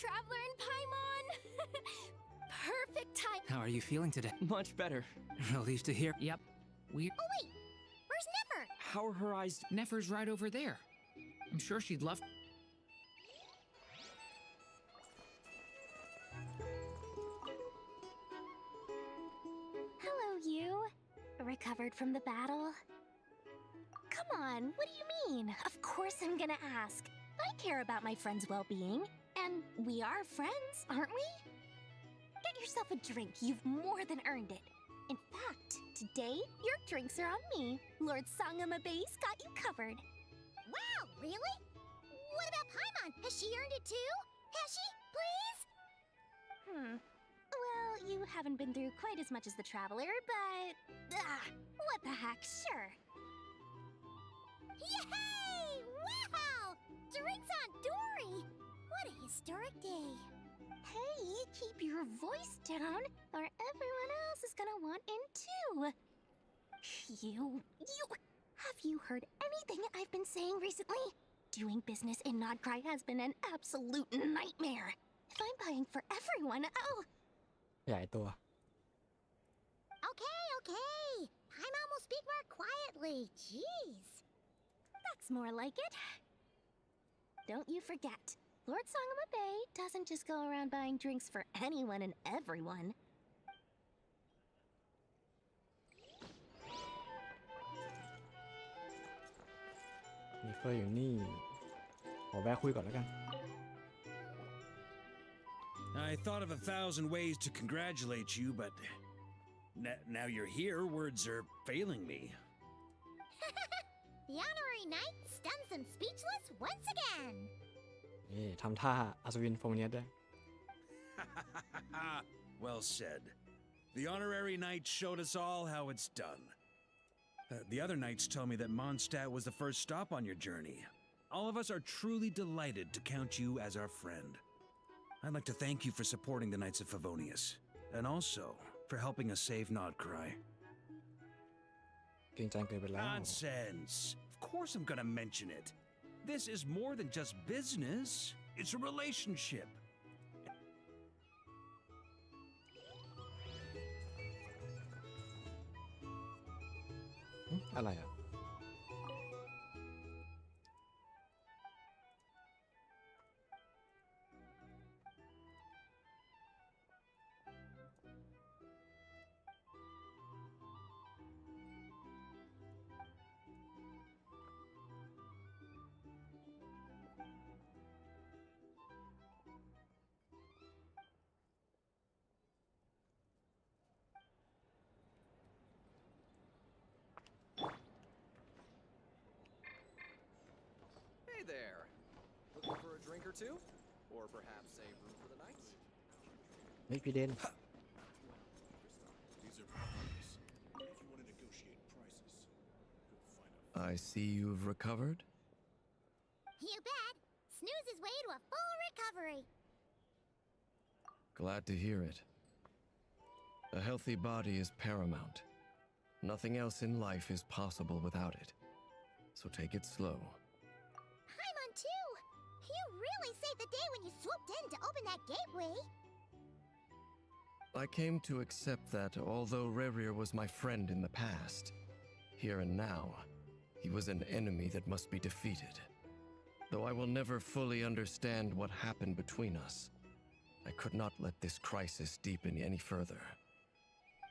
Speaker 13: Traveler and Paimon! Perfect time!
Speaker 9: How are you feeling today?
Speaker 21: Much better.
Speaker 9: Relieved to hear.
Speaker 11: Yep, we're...
Speaker 3: Oh wait, where's Nipper?
Speaker 21: How are her eyes?
Speaker 11: Nefer's right over there. I'm sure she'd love.
Speaker 13: Hello, you. Recovered from the battle? Come on, what do you mean? Of course I'm gonna ask. I care about my friend's well-being, and we are friends, aren't we? Get yourself a drink. You've more than earned it. In fact, today, your drinks are on me. Lord Sangamabe's got you covered.
Speaker 3: Wow, really? What about Paimon? Has she earned it too? Has she? Please?
Speaker 13: Well, you haven't been through quite as much as the Traveler, but... what the heck, sure.
Speaker 3: Yay! Wow! Drinks on Dory! What a historic day.
Speaker 13: Hey, keep your voice down, or everyone else is gonna want in too. Have you heard anything I've been saying recently? Doing business in Nodcry has been an absolute nightmare. If I'm buying for everyone, oh...
Speaker 1: ใหญ่ตัว
Speaker 3: Okay. Paimon will speak more quietly. Jeez.
Speaker 13: That's more like it. Don't you forget, Lord Sangamabe doesn't just go around buying drinks for anyone and everyone.
Speaker 1: มีเฟอร์อยู่นี่ขอแวะคุยก่อนแล้วกัน
Speaker 7: I thought of 1,000 ways to congratulate you, but now you're here, words are failing me.
Speaker 3: The honorary knight stuns them speechless once again.
Speaker 1: นี่ทำท่าอัศวินโฟเนียสด้วย
Speaker 7: Well said. The honorary knight showed us all how it's done. The other knights tell me that Mondstadt was the first stop on your journey. All of us are truly delighted to count you as our friend. I'd like to thank you for supporting the Knights of Favonius, and also for helping us save Nodcry.
Speaker 1: เกรงใจเกินไปแล้ว
Speaker 7: Nonsense! Of course I'm gonna mention it. This is more than just business. It's a relationship.
Speaker 1: อะไรอ่ะ
Speaker 16: Hey there! Looking for a drink or two? Or perhaps a room for the night?
Speaker 1: ไม่พี่เดน
Speaker 22: These are prices. If you want to negotiate prices, you'll find
Speaker 18: I see you've recovered.
Speaker 3: You bet. Snooze his way to a full recovery.
Speaker 18: Glad to hear it. A healthy body is paramount. Nothing else in life is possible without it. So take it slow.
Speaker 3: Paimon too. You really saved the day when you swooped in to open that gateway.
Speaker 18: I came to accept that although Rerir was my friend in the past, here and now, he was an enemy that must be defeated. Though I will never fully understand what happened between us, I could not let this crisis deepen any further.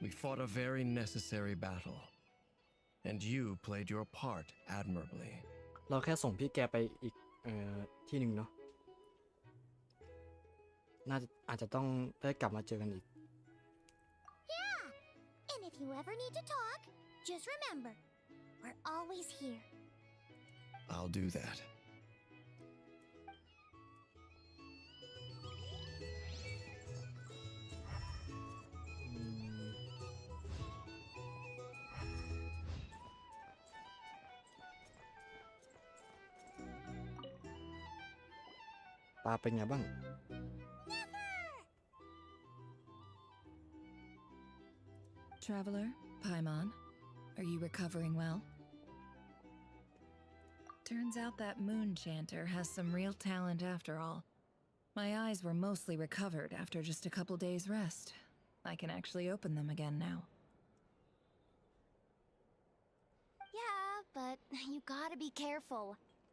Speaker 18: We fought a very necessary battle, and you played your part admirably.
Speaker 1: เราแค่ส่งพี่แกไปอีกที่หนึ่งเนาะอาจจะต้องได้กลับมาเจอกันอีก
Speaker 3: Yeah. And if you ever need to talk, just remember, we're always here.
Speaker 18: I'll do that.
Speaker 1: ปลาเป็นไงบ้าง
Speaker 12: Traveler, Paimon, are you recovering well? Turns out that moon chanter has some real talent after all. My eyes were mostly recovered after just a couple days' rest. I can actually open them again now.
Speaker 13: Yeah, but you gotta be careful.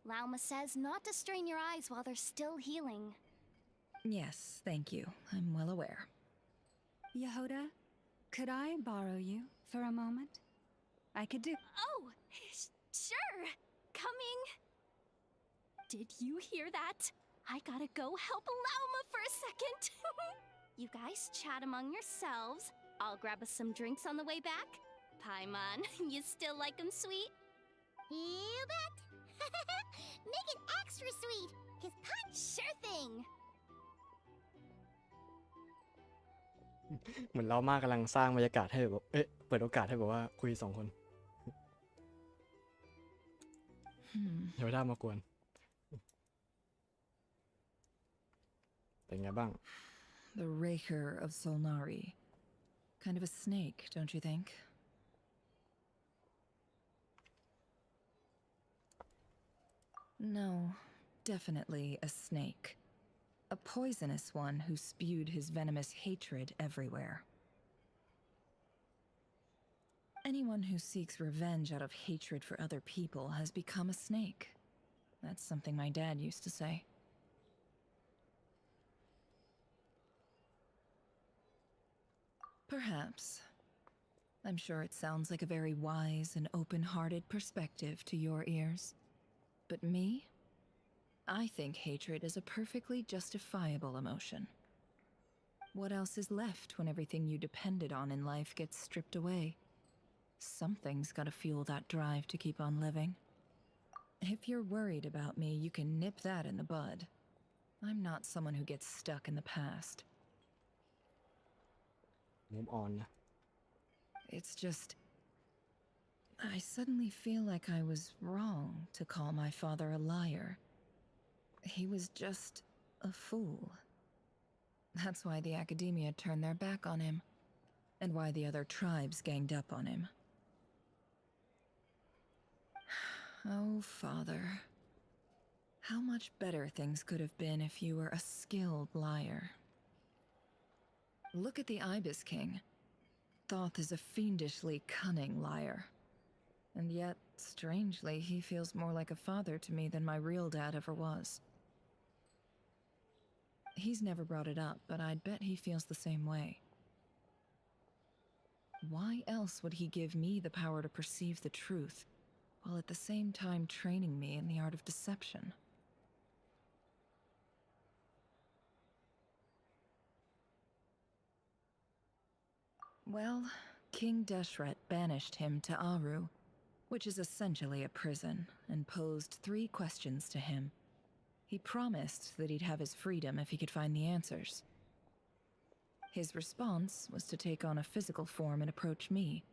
Speaker 13: Lauma says not to strain your eyes while they're still healing.
Speaker 12: Yes, thank you. I'm well aware.
Speaker 4: Yehoda, could I borrow you for a moment? I could do.
Speaker 13: Oh, sure. Coming. Did you hear that? I gotta go help Lauma for a second. You guys chat among yourselves. I'll grab us some drinks on the way back. Paimon, you still like 'em sweet?
Speaker 3: You bet. Make it extra sweet, 'cause punch.
Speaker 13: Sure thing.
Speaker 1: เหมือนเรามากกำลังสร้างบรรยากาศให้แบบเปิดโอกาสให้แบบว่าคุยสองคนเดี๋ยวได้มากวนเป็นไงบ้าง
Speaker 12: The Raker of Solnari. Kind of a snake, don't you think? No, definitely a snake. A poisonous one who spewed his venomous hatred everywhere. Anyone who seeks revenge out of hatred for other people has become a snake. That's something my dad used to say. Perhaps. I'm sure it sounds like a very wise and open-hearted perspective to your ears. But me? I think hatred is a perfectly justifiable emotion. What else is left when everything you depended on in life gets stripped away? Something's gotta fuel that drive to keep on living. If you're worried about me, you can nip that in the bud. I'm not someone who gets stuck in the past.
Speaker 1: Move on.
Speaker 12: It's just... I suddenly feel like I was wrong to call my father a liar. He was just a fool. That's why the Academia turned their back on him, and why the other tribes ganged up on him. Oh, Father. How much better things could have been if you were a skilled liar. Look at the Ibis King. Thoth is a fiendishly cunning liar. And yet, strangely, he feels more like a father to me than my real dad ever was. He's never brought it up, but I'd bet he feels the same way. Why else would he give me the power to perceive the truth, while at the same time training me in the art of deception? Well, King Deshret banished him to Aru, which is essentially a prison, and posed 3 questions to him. He promised that he'd have his freedom if he could find the answers. His response was to take on a physical form and approach me,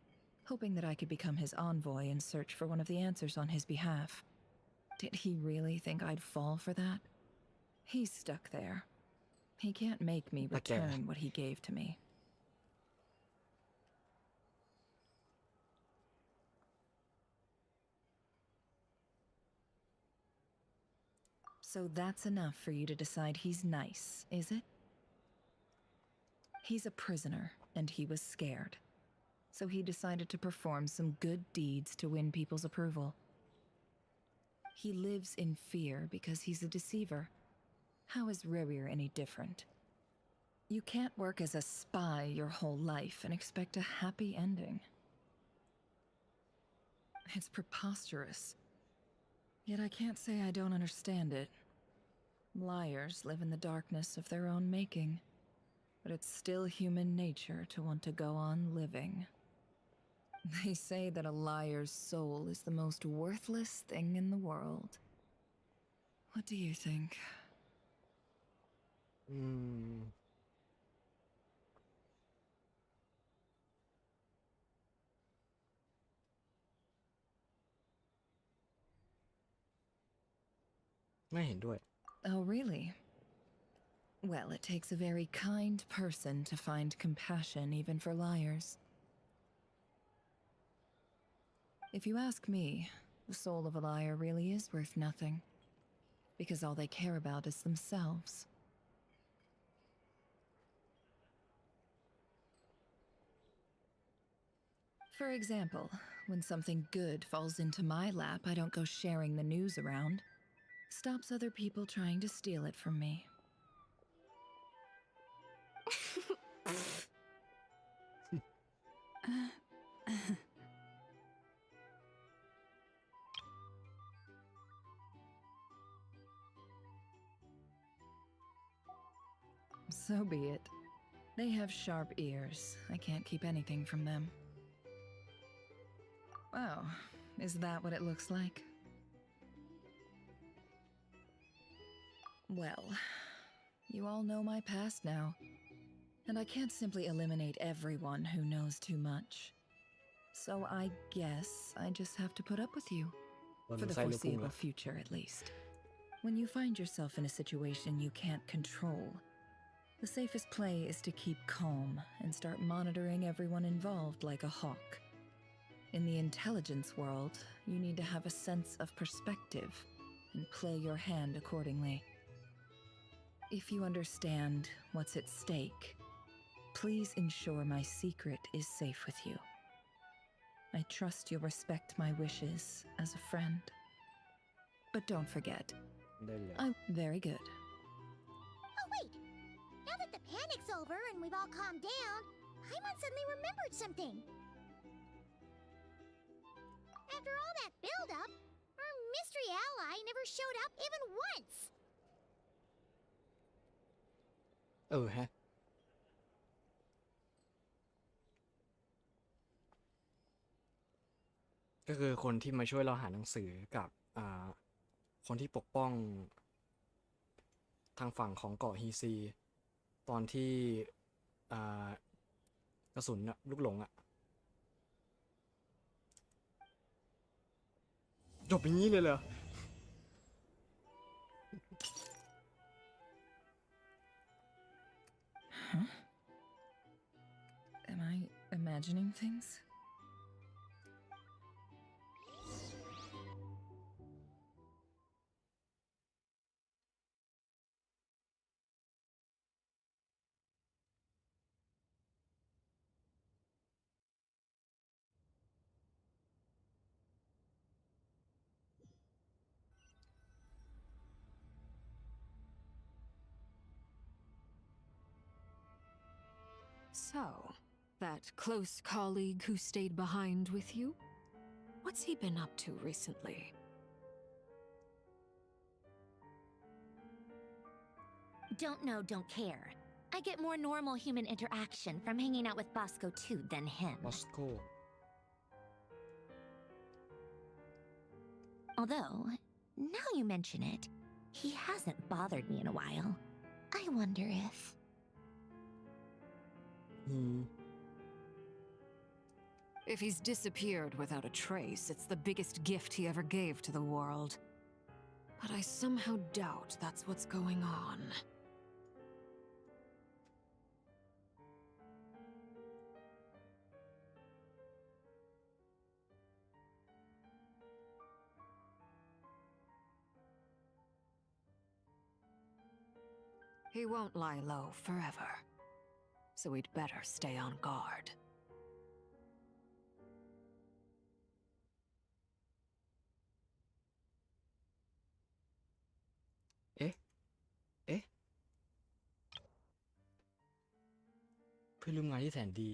Speaker 12: hoping that I could become his envoy and search for one of the answers on his behalf. Did he really think I'd fall for that? He's stuck there. He can't make me return what he gave to me. So that's enough for you to decide he's nice, is it? He's a prisoner, and he was scared. So he decided to perform some good deeds to win people's approval. He lives in fear because he's a deceiver. How is Rerir any different? You can't work as a spy your whole life and expect a happy ending. It's preposterous. Yet I can't say I don't understand it. Liars live in the darkness of their own making, but it's still human nature to want to go on living. They say that a liar's soul is the most worthless thing in the world. What do you think?
Speaker 1: ไม่เห็นด้วย
Speaker 12: Oh, really? Well, it takes a very kind person to find compassion even for liars. If you ask me, the soul of a liar really is worth nothing, because all they care about is themselves. For example, when something good falls into my lap, I don't go sharing the news around. Stops other people trying to steal it from me. So be it. They have sharp ears. I can't keep anything from them. Wow, is that what it looks like? Well, you all know my past now, and I can't simply eliminate everyone who knows too much. So I guess I just have to put up with you. For the foreseeable future, at least. When you find yourself in a situation you can't control, the safest play is to keep calm and start monitoring everyone involved like a hawk. In the intelligence world, you need to have a sense of perspective and play your hand accordingly. If you understand what's at stake, please ensure my secret is safe with you. I trust you'll respect my wishes as a friend. But don't forget, I'm very good.
Speaker 3: Oh, wait! Now that the panic's over and we've all calmed down, Paimon suddenly remembered something. After all that build-up, our mystery ally never showed up even once!
Speaker 1: ฮะก็คือคนที่มาช่วยเราหาหนังสือกับคนที่ปกป้องทางฝั่งของเกาะฮีซีตอนที่กระสุนลูกหลงจบอย่างนี้เลยเหรอ
Speaker 12: Huh? Am I imagining things?
Speaker 17: So, that close colleague who stayed behind with you? What's he been up to recently?
Speaker 20: Don't know, don't care. I get more normal human interaction from hanging out with Bosco too than him.
Speaker 1: Bosco.
Speaker 20: Although, now you mention it, he hasn't bothered me in a while. I wonder if...
Speaker 17: If he's disappeared without a trace, it's the biggest gift he ever gave to the world. But I somehow doubt that's what's going on. He won't lie low forever. So we'd better stay on guard.
Speaker 1: Eh? เพื่อนร่วมงานที่แสนดี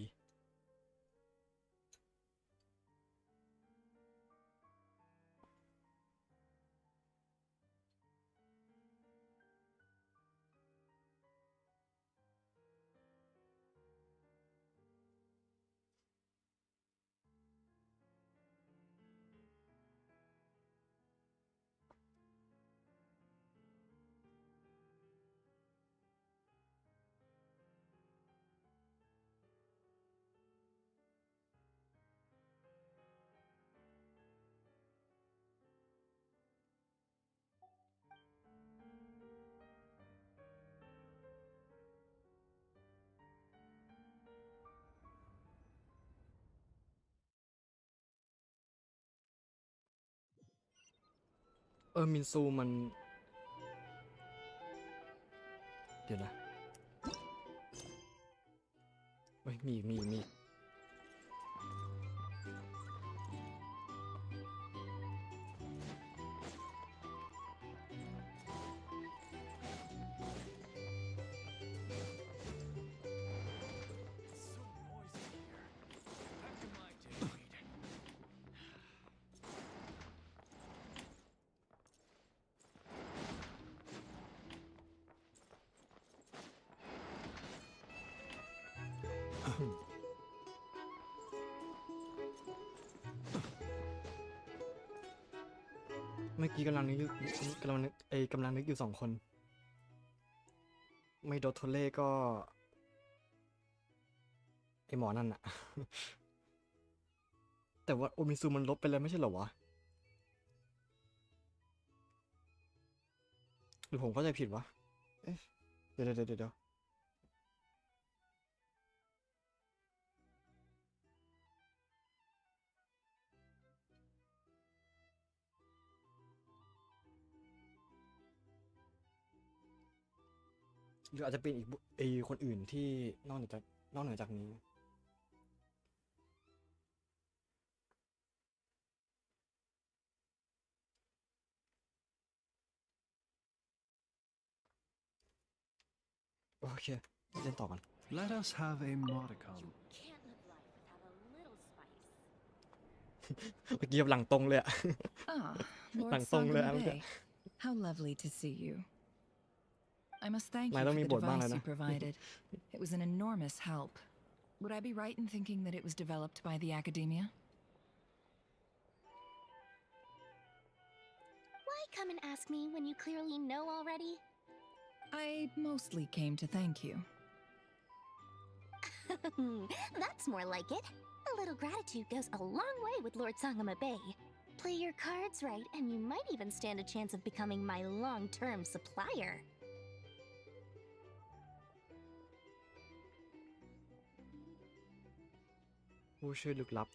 Speaker 1: มินซูมันเดี๋ยวนะเฮ้ยมี เมื่อกี้กำลังนึกอยู่กำลังนึกกำลังนึกอยู่สองคน ไม่โดโทเล่ก็ไอหมอนั่นอะ แต่ว่าโอมิซูมันลบไปแล้วไม่ใช่เหรอวะ หรือผมเข้าใจผิดวะ เอ๊ะเดี๋ยวหรืออาจจะเป็นอีกคนอื่นที่นอกเหนือจากนี้ โอเคเล่นต่อกัน
Speaker 10: Let us have a modicum.
Speaker 20: Can't live life without a little spice.
Speaker 1: เมื่อกี้หลังตรงเลยอะ
Speaker 12: Ah,
Speaker 1: หลั
Speaker 12: Lord
Speaker 1: งตรงเลยอะ
Speaker 12: Sangamabe. How lovely to see you. I must thank you
Speaker 1: นาย
Speaker 12: for
Speaker 1: ต้องมี
Speaker 12: the
Speaker 1: บทบ้างแล้ว
Speaker 12: device
Speaker 1: นะ
Speaker 12: you provided. It was an enormous help. Would I be right in thinking that it was developed by the academia?
Speaker 3: Why come and ask me when you clearly know already?
Speaker 12: I mostly came to thank you.
Speaker 3: That's more like it. A little gratitude goes a long way with Lord Sangamabe. Play your cards right, and you might even stand a chance of becoming my long-term supplier.
Speaker 1: ผู้ช่วยลึกลับ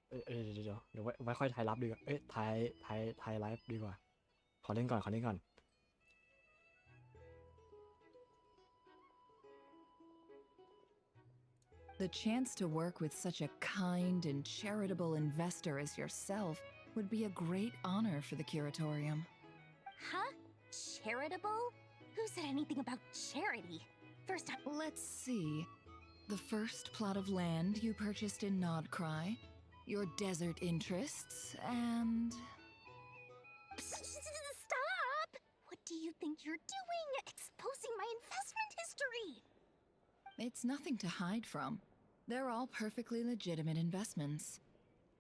Speaker 1: เดี๋ยวไว้ค่อยทายลับดีกว่า เอ้ยทายไลฟ์ดีกว่า ขอเล่นก่อน
Speaker 12: The chance to work with such a kind and charitable investor as yourself would be a great honor for the curatorium.
Speaker 3: Huh? Charitable? Who said anything about charity? First time.
Speaker 12: Let's see. The first plot of land you purchased in Nodcry, your desert interests, and...
Speaker 3: Stop! What do you think you're doing? Exposing my investment history!
Speaker 12: It's nothing to hide from. They're all perfectly legitimate investments.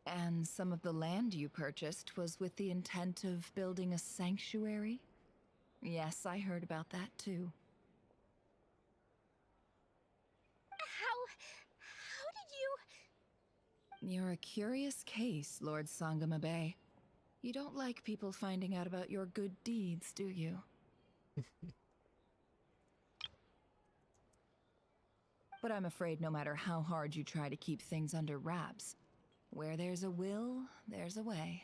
Speaker 12: And some of the land you purchased was with the intent of building a sanctuary? Yes, I heard about that too.
Speaker 3: How did you...
Speaker 12: You're a curious case, Lord Sangamabe. You don't like people finding out about your good deeds, do you? But I'm afraid no matter how hard you try to keep things under wraps, where there's a will, there's a way.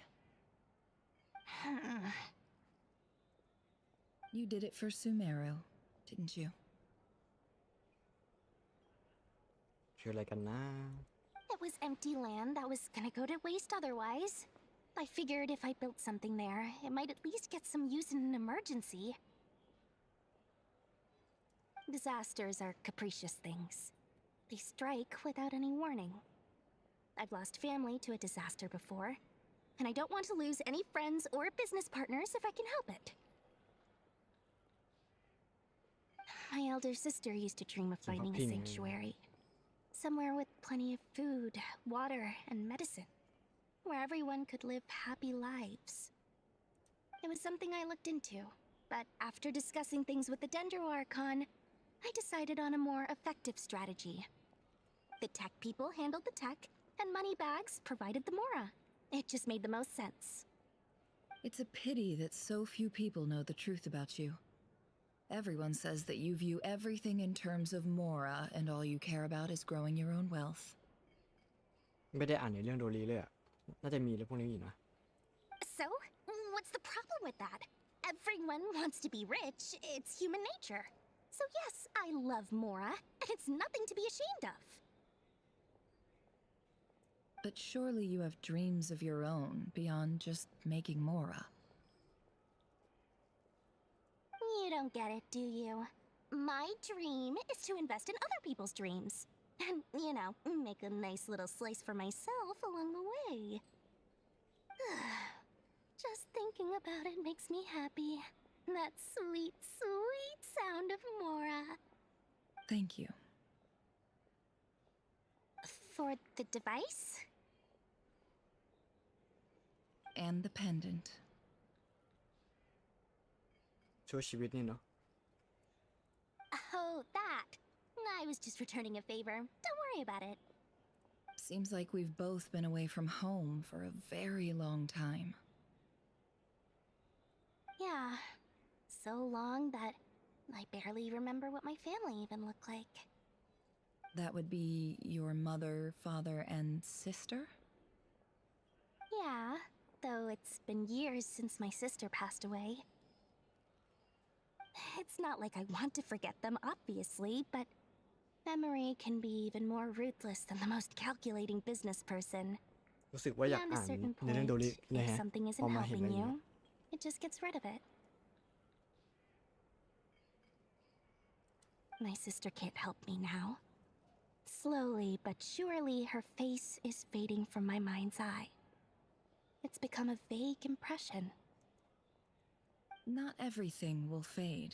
Speaker 12: You did it for Sumeru, didn't you?
Speaker 1: ชื่ออะไรกันนะ
Speaker 3: It was empty land that was gonna go to waste otherwise. I figured if I built something there, it might at least get some use in an emergency. Disasters are capricious things. They strike without any warning. I've lost family to a disaster before, and I don't want to lose any friends or business partners if I can help it. My elder sister used to dream of finding a sanctuary. Somewhere with plenty of food, water, and medicine. Where everyone could live happy lives. It was something I looked into, but after discussing things with the Dendro Archon, I decided on a more effective strategy. The tech people handled the tech, and Moneybags provided the Mora. It just made the most sense.
Speaker 12: It's a pity that so few people know the truth about you. Everyone says that you view everything in terms of Mora, and all you care about is growing your own wealth.
Speaker 1: ไม่ได้อ่านในเรื่องโดรีเลยอะน่าจะมีเรื่องพวกนี้อยู่นะ
Speaker 3: So, what's the problem with that? Everyone wants to be rich. It's human nature. So yes, I love Mora, and it's nothing to be ashamed of.
Speaker 12: But surely you have dreams of your own beyond just making Mora.
Speaker 3: You don't get it, do you? My dream is to invest in other people's dreams. And, you know, make a nice little slice for myself along the way. Just thinking about it makes me happy. That sweet, sweet sound of Mora.
Speaker 12: Thank you.
Speaker 13: For the device?
Speaker 12: And the pendant.
Speaker 1: ช่วยชีวิตนี่เนาะ
Speaker 13: Oh, that. I was just returning a favor. Don't worry about it.
Speaker 12: Seems like we've both been away from home for a very long time.
Speaker 13: Yeah. So long that I barely remember what my family even looked like.
Speaker 12: That would be your mother, father, and sister?
Speaker 13: Yeah, though it's been years since my sister passed away. It's not like I want to forget them, obviously, but memory can be even more ruthless than the most calculating business person.
Speaker 1: รู้สึกว่าอยาก
Speaker 13: Beyond
Speaker 1: อ่า
Speaker 13: a
Speaker 1: น
Speaker 13: certain
Speaker 1: ในเรื่อง
Speaker 13: point,
Speaker 1: โดรินะ
Speaker 13: if
Speaker 1: ฮะ
Speaker 13: something
Speaker 1: พอ
Speaker 13: isn't
Speaker 1: มาเห็น
Speaker 13: helping
Speaker 1: อะไรอย่าง
Speaker 13: you,
Speaker 1: เงี้ย
Speaker 13: it just gets rid of it. My sister can't help me now. Slowly but surely, her face is fading from my mind's eye. It's become a vague impression.
Speaker 12: Not everything will fade.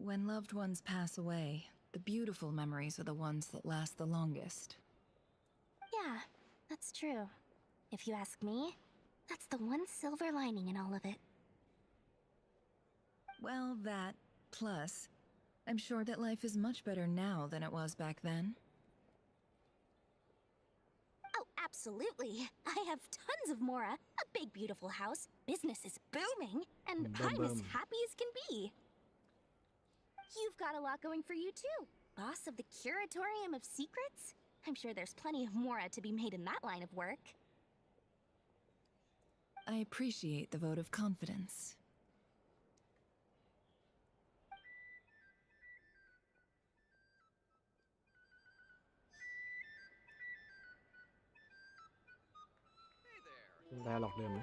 Speaker 12: When loved ones pass away, the beautiful memories are the ones that last the longest.
Speaker 13: Yeah, that's true. If you ask me, that's the one silver lining in all of it.
Speaker 12: Well, that, plus, I'm sure that life is much better now than it was back then.
Speaker 13: Oh, absolutely. I have tons of Mora, a big beautiful house, business is booming, and I'm as happy as can be. You've got a lot going for you too. Boss of the Curatorium of Secrets? I'm sure there's plenty of Mora to be made in that line of work.
Speaker 12: I appreciate the vote of confidence.
Speaker 16: Hey there.
Speaker 1: ได้หลอกเดิมไหม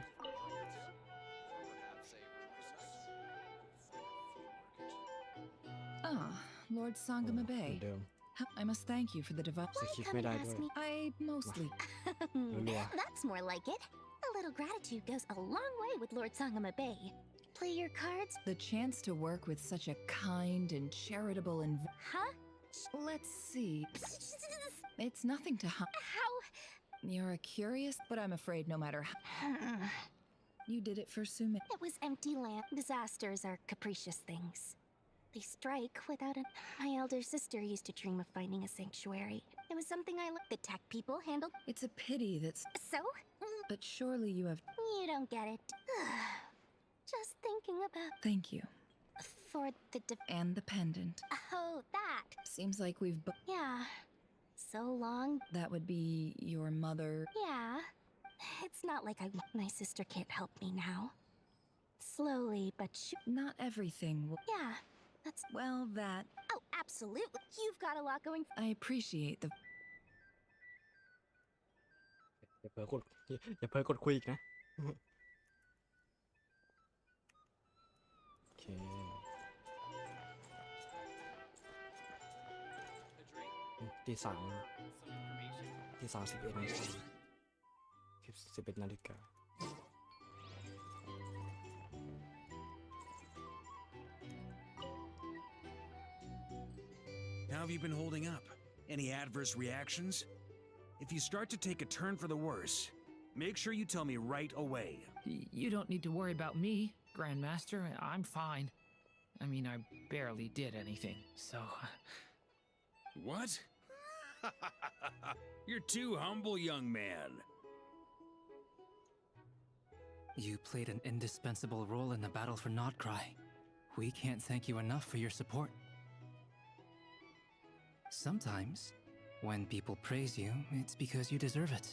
Speaker 12: Ah, Lord Sangama
Speaker 1: เหมือน
Speaker 12: Bay.
Speaker 1: เดิม
Speaker 12: I must thank you for the device.
Speaker 1: สคริปต์ไม่ได้ด้วย
Speaker 12: I mostly.
Speaker 1: รัว
Speaker 13: That's more like it. A little gratitude goes a long way with Lord Sangama Bay. Play your cards.
Speaker 12: The chance to work with such a kind and charitable and.
Speaker 13: Huh?
Speaker 12: Let's see. It's nothing to.
Speaker 13: How?
Speaker 12: You're curious, but I'm afraid no matter how. You did it for Sumi.
Speaker 13: It was empty land. Disasters are capricious things. They strike without a. My elder sister used to dream of finding a sanctuary. It was something I looked. The tech people handled.
Speaker 12: It's a pity that's.
Speaker 13: So?
Speaker 12: But surely you have.
Speaker 13: You don't get it. Just thinking about.
Speaker 12: Thank you.
Speaker 13: For the.
Speaker 12: And the pendant.
Speaker 13: Oh, that.
Speaker 12: Seems like we've.
Speaker 13: Yeah. So long.
Speaker 12: That would be your mother.
Speaker 13: Yeah. It's not like I. My sister can't help me now. Slowly, but.
Speaker 12: Not everything will.
Speaker 13: Yeah. That's.
Speaker 12: Well, that.
Speaker 13: Oh, absolutely. You've got a lot going.
Speaker 12: I appreciate the.
Speaker 1: อย่าเผลอกดอย่าเผลอกดคุยอีกนะ โอเค ตีสาม11 นาที11 นาฬิกา
Speaker 7: How have you been holding up? Any adverse reactions? If you start to take a turn for the worse, make sure you tell me right away.
Speaker 11: You don't need to worry about me, Grandmaster. I'm fine. I mean, I barely did anything, so.
Speaker 7: What? You're too humble, young man.
Speaker 9: You played an indispensable role in the battle for Nodcry. We can't thank you enough for your support. Sometimes, when people praise you, it's because you deserve it.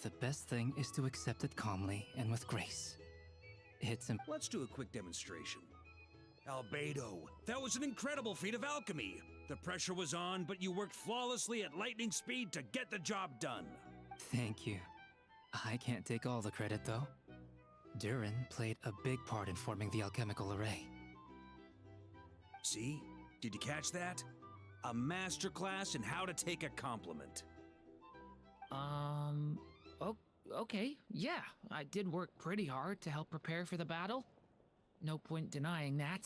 Speaker 9: The best thing is to accept it calmly and with grace.
Speaker 7: Let's do a quick demonstration. Albedo, that was an incredible feat of alchemy. The pressure was on, but you worked flawlessly at lightning speed to get the job done.
Speaker 9: Thank you. I can't take all the credit, though. Durin played a big part in forming the alchemical array.
Speaker 7: See? Did you catch that? A masterclass in how to take a compliment.
Speaker 11: Okay, yeah, I did work pretty hard to help prepare for the battle. No point denying that.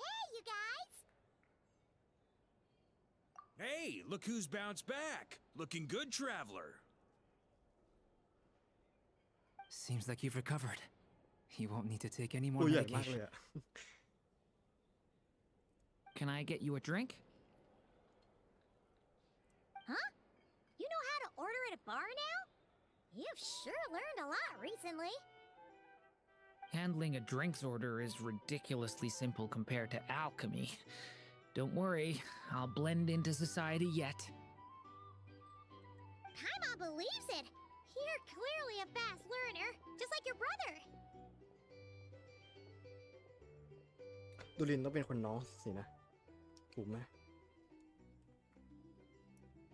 Speaker 3: Hey, you guys!
Speaker 7: Hey, look who's bounced back. Looking good, traveler.
Speaker 9: Seems like you've recovered. You won't need to take any more
Speaker 1: ตัวใหญ่มากเล
Speaker 9: medication.
Speaker 1: ยอะ
Speaker 11: Can I get you a drink?
Speaker 3: Huh? You know how to order at a bar now? You've sure learned a lot recently.
Speaker 11: Handling a drinks order is ridiculously simple compared to alchemy. Don't worry, I'll blend into society yet.
Speaker 3: Paimon believes it. You're clearly a fast learner, just like your brother.
Speaker 1: ดูลินต้องเป็นคนน้องสินะ ถูกไหม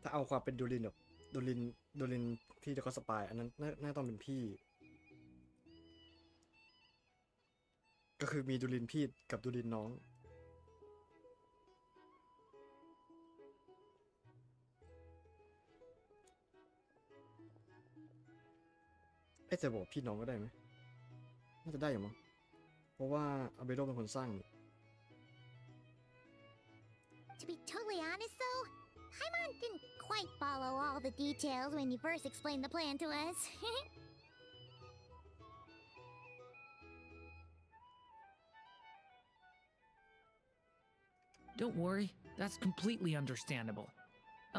Speaker 1: ถ้าเอาความเป็นดูลินแบบดูลินที่จะก็สปายอันนั้นน่าต้องเป็นพี่ ก็คือมีดูลินพี่กับดูลินน้องจะบอกพี่น้องก็ได้ไหมน่าจะได้อยู่มั้งเพราะว่าอาเบโดเป็นคนสร้าง
Speaker 3: To be totally honest, though, Paimon didn't quite follow all the details when you first explained the plan to us.
Speaker 11: Don't worry, that's completely understandable.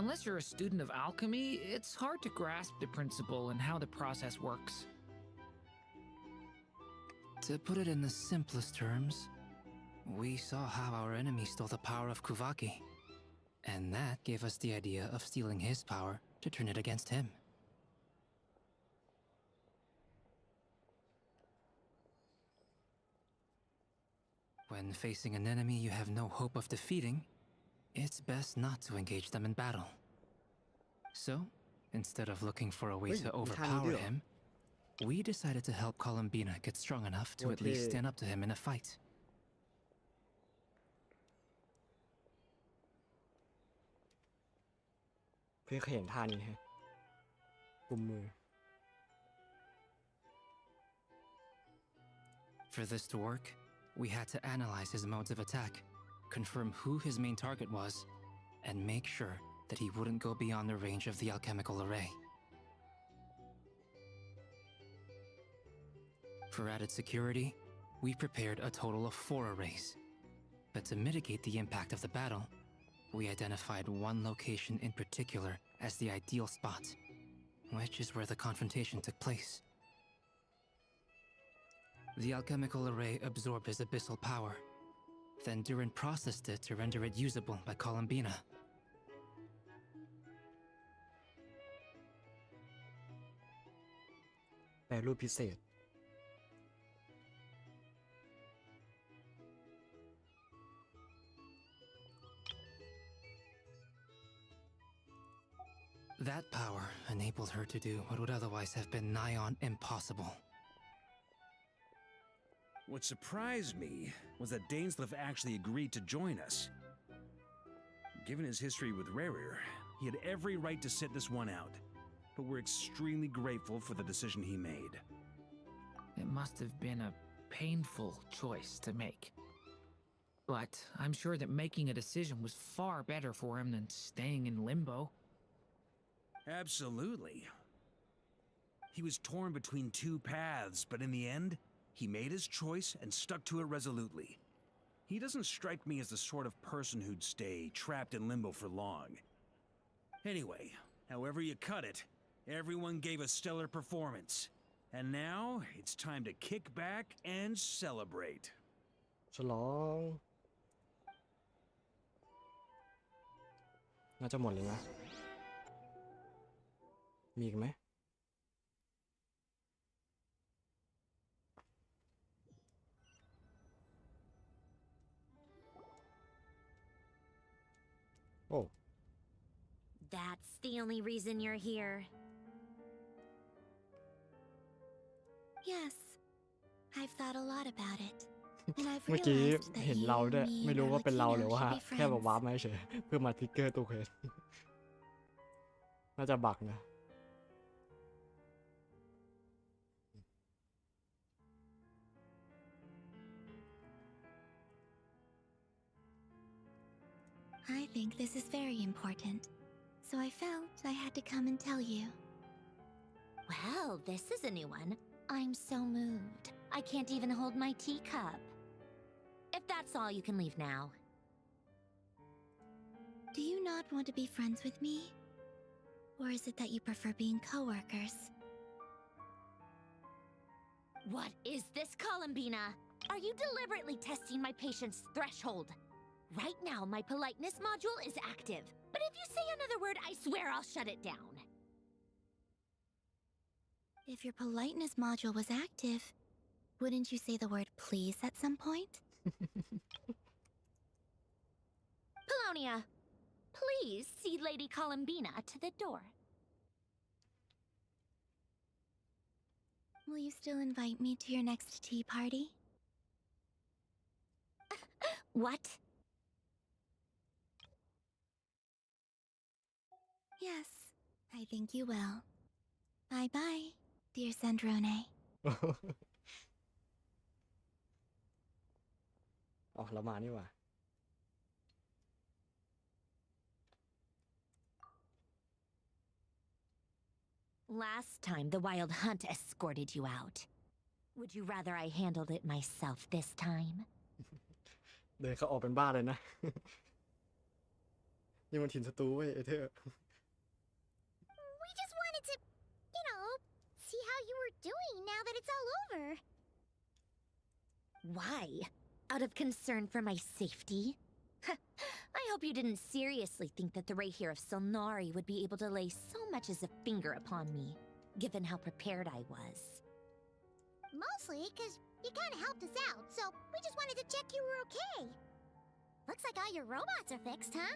Speaker 11: Unless you're a student of alchemy, it's hard to grasp the principle and how the process works.
Speaker 9: To put it in the simplest terms, we saw how our enemy stole the power of Kuvaki. And that gave us the idea of stealing his power to turn it against him. When facing an enemy you have no hope of defeating, it's best not to engage them in battle. So, instead of looking for a way to overpower him, we decided to help Columbina get strong enough to at least stand up to him in a fight.
Speaker 1: เพื่อเห็นท่านี้ฮะกุมมือ
Speaker 9: For this to work, we had to analyze his modes of attack, confirm who his main target was, and make sure that he wouldn't go beyond the range of the alchemical array. For added security, we prepared a total of 4 arrays. But to mitigate the impact of the battle, we identified one location in particular as the ideal spot, which is where the confrontation took place. The alchemical array absorbed his abyssal power. Then Durin processed it to render it usable by Columbina.
Speaker 1: แปรรูปพิเศษ
Speaker 9: That power enabled her to do what would otherwise have been nigh on impossible.
Speaker 7: What surprised me was that Dainsleif actually agreed to join us. Given his history with Rerir, he had every right to sit this one out, but we're extremely grateful for the decision he made.
Speaker 11: It must have been a painful choice to make. But I'm sure that making a decision was far better for him than staying in limbo.
Speaker 7: Absolutely. He was torn between 2 paths, but in the end, he made his choice and stuck to it resolutely. He doesn't strike me as the sort of person who'd stay trapped in limbo for long. Anyway, however you cut it, everyone gave a stellar performance. And now, it's time to kick back and celebrate.
Speaker 1: ฉลองน่าจะหมดเลยนะ มีอีกไหม โอ้
Speaker 20: That's the only reason you're here.
Speaker 3: Yes, I've thought a lot about it. And I've
Speaker 1: เมื่อกี้
Speaker 3: realized that
Speaker 1: เห็น
Speaker 3: you,
Speaker 1: เราด้วย
Speaker 3: me,
Speaker 1: ไม่
Speaker 3: and
Speaker 1: รู้ว่าเป็นเราหรือ
Speaker 3: Arlecchino
Speaker 1: ว่า
Speaker 3: should be
Speaker 1: แค่แบบ
Speaker 3: friends.
Speaker 1: วาร์ปมาเฉยเพื่อมาทริกเกอร์ตัวเควส น่าจะบักนะ
Speaker 3: I think this is very important, so I felt I had to come and tell you.
Speaker 20: Well, this is a new one. I'm so moved. I can't even hold my teacup. If that's all, you can leave now.
Speaker 3: Do you not want to be friends with me? Or is it that you prefer being coworkers?
Speaker 20: What is this, Columbina? Are you deliberately testing my patience threshold? Right now, my politeness module is active. But if you say another word, I swear I'll shut it down.
Speaker 3: If your politeness module was active, wouldn't you say the word please at some point?
Speaker 20: Polonia, please see Lady Columbina to the door.
Speaker 3: Will you still invite me to your next tea party?
Speaker 20: What?
Speaker 3: Yes, I think you will. Bye-bye, dear Sandrone.
Speaker 1: อ๋อเรามานี่หว่า
Speaker 20: Last time, the Wild Hunt escorted you out. Would you rather I handled it myself this time?
Speaker 1: เดินเขาออกเป็นบ้าเลยนะ นี่มันถิ่นศัตรูเว้ยไอ้เธอ
Speaker 3: We just wanted to, see how you were doing now that it's all over.
Speaker 20: Why? Out of concern for my safety? I hope you didn't seriously think that the Rahir of Solnari would be able to lay so much as a finger upon me, given how prepared I was.
Speaker 3: Mostly because you kind of helped us out, so we just wanted to check you were okay. Looks like all your robots are fixed, huh?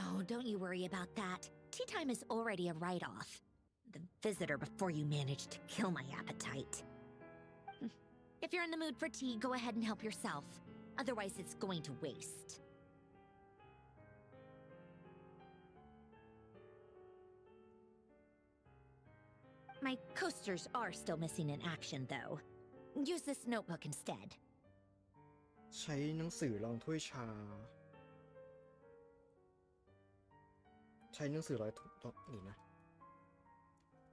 Speaker 20: Oh, don't you worry about that. Tea time is already a write-off. The visitor before you managed to kill my appetite. If you're in the mood for tea, go ahead and help yourself. Otherwise, it's going to waste. My coasters are still missing in action, though. Use this notebook instead.
Speaker 1: ใช้หนังสือรองถ้วยชา ใช้หนังสือรอยนี่นะ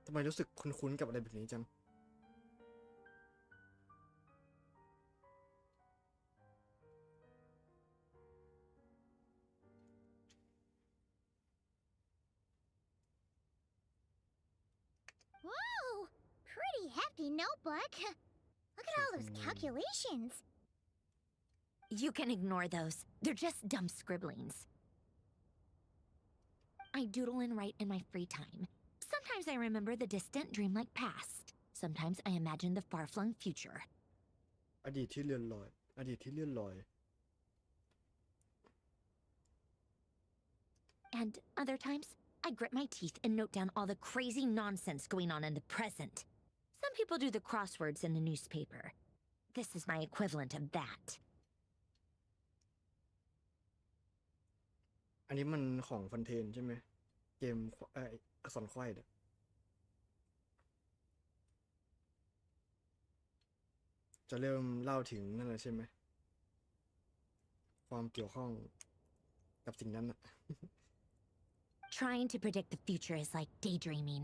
Speaker 1: ทำไมรู้สึกคุ้นๆกับอะไรแบบนี้จัง
Speaker 3: Whoa! Pretty hefty notebook. Look at all those calculations.
Speaker 20: You can ignore those. They're just dumb scribblings. I doodle and write in my free time. Sometimes I remember the distant dreamlike past. Sometimes I imagine the far-flung future.
Speaker 1: อดีตที่เลื่อนลอย อดีตที่เลื่อนลอย
Speaker 20: And other times, I grit my teeth and note down all the crazy nonsense going on in the present. Some people do the crosswords in the newspaper. This is my equivalent of that.
Speaker 1: อันนี้มันของฟันเทนใช่ไหม เกมอักษรไขว้เนี่ยจะเริ่มเล่าถึงนั่นแหละใช่ไหม ความเกี่ยวข้องกับสิ่งนั้นน่ะ
Speaker 20: Trying to predict the future is like daydreaming,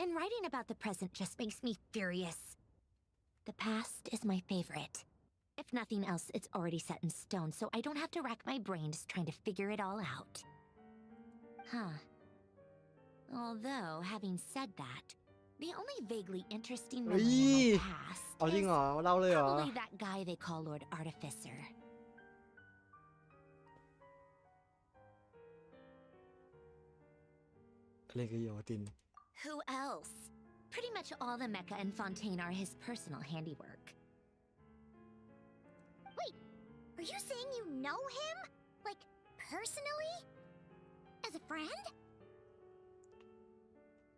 Speaker 20: and writing about the present just makes me furious. The past is my favorite. If nothing else, it's already set in stone, so I don't have to rack my brains trying to figure it all out. Huh. Although, having said that, the only vaguely interesting memory in my past
Speaker 1: เอาจริง
Speaker 20: is
Speaker 1: เหรอเล่าเลยเหรอ
Speaker 20: probably that guy they call Lord Artificer.
Speaker 1: เลกยอติน
Speaker 20: Who else? Pretty much all the mecha in Fontaine are his personal handiwork.
Speaker 3: Wait, are you saying you know him? Like, personally? As a friend?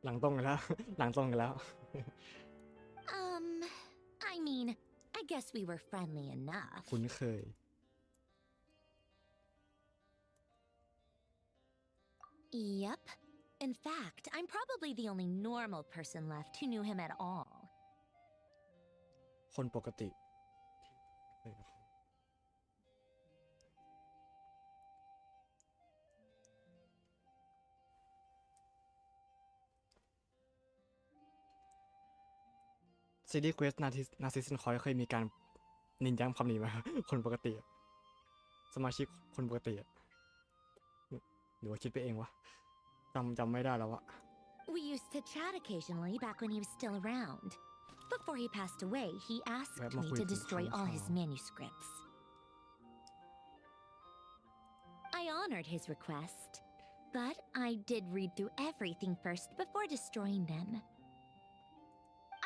Speaker 1: หลังตรงกันแล้ว หลังตรงกันแล้ว
Speaker 20: I mean, I guess we were friendly enough.
Speaker 1: คุ้นเคย
Speaker 20: Yep. In fact, I'm probably the only normal person left who knew him at all.
Speaker 1: คนปกติ ซีรีส์เควสนาซิสคอยเคยมีการเน้นย้ำคำนี้ไหมครับ คนปกติอะสมาชิกคนปกติอะหรือว่าคิดไปเองวะจำไม่ได้แล้วอะ
Speaker 20: We used to chat occasionally back when he was still around. Before he passed away, he asked me to destroy all his manuscripts. I honored his request, but I did read through everything first before destroying them.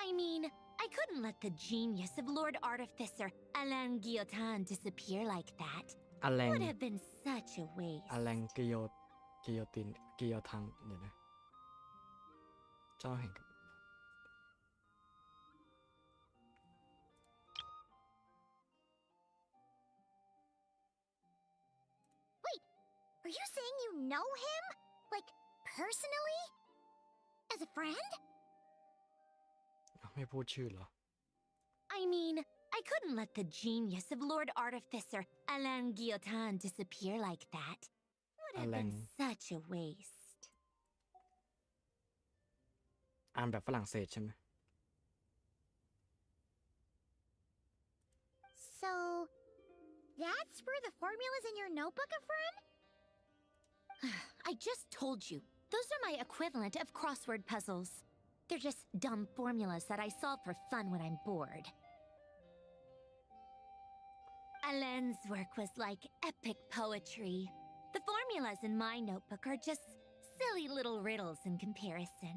Speaker 20: I mean, I couldn't let the genius of Lord Artificer Alain Guillotin disappear like that.
Speaker 1: Alain
Speaker 20: Would have been such a waste.
Speaker 1: อแลงกิโยตินกิโยทังเดี๋ยวนะเจ้าแห่ง
Speaker 3: Wait, are you saying you know him? Like, personally? As a friend?
Speaker 1: ไม่พูดชื่อเหรอ
Speaker 20: I mean, I couldn't let the genius of Lord Artificer Alain Guillotin disappear like that. Would have been such a waste.
Speaker 1: อ่านแบบฝรั่งเศสใช่ไหม
Speaker 3: So, that's where the formulas in your notebook are from?
Speaker 20: I just told you. Those are my equivalent of crossword puzzles. They're just dumb formulas that I solve for fun when I'm bored. Alain's work was like epic poetry. The formulas in my notebook are just silly little riddles in comparison.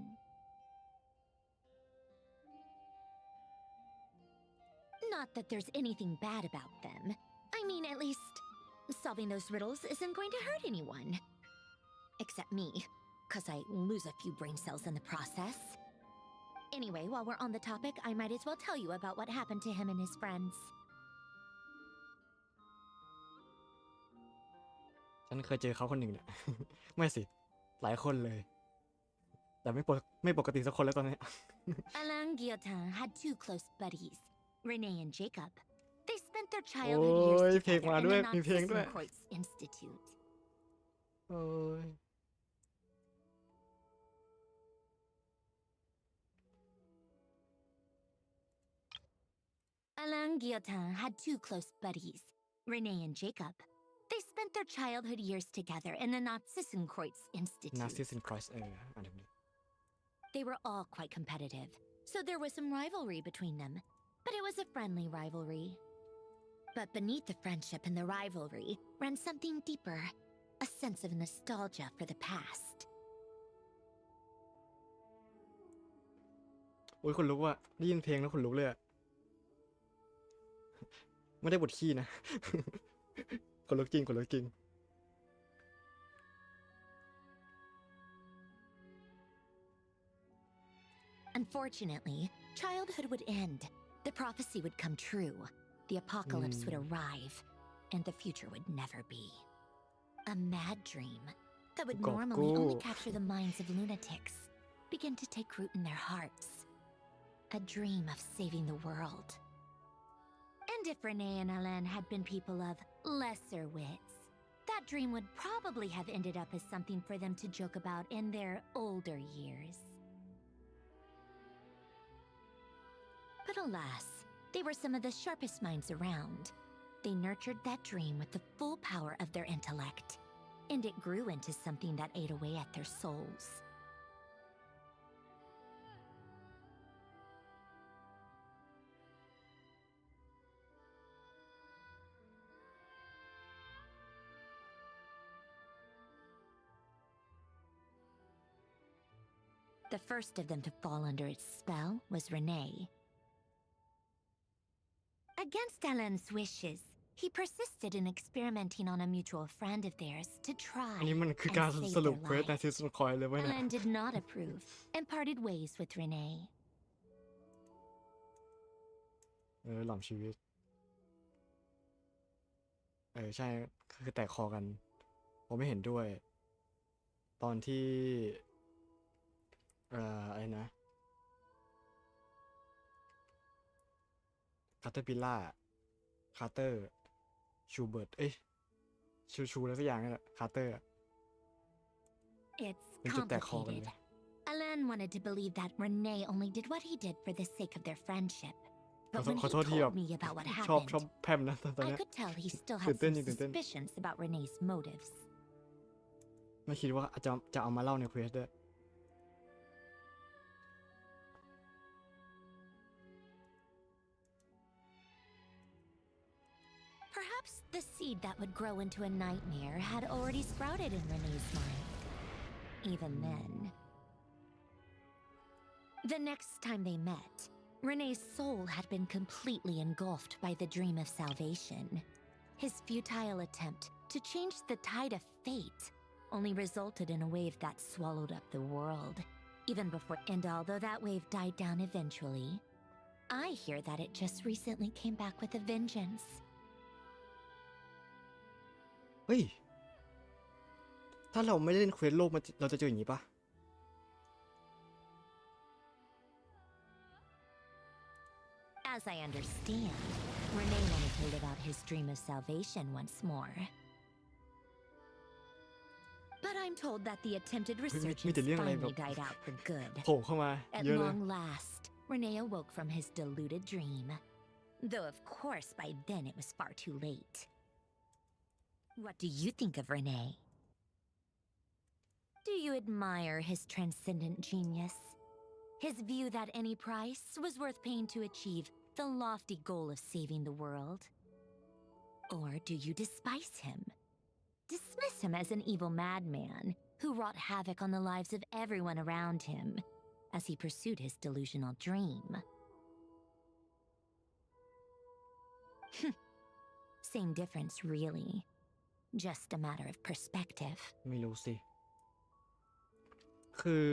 Speaker 20: Not that there's anything bad about them. I mean, at least solving those riddles isn't going to hurt anyone. Except me, 'cause I lose a few brain cells in the process. Anyway, while we're on the topic, I might as well tell you about what happened to him and his friends.
Speaker 1: ฉันเคยเจอเขาคนหนึ่งเนี่ย ไม่สิ หลายคนเลย แต่ไม่ปกติสักคนแล้วตอนนี้
Speaker 20: Alain Guillotin had two close buddies, Renee and Jacob. They spent their childhood years together in the Nancy-Kreutz Institute.
Speaker 1: โอ้ย
Speaker 20: Alain Guillotin had two close buddies, Renee and Jacob. They spent their childhood years together in the Nancy-Kreutz Institute.
Speaker 1: นาซิสครอยส์อันนี้
Speaker 20: They were all quite competitive, so there was some rivalry between them, but it was a friendly rivalry. But beneath the friendship and the rivalry ran something deeper, a sense of nostalgia for the past.
Speaker 1: โอ้ยคนลุกว่ะได้ยินเพลงแล้วคนลุกเลยอะ ไม่ได้บทขี้นะ คนลุกจริงคนลุกจริง
Speaker 20: Unfortunately, childhood would end. The prophecy would come true. The apocalypse would arrive, and the future would never be. A mad dream that would normally only capture the minds of lunatics begin to take root in their hearts. A dream of saving the world. And if Renee and Alain had been people of lesser wits, that dream would probably have ended up as something for them to joke about in their older years. But alas, they were some of the sharpest minds around. They nurtured that dream with the full power of their intellect, and it grew into something that ate away at their souls. The first of them to fall under its spell was Renee. Against Alain's wishes, he persisted in experimenting on a mutual friend of theirs to try
Speaker 1: อันนี้มันคือ
Speaker 20: and
Speaker 1: การ
Speaker 20: save
Speaker 1: สรุป
Speaker 20: their
Speaker 1: เควส
Speaker 20: life.
Speaker 1: นาซิสคอยเลยเว้ยเนี่ย
Speaker 20: Alain did not approve and parted ways with Renee.
Speaker 1: หล่อมชีวิต ใช่ คือแตกคอกัน ผมไม่เห็นด้วย ตอนที่ อะไรนะ คาร์เตอร์ปิลล่า คาร์เตอร์ ชูเบิร์ต ชูอะไรสักอย่างนี่แหละ คาร์เตอร์
Speaker 20: It's
Speaker 1: เป็นจุดแตกคอกัน
Speaker 20: complicated.
Speaker 1: เลย
Speaker 20: Alain wanted to believe that Renee only did what he did for the sake of their friendship.
Speaker 1: ขอ
Speaker 20: But
Speaker 1: โทษ
Speaker 20: when
Speaker 1: ขอ
Speaker 20: he
Speaker 1: โทษที่แบบ
Speaker 20: told me about what
Speaker 1: ชอบ
Speaker 20: happened,
Speaker 1: แพมนะตอน
Speaker 20: I
Speaker 1: เนี้ย
Speaker 20: could tell he still
Speaker 1: ตื่
Speaker 20: had
Speaker 1: นเต้น
Speaker 20: some
Speaker 1: จริงตื่นเต้น
Speaker 20: suspicions about Renee's motives.
Speaker 1: ไม่คิดว่าจะเอามาเล่าในเควสด้วย
Speaker 20: Perhaps the seed that would grow into a nightmare had already sprouted in Renee's mind. Even then. The next time they met, Renee's soul had been completely engulfed by the dream of salvation. His futile attempt to change the tide of fate only resulted in a wave that swallowed up the world. Even before, and although that wave died down eventually, I hear that it just recently came back with a vengeance.
Speaker 1: เฮ้ย ถ้าเราไม่ได้เล่นเควสโลกเราจะเจออย่างนี้ปะ
Speaker 20: As I understand, Renee wanted to live out his dream of salvation once more. But I'm told that the attempted resurgence finally died out for good.
Speaker 1: โผล่เข้ามา
Speaker 20: At
Speaker 1: เยอะเลย
Speaker 20: long last, Renee awoke from his deluded dream. Though of course by then it was far too late. What do you think of Renee? Do you admire his transcendent genius? His view that any price was worth paying to achieve the lofty goal of saving the world? Or do you despise him? Dismiss him as an evil madman who wrought havoc on the lives of everyone around him as he pursued his delusional dream? Same difference, really. Just a matter of perspective.
Speaker 1: ไม่รู้สิ คือ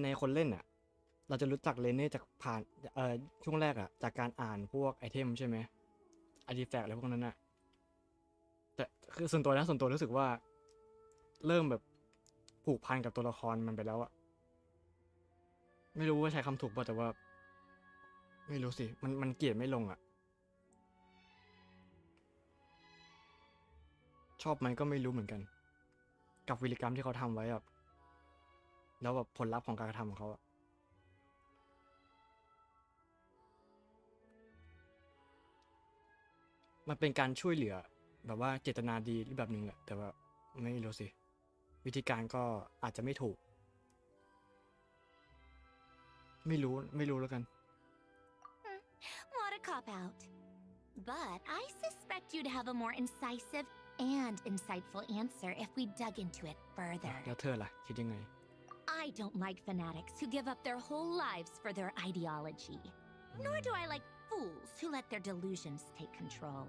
Speaker 1: ในคนเล่นอ่ะ เราจะรู้จักเลเน่จากผ่านช่วงแรกอ่ะจากการอ่านพวกไอเทมใช่ไหมอาร์ติแฟกต์อะไรพวกนั้นอ่ะแต่คือส่วนตัวรู้สึกว่าเริ่มแบบผูกพันกับตัวละครมันไปแล้วอ่ะไม่รู้ว่าใช้คำถูกป่ะแต่ว่าไม่รู้สิมันเกลียดไม่ลงอ่ะชอบมันก็ไม่รู้เหมือนกันกับวิริกรรมที่เขาทำไว้แบบแล้วแบบผลลัพธ์ของการกระทำของเขาอะมันเป็นการช่วยเหลือแบบว่าเจตนาดีรูปแบบหนึ่งแหละแต่ว่าไม่รู้สิวิธีการก็อาจจะไม่ถูกไม่รู้แล้วกัน
Speaker 20: What a cop-out. But I suspect you'd have a more incisive and insightful answer if we dug into it further.
Speaker 1: แล้วเธอล่ะคิดยังไง
Speaker 20: I don't like fanatics who give up their whole lives for their ideology. Nor do I like fools who let their delusions take control.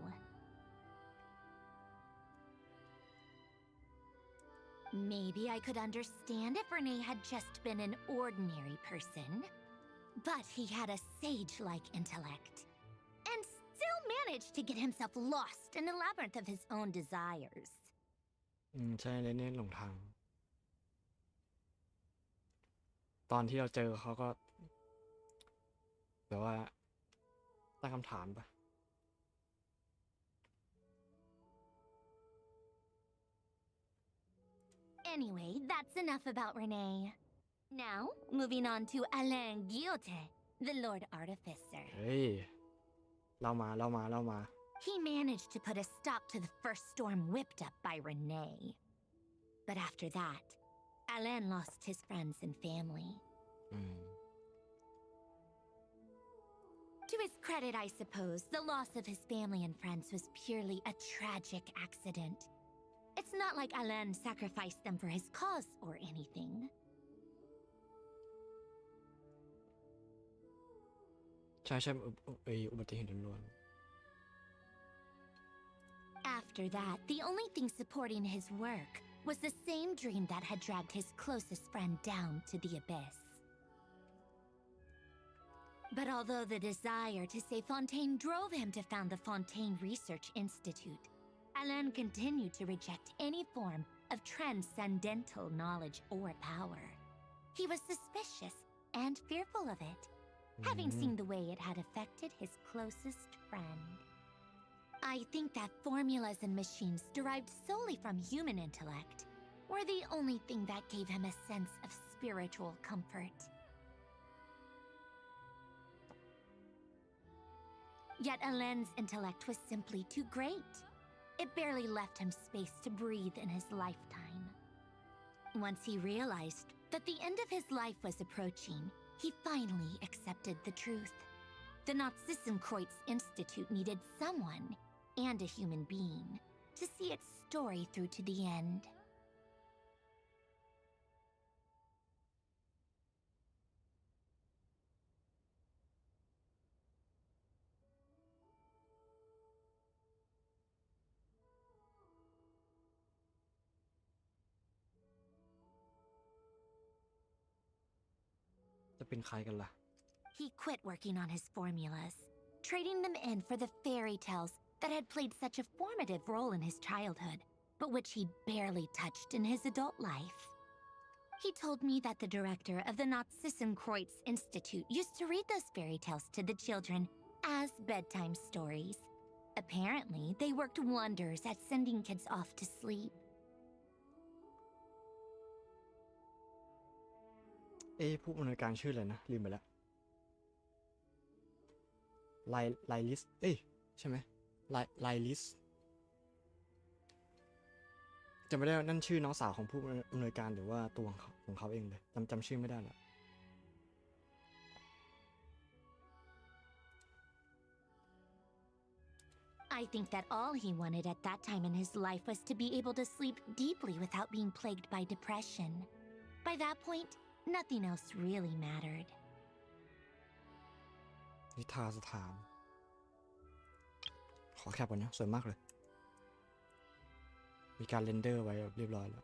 Speaker 20: Maybe I could understand if Renee had just been an ordinary person. But he had a sage-like intellect. And still managed to get himself lost in the labyrinth of his own desires.
Speaker 1: ใช่เลยเนี่ยหลงทางตอนที่เราเจอเขาก็แบบว่าตั้งคำถามปะ
Speaker 20: Anyway, that's enough about Renee. Now, moving on to Alain Guillote, the Lord Artificer.
Speaker 1: เฮ้ยเล่ามา
Speaker 20: He managed to put a stop to the first storm whipped up by Renee. But after that, Alain lost his friends and family. To his credit, I suppose, the loss of his family and friends was purely a tragic accident. It's not like Alain sacrificed them for his cause or anything. After that, the only thing supporting his work was the same dream that had dragged his closest friend down to the abyss. But although the desire to save Fontaine drove him to found the Fontaine Research Institute, Alain continued to reject any form of transcendental knowledge or power. He was suspicious and fearful of it, having seen the way it had affected his closest friend. I think that formulas and machines derived solely from human intellect were the only thing that gave him a sense of spiritual comfort. Yet Alain's intellect was simply too great. It barely left him space to breathe in his lifetime. Once he realized that the end of his life was approaching, he finally accepted the truth. The Nazissenkreuz Institute needed someone, and a human being, to see its story through to the end.
Speaker 1: จะเป็นใครกันล่ะ
Speaker 20: He quit working on his formulas, trading them in for the fairy tales that had played such a formative role in his childhood, but which he'd barely touched in his adult life. He told me that the director of the Nazissenkreuz Institute used to read those fairy tales to the children as bedtime stories. Apparently, they worked wonders at sending kids off to sleep.
Speaker 1: ผู้อำนวยการชื่ออะไรนะลืมไปแล้วไลลิสใช่ไหมไลลิสจำไม่ได้ว่านั่นชื่อน้องสาวของผู้อำนวยการหรือว่าตัวของเขาเองเลยจำชื่อไม่ได้แล้ว
Speaker 20: I think that all he wanted at that time in his life was to be able to sleep deeply without being plagued by depression. By that point, nothing else really mattered.
Speaker 1: นิทรรศถานขอแคปก่อนนะสวยมากเลยมีการเรนเดอร์ไว้เรียบร้อยแล้ว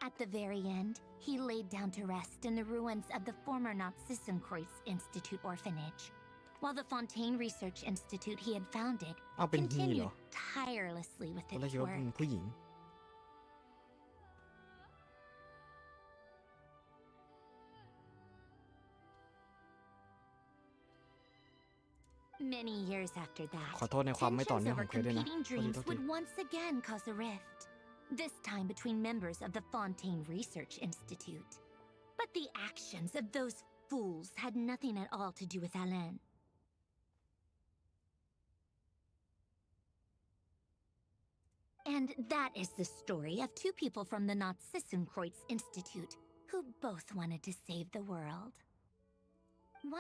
Speaker 20: At the very end, he laid down to rest in the ruins of the former Nazissenkreuz Institute orphanage, while the Fontaine Research Institute he had founded continued tirelessly with its work.
Speaker 1: ผู้หญิง
Speaker 20: Many years after that,
Speaker 1: ขอโทษในความไม่ต่อ
Speaker 20: tensions
Speaker 1: เนื่องขอ
Speaker 20: over
Speaker 1: งเคสด้วยนะ
Speaker 20: competing dreams would once again cause a rift, this time between members of the Fontaine Research Institute. But the actions of those fools had nothing at all to do with Alain. And that is the story of two people from the Nazissenkreuz Institute who both wanted to save the world.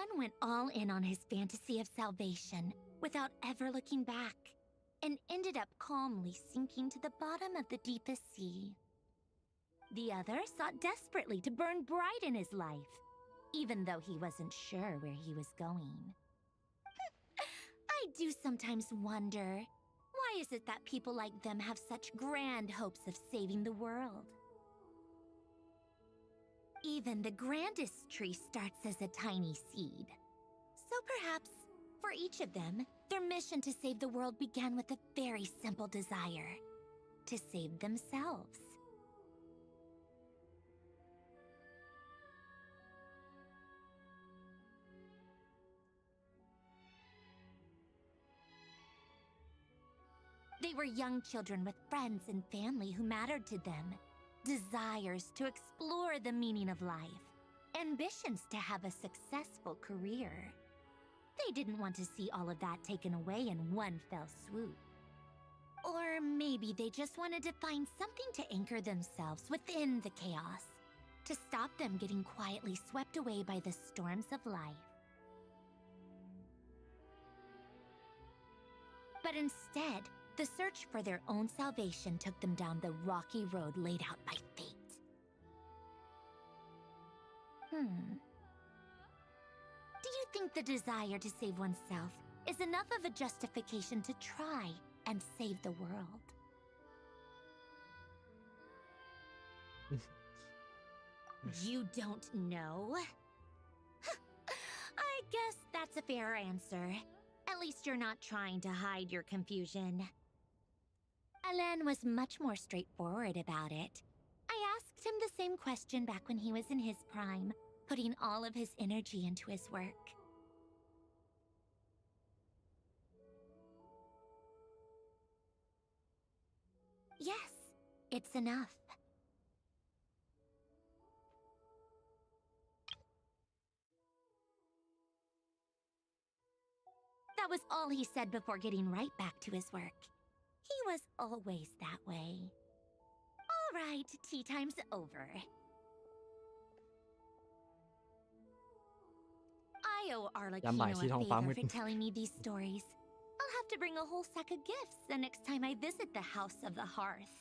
Speaker 20: One went all in on his fantasy of salvation without ever looking back, and ended up calmly sinking to the bottom of the deepest sea. The other sought desperately to burn bright in his life, even though he wasn't sure where he was going. I do sometimes wonder, why is it that people like them have such grand hopes of saving the world? Even the grandest tree starts as a tiny seed. So perhaps, for each of them, their mission to save the world began with a very simple desire: to save themselves. They were young children with friends and family who mattered to them. Desires to explore the meaning of life, ambitions to have a successful career. They didn't want to see all of that taken away in one fell swoop. Or maybe they just wanted to find something to anchor themselves within the chaos, to stop them getting quietly swept away by the storms of life. But instead, the search for their own salvation took them down the rocky road laid out by fate. Do you think the desire to save oneself is enough of a justification to try and save the world? You don't know? I guess that's a fair answer. At least you're not trying to hide your confusion. Alain was much more straightforward about it. I asked him the same question back when he was in his prime, putting all of his energy into his work. Yes, it's enough.
Speaker 3: That was all he said before getting right back to his work. He was always that way. All right, tea time's over. I owe
Speaker 1: ยามบ่าย
Speaker 3: Arlecchino
Speaker 1: ที่
Speaker 3: a
Speaker 1: ท้องฟ้ามื
Speaker 3: favor
Speaker 1: ด
Speaker 3: for telling me these stories. I'll have to bring a whole sack of gifts the next time I visit the House of the Hearth.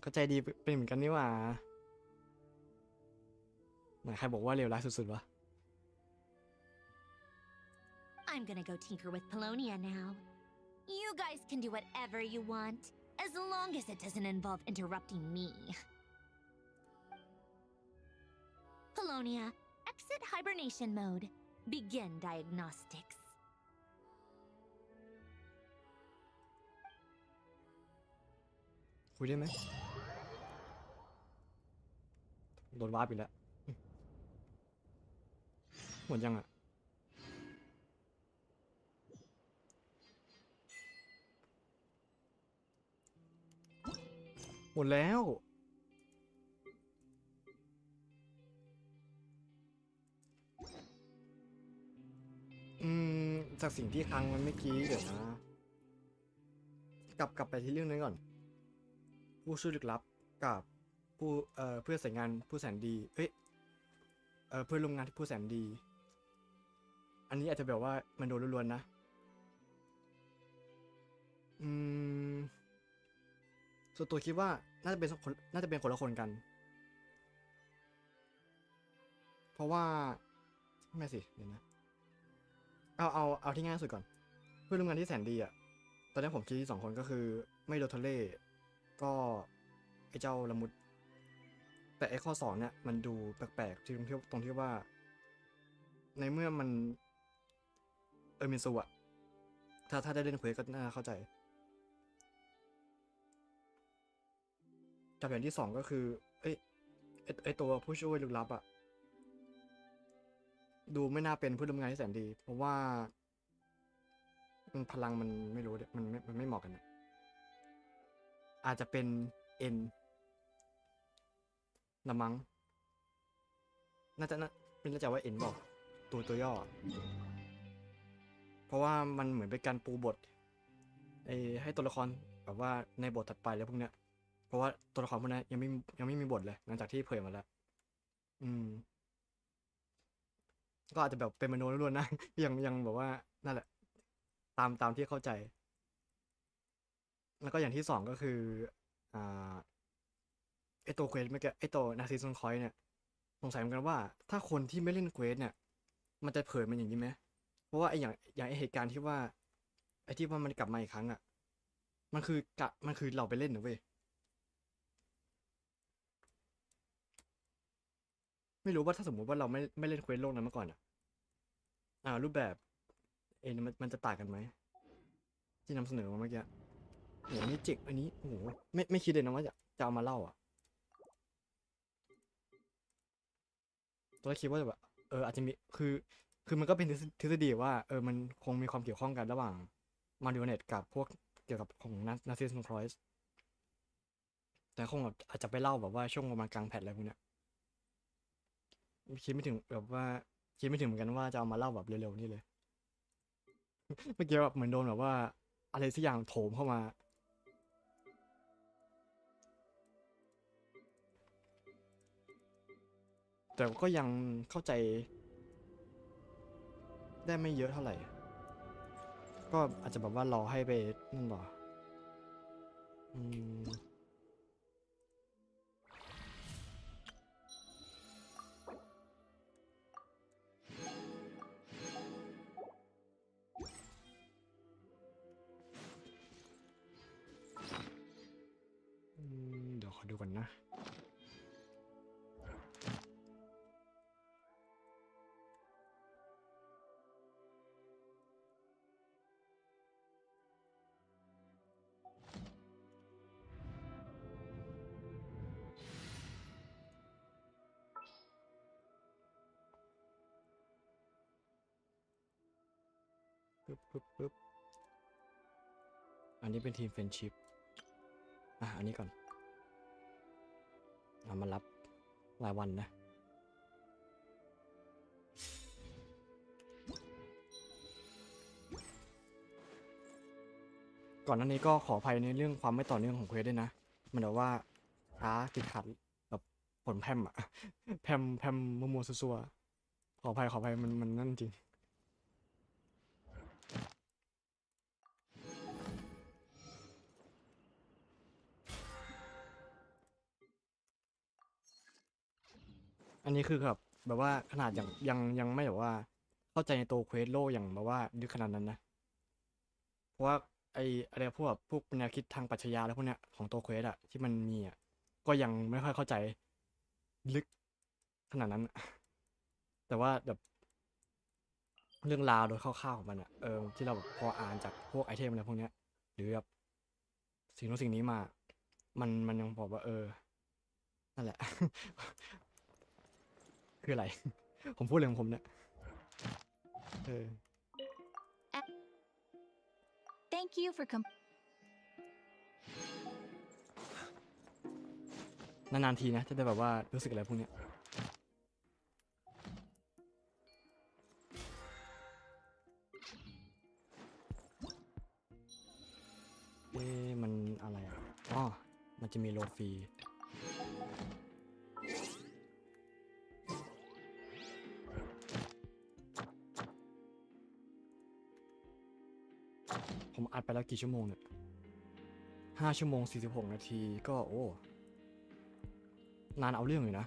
Speaker 1: ก็ใจดีเป็นเหมือนกันนี่หว่าไหนใครบอกว่าเลวร้ายสุดๆวะ
Speaker 3: I'm gonna go tinker with Polonia now. You guys can do whatever you want, as long as it doesn't involve interrupting me. Polonia, exit hibernation mode. Begin diagnostics.
Speaker 1: คุยได้ไหมโดนวาร์ปอีกแล้วหมดยังอ่ะหมดแล้วจากสิ่งที่ค้างมันเมื่อกี้เดี๋ยวนะกลับไปที่เรื่องนั้นก่อนผู้ช่วยลึกลับกับผู้เพื่อสายงานผู้แสนดีเพื่อนร่วมงานที่ผู้แสนดีอันนี้อาจจะแบบว่ามันโดนล้วนๆนะส่วนตัวคิดว่าน่าจะเป็นคนละคนกันเพราะว่าไม่สิเดี๋ยวนะเอาที่ง่ายสุดก่อนเพื่อนร่วมงานที่แสนดีอ่ะตอนนี้ผมคิดที่2 คนก็คือไม่โดทเล่ก็ไอ้เจ้าละมุดแต่ไอ้ข้อ2เนี่ยมันดูแปลกๆตรงที่ว่าในเมื่อมันมินซูอะถ้าได้เล่นเควสก็น่าเข้าใจกับอย่างที่2ก็คือไอ้ตัวผู้ช่วยลึกลับอะดูไม่น่าเป็นผู้ดำเนินงานที่แสนดีเพราะว่ามันพลังมันไม่รู้มันไม่เหมาะกันนะอาจจะเป็นเอ็นละมั้งน่าจะไม่แน่ใจว่าเอ็นบอกตัวย่อเพราะว่ามันเหมือนเป็นการปูบทให้ตัวละครแบบว่าในบทถัดไปแล้วพวกเนี้ยเพราะว่าตัวละครพวกนี้ยังไม่มีบทเลยหลังจากที่เผยมาแล้วก็อาจจะแบบเป็นมโนล้วนๆนะ ยังแบบว่านั่นแหละตามที่เข้าใจแล้วก็อย่างที่2ก็คือไอตัวเควสเมื่อกี้ไอตัวนาซิซอนคอยเนี่ยสงสัยเหมือนกันว่าถ้าคนที่ไม่เล่นเควสเนี่ยมันจะเผยมันอย่างนี้ไหมเพราะว่าไออย่างไอเหตุการณ์ที่ว่าไอที่ว่ามันกลับมาอีกครั้งอ่ะมันคือเราไปเล่นนะเว้ยไม่รู้ว่าถ้าสมมติว่าเราไม่เล่นเควสโลกนั้นมาก่อนอ่ะรูปแบบมันจะต่างกันไหมที่นำเสนอมาเมื่อกี้โหนี่เจ๋งอันนี้โหไม่คิดเลยนะว่าจะเอามาเล่าอ่ะตอนแรกคิดว่าแบบอาจจะมีคือมันก็เป็นทฤษฎีว่ามันคงมีความเกี่ยวข้องกันระหว่างมาริโอเนตกับพวกเกี่ยวกับของนาซิสครอยส์แต่คงอาจจะไปเล่าแบบว่าช่วงประมาณกลางแพทอะไรพวกเนี้ยคิดไม่ถึงแบบว่าคิดไม่ถึงเหมือนกันว่าจะเอามาเล่าแบบเร็วๆนี่เลย เมื่อกี้แบบเหมือนโดนแบบว่าอะไรสักอย่างโถมเข้ามาแต่ก็ยังเข้าใจได้ไม่เยอะเท่าไหร่ก็อาจจะแบบว่ารอให้ไปนั่นหรอเดี๋ยวขอดูก่อนนะปึ๊บอันนี้เป็นทีมเฟรนชิพอันนี้ก่อนเอามารับรายวันนะ ก่อนหน้านี้ก็ขออภัยในเรื่องความไม่ต่อเนื่องของเควสด้วยนะ มันแบบว่าช้าติดขัดแบบผลแพมอะ แพมมัวๆซัวๆขออภัยมันนั่นจริง อันนี้คือแบบว่าขนาดยังไม่แบบว่าเข้าใจในตัวเควสโลอย่างแบบว่าลึกขนาดนั้นนะ เพราะว่าไออะไรพวกแนวคิดทางปรัชญาแล้วพวกเนี้ยของตัวเควสอะที่มันมีอะก็ยังไม่ค่อยเข้าใจลึกขนาดนั้นอะ แต่ว่าแบบเรื่องราวโดยคร่าวๆของมันอะที่เราแบบพออ่านจากพวกไอเทมอะไรพวกเนี้ยหรือแบบสิ่งนู้นสิ่งนี้มา มันยังบอกว่านั่นแหละ คืออะไร ผมพูดเรื่องผมเนี่ย
Speaker 4: Thank you for
Speaker 1: นานๆทีนะจะได้แบบว่ารู้สึกอะไรพวกเนี้ยมันอะไรอ่ะอ๋อมันจะมีโลฟีผมอัดไปแล้วกี่ชั่วโมงเนี่ย5 ชั่วโมง 46 นาทีก็โอ้นานเอาเรื่องอยู่นะ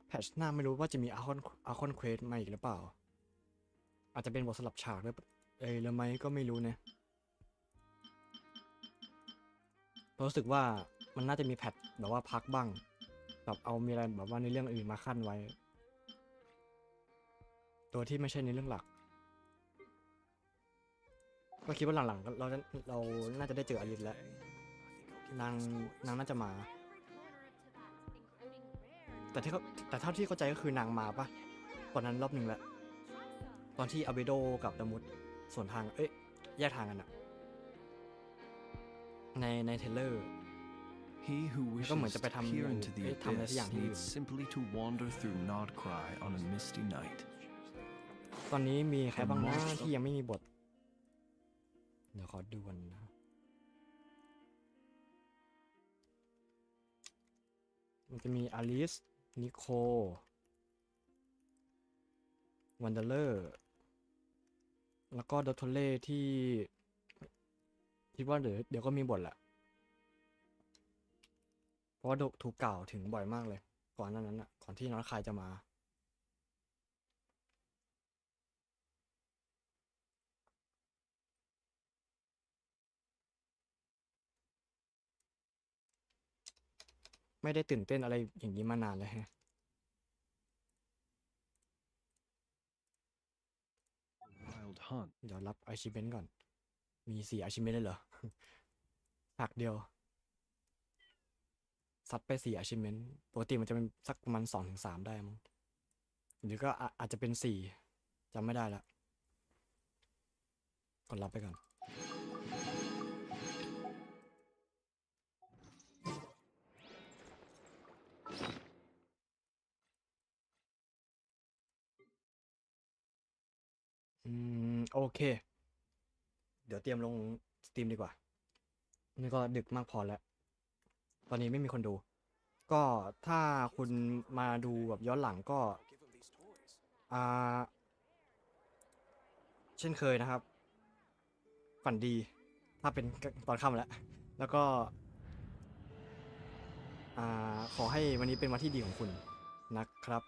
Speaker 1: แพทช์หน้าไม่รู้ว่าจะมีอาคอนเควสมาอีกหรือเปล่าอาจจะเป็นบทสลับฉากด้วยหรือไม่ก็ไม่รู้เนี่ยรู้สึกว่ามันน่าจะมีแพทแบบว่าพักบ้างแบบเอามีอะไรแบบว่าในเรื่องอื่นมาขั้นไว้ตัวที่ไม่ใช่ในเรื่องหลักก็คิดว่าหลังๆเราน่าจะได้เจออลิสแล้วนางน่าจะมาแต่เท่าที่เข้าใจก็คือนางมาปะตอนนั้นรอบหนึ่งแหละตอนที่อาเบโดกับดามุดส่วนทางแยกทางกันอะในเทเลอร์
Speaker 10: He who
Speaker 1: ก็เหมือน
Speaker 10: wishes
Speaker 1: จะไป
Speaker 10: to
Speaker 1: ทำ
Speaker 10: peer into the
Speaker 1: ทำอะไรสักอย่าง
Speaker 10: abyss
Speaker 1: ที่อื่น
Speaker 10: needs simply to wander through Nodcry on a misty night.
Speaker 1: ตอนนี้มีใครบ้างนะที่ยังไม่มีบทเดี๋ยวขอดูกันนะมันจะมีอลิสนิโควันเดอร์แล้วก็ดอทโทเล่ที่คิดว่าเดี๋ยวก็มีบทแหละเพราะว่าถูกกล่าวถึงบ่อยมากเลยก่อนนั้นอ่ะก่อนที่น้องคายจะมาไม่ได้ตื่นเต้นอะไรอย่างนี้มานานเลยฮะ
Speaker 10: Wild hunt.
Speaker 1: เดี๋ยวรับอาชิเมนต์ก่อนมี4อาชิเมนต์เลยเหรอ ฉากเดียวซัดไป4อาชิเมนต์ปกติมันจะเป็นสักประมาณ2-3ได้มั้งหรือก็อาจจะเป็น4จำไม่ได้ละกดรับไปก่อนโอเคเดี๋ยวเตรียมลงสตรีมดีกว่านี่ก็ดึกมากพอแล้วตอนนี้ไม่มีคนดู ก็ถ้าคุณมาดูแบบย้อนหลังก็เช่นเคยนะครับฝันดีถ้าเป็นตอนค่ำแล้วก็ขอให้วันนี้เป็นวันที่ดีของคุณนะครับ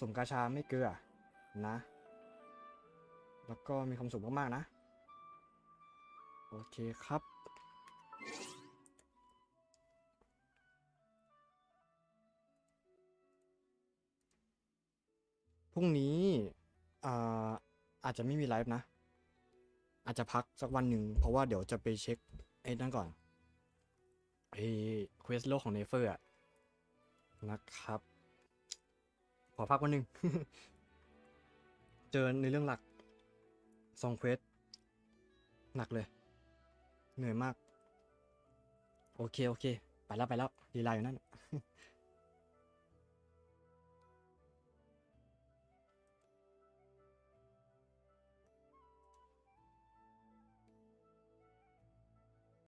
Speaker 1: สมกาชาไม่เกลือนะแล้วก็มีความสุขมากๆนะโอเคครับพรุ่งนี้อาจจะไม่มีไลฟ์นะอาจจะพักสักวันหนึ่งเพราะว่าเดี๋ยวจะไปเช็คนั่นก่อนเควสโลกของเนเฟอร์นะครับขอพักวันหนึ่ง เจอในเรื่องหลัก2 เควสหนักเลยเหนื่อยมาก โอเค ไปแล้วลีลาอยู่นั่น